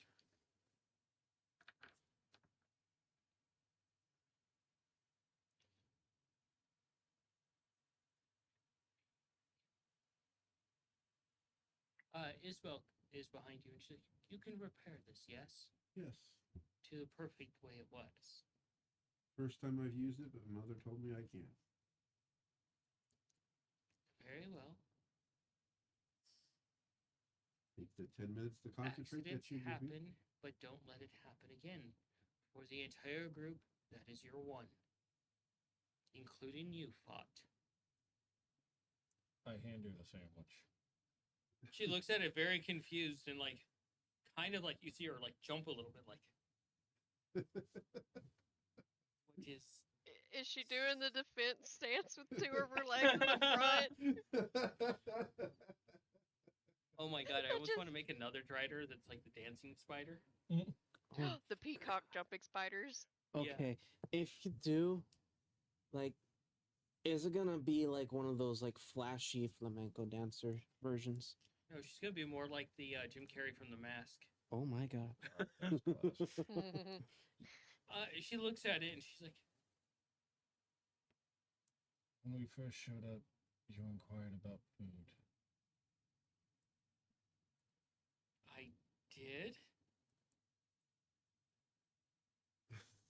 Isabel is behind you, and she's like, "You can repair this, yes, Yes. to the perfect way it was." First time I've used it, but my mother told me I can. Very well. Take the 10 minutes to concentrate that Accidents you give me. happen, but don't let it happen again. For the entire group, that is your one. Including you, Fought. I hand her the sandwich. She looks at it very confused and like, kind of like you see her like jump a little bit, like, what is? Is she doing the defense stance with two of her legs in the front? Oh my god! I I almost just- want to make another Drider that's like the dancing spider. Oh, The peacock jumping spiders. Yeah. okay. If you do, like, is it gonna be like one of those like flashy flamenco dancer versions? No, she's gonna be more like the Jim Carrey from The Mask. Oh my god. Thanks, class. She looks at it and she's like, When we first showed up, you inquired about food. "I did."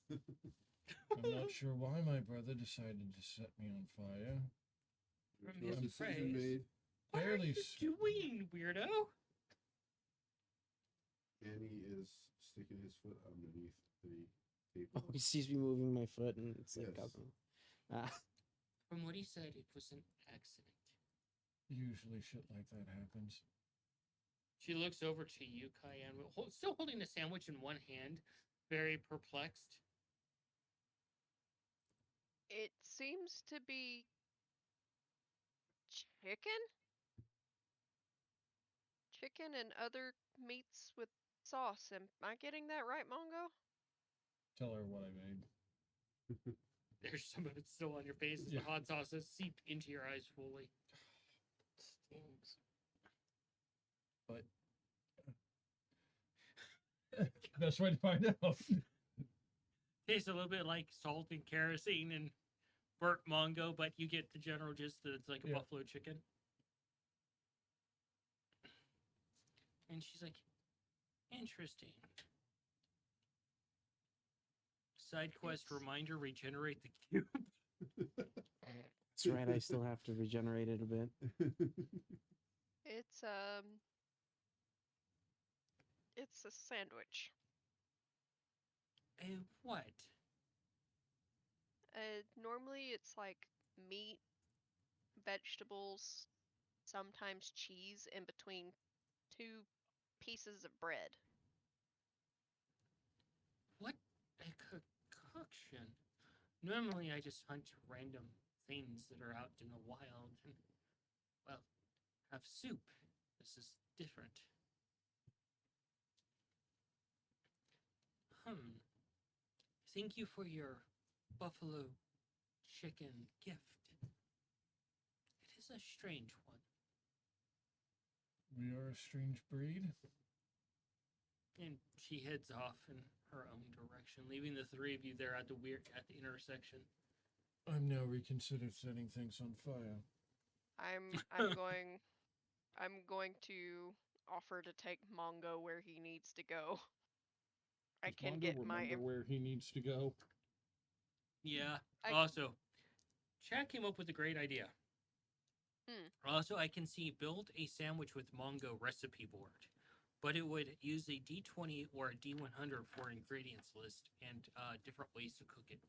I'm not sure why my brother decided to set me on fire. There's From no his decision praise. made. What are Barely you s- doing, weirdo? Annie is sticking his foot underneath the table. Oh, he sees me moving my foot, and it's like, Yes. ah, From what he said, it was an accident. Usually shit like that happens. She looks over to you, Cayenne, still holding the sandwich in one hand, very perplexed. It seems to be chicken? Chicken and other meats with sauce. Am I getting that right, Mongo? Tell her what I made. There's some of it still on your face as Yeah. the hot sauces seep into your eyes fully. Stings. But best way to find out. Tastes a little bit like salt and kerosene and burnt mango, but you get the general gist that it's like a Yeah. buffalo chicken. And she's like, interesting. Side quest reminder, regenerate the cube. that's right. I still have to regenerate it a bit. It's a sandwich. What? Normally it's like meat, vegetables, sometimes cheese in between two pieces of bread. What a concoction. Normally I just hunt random things that are out in the wild and, well, have soup. This is different. Thank you for your buffalo chicken gift. It is a strange one. We are a strange breed. And she heads off in her own direction, leaving the three of you there at the intersection. I'm now reconsidered setting things on fire. I'm going to offer to take Mongo where he needs to go. I Does can Mondo get my remember where he needs to go? Yeah. I- Also, Chad came up with a great idea. Also, I can see build a sandwich with Mongo recipe board, but it would use a D20 or a D100 for ingredients list and different ways to cook it.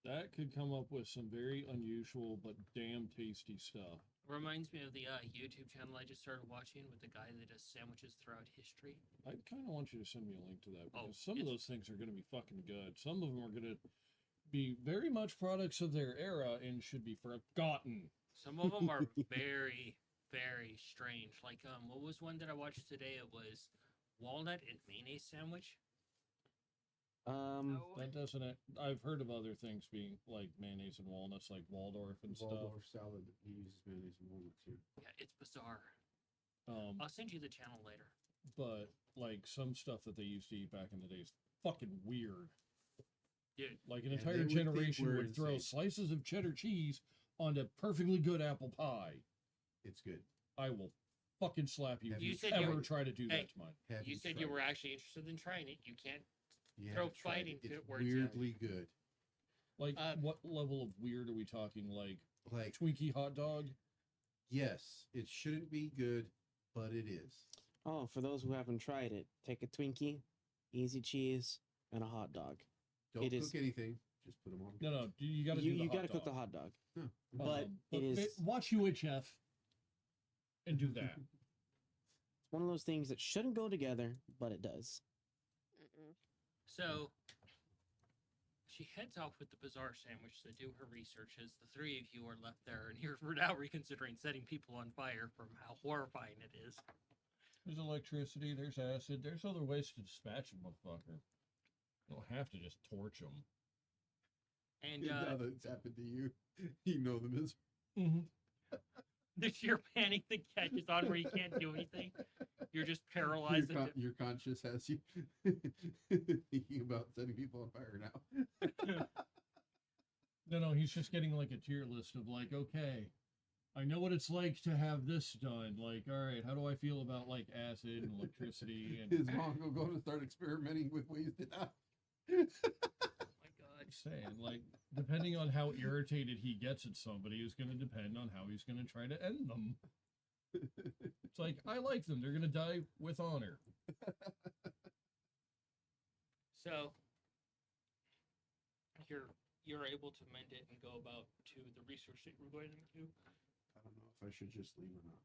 That could come up with some very unusual but damn tasty stuff. Reminds me of the YouTube channel I just started watching with the guy that does sandwiches throughout history. I kind of want you to send me a link to that Oh, because some of it's- those things are going to be fucking good. Some of them are going to be very much products of their era and should be forgotten. Some of them are very, very strange. Like, what was one that I watched today? It was walnut and mayonnaise sandwich. No. That doesn't. I've heard of other things being like mayonnaise and walnuts, like Waldorf and stuff. Waldorf salad, he uses mayonnaise and walnuts too. Yeah, it's bizarre. Um, I'll send you the channel later. but like some stuff that they used to eat back in the day is fucking weird. Dude, Like an Yeah, entire they would think generation we're would throw insane. slices of cheddar cheese onto perfectly good apple pie. It's good. I will fucking slap you if You you said you ever were- try to do Hey, that to mine. Have you said tried you were it? actually interested in trying it. You can't. You throw haven't tried fighting it. to It's words out. weirdly good. Like Um, what level of weird are we talking? Like Like, Twinkie hot dog? yes, it shouldn't be good, but it is. Oh, for those who haven't tried it, take a Twinkie, easy cheese, and a hot dog. Don't It cook is- anything. Just put them on. No, you got to You do the hot gotta dog. cook the hot dog. Huh. but it is- watch UHF and do that. It's one of those things that shouldn't go together, but it does. Mm-mm. So she heads off with the bizarre sandwich to do her research. As the three of you are left there, and you're now reconsidering setting people on fire from how horrifying it is. There's electricity. There's acid. There's other ways to dispatch a motherfucker. You don't have to just torch them. And Now that it's happened to you, you know the misery. Mm-hmm. the sheer panic that catches on where you can't do anything. You're just Your, paralyzed. your conscience has you thinking about setting people on fire now. No, he's just getting like a tier list of like, okay, I know what it's like to have this done. Like, all right, how do I feel about like acid and electricity and His mom will go to start experimenting with ways to die. Oh my God. saying like depending on how irritated he gets at somebody is going to depend on how he's going to try to end them. It's like I like them; they're going to die with honor. So you're able to mend it and go about to the research that you were going to do. I don't know if I should just leave or not.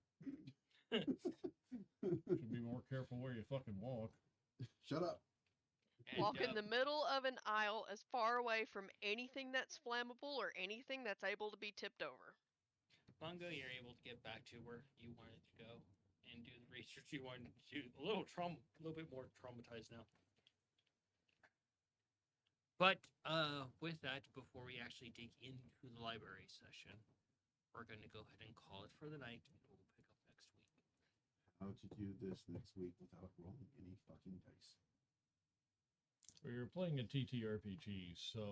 Should be more careful where you fucking walk. Shut up. And, Walk in the middle of an aisle as far away from anything that's flammable or anything that's able to be tipped over. Mongo, you're able to get back to where you wanted to go and do the research you wanted to do. A little bit more traumatized now. But with that, before we actually dig into the library session, we're going to go ahead and call it for the night, and we'll pick up next week. How to do this next week without rolling any fucking dice. We're playing a TTRPG, so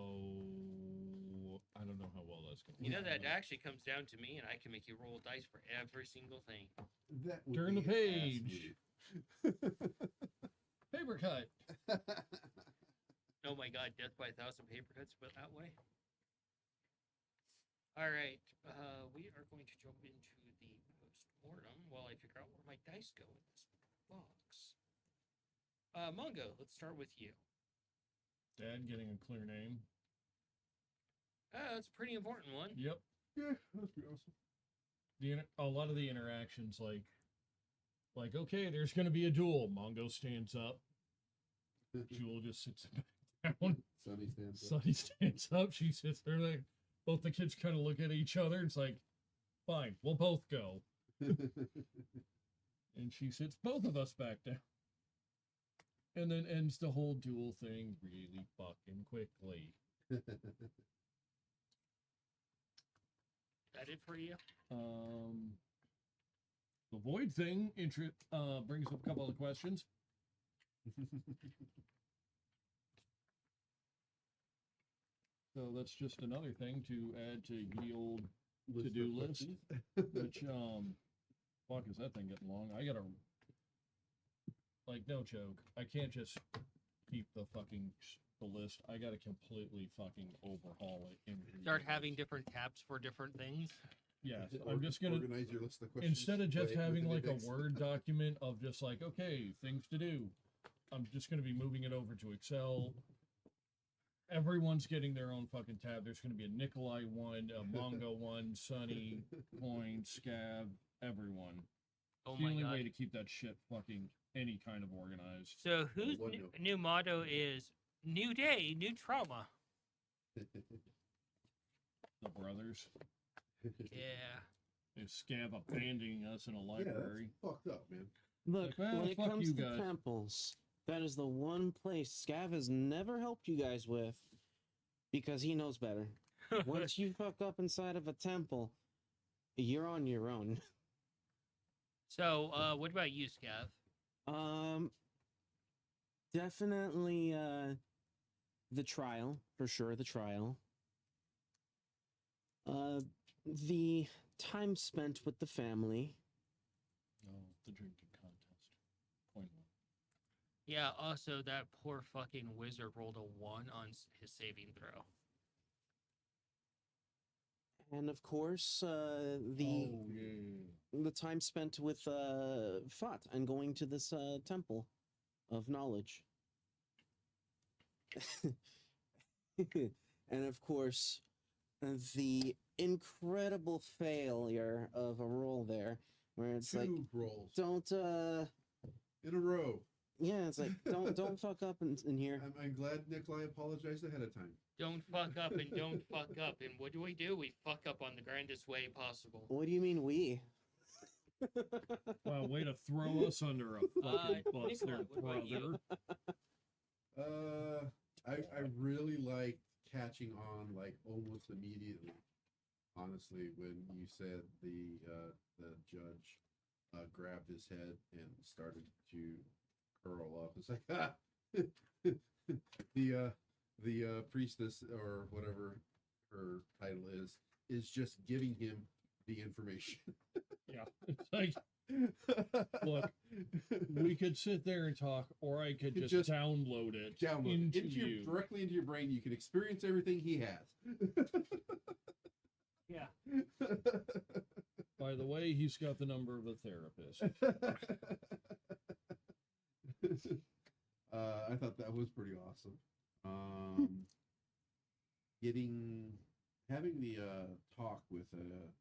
I don't know how well that's going. You know, that actually comes down to me, and I can make you roll dice for every single thing. That would Turn the be an ass page. Paper cut. move. Oh my God, death by 1,000 paper cuts, but that way. All right, we are going to jump into the post-mortem while I figure out where my dice go in this box. Mongo, let's start with you. Dad getting a clear name. That's a pretty important one. Yep. Yeah, that'd be awesome. A lot of the interactions, like okay, there's going to be a duel. Mongo stands up. Jewel just sits back down. Sonny stands up. Sonny stands up. She sits there. Like both the kids kind of look at each other. It's like, fine, we'll both go. And she sits both of us back down. And then ends the whole duel thing really fucking quickly. That it for you? The void thing brings up a couple of questions. So that's just another thing to add to the old List of to-do list. questions. which fuck is that thing getting long? I gotta like no joke. I can't just keep the fucking the list. I gotta completely fucking overhaul it and Start redo it. having different tabs for different things. Yes, Or- I'm just gonna organize your list of questions. instead of just by having within like a index. Word document of just like, okay, things to do. I'm just gonna be moving it over to Excel. Everyone's getting their own fucking tab. There's gonna be a Nikolai one, a Mongo one, Sunny, Coin, Scab, everyone. Oh It's the my only god. way to keep that shit fucking any kind of organized. So whose OneNote. new motto is "New day, new trauma"? The brothers. Yeah. They Scab abandoning us in a Yeah, that's library. fucked up, man. Look, Like, well, when it fuck comes you to guys. temples, that is the one place Scav has never helped you guys with because he knows better. Once you fuck up inside of a temple, you're on your own. So, what about you, Scav? Definitely the trial, for sure, the trial. The time spent with the family. No, the drinking contest. Point one. Yeah. Also, that poor fucking wizard rolled a 1 on his saving throw. And of course, Oh, yeah. the time spent with Fat and going to this temple of knowledge. And of course, the incredible failure of a roll there, where it's like, Two rolls don't in a row. yeah, it's like don't fuck up in here. I'm glad Nikolai apologized ahead of time. Don't fuck up and don't fuck up. And what do? We fuck up on the grandest way possible. What do you mean we? Wow, way to throw us under a fucking bus Nikolai, there, what about you? brother. I really liked catching on like almost immediately. Honestly, when you said the judge grabbed his head and started to curl up, it's like the priestess or whatever her title is just giving him the information. Yeah, it's like, look, we could sit there and talk, or I could You just just download it Download into it into you. directly into your brain. You can experience everything he has. Yeah. By the way, he's got the number of a therapist. I thought that was pretty awesome. Having the talk with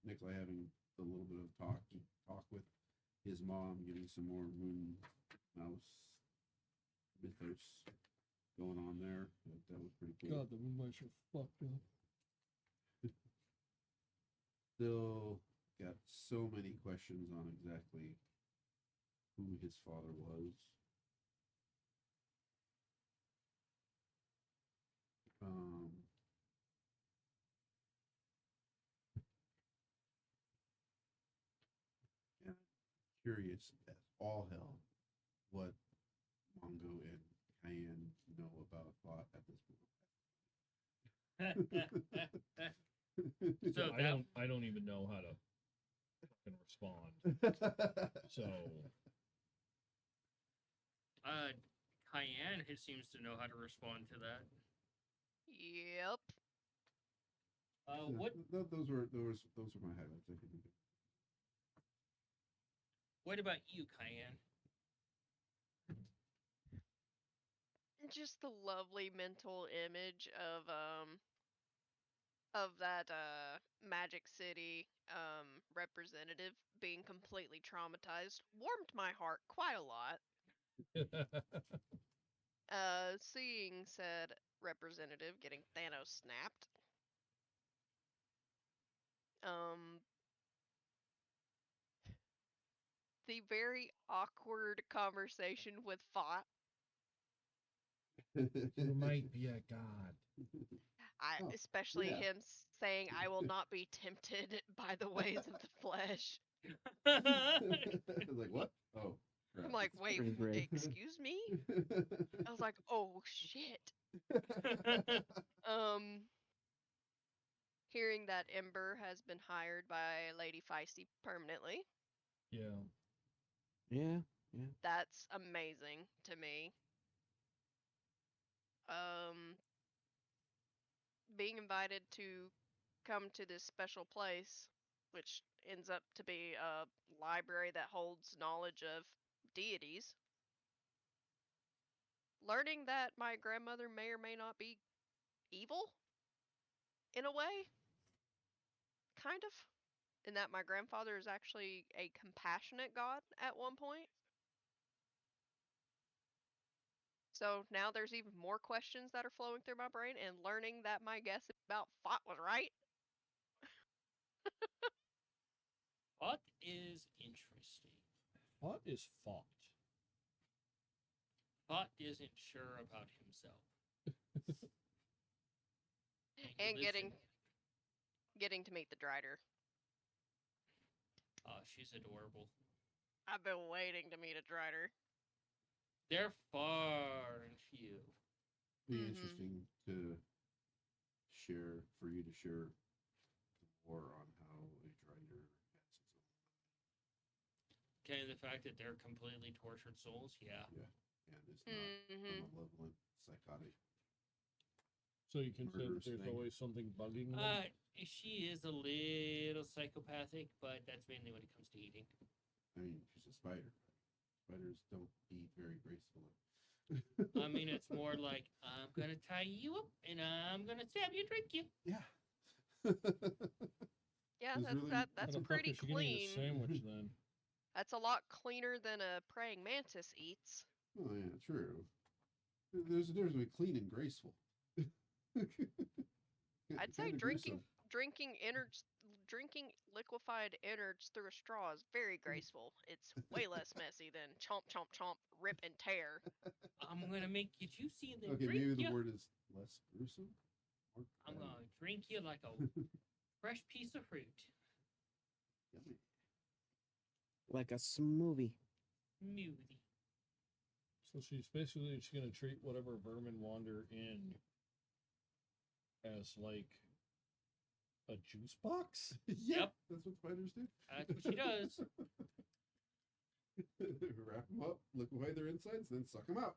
Nikolai, having a little bit of talk with his mom, getting some more moon mouse mythos going on there. That was pretty cool. God, the moonlights are fucked up. Still got so many questions on exactly who his father was. And curious as all hell what Mongo and Cayenne know about Thought at this point. So I don't even know how to fucking respond. So Cayenne who seems to know how to respond to that. Yep. What Those were my highlights. I think. What about you, Cayenne? Just the lovely mental image of that Magic City representative being completely traumatized warmed my heart quite a lot. Seeing said representative getting Thanos snapped. The very awkward conversation with Fought. you might be a god. Oh, Especially yeah. him saying, "I will not be tempted by the ways of the flesh." I was like, what? Oh, crap. I'm like, wait, pretty great. excuse me? I was like, oh shit. Hearing that Ember has been hired by Lady Feisty permanently, Yeah. Yeah. that's amazing to me. Being invited to come to this special place, which ends up to be a library that holds knowledge of deities. Learning that my grandmother may or may not be evil, in a way, kind of, and that my grandfather is actually a compassionate god at one point. So now there's even more questions that are flowing through my brain, and learning that my guess about Fought was right. What is interesting? What is fought? Fought isn't sure about himself. he And lives getting to meet the Drider. she's adorable. I've been waiting to meet a Drider. They're far and few. Be Mhm. interesting to share, for you to share more on how a Drider has its own. Okay, the fact that they're completely tortured souls, yeah. And it's not Mhm. a malevolent, psychotic. So you can say that Murderous there's thing. always something bugging them. She is a little psychopathic, but that's mainly when it comes to eating. I mean, she's a spider. Spiders don't eat very gracefully. I mean, it's more like, I'm gonna tie you up and I'm gonna stab you and drink you. Yeah. Yeah, It's that's really- How that's the fuck pretty is she gonna eat a clean. sandwich then? That's a lot cleaner than a praying mantis eats. Oh yeah, true. There's a difference between clean and graceful. I'd say Kinda gruesome. drinking liquefied innards through a straw is very graceful. It's way less messy than chomp chomp chomp, rip and tear. I'm gonna make you juicy and then Okay, drink maybe the you. word is less gruesome. More I'm grimy. gonna drink you like a fresh piece of fruit. Yummy. Like a smoothie. Smoothie. So she's basically just gonna treat whatever vermin wander in as like a juice box. Yeah, Yep. that's what spiders do. That's what she does. Wrap them up, lick away their insides, then suck them out.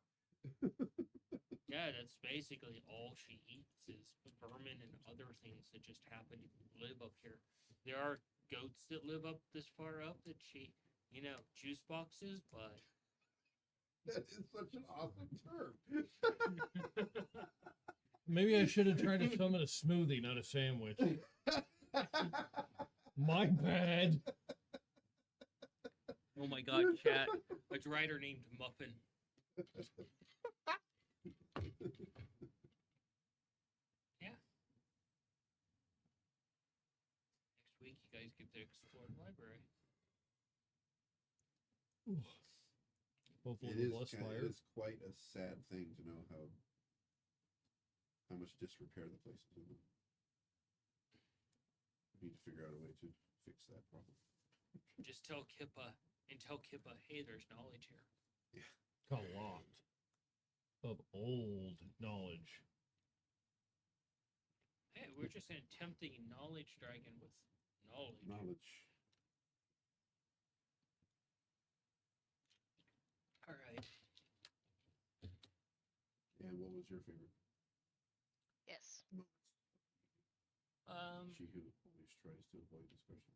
Yeah, that's basically all she eats is vermin and other things that just happen to live up here. There are goats that live up this far up that she, juice boxes, but That is such an awesome term. Maybe I should have tried to summon a smoothie, not a sandwich. My bad. oh my god, chat, a drider named Muffin. Yeah. Next week, you guys get to explore the library. Hopefully It with is, less it fire. is quite a sad thing to know how much disrepair the place is in. We need to figure out a way to fix that problem. Just tell Kippa, hey, there's knowledge here. A lot of old knowledge. Hey, we're just gonna tempt the knowledge dragon with knowledge. Knowledge. All right. And what was your favorite Yes. moment? Um, She who always tries to avoid this question.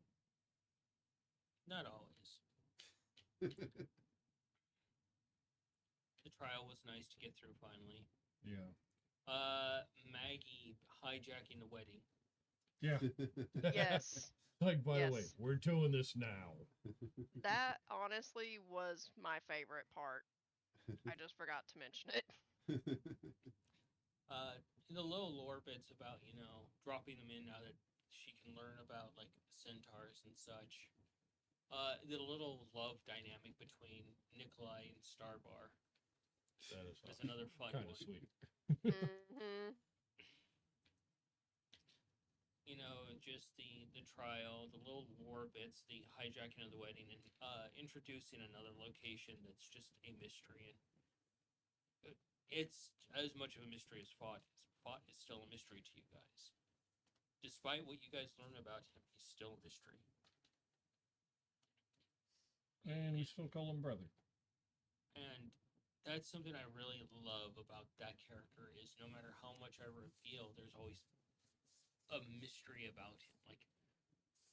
not always. The trial was nice to get through finally. Yeah. Maggie hijacking the wedding. Yeah. Yes. Like, by the way, Yes. we're doing this now. That honestly was my favorite part. I just forgot to mention it. The little lore bits about, dropping them in now that she can learn about, like, centaurs and such. The little love dynamic between Nikolai and Starbar That is is another fun kind one. of sweet. Hmm. Just the trial, the little lore bits, the hijacking of the wedding, and introducing another location that's just a mystery. And it's as much of a mystery as Fought is. Fought is still a mystery to you guys. despite what you guys learn about him, he's still a mystery. And we still call him brother. And that's something I really love about that character is no matter how much I reveal, there's always a mystery about him. Like,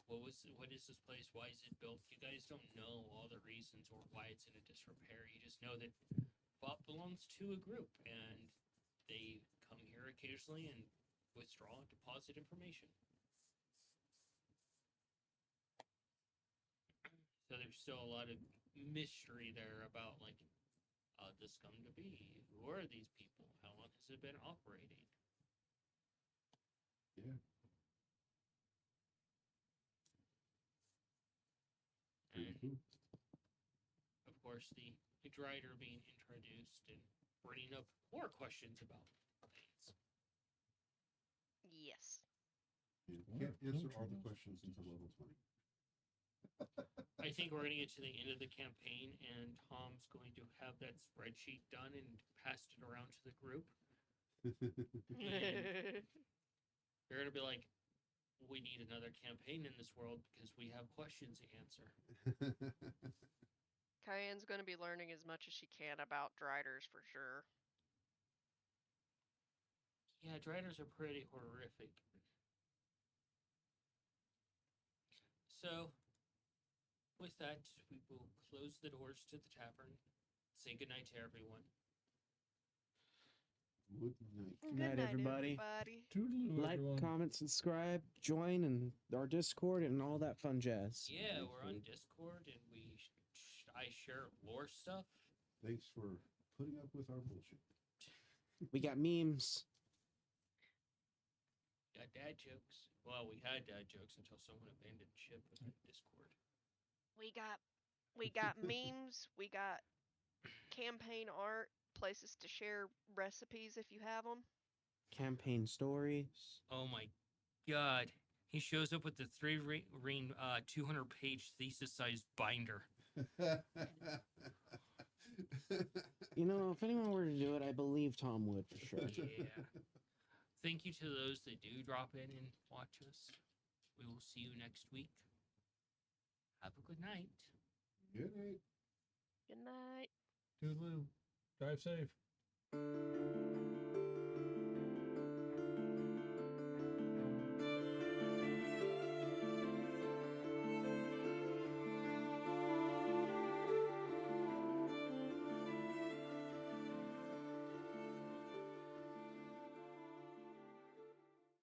what is this place? Why is it built? You guys don't know all the reasons or why it's in a disrepair. You just know that Bob belongs to a group and they come here occasionally and withdraw and deposit information. So there's still a lot of mystery there about like how did this come to be? Who are these people? How long has it been operating? Yeah. Pretty And cool. of course the Drider being introduced and bringing up more questions about things. Yes. You What can't answer all the introduced? questions until level 20. I think we're gonna get to the end of the campaign and Tom's going to have that spreadsheet done and passed it around to the group. They're gonna be like, we need another campaign in this world because we have questions to answer. Cayenne's going to be learning as much as she can about Driders for sure. Yeah, Driders are pretty horrific. So, with that, we will close the doors to the tavern, say goodnight to everyone. Good night. Good night, everybody. Toodaloo, Like, everyone. comment, subscribe, join and our Discord and all that fun jazz. Yeah, Thanks, we're on Dave. Discord and I share lore stuff. Thanks for putting up with our bullshit. We got memes. Got dad jokes. Well, we had dad jokes until someone abandoned ship within Discord. We got memes, we got campaign art, places to share recipes if you have them. Campaign stories. Oh my god. He shows up with the 200-page thesis-sized binder. You know, if anyone were to do it, I believe Tom would for sure. Yeah. Thank you to those that do drop in and watch us. We will see you next week. Have a good night. Good night. Good night. Toodaloo. Drive safe.